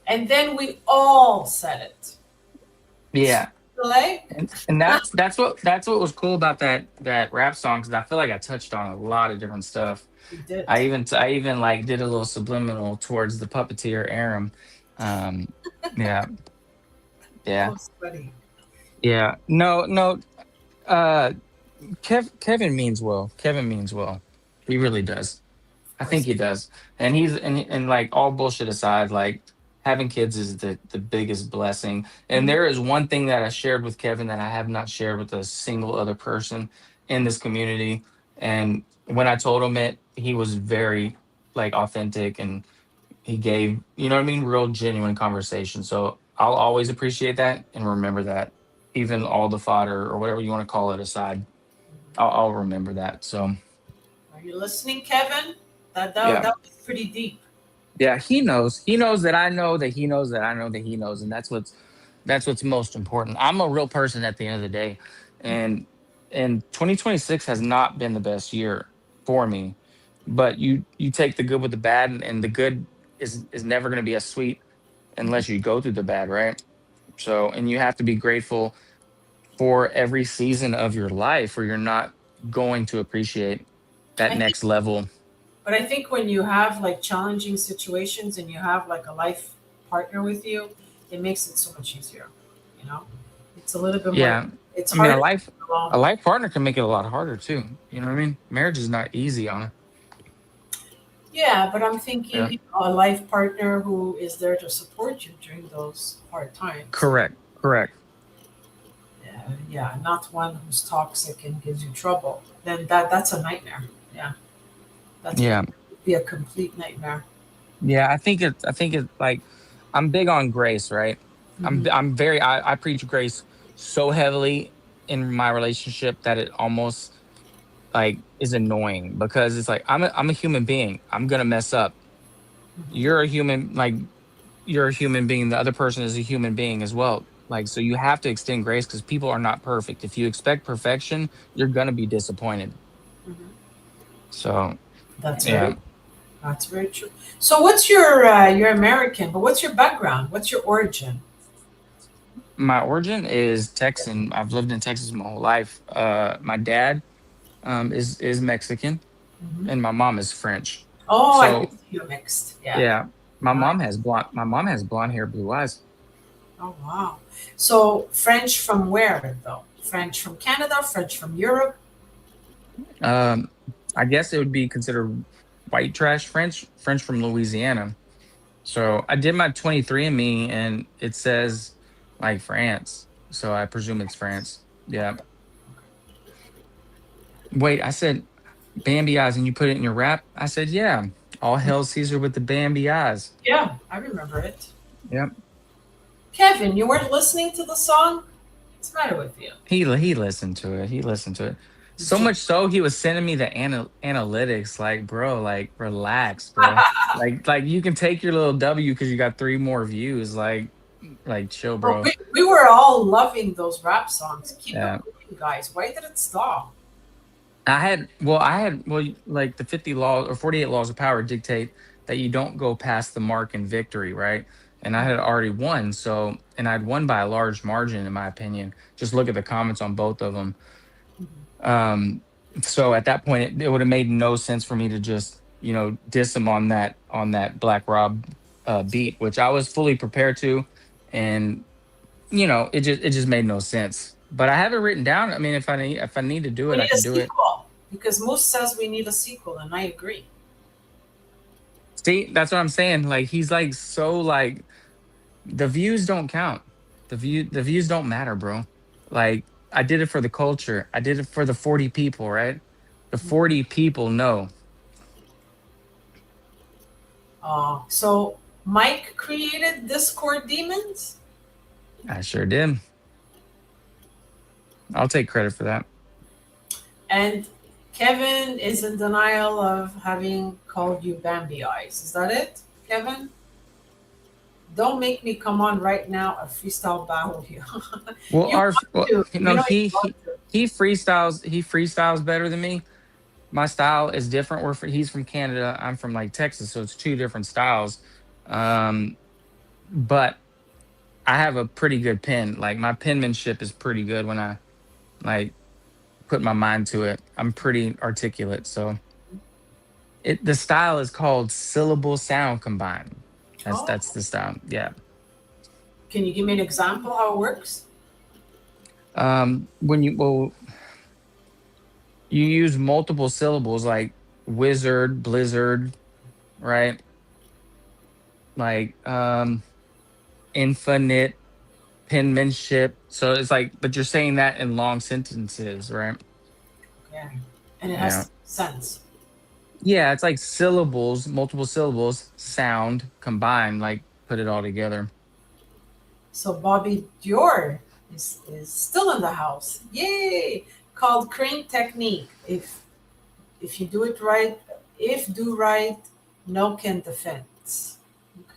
and then we all said it. yeah. Delay? And that's what was cool about that rap song, because I feel like I touched on a lot of different stuff. You did. I even like did a little subliminal towards the puppeteer Aram. Um, yeah, That yeah, was funny. yeah. No, no. Uh, Kevin means well. Kevin means well. He really does. Of I think course. he does. And like, all bullshit aside, like, having kids is the biggest blessing. And Mhm. there is one thing that I shared with Kevin that I have not shared with a single other person in this community. And when I told him it, he was very, like, authentic, and he gave, what I mean, real genuine conversation. So I'll always appreciate that and remember that. Even all the fodder or whatever you want to call it aside, I'll remember that. So Are you listening, Kevin? yeah. That was pretty deep. Yeah, he knows. He knows that I know that he knows that I know that he knows, and that's what's most important. I'm a real person at the end of the day, and 2026 has not been the best year for me. But you take the good with the bad, and the good is never going to be as sweet unless you go through the bad, right? So, and you have to be grateful for every season of your life where you're not going to appreciate that I think, next level. but I think when you have like challenging situations and you have like a life partner with you, it makes it so much easier. You know, it's a little bit more. Yeah. It's I mean, harder alone. a life partner can make it a lot harder too. You know what I mean? Marriage is not easy on it. Yeah, but I'm thinking Yeah. a life partner who is there to support you during those hard times. Correct. Correct. Yeah, not one who's toxic and gives you trouble. Then that's a nightmare. Yeah, that's Yeah. be a complete nightmare. Yeah. I think it's like, I'm big on grace, right? Hmm. I preach grace so heavily in my relationship that it almost, like, is annoying, because it's like, I'm a human being. I'm gonna mess up. You're a human, like, you're a human being. The other person is a human being as well. Like, so you have to extend grace, because people are not perfect. If you expect perfection, you're gonna be disappointed. Hmm. So That's yeah, that's very true. So what's you're American, but what's your background? What's your origin? my origin is Texan. I've lived in Texas my whole life. My dad is Mexican, Hmm. and my mom is French. Oh, I can So see you mixed. Yeah. yeah, Nice. my mom has blonde hair, blue eyes. Oh wow. So French from where though? French from Canada, French from Europe. Um, I guess it would be considered white trash French, French from Louisiana. So I did my 23andMe, and it says, like, France. So I presume it's France. Yeah. Okay. Wait, I said Bambi eyes, and you put it in your rap? I said, yeah. All hail Caesar with the Bambi eyes. Yeah, I remember it. Yep. Kevin, you weren't listening to the song? What's the matter with you? He listened to it. He listened to it. So much so he was sending me the analytics. Like, bro, like, relax, bro. Like you can take your little W because you got 3 more views. Like, chill, Well, bro. we were all loving those rap songs. Keep it Yeah. going, guys. Why did it stop? I had, like, the 50 laws or 48 laws of power dictate that you don't go past the mark in victory, right? And I had already won, and I'd won by a large margin, in my opinion. Just look at the comments on both of them. Um, so at that point, it would have made no sense for me to just, diss him on that Black Rob beat, which I was fully prepared to, and it just made no sense. But I have it written down. I mean, if I need to do We it, I need a can do it. sequel because Moose says we need a sequel, and I agree. See, that's what I'm saying. Like he's like so like the views don't count. The views don't matter, bro. Like I did it for the culture. I did it for the 40 people, right? The 40 people know. So Mike created Discord demons. I sure did. I'll take credit for that. And Kevin is in denial of having called you Bambi Eyes. Is that it, Kevin? Don't make me come on right now a freestyle battle here. Well, You want to. You know you he want to. he freestyles better than me. My style is different. He's from Canada. I'm from like Texas, so it's two different styles. Um, but I have a pretty good pen. Like my penmanship is pretty good when I like put my mind to it. I'm pretty articulate. So the style is called syllable sound combined. Oh, That's the style. Yeah. can you give me an example how it works? When you use multiple syllables like wizard, blizzard, right? Like infinite, penmanship. So it's like, but you're saying that in long sentences, right? Okay. And it Yeah. has sense. Yeah, it's like syllables, multiple syllables, sound combined, like put it all together. So Bobby Dior is still in the house. Yay! Called crane technique. If you do it right, if do right, no can defense.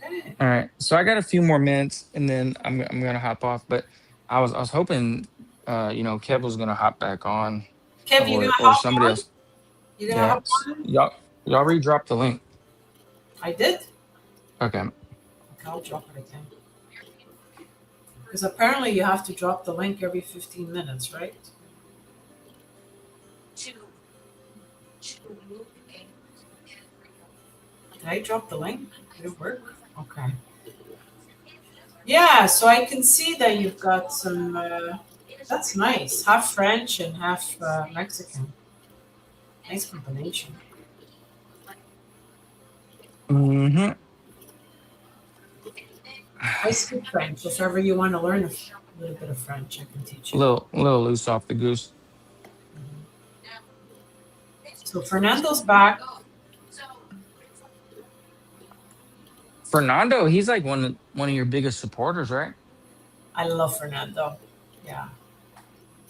Okay. All right. So I got a few more minutes and then I'm gonna hop off. But I was hoping Kev was gonna hop back on Kev, you gonna or hop somebody on? else. You gonna Yeah. hop on? Y'all redrop the link. I did. Okay. Okay, I'll drop it again. Because apparently you have to drop the link every 15 minutes, right? Did I drop the link? Did it work? Okay. Yeah, so I can see that you've got some. That's nice. Half French and half Mexican. Nice combination. Mm-hmm. I speak French. If ever you want to learn a little bit of French, I can teach A you. little loose off the goose. So Fernando's back. Fernando, he's like one of your biggest supporters, right? I love Fernando. Yeah.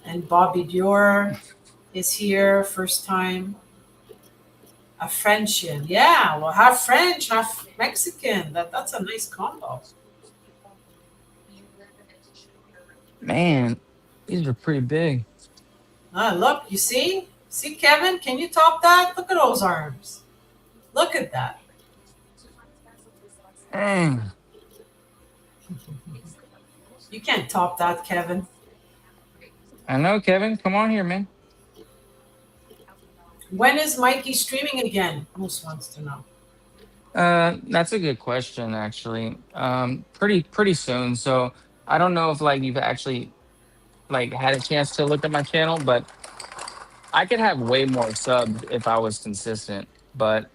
And Bobby Dior is here, first time. A Frenchian. Yeah, well, half French, half Mexican. That's a nice combo. Man, these are pretty big. Look, you see? See, Kevin, can you top that? Look at those arms. Look at that. Dang. You can't top that, Kevin. I know, Kevin. Come on here, man. When is Mikey streaming again? Most wants to know. That's a good question, actually. Pretty soon. So I don't know if like you've actually like had a chance to look at my channel, but I could have way more subs if I was consistent. But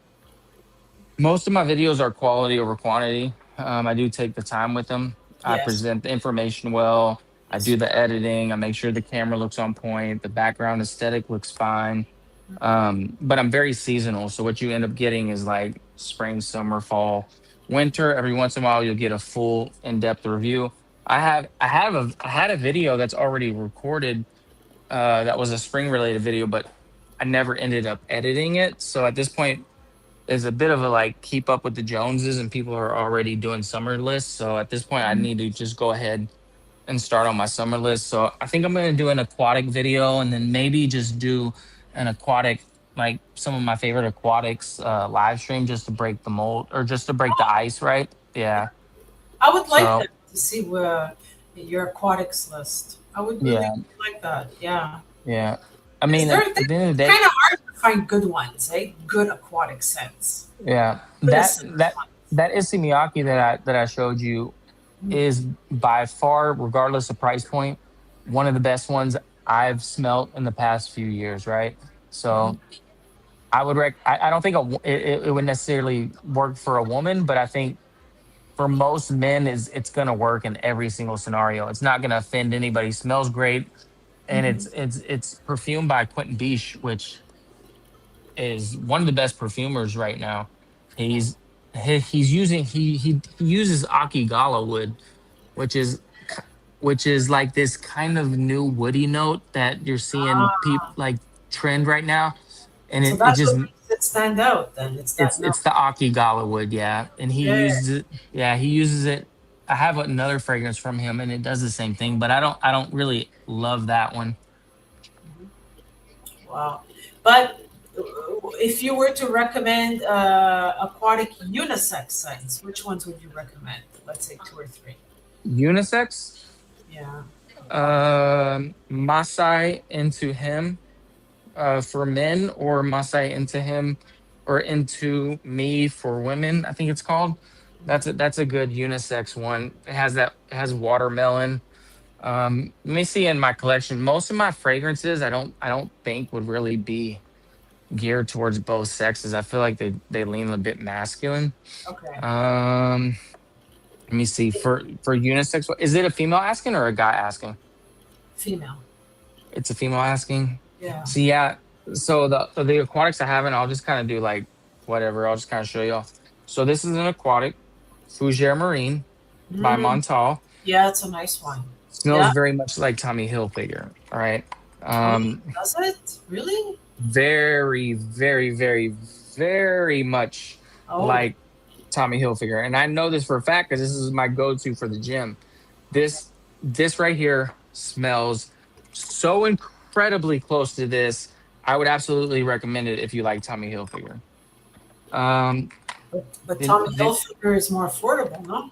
most of my videos are quality over quantity. I do take the time with them. I Yes. present the information well. I Yes. do the editing. I make sure the camera looks on point. The background aesthetic looks fine. But I'm very seasonal. So what you end up getting is like spring, summer, fall, winter. Every once in a while, you'll get a full in-depth review. I had a video that's already recorded. That was a spring related video, but I never ended up editing it. So at this point, there's a bit of a like keep up with the Joneses, and people are already doing summer lists. So at this point, I need to just go ahead and start on my summer list. So I think I'm gonna do an aquatic video, and then maybe just do an aquatic, like some of my favorite aquatics live stream, just to break the mold or just to break the ice, right? Yeah. I would like So that to see your aquatics list. I would really yeah, like that. Yeah. yeah. I Because mean, they're, at the end of the they're day, kind of hard to find good ones, eh? Good aquatic scents. yeah. Good That scent that ones. that Issey Miyake that I showed you, is by far, regardless of price point, one of the best ones I've smelt in the past few years. Right. Mhm. So I don't think it would necessarily work for a woman, but I think for most men is it's going to work in every single scenario. It's not going to offend anybody. Smells great, and Mhm. it's perfumed by Quentin Biche, which is one of the best perfumers right now. He's he's using he uses Akigala wood, which is which is like this kind of new woody note that you're seeing people Ah, like trend right now, and so it that's just what makes it stand out. Then it's that no. it's the Akigala wood, yeah. And he Yeah. uses it, yeah, he uses it. I have another fragrance from him, and it does the same thing, but I don't really love that one. Mhm. Wow. But if you were to recommend aquatic unisex scents, which ones would you recommend? Let's say two or three. Unisex, Yeah. Aquatic. Masai into him for men, or Masai into him or into me for women. I think it's called. That's a good unisex one. It has watermelon. Let me see in my collection. Most of my fragrances, I don't think would really be geared towards both sexes. I feel like they lean a bit masculine. Okay. Um, Let me see for unisex. Is it a female asking or a guy asking? Female. It's a female asking. Yeah. So yeah, so the aquatics I have, and I'll just kind of do like whatever. I'll just kind of show you all. So this is an aquatic, Fougere Marine by Mm, Montal. yeah, it's a nice one. Smells Yeah. very much like Tommy Hilfiger. All right. Oh, Um, does it? Really? very, very, very, very much Oh, like Tommy Hilfiger. And I know this for a fact because this is my go-to for the gym. okay. This right here smells so incredibly close to this. I would absolutely recommend it if you like Tommy Hilfiger. Um, But then, Tommy then, Hilfiger is more affordable, no?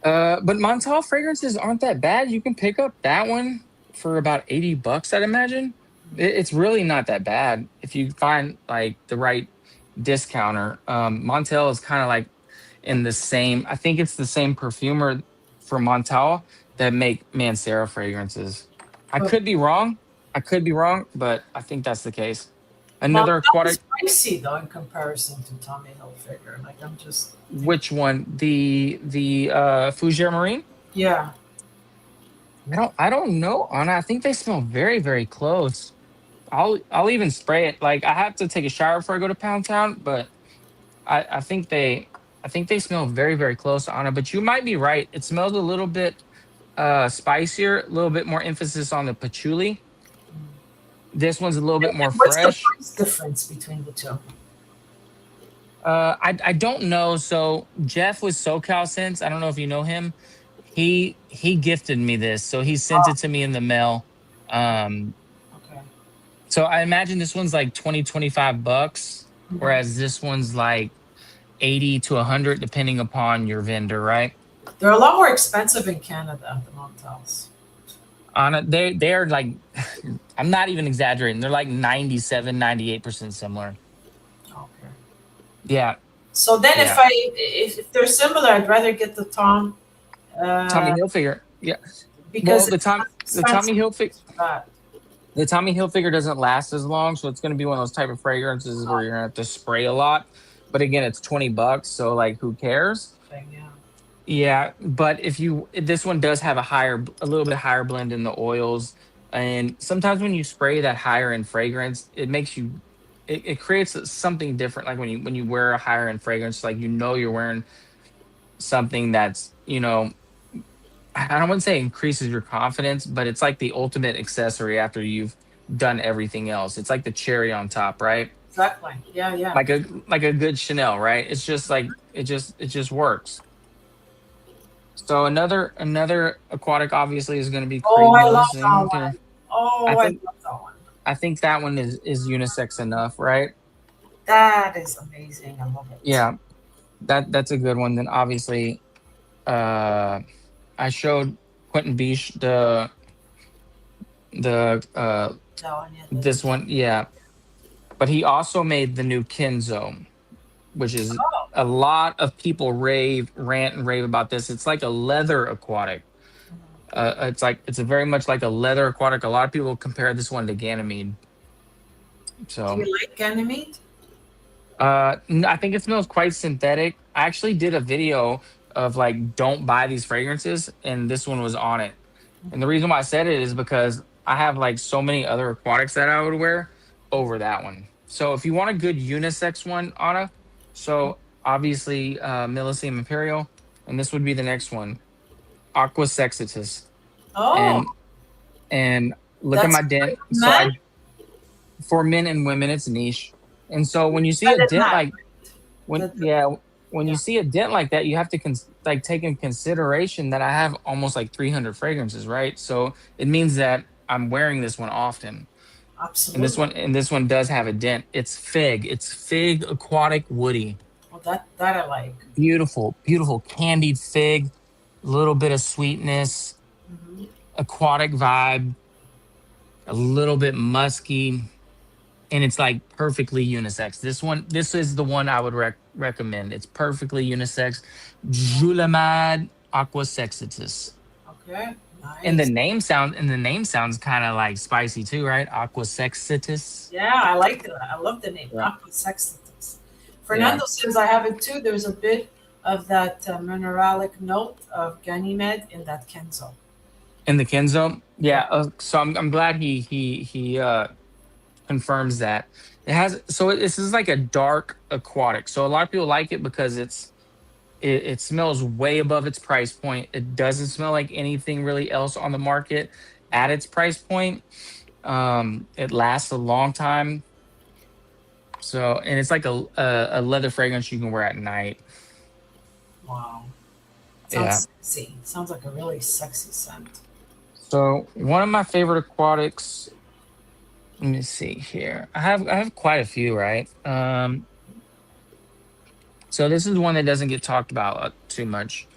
but Montal fragrances aren't that bad. You can pick up that one for about $80, I'd imagine. It's really not that bad if you find like the right discounter. Montel is kind of like in the same. I think it's the same perfumer for Montal that make Mancera fragrances. I But could be wrong. I could be wrong, but I think that's the case. Another Montel is aquatic. pricey though in comparison to Tommy Hilfiger. Like I'm just thinking, Which one? The Fougere Marine? yeah. I don't know, Anna. I think they smell very very close. I'll even spray it. Like I have to take a shower before I go to Pound Town, but I think I think they smell very very close, Anna. But you might be right. It smells a little bit spicier, a little bit more emphasis on the patchouli. This one's a little bit more And what's the fresh. price difference between the two? I don't know. So Jeff with SoCal Sense. I don't know if you know him. He gifted me this, so he sent Oh, it to me in the mail. Um, okay. so I imagine this one's like 25 bucks, Mhm. whereas this one's like 80 to 100, depending upon your vendor, right? They're a lot more expensive in Canada, the Montels. On it, they are like, I'm not even exaggerating. They're like 97, 98% similar. Okay. Yeah, So then yeah. if they're similar, I'd rather get the Tom Tommy uh, Hilfiger. Yeah. Well, because it's not The Tommy expensive Hilfiger for that. the Tommy Hilfiger doesn't last as long, so it's going to be one of those type of fragrances where you're going to have to spray a lot. But again, it's 20 bucks, so like, who cares? Thing, yeah. Yeah, but this one does have a little bit higher blend in the oils, and sometimes when you spray that higher end fragrance, it makes you, it creates something different. Like when you wear a higher end fragrance, like you're wearing something that's I don't want to say increases your confidence, but it's like the ultimate accessory after you've done everything else. It's like the cherry on top, right? Exactly. Yeah, yeah. Like a good Chanel, right? It's just like it just works. So another aquatic obviously is going to be Oh, I Crazy love that Listen here. one. Oh, I I think love that one. I think that one is unisex enough, right? That is amazing. I love it. Yeah, that's a good one. Then obviously, uh, I showed Quentin Beach the That one, yeah. this one, yeah. But he also made the new Kenzo, which is Oh, a lot of people rant and rave about this. It's like a leather aquatic. It's a very much like a leather aquatic. A lot of people compare this one to Ganymede. Do So you like Ganymede? I think it smells quite synthetic. I actually did a video of like don't buy these fragrances, and this one was on it. And the reason why I said it is because I have like so many other aquatics that I would wear over that one. So if you want a good unisex one, Anna, so obviously Millesime Imperial, and this would be the next one, Aqua Sexitus. Oh, And look at that's my dent. So men. for men and women, it's niche. And so when you see But a it's dent not. like when That- yeah when yeah. you see a dent like that, you have to like take in consideration that I have almost like 300 fragrances, right? So it means that I'm wearing this one often. Absolutely. And this one does have a dent. It's fig. It's fig aquatic woody. Well, that I like. Beautiful, beautiful candied fig, a little bit of sweetness, Hmm. aquatic vibe, a little bit musky, and it's like perfectly unisex. This is the one I would recommend. It's perfectly unisex. Julamad Aqua Sexitus. Okay, And nice. the name sounds kind of like spicy too, right? Aqua Sexitus. Yeah, I like it. I love the name. Yeah. Aqua Sexitus. Yeah. Fernando says I have it too. There's a bit of that mineralic note of Ganymede in that Kenzo. In the Kenzo. Yeah. So I'm glad he confirms that. This is like a dark aquatic. So a lot of people like it because it smells way above its price point. It doesn't smell like anything really else on the market at its price point. It lasts a long time. So, and it's like a leather fragrance you can wear at night. Wow. Yeah. Sounds sexy. Sounds like a really sexy scent. So one of my favorite aquatics. Let me see here. I have quite a few, right? So this is one that doesn't get talked about too much.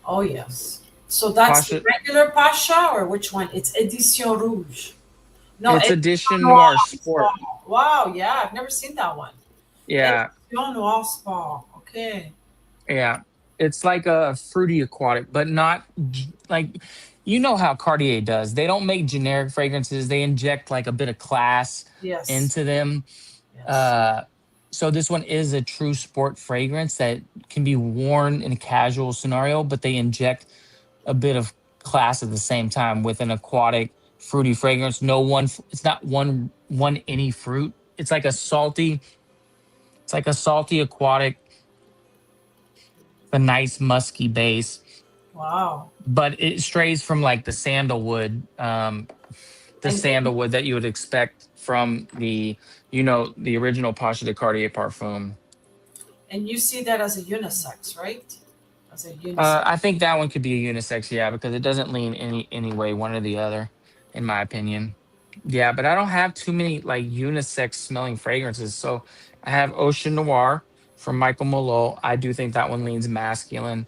Oh yes. So that's the Pasha, regular Pasha or which one? It's Edition Rouge. No, it's Edition Edition Noir Noir Sport. Spa. Wow, yeah, I've never seen that one. Yeah, Edition Noir Spa. Okay. yeah. It's like a fruity aquatic, but not like you know how Cartier does. They don't make generic fragrances. They inject like a bit of class Yes. into them. Yes. Uh, so this one is a true sport fragrance that can be worn in a casual scenario, but they inject a bit of class at the same time with an aquatic fruity fragrance. It's not one any fruit. It's like a salty aquatic, a nice musky base, Wow. but it strays from like the And sandalwood that you would expect from the original Pacha de Cartier parfum. you see that as a unisex, right? As a unisex. I think that one could be a unisex, yeah, because it doesn't lean any way one or the other, in my opinion. Yeah, but I don't have too many like unisex smelling fragrances. So I have Ocean Noir from Michael Malot. I do think that one leans masculine.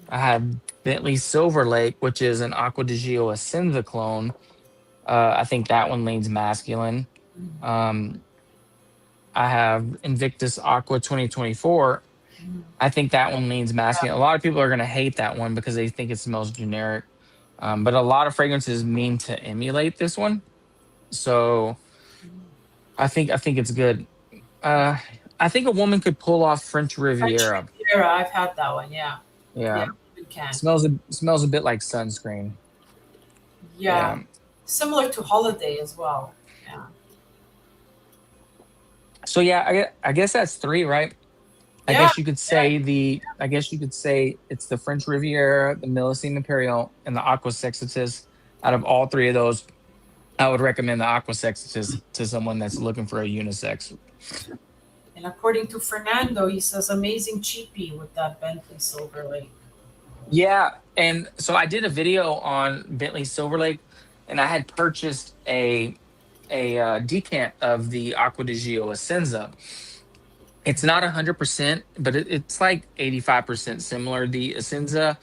I have Bentley Silver Lake, which is an Acqua di Gio Essenza clone. I think that one leans masculine. Mhm. I have Invictus Aqua 2024. Mhm. I think that one leans masculine. A lot of people are going to hate that one because they think it smells generic. But a lot of fragrances mean to emulate this one. So I think it's good. Uh, I think a woman could pull off French French Riviera. Riviera, I've had that one, yeah. Yeah, Yeah, we can. smells a bit like sunscreen. Yeah. Yeah. Similar to Holiday as well. Yeah. So yeah, I guess that's three, right? I Yeah. guess you could say it's the French Riviera, the Millesime Imperial, and the Aqua Sexitus. Out of all three of those, I would recommend the Aqua Sexitus to someone that's looking for a unisex. And according to Fernando, he says amazing cheapie with that Bentley Silver Lake. Yeah, and so I did a video on Bentley Silver Lake, and I had purchased a decant of the Acqua di Gio Essenza. It's not 100%, but it's like 85% similar. The Essenza,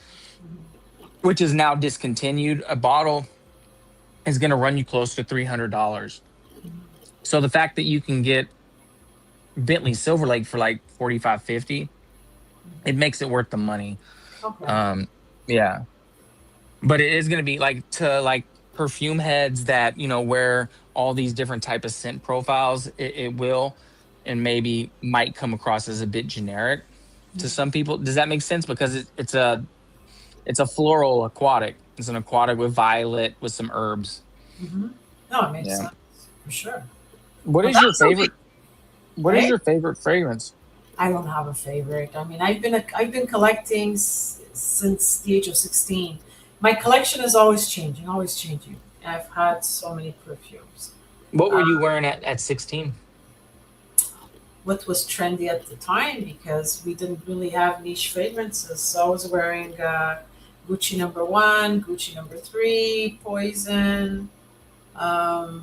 which is now discontinued, a bottle is going to run you close to $300. So the fact that you can get Bentley Silver Lake for like 45, 50. It makes it worth the money. Okay. Yeah, but it is going to be like to like perfume heads that wear all these different type of scent profiles. It will, and maybe might come across as a bit generic to some people. Does that make sense? Because it's a floral aquatic. It's an aquatic with violet with some herbs. Mm-hmm. No, it makes Yeah. sense for sure. What Well, is your that's favorite? okay. What is Right? your favorite fragrance? I don't have a favorite. I mean, I've been collecting since the age of 16. My collection is always changing, always changing. I've had so many perfumes. What were Uh, you wearing at 16? what was trendy at the time because we didn't really have niche fragrances. So I was wearing Gucci number one, Gucci number three, Poison.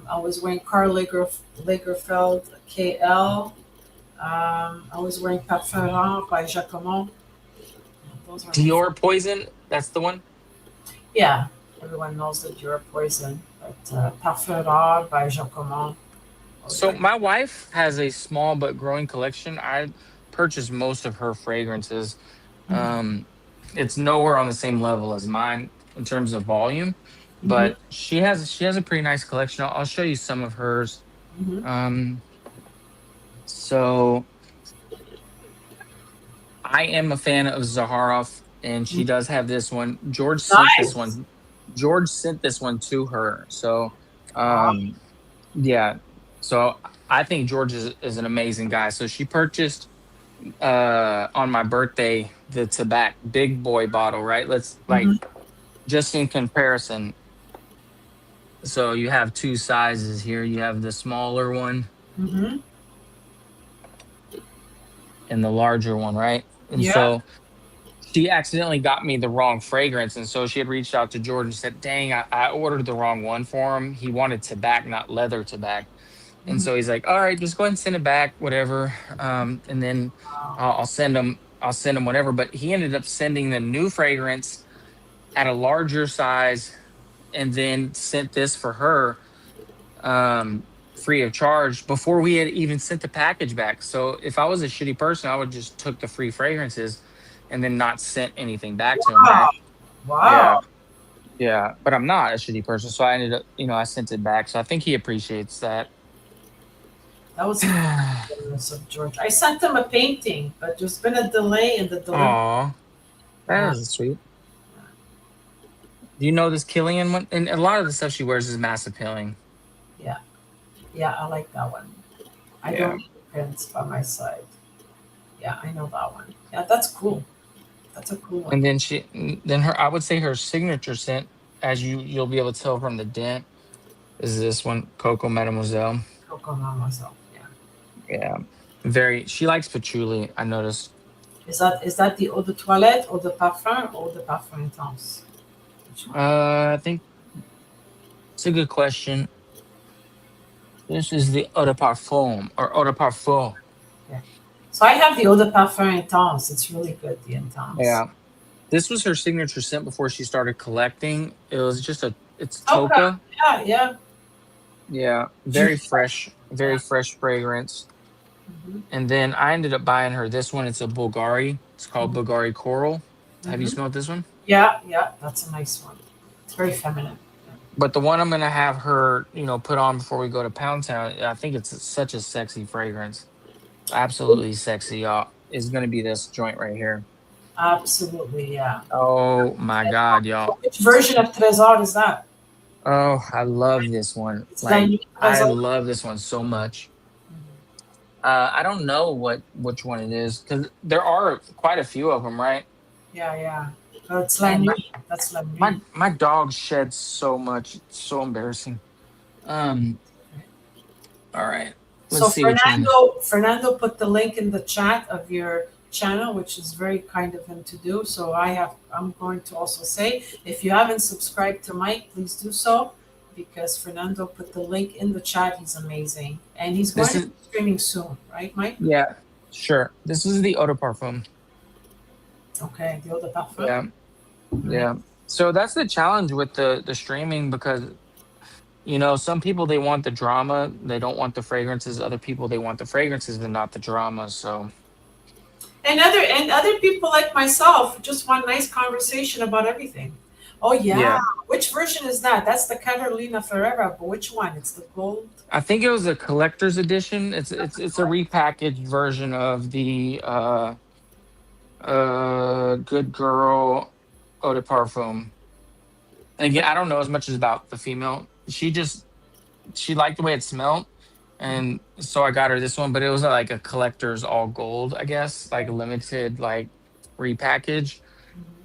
I was wearing Karl Lagerfeld KL. I was wearing Parfum Rare by Giacomo. Those are my Dior Poison. That's the one. yeah. Everyone knows that you're a poison, but Parfum Rare by Giacomo. Those So are my wife has a small but growing collection. I purchased most of her fragrances. Um, it's nowhere on the same level as mine in terms of volume, hmm but she has a pretty nice collection. I'll show you some of hers. hmm Um, so I am a fan of Zaharoff, and she does have this one. Nice. George sent this one to her. So, Wow. yeah. So I think George is an amazing guy. So she purchased on my birthday the tobacco big boy bottle, right? Let's like hmm just in comparison. So you have two sizes here. You have the smaller one hmm and the larger one, right? And Yeah. so she accidentally got me the wrong fragrance. And so she had reached out to George and said, dang, I ordered the wrong one for him. He wanted tobacco, not leather tobacco. And hmm so he's like, all right, just go ahead and send it back, whatever. And then Wow. I'll send him whatever. But he ended up sending the new fragrance at a larger size and then sent this for her free of charge before we had even sent the package back. So if I was a shitty person, I would just took the free fragrances and then not sent anything back to him, Wow. right? Wow. Yeah. Yeah. But I'm not a shitty person. So I ended up, I sent it back. So I think he appreciates that. That was generous of George. I sent him a painting, but there's been a delay in the delivery. Aw, that Yeah. is sweet. Do you know this Killian one? And a lot of the stuff she wears is mass appealing. Yeah. Yeah. I like that one. I Yeah. don't need prints by my side. Yeah, I know that one. Yeah, that's cool. That's a cool one. And then I would say her signature scent, as you'll be able to tell from the dent, is this one, Coco Mademoiselle. Coco myself. Yeah. Yeah. She likes patchouli, I noticed. Is that the eau de toilette or the parfum or the parfum intense? Which one? I think it's a good question. This is the eau de parfum or eau de parfum. Yeah. So I have the eau de parfum intense. It's really good. The intense. Yeah. This was her signature scent before she started collecting. It's Okay. Toka. Yeah. Yeah. Yeah. Juice. Very Yeah. fresh fragrance. hmm And then I ended up buying her this one. It's a Bulgari. It's called hmm Bulgari Coral. Have you hmm smelled this one? Yeah. Yeah. That's a nice one. It's very feminine. But the one I'm gonna have her, put on before we go to Pound Town, I think it's such a sexy fragrance. Absolutely sexy, y'all. Is gonna be this joint right here. Absolutely. Yeah. Oh my god, y'all. Which version of Trésor is that? Oh, I love this one. It's Like Daniel I Trésor. love this one so much. Mhm. I don't know which one it is because there are quite a few of them, right? Yeah. Yeah. It's La And Nuit. That's La my Nuit. my dog sheds so much. It's so embarrassing. Um. All right. So Let's see which one. Fernando put the link in the chat of your channel, which is very kind of him to do. So I'm going to also say, if you haven't subscribed to Mike, please do so because Fernando put the link in the chat. He's amazing. And he's going This to is be streaming soon, right, Mike? Yeah, sure. This is the eau de parfum. Okay, the eau de parfum. Yeah, Mhm. yeah. So that's the challenge with the streaming because You know, some people they want the drama, they don't want the fragrances. Other people they want the fragrances and not the drama. So And other people like myself just want nice conversation about everything. Oh yeah. yeah, Which version is that? That's the Carolina Ferrera, but which one? It's the gold. I think it was a collector's edition. It's a repackaged version of the Good Girl Eau de Parfum. And again, I don't know as much as about the female. She liked the way it smelled, and so I got her this one. But it was like a collector's all gold, I guess, like a limited like repackage.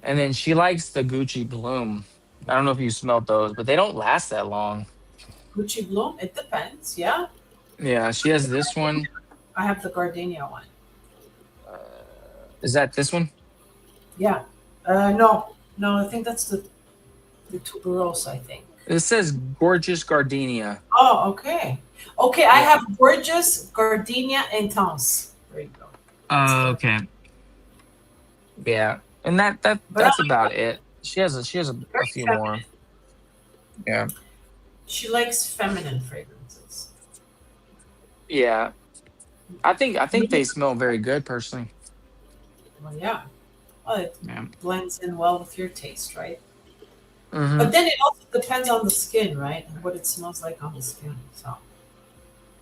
And then she likes the Gucci Bloom. I don't know if you smelled those, but they don't last that long. Gucci Bloom. It depends. Yeah. Yeah, she has this one. I have the Gardenia one. Uh, is that this one? Yeah. No. No, I think that's the tuberose, I think. It says gorgeous gardenia. Oh, okay. Okay, I Yeah. have gorgeous Gardenia Intense. There you go. Okay. Yeah, and But that's about it. She has a very few more. feminine. Yeah. She likes feminine fragrances. Yeah. I think they smell very good personally. Well, yeah. Well, it Yeah. blends in well with your taste, right? Hmm. But then it also depends on the skin, right? And what it smells like on the skin. So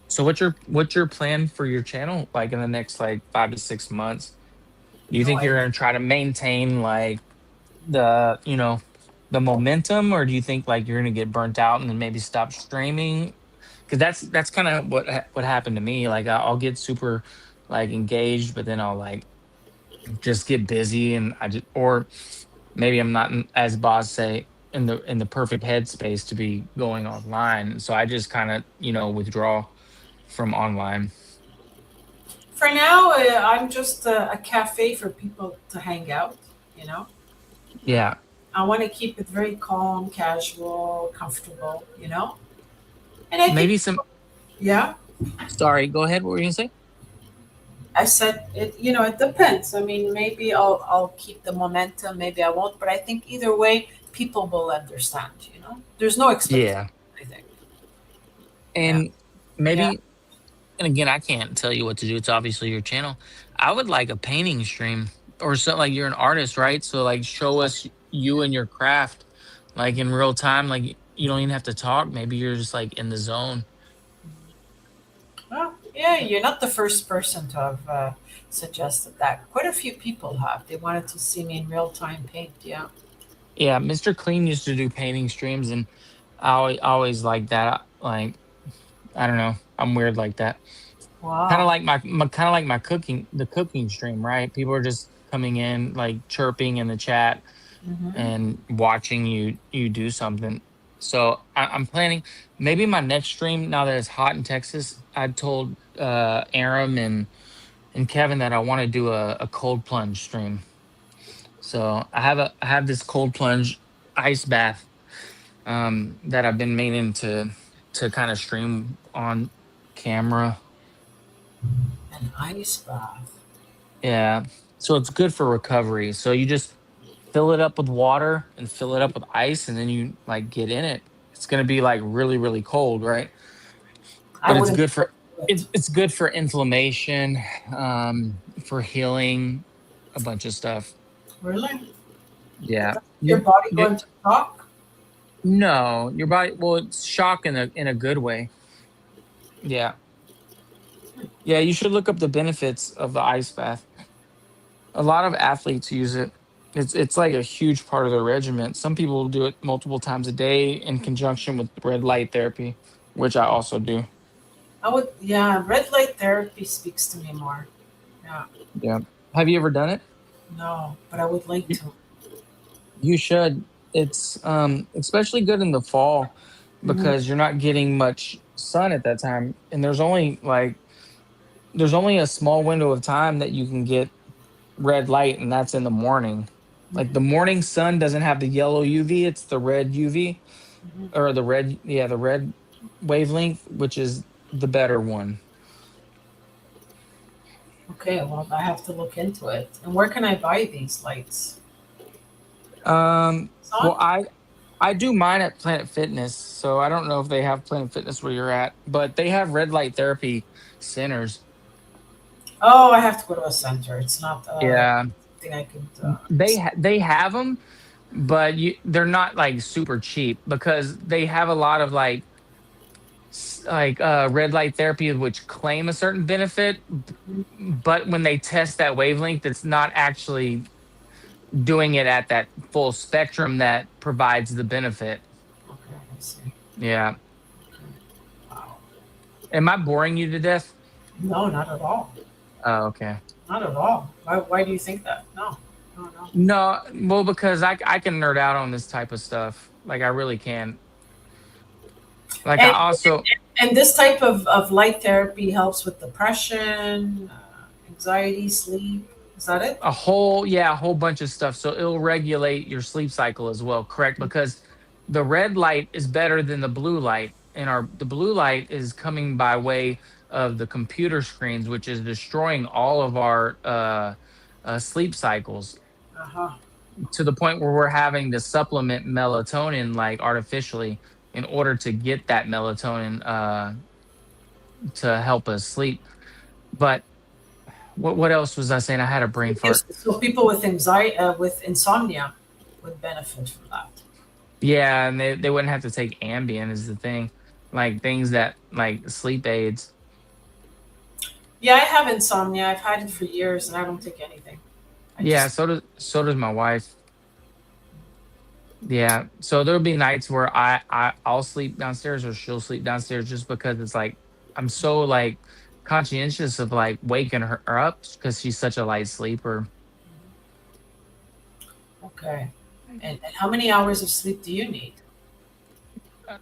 So what's your plan for your channel like in the next like 5 to 6 months? Do you no think you're idea. gonna try to maintain like the the momentum, or do you think like you're gonna get burnt out and then maybe stop streaming? Because that's kind of what happened to me. Like I'll get super like engaged, but then I'll like just get busy, and I just or maybe I'm not as boss say in the perfect headspace to be going online. So I just kind of withdraw from online. for now, I'm just a cafe for people to hang out. You know, Yeah, I want to keep it very calm, casual, comfortable. And I think, maybe some. yeah, Sorry, go ahead. What were you gonna say? I said it. It depends. I mean, maybe I'll keep the momentum. Maybe I won't. But I think either way, people will understand. There's no expectation. Yeah, I think. Yeah. and Yeah. maybe, and again, I can't tell you what to do. It's obviously your channel. I would like a painting stream or something. Like you're an artist, right? So like show us you and your craft like in real time. Like you don't even have to talk. Maybe you're just like in the zone. Well, yeah. You're not the first person to have suggested that. Quite a few people have. They wanted to see me in real time paint. Yeah. Yeah, Mr. Clean used to do painting streams, and I always like that. Like I don't know, I'm weird like that. Kind of Wow. like my cooking, the cooking stream, right? People are just coming in, like chirping in the chat Hmm. and watching you do something. So I'm planning maybe my next stream. Now that it's hot in Texas, I told Aram and Kevin that I want to do a cold plunge stream. So I have this cold plunge ice bath that I've been meaning to kind of stream on camera. An ice bath. Yeah. So it's good for recovery. So you just fill it up with water and fill it up with ice, and then you like get in it. It's gonna be like really, really cold, right? I But it's wouldn't good do for it. it's good for inflammation, for healing, a bunch of stuff. Really? Is Yeah. that your body You going to shock? no, your body, well, it's shock in a good way. Yeah. Yeah, you should look up the benefits of the ice bath. A lot of athletes use it. It's like a huge part of their regimen. Some people do it multiple times a day in conjunction with red light therapy, which I also do. I would, yeah, red light therapy speaks to me more. Yeah, Yeah. Have you ever done it? no, but I would like You, to. you should. It's especially good in the fall Mhm. because you're not getting much sun at that time, and there's only a small window of time that you can get red light, and that's in the morning. Like the morning sun doesn't have the yellow UV, it's the red UV, Mhm. or the red wavelength, which is the better one. Okay, well, I have to look into it. And where can I buy these lights? Um, well, Amazon? I do mine at Planet Fitness, so I don't know if they have Planet Fitness where you're at, but they have red light therapy centers. Oh, I have to go to a center. It's not Yeah, something I could. they have them, but they're not like super cheap because they have a lot of like red light therapy which claim a certain benefit, but when they test that wavelength, it's not actually doing it at that full spectrum that provides the benefit. Okay, I see. Yeah. Okay. Wow. Am I boring you to death? No, not at all. Oh, okay. Not at all. Why do you think that? No, no, no. No, well, because I can nerd out on this type of stuff. Like I really can. Like I And also and this type of light therapy helps with depression, anxiety, sleep. Is that it? a whole bunch of stuff. So it'll regulate your sleep cycle as well, correct? Because the red light is better than the blue light. And the blue light is coming by way of the computer screens, which is destroying all of our sleep cycles Uh huh. to the point where we're having to supplement melatonin like artificially in order to get that melatonin to help us sleep. But what else was I saying? I had a brain fart. So people with anxiety, with insomnia, would benefit from that. Yeah, and they wouldn't have to take Ambien is the thing. Like things that like sleep aids. Yeah, I have insomnia. I've had it for years, and I don't take anything. I Yeah, just so does my wife. Yeah. So there'll be nights where I'll sleep downstairs or she'll sleep downstairs just because it's like I'm so like conscientious of like waking her up because she's such a light sleeper. okay. And how many hours of sleep do you need?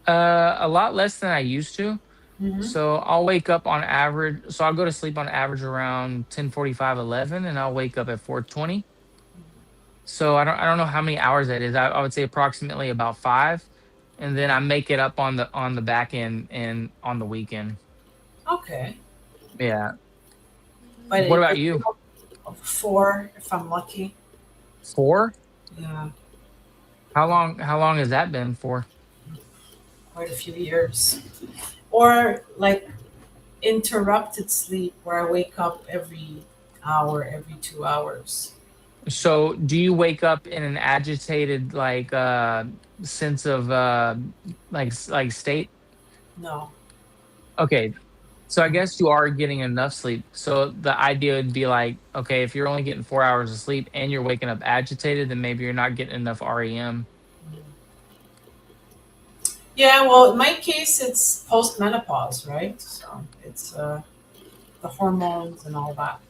A lot less than I used to. Hmm. So I'll wake up on average. So I'll go to sleep on average around 10:45, 11, and I'll wake up at 4:20. So I don't know how many hours that is. I would say approximately about 5, and then I make it up on the back end and on the weekend. Okay, Yeah. but What about you? 4 if I'm lucky. 4? Yeah, How long has that been for? quite a few years. Or like interrupted sleep where I wake up every hour, every 2 hours. So do you wake up in an agitated like sense of like state? No. Okay. So I guess you are getting enough sleep. So the idea would be like, okay, if you're only getting 4 hours of sleep and you're waking up agitated, then maybe you're not getting enough REM. Yeah, well, in my case, it's post menopause, right? So it's the hormones and all that.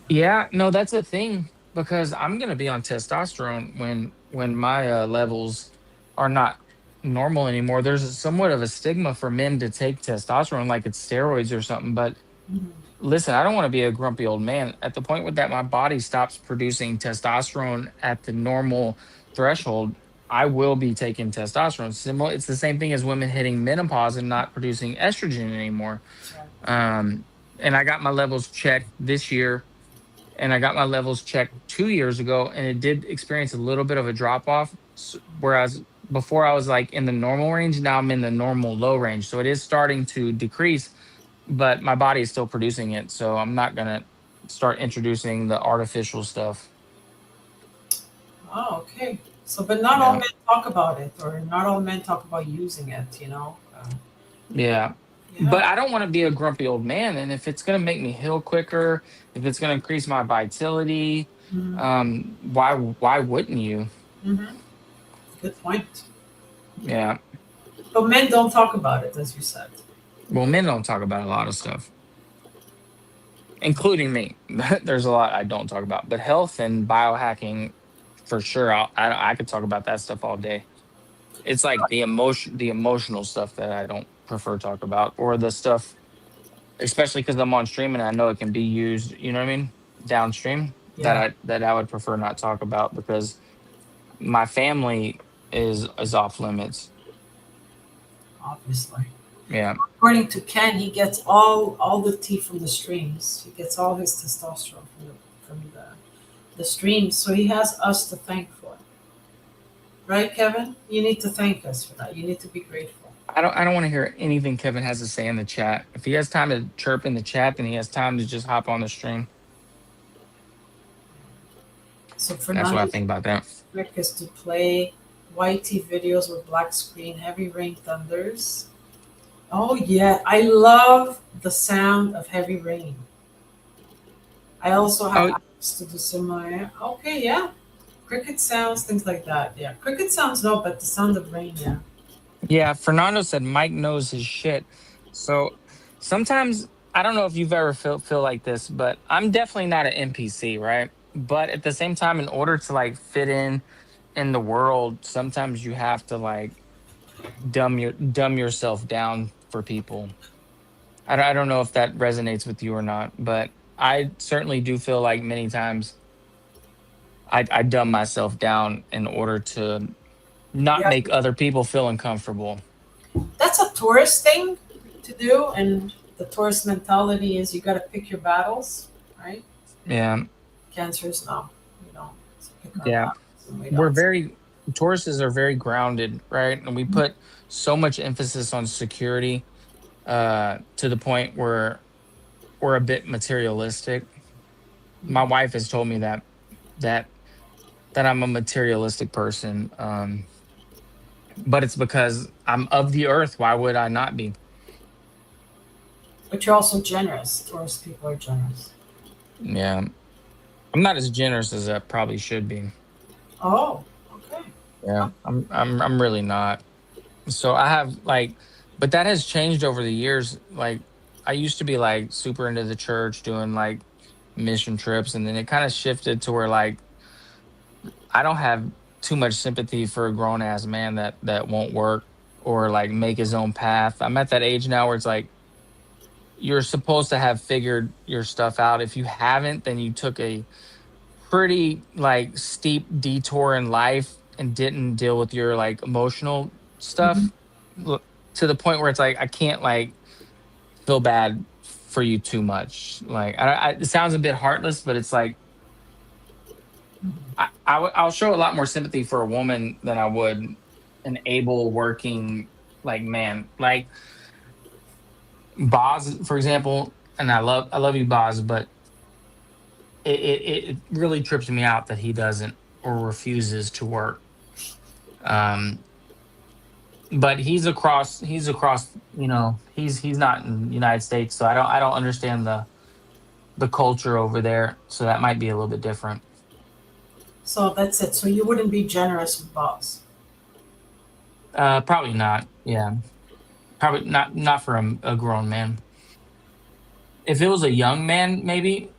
Yeah, no, that's a thing because I'm gonna be on testosterone when my levels are not normal anymore. There's somewhat of a stigma for men to take testosterone like it's steroids or something. But Mhm. listen, I don't want to be a grumpy old man. At the point where that my body stops producing testosterone at the normal threshold, I will be taking testosterone. Similar, it's the same thing as women hitting menopause and not producing estrogen anymore. That's right. And I got my levels checked this year and I got my levels checked 2 years ago, and it did experience a little bit of a drop off. Whereas before I was like in the normal range, now I'm in the normal low range. So it is starting to decrease, but my body is still producing it. So I'm not gonna start introducing the artificial stuff. Oh, okay. So, but not all Yeah, men talk about it, or not all men talk about using it. yeah. Yeah. But I don't want to be a grumpy old man. And if it's gonna make me heal quicker, if it's gonna increase my vitality, Hmm. why wouldn't you? Hmm. Good point. Yeah. But men don't talk about it, as you said. Well, men don't talk about a lot of stuff, including me. There's a lot I don't talk about, but health and biohacking, for sure. I could talk about that stuff all day. It's like the emotional stuff that I don't prefer to talk about, or the stuff, especially because I'm on stream and I know it can be used. You know what I mean? Downstream Yeah, that I would prefer not talk about because my family is off limits. obviously. Yeah. According to Ken, he gets all the tea from the streams. He gets all his testosterone from the streams. So he has us to thank for. Right, Kevin? You need to thank us for that. You need to be grateful. I don't want to hear anything Kevin has to say in the chat. If he has time to chirp in the chat, then he has time to just hop on the stream. So That's what I Fernando's think about that. trick is to play YT videos with black screen, heavy rain thunders. Oh yeah, I love the sound of heavy rain. I also have Oh apps to do similar. Okay, yeah. Cricket sounds, things like that. Yeah. Cricket sounds no, but the sound of rain, yeah. yeah, Fernando said Mike knows his shit. So sometimes I don't know if you've ever feel like this, but I'm definitely not an NPC, right? But at the same time, in order to like fit in the world, sometimes you have to like dumb yourself down for people. I don't know if that resonates with you or not, but I certainly do feel like many times I dumb myself down in order to not Yeah. make other people feel uncomfortable. That's a tourist thing to do, and the tourist mentality is you gotta pick your battles, right? Yeah, Cancers, no. We don't. So pick our yeah. battles and we We're don't. very Tauruses are very grounded, right? And we Mhm. put so much emphasis on security to the point where we're a bit materialistic. My wife has told me that that I'm a materialistic person. But it's because I'm of the earth. Why would I not be? But you're also generous. Tourist people are generous. Yeah. I'm not as generous as I probably should be. Oh, okay. Yeah. I'm really not. So I have like but that has changed over the years. Like I used to be like super into the church doing like mission trips and then it kind of shifted to where like I don't have too much sympathy for a grown ass man that won't work or like make his own path. I'm at that age now where it's like you're supposed to have figured your stuff out. If you haven't, then you took a pretty like steep detour in life and didn't deal with your like emotional Mhm. stuff Look, to the point where it's like I can't like feel bad for you too much. Like it sounds a bit heartless, but it's like I'll show a lot more sympathy for a woman than I would an able working like man. Like Boz, for example, and I love you, Boz, but it really trips me out that he doesn't or refuses to work. Um, but he's across, he's not in the United States, so I don't understand the culture over there. So that might be a little bit different. So that's it. So you wouldn't be generous with boss. Probably not. Yeah, probably not for a grown man. If it was a young man, maybe,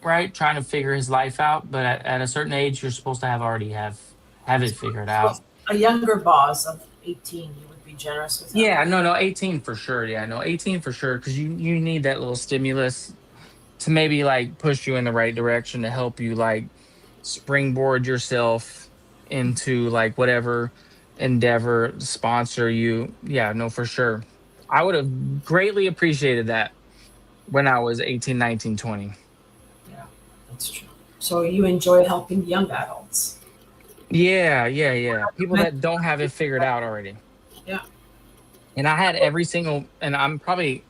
right, trying to figure his life out. But at a certain age, you're supposed to have already have it figured So out. a younger boss of 18, you would be generous with him. Yeah, no, 18 for sure. Yeah, no, 18 for sure. Because you need that little stimulus to maybe like push you in the right direction to help you like springboard yourself into like whatever endeavor sponsor you. Yeah, no, for sure. I would have greatly appreciated that when I was 18, 19, 20. Yeah, that's true. So you enjoy helping young adults. Yeah. People that don't have it figured out already. Yeah. And I had every single, and I'm probably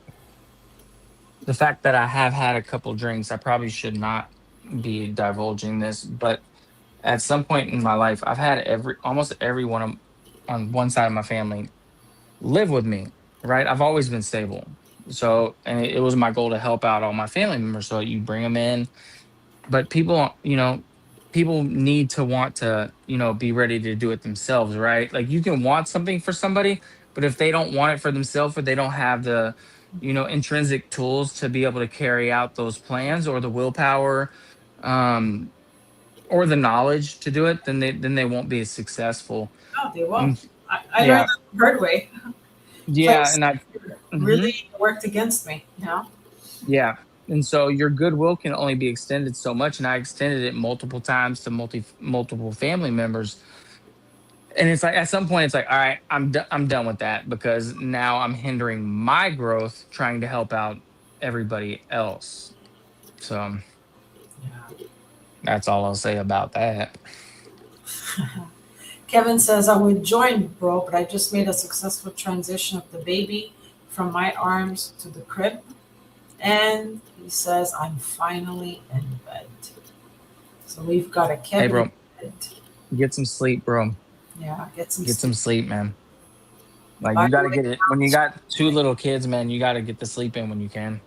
the fact that I have had a couple drinks, I probably should not be divulging this, but at some point in my life, I've had almost everyone on one side of my family live with me, right? I've always been stable. So, and it was my goal to help out all my family members. So you bring them in, but people need to want to, be ready to do it themselves, right? Like you can want something for somebody, but if they don't want it for themselves or they don't have the, intrinsic tools to be able to carry out those plans or the willpower, um, or the knowledge to do it, then they won't be as successful. No, they won't. Um, I learned yeah, that the hard way. yeah, Place and mhm, really worked against me. yeah, and so your goodwill can only be extended so much, and I extended it multiple times to multiple family members, and it's like at some point it's like, all right, I'm done with that because now I'm hindering my growth trying to help out everybody else. So Yeah. that's all I'll say about that. Kevin says, I would join, bro, but I just made a successful transition of the baby from my arms to the crib. And he says, I'm finally in bed. So we've got a Hey, Kevin bro, in bed. get some sleep, bro. Yeah, get some Get some sleep. sleep, man. Like By you the got to way, get it when you got two little kids, man. You got to get the sleep in when you can.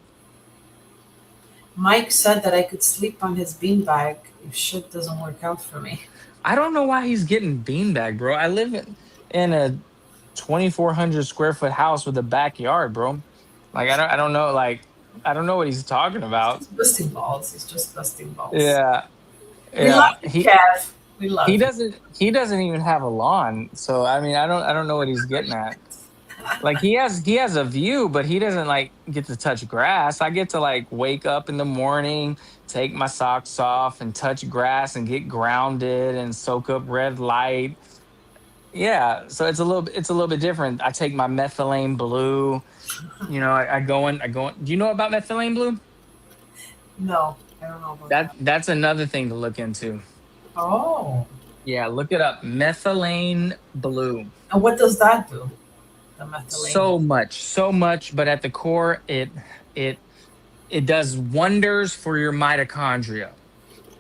Mike said that I could sleep on his beanbag if shit doesn't work out for me. I don't know why he's getting beanbag, bro. I live in a 2,400 square foot house with a backyard, bro. Like I don't know, like I don't know what he's talking about. He's busting balls. He's just busting balls. Yeah, We love yeah. you, Kev. We He love you. doesn't even have a lawn. So I mean, I don't know what he's getting at. Like he has a view, but he doesn't like get to touch grass. I get to like wake up in the morning, take my socks off and touch grass and get grounded and soak up red light. Yeah, so it's a little bit different. I take my methylene blue. You know, I go in. Do you know about methylene blue? No, I don't know about that. That's another thing to look into. Oh, Yeah, look it up. Methylene blue. and what does that do? The methylene. So much, but at the core, it it does wonders for your mitochondria.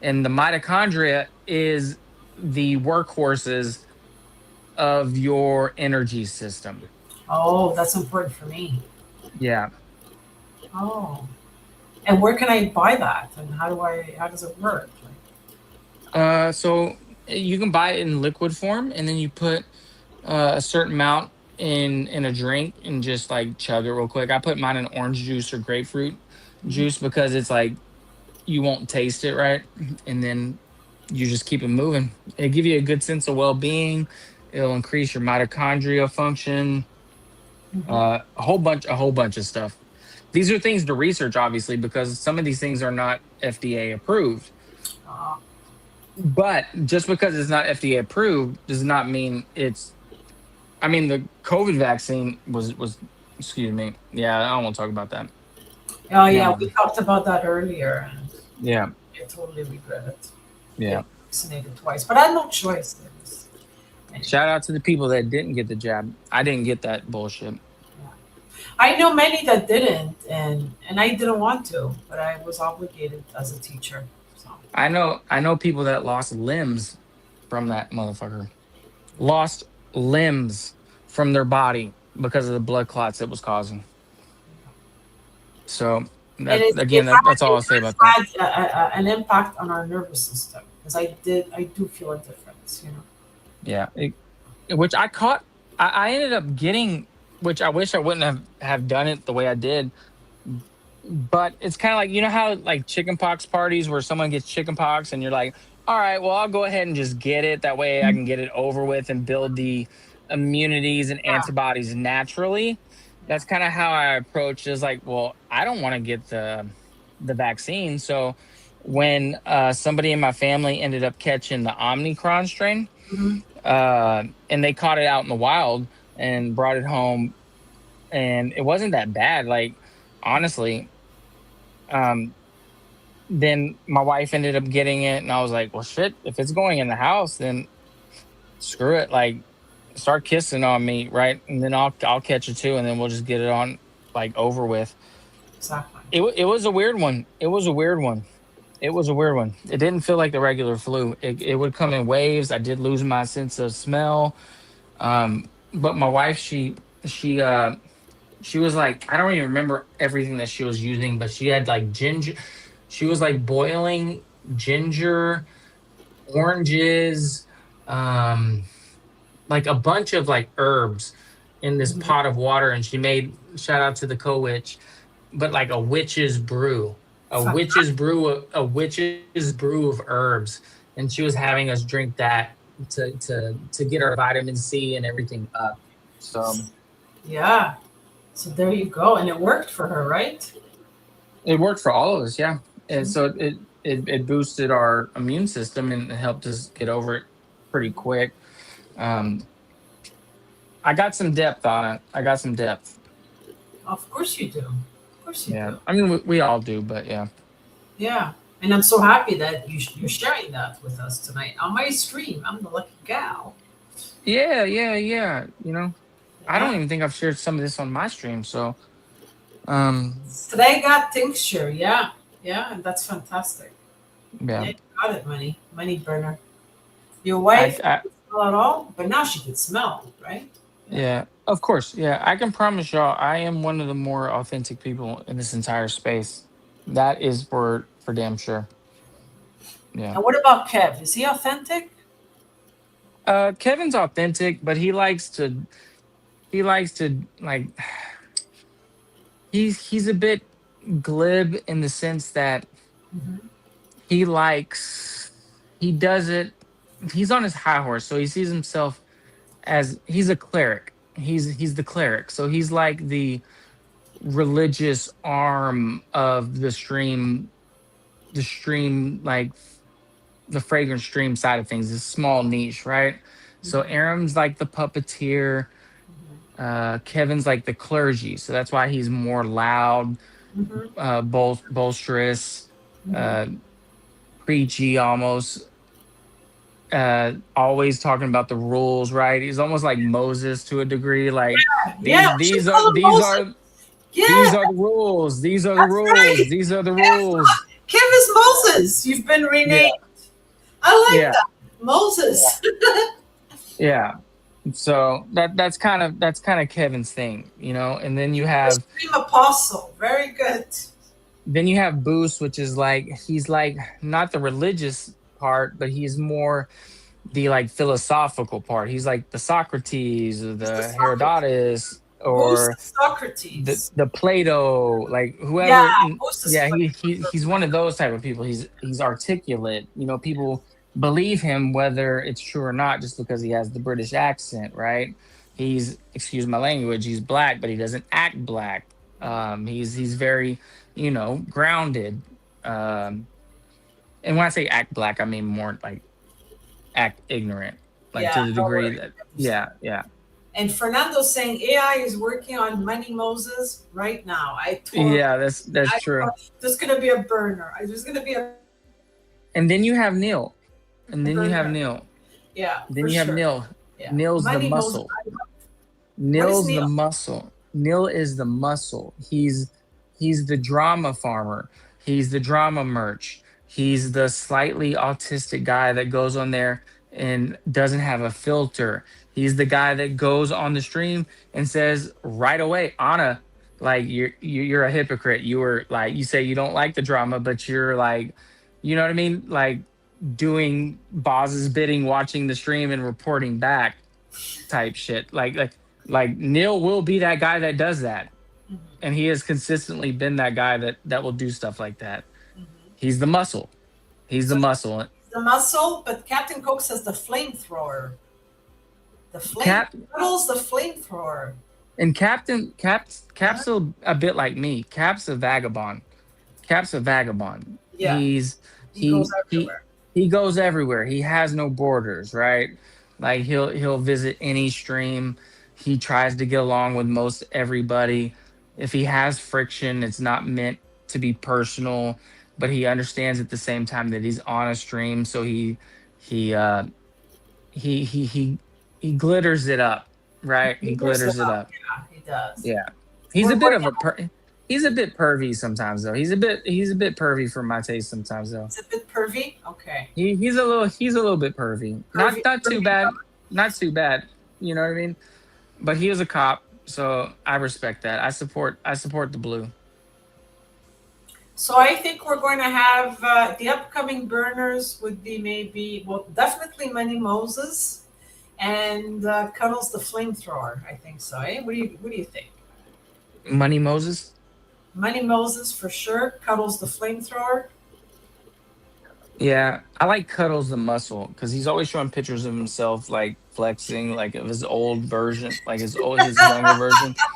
And the mitochondria is the workhorses of your energy system. Oh, that's important for me. Yeah. Oh, and where can I buy that? And how does it work? So you can buy it in liquid form, and then you put a certain amount in a drink and just like chug it real quick. I put mine in orange juice or grapefruit juice because it's like you won't taste it, right? And then you just keep it moving. It'll give you a good sense of well-being. It'll increase your mitochondria function. Mhm. A whole bunch of stuff. These are things to research, obviously, because some of these things are not FDA approved. Uh, But just because it's not FDA approved does not mean it's. I mean, the COVID vaccine was. Excuse me. Yeah, I don't want to talk about that. oh yeah, we Um, talked about that earlier, and yeah, I totally regret it. yeah. Getting vaccinated twice, but I had no choice. Anyway, Shout out to the people that didn't get the jab. I didn't get that bullshit. yeah. I know many that didn't, and I didn't want to, but I was obligated as a teacher. So I know people that lost limbs from that motherfucker. Lost limbs from their body because of the blood clots it was causing. So and that it again, had that's all I'll it say about that. has had an impact on our nervous system because I do feel a difference. Yeah. Which I caught. I ended up getting, which I wish I wouldn't have done it the way I did. But it's kind of like, you know how like chickenpox parties where someone gets chickenpox and you're like, all right, well, I'll go ahead and just get it. That way I can get it over with and build the immunities and Yeah, antibodies naturally. yeah. That's kind of how I approach it. Is like, well, I don't want to get the vaccine. So when somebody in my family ended up catching the Omicron strain, Mhm. and they caught it out in the wild and brought it home, and it wasn't that bad. Like honestly, um, then my wife ended up getting it, and I was like, well, shit. If it's going in the house, then screw it. Like, start kissing on me, right? And then I'll catch it too, and then we'll just get it on like over with. Exactly. It was a weird one. It was a weird one. It was a weird one. It didn't feel like the regular flu. It would come in waves. I did lose my sense of smell. But my wife, she was like, I don't even remember everything that she was using, but she had like ginger. She was like boiling ginger, oranges, um, like a bunch of like herbs in this Mhm. pot of water, and she made, shout out to the co-witch, but like a witch's brew, a witch's brew of herbs, and she was having us drink that to get our vitamin C and everything up. So Yeah. So there you go, and it worked for her, right? it worked for all of us, yeah. And so it boosted our immune system and it helped us get over it pretty quick. Um, I got some depth on it. I got some depth. Of course you do. Of course you Yeah, do. I mean we all do, but yeah. Yeah. And I'm so happy that you're sharing that with us tonight on my stream. I'm the lucky gal. Yeah. I don't Yeah. even think I've shared some of this on my stream. So, um, Strega tincture. Yeah. Yeah. And that's fantastic. Yeah. yeah, You got it, money burner. Your I, wife I, didn't smell at all, but now she can smell, right? Yeah. yeah, of course, yeah. I can promise y'all, I am one of the more authentic people in this entire space. That is for damn sure. Yeah. And what about Kev? Is he authentic? Kevin's authentic, but he likes to like he's a bit glib in the sense that Hmm. he likes he does it he's on his high horse, so he sees himself as he's a cleric. He's the cleric. So he's like the religious arm of the stream like the fragrance stream side of things, this small niche, right? So Hmm. Aram's like the puppeteer, Kevin's like the clergy, so that's why he's more loud, Hmm. bolsterous, Hmm. uh preachy almost, always talking about the rules, right? He's almost like Moses to a degree, like Yeah, these we should these are call him these Moses. are Yeah, these are the rules, these are the that's rules, right. these are the Kev, rules. Kev is Moses. You've been renamed. Yeah, I like yeah, that. Moses. yeah. So that's kind of Kevin's thing, and then you The have stream apostle. Very good. Boost, which is like he's like not the religious part, but he's more the like philosophical part. He's like the Socrates or He's the the Socrates. Herodotus Boost or is the Socrates. the Plato, like Yeah, whoever. Boost is Yeah, funny. he's one of those type of people. He's articulate. People believe him whether it's true or not, just because he has the British accent, right? He's, excuse my language, he's black, but he doesn't act black. He's very, grounded. And when I say act black, I mean more like act ignorant, like Yeah, to the no degree worries. that, I understand. yeah, yeah, And Fernando's saying AI is working on Money Moses right now. yeah. That's true. There's gonna be a burner. There's gonna be a And then you have Neil. And then you have burner. Neil. Yeah, Then for you have sure. Neil. Yeah, Neil's the Money Moses. muscle. What is Neil's the Neil? muscle. Neil is the muscle. He's the drama farmer. He's the drama merch. He's the slightly autistic guy that goes on there and doesn't have a filter. He's the guy that goes on the stream and says right away, Anna, like you're a hypocrite. You were like, you say you don't like the drama, but you're like, you know what I mean? Like doing Boz's bidding, watching the stream and reporting back type shit. Like Neil will be that guy that does that, Mhm, and he has consistently been that guy that will do stuff like that. mhm. He's the muscle. He's the So muscle. the muscle, but Captain Coke says the flamethrower. The flame Cap Cuddles the flamethrower. and Huh? Cap's a bit like me. Cap's a vagabond. Cap's a vagabond. Yeah, he goes He everywhere. he goes everywhere. He has no borders, right? Like he'll visit any stream. He tries to get along with most everybody. If he has friction, it's not meant to be personal, but he understands at the same time that he's on a stream, so he uh he he he he glitters it up, right? He Figures it glitters it out. up. Yeah, he does. Yeah. He's We're a bit going of a he's a bit pervy sometimes though. He's a bit pervy for my taste sometimes though. It's a bit pervy. Okay. He's a little bit pervy. Not Pervy, not too pervy. bad. Not too bad. You know what I mean? But he is a cop, so I respect that. I support the blue. So I think we're going to have the upcoming burners would be maybe, well, definitely Money Moses and Cuddles the flamethrower. I think so. Eh? What do you think? Money Moses? Money Moses for sure. Cuddles the flamethrower. Yeah. I like Cuddles the muscle because he's always showing pictures of himself like flexing, like of his old version, like his younger version. I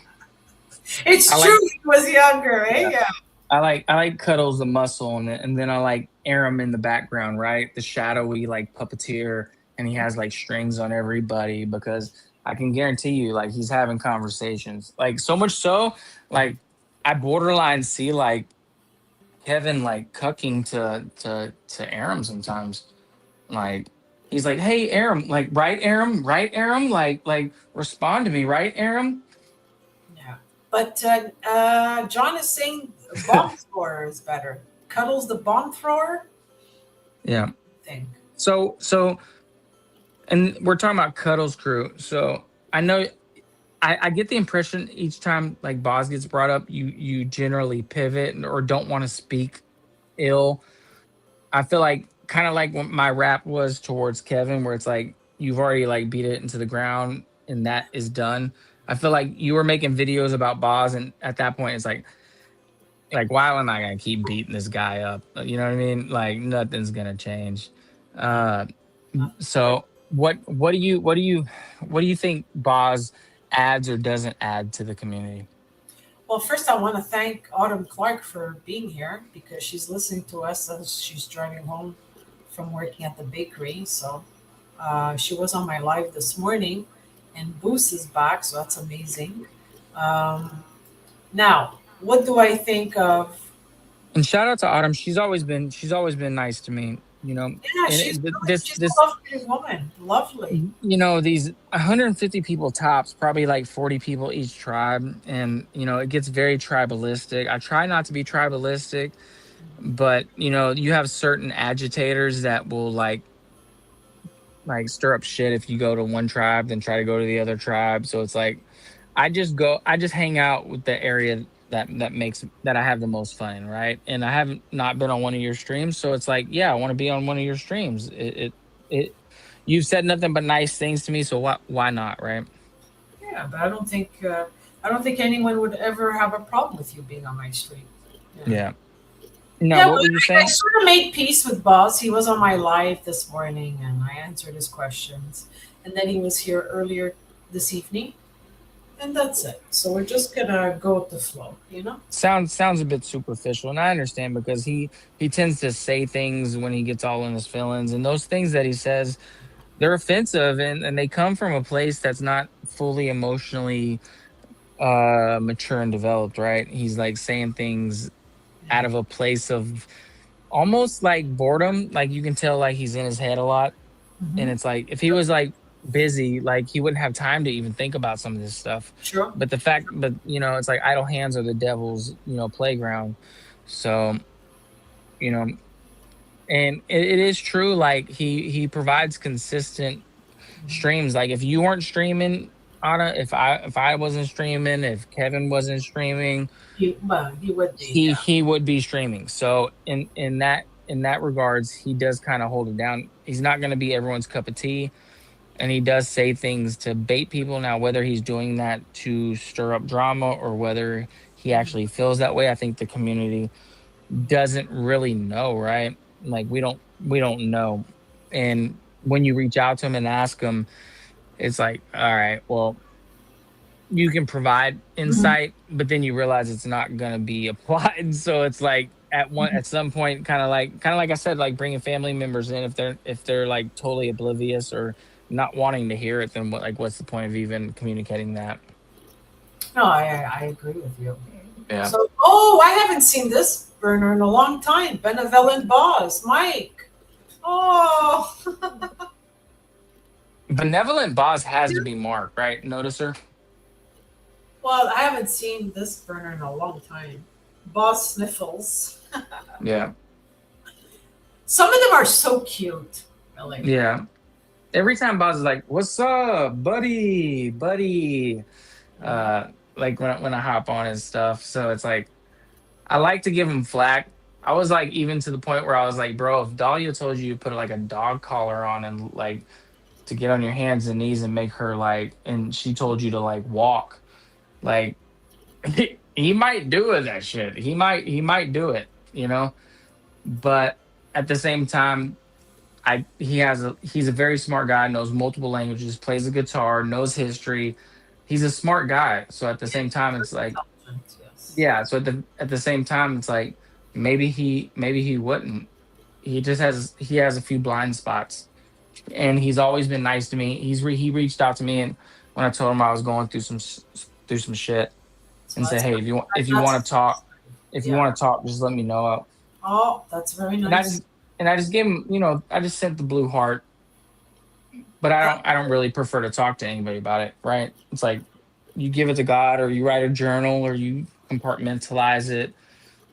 It's true. like He was younger. Eh? yeah. Yeah. I like Cuddles the muscle, and then I like Aram in the background, right? The shadowy like puppeteer, and he has like strings on everybody because I can guarantee you, like he's having conversations, like so much so, like I borderline see like Kevin like cucking to Aram sometimes, like He's like, "Hey, Aram, like, right, Aram, like, respond to me, right, Aram." Yeah. But John is saying bomb thrower is better. Cuddles the bomb thrower? Yeah. Think. So, and we're talking about Cuddles Crew. So I know I get the impression each time like Boz gets brought up, you generally pivot or don't want to speak ill. I feel like kind of like what my rap was towards Kevin, where it's like you've already like beat it into the ground and that is done. I feel like you were making videos about Boz, and at that point, it's like why am I gonna keep beating this guy up? You know what I mean? Like nothing's gonna change. Uh, so what do you think Boz adds or doesn't add to the community? Well, first I want to thank Autumn Clark for being here because she's listening to us as she's driving home from working at the bakery. So she was on my live this morning, and Boost is back, so that's amazing. Um, Now, what do I think of? And shout out to Autumn. She's always been nice to me. You know, Yeah, and she's a lovely woman. Lovely. these 150 people tops, probably like 40 people each tribe, and it gets very tribalistic. I try not to be tribalistic, but you have certain agitators that will like stir up shit if you go to one tribe, then try to go to the other tribe. So it's like I just hang out with the area that I have the most fun in, right? And I haven't not been on one of your streams, so it's like, yeah, I want to be on one of your streams. It you've said nothing but nice things to me, so why not, right? Yeah, but I don't think anyone would ever have a problem with you being on my stream. Yeah. Yeah. No, Yeah, well, what were you I saying? sort of made peace with Boss. He was on my live this morning, and I answered his questions. And then he was here earlier this evening, and that's it. So we're just gonna go with the flow, you know? Sounds a bit superficial, and I understand because he tends to say things when he gets all in his feelings, and those things that he says, they're offensive, and they come from a place that's not fully emotionally mature and developed, right? He's like saying things out Yeah. of a place of almost like boredom, like you can tell like he's in his head a lot, and Hmm. it's like if he was like busy, like he wouldn't have time to even think about some of this stuff. Sure. But it's like idle hands are the devil's playground. So you know and it is true, like he provides consistent streams. Like if you weren't streaming, Anna, if I wasn't streaming, if Kevin wasn't streaming, He would be, he yeah. he would be streaming. So in that regards, he does kind of hold it down. He's not going to be everyone's cup of tea, and he does say things to bait people. Now, whether he's doing that to stir up drama or whether he actually feels that way, I think the community doesn't really know, right? Like we don't know. And when you reach out to him and ask him, it's like, all right, well, you can provide Mhm. insight, but then you realize it's not going to be applied. So it's like at some point, kind of like I said, like bringing family members in, if they're like totally oblivious or not wanting to hear it, then what's the point of even communicating that? No, I agree with you. Yeah. So, oh, I haven't seen this burner in a long time. Benevolent Boss, Mike. Oh, Benevolent boss has to be Mark, right? Noticer. well, I haven't seen this burner in a long time. Boss Sniffles. Yeah. Some of them are so cute. Really. Yeah. Every time boss is like, "What's up, buddy, buddy?" Yeah. Uh, like when I hop on his stuff. So it's like I like to give him flack. I was like even to the point where I was like, bro, if Dahlia told you to put like a dog collar on and like to get on your hands and knees and make her like, and she told you to like walk, like he might do it. That shit. He might do it. But at the same time, he's a very smart guy, knows multiple languages, plays the guitar, knows history. He's a smart guy. So at the same time, it's like, Intelligent, yes. yeah. So at the same time, it's like maybe he wouldn't. He has a few blind spots, and he's always been nice to me. He reached out to me, and when I told him I was going through some shit, So and said, that's hey, very, if you that's want to talk, if you yeah. want to talk, just let me know. Oh, that's very And I nice. just and I just gave him, I just sent the blue heart, but I don't really prefer to talk to anybody about it, right? It's like you give it to God, or you write a journal, or you compartmentalize it.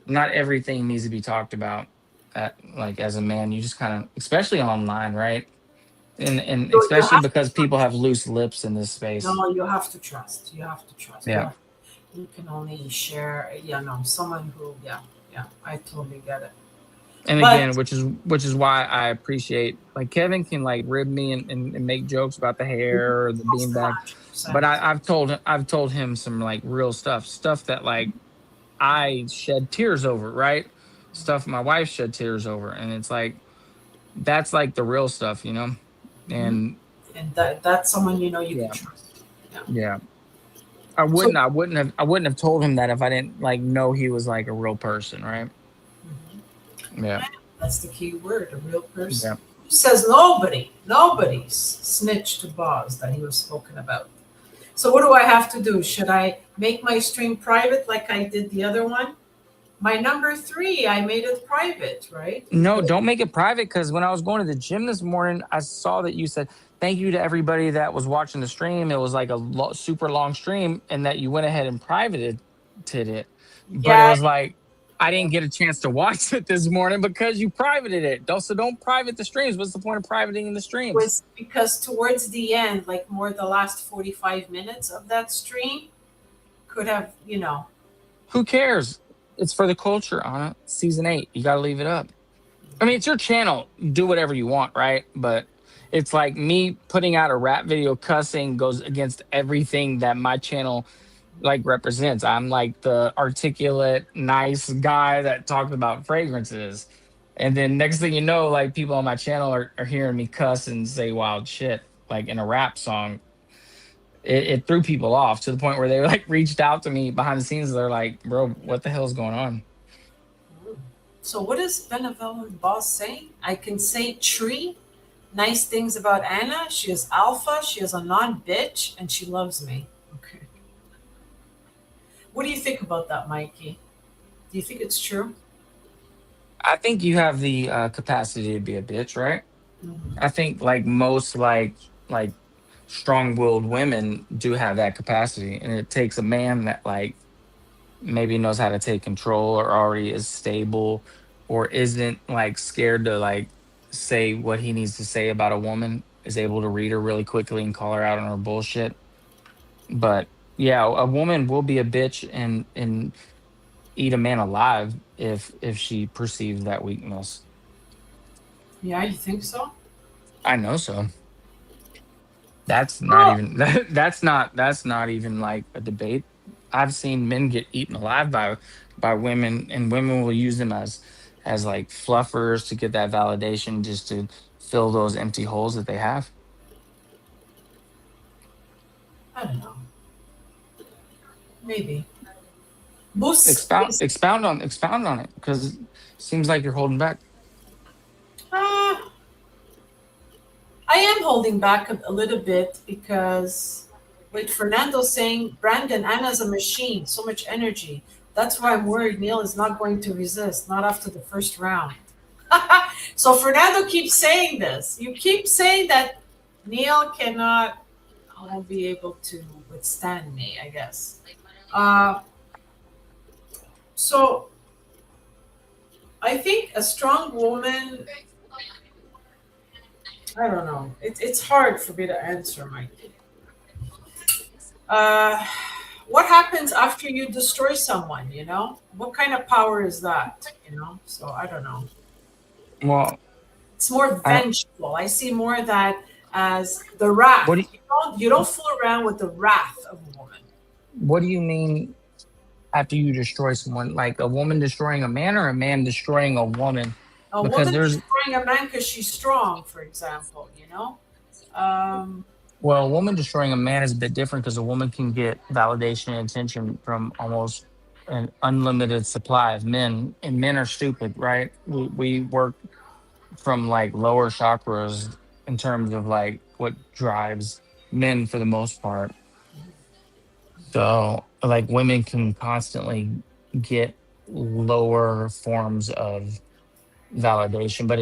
Not everything needs to be talked about. Like as a man, you just kind of, especially online, right? And You especially have to because people have loose lips in this space. no, you have to trust. You have to trust. Yeah. You can only share, someone who, yeah, I totally get it. And again, But which is why I appreciate, like, Kevin can like rib me and make jokes about the hair or the most beanbag, but 100%. I've told him some like real stuff that like I shed tears over, right? Stuff my wife shed tears over, and it's like that's like the real stuff, you know. Hmm. And And that's someone you can yeah, trust. Yeah. yeah. I So, wouldn't I wouldn't have I wouldn't have told him that if I didn't like know he was like a real person, right? mhm. Yeah, That's the key word, a real person. yeah. Who says nobody snitched to Boz that he was spoken about. So what do I have to do? Should I make my stream private like I did the other one? My number three, I made it private, right? No, don't make it private, because when I was going to the gym this morning, I saw that you said thank you to everybody that was watching the stream. It was like a super long stream, and that you went ahead and privated it. But it Yeah, was like I didn't get a chance to watch it this morning because you privated it. Don't private the streams. What's the point of privating the streams? was because towards the end, like more the last 45 minutes of that stream could have, Who cares? It's for the culture, Anna. Season 8. You got to leave it up. I mean, it's your channel. Do whatever you want, right? But it's like me putting out a rap video cussing goes against everything that my channel like represents. I'm like the articulate, nice guy that talks about fragrances. And then next thing you know, like people on my channel are hearing me cuss and say wild shit, like in a rap song. It threw people off to the point where they like reached out to me behind the scenes. They're like, bro, what the hell's going on? So what is Benevolent Boss saying? I can say tree, nice things about Anna. She is alpha, she is a non-bitch, and she loves me. Okay. What do you think about that, Mikey? Do you think it's true? I think you have the capacity to be a bitch, right? Mhm. I think like most like strong-willed women do have that capacity, and it takes a man that like maybe knows how to take control, or already is stable, or isn't like scared to like say what he needs to say about a woman, is able to read her really quickly and call her out on her bullshit. But yeah, a woman will be a bitch and eat a man alive if she perceives that weakness. Yeah, you think so? I know so. That's not Oh, even that's not even like a debate. I've seen men get eaten alive by women, and women will use them as like fluffers to get that validation, just to fill those empty holes that they have. I don't know. Maybe. Boost Expound is expound on it, because it seems like you're holding back. uh, I am holding back a little bit because with Fernando saying, Brandon, Anna's a machine, so much energy. That's why I'm worried Neil is not going to resist, not after the first round. So Fernando keeps saying this. You keep saying that Neil won't be able to withstand me, I guess. Uh, so I think a strong woman, I don't know. It's hard for me to answer, Mikey. Uh, what happens after you destroy someone, What kind of power is that? So I don't know. Well, It's more I vengeful. I see more that as the what do wrath. You don't fool around with the wrath of a woman. what do you mean after you destroy someone? Like a woman destroying a man, or a man destroying a woman? A Because woman there's destroying a man because she's strong, for example. Um, Well, a woman destroying a man is a bit different, because a woman can get validation and attention from almost an unlimited supply of men, and men are stupid, right? We work from like lower chakras in terms of like what drives men for the most part. So, like, women can constantly get lower forms of validation, but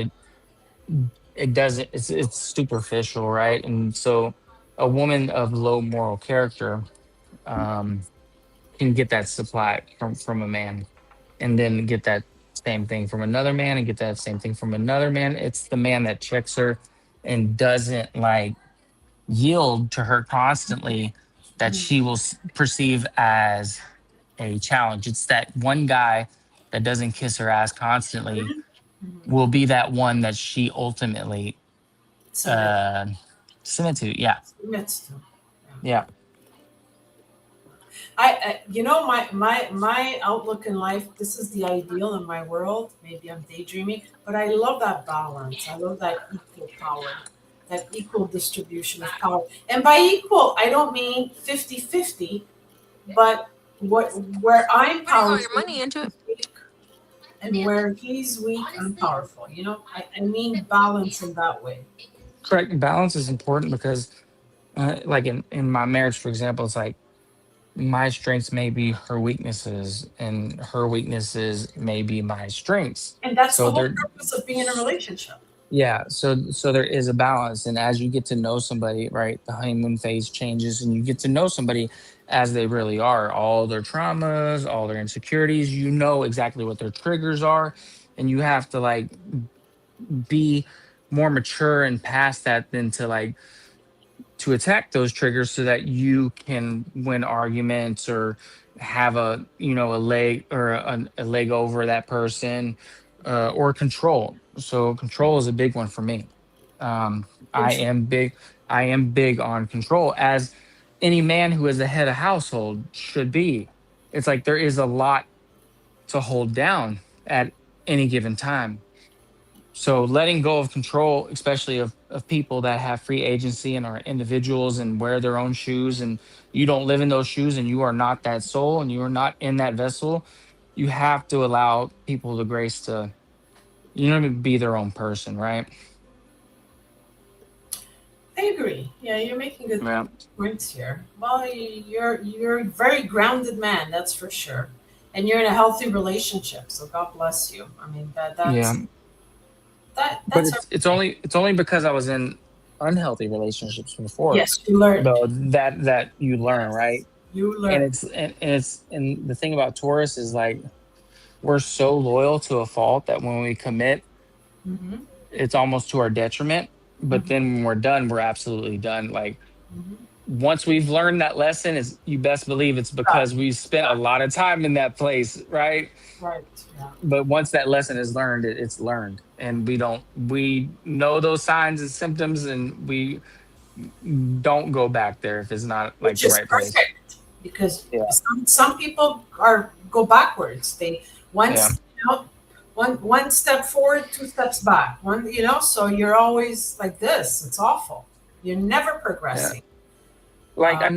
it doesn't, it's superficial, right? And so a woman of low moral character um can get that supply from a man, and then get that same thing from another man, and get that same thing from another man. It's the man that checks her and doesn't like yield to her constantly that Mhm. she will perceive as a challenge. It's that one guy that doesn't kiss her ass constantly Mhm. will be that one that she ultimately Submit, uh submit to. Yeah. submits to. Yeah. Yeah. My outlook in life. This is the ideal in my world. Maybe I'm daydreaming, but I love that balance. I love that equal power, that equal distribution of power. And by equal, I don't mean 50-50, but where I'm Putting all your powerful, money into it. weak, and where he's weak, I'm powerful. I mean balance in that way. Correct. Balance is important because like in my marriage, for example, it's like my strengths may be her weaknesses, and her weaknesses may be my strengths. And that's the So whole there, purpose of being in a relationship. yeah. So there is a balance, and as you get to know somebody, right, the honeymoon phase changes, and you get to know somebody as they really are, all their traumas, all their insecurities. You know exactly what their triggers are, and you have to like be more mature and past that than to like to attack those triggers so that you can win arguments or have a a leg or a leg over that person, or control. So control is a big one for me. um, i Control. am big I am big on control, as any man who is the head of household should be. It's like there is a lot to hold down at any given time. So letting go of control, especially of people that have free agency and are individuals and wear their own shoes, and you don't live in those shoes, and you are not that soul, and you are not in that vessel. You have to allow people the grace to, be their own person, right? I agree. Yeah, you're making good Yeah. points here. Well, you're a very grounded man, that's for sure, and you're in a healthy relationship. So God bless you. I mean that Yeah. that's that But that's a, it's only because I was in unhealthy relationships before, yes. You learned. though, that you learn, Yes, right? you And learned. the thing about Taurus is like we're so loyal to a fault that when we commit, Hmm. it's almost to our detriment. But Hmm. then when we're done, we're absolutely done. Like Hmm. once we've learned that lesson, is you best believe it's Right. because we spent a Right. lot of time in that place, right? Right. Yeah. But once that lesson is learned, it's learned, and we know those signs and symptoms, and we don't go back there if it's not like Which the is right place. perfect because Yeah, some people are go backwards. They yeah, once one step forward, two steps back. So you're always like this. It's awful. You're never yeah. progressing. Like Uh, I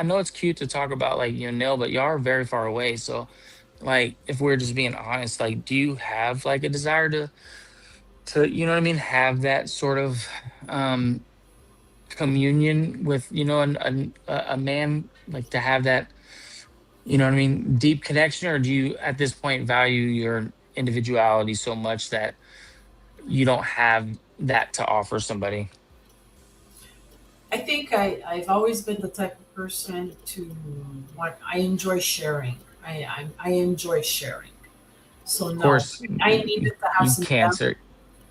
know it's cute to talk about like nil, but y'all are very far away. So like if we're just being honest, like do you have like a desire to you know what I mean, have that sort of um communion with a man, like to have that what I mean, deep connection, or do you at this point value your individuality so much that you don't have that to offer somebody? I think I've always been the type of person to want. I enjoy sharing. I enjoy sharing. So Of no, course, I needed to have you some down. cancer.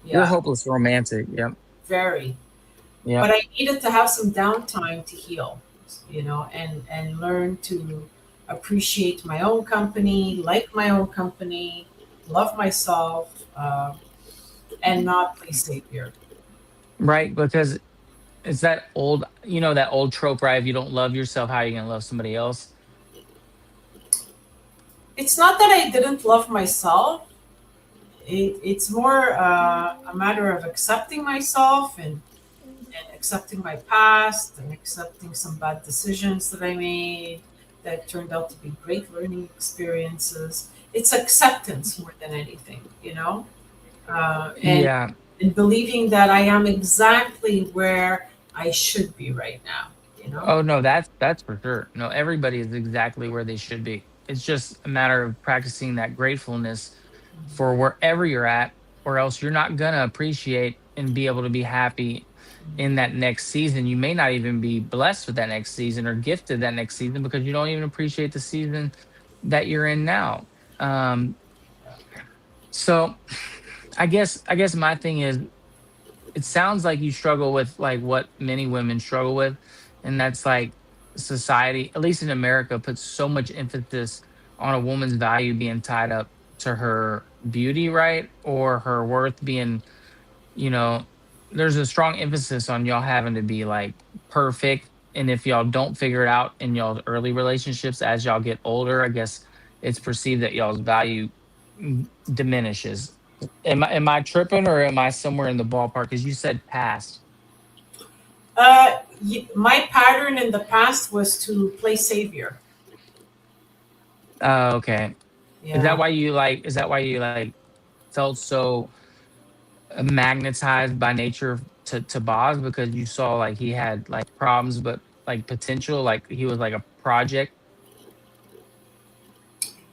You're Yeah, hopeless romantic. Yep. very. But Yep. I needed to have some downtime to heal, and learn to appreciate my own company, like my own company, love myself, and not play savior. Right, because it's that old, that old trope, right? If you don't love yourself, how are you gonna love somebody else? It's not that I didn't love myself. It's more a matter of accepting myself and accepting my past and accepting some bad decisions that I made that turned out to be great learning experiences. It's acceptance more than anything, and Yeah. believing that I am exactly where I should be right now. Oh no, that's for sure. No, everybody is exactly where they should be. It's just a matter of practicing that gratefulness for wherever you're at, or else you're not gonna appreciate. and be able to be happy in that next season. You may not even be blessed with that next season or gifted that next season because you don't even appreciate the season that you're in now. Um, so I guess my thing is, it sounds like you struggle with like what many women struggle with, and that's like society, at least in America, puts so much emphasis on a woman's value being tied up to her beauty, right? Or her worth being, you know, there's a strong emphasis on y'all having to be like perfect. And if y'all don't figure it out in y'all's early relationships, as y'all get older, I guess it's perceived that y'all's value diminishes. Am I tripping or am I somewhere in the ballpark? Because you said past. My pattern in the past was to play savior. Okay. Is that Yeah. why you like? Is that why you like felt so magnetized by nature to Boz, because you saw like he had like problems, but like potential, like he was like a project.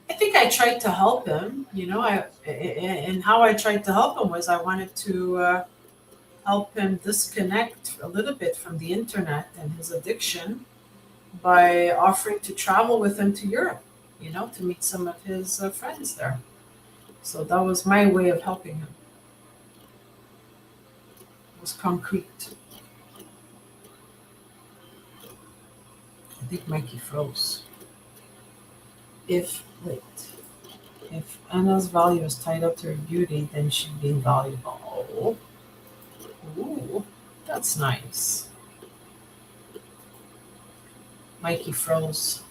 I think I tried to help him. And how I tried to help him was I wanted to help him disconnect a little bit from the internet and his addiction by offering to travel with him to Europe, to meet some of his friends there. So that was my way of helping him. It was concrete. I think Mikey froze. Wait, if Anna's value is tied up to her beauty, then she's being valuable. Ooh, that's nice. Mikey froze.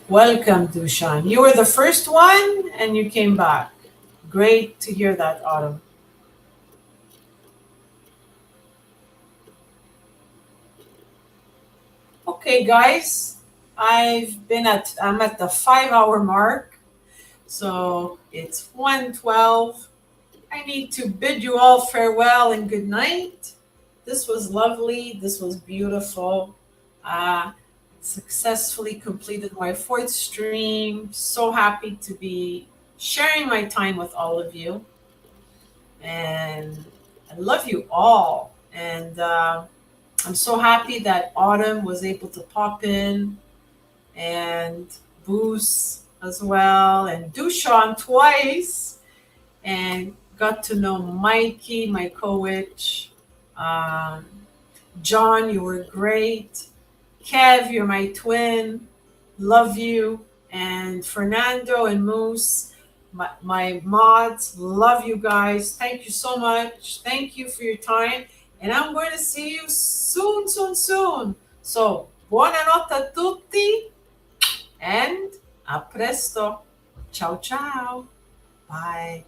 Welcome, Dushan. You were the first one and you came back. Great to hear that, Autumn. Okay, guys. I'm at the 5 hour mark. So it's 1:12. I need to bid you all farewell and good night. This was lovely. This was beautiful. Successfully completed my 4th stream. So happy to be sharing my time with all of you. And I love you all. And I'm so happy that Autumn was able to pop in, and Boos as well, and Dushan twice, and got to know Mikey, my coach. John, you were great. Kev, you're my twin. Love you. And Fernando and Moose, my mods, love you guys. Thank you so much. Thank you for your time. And I'm going to see you soon, soon, soon. So, buonanotte a tutti and a presto. Ciao, ciao. Bye.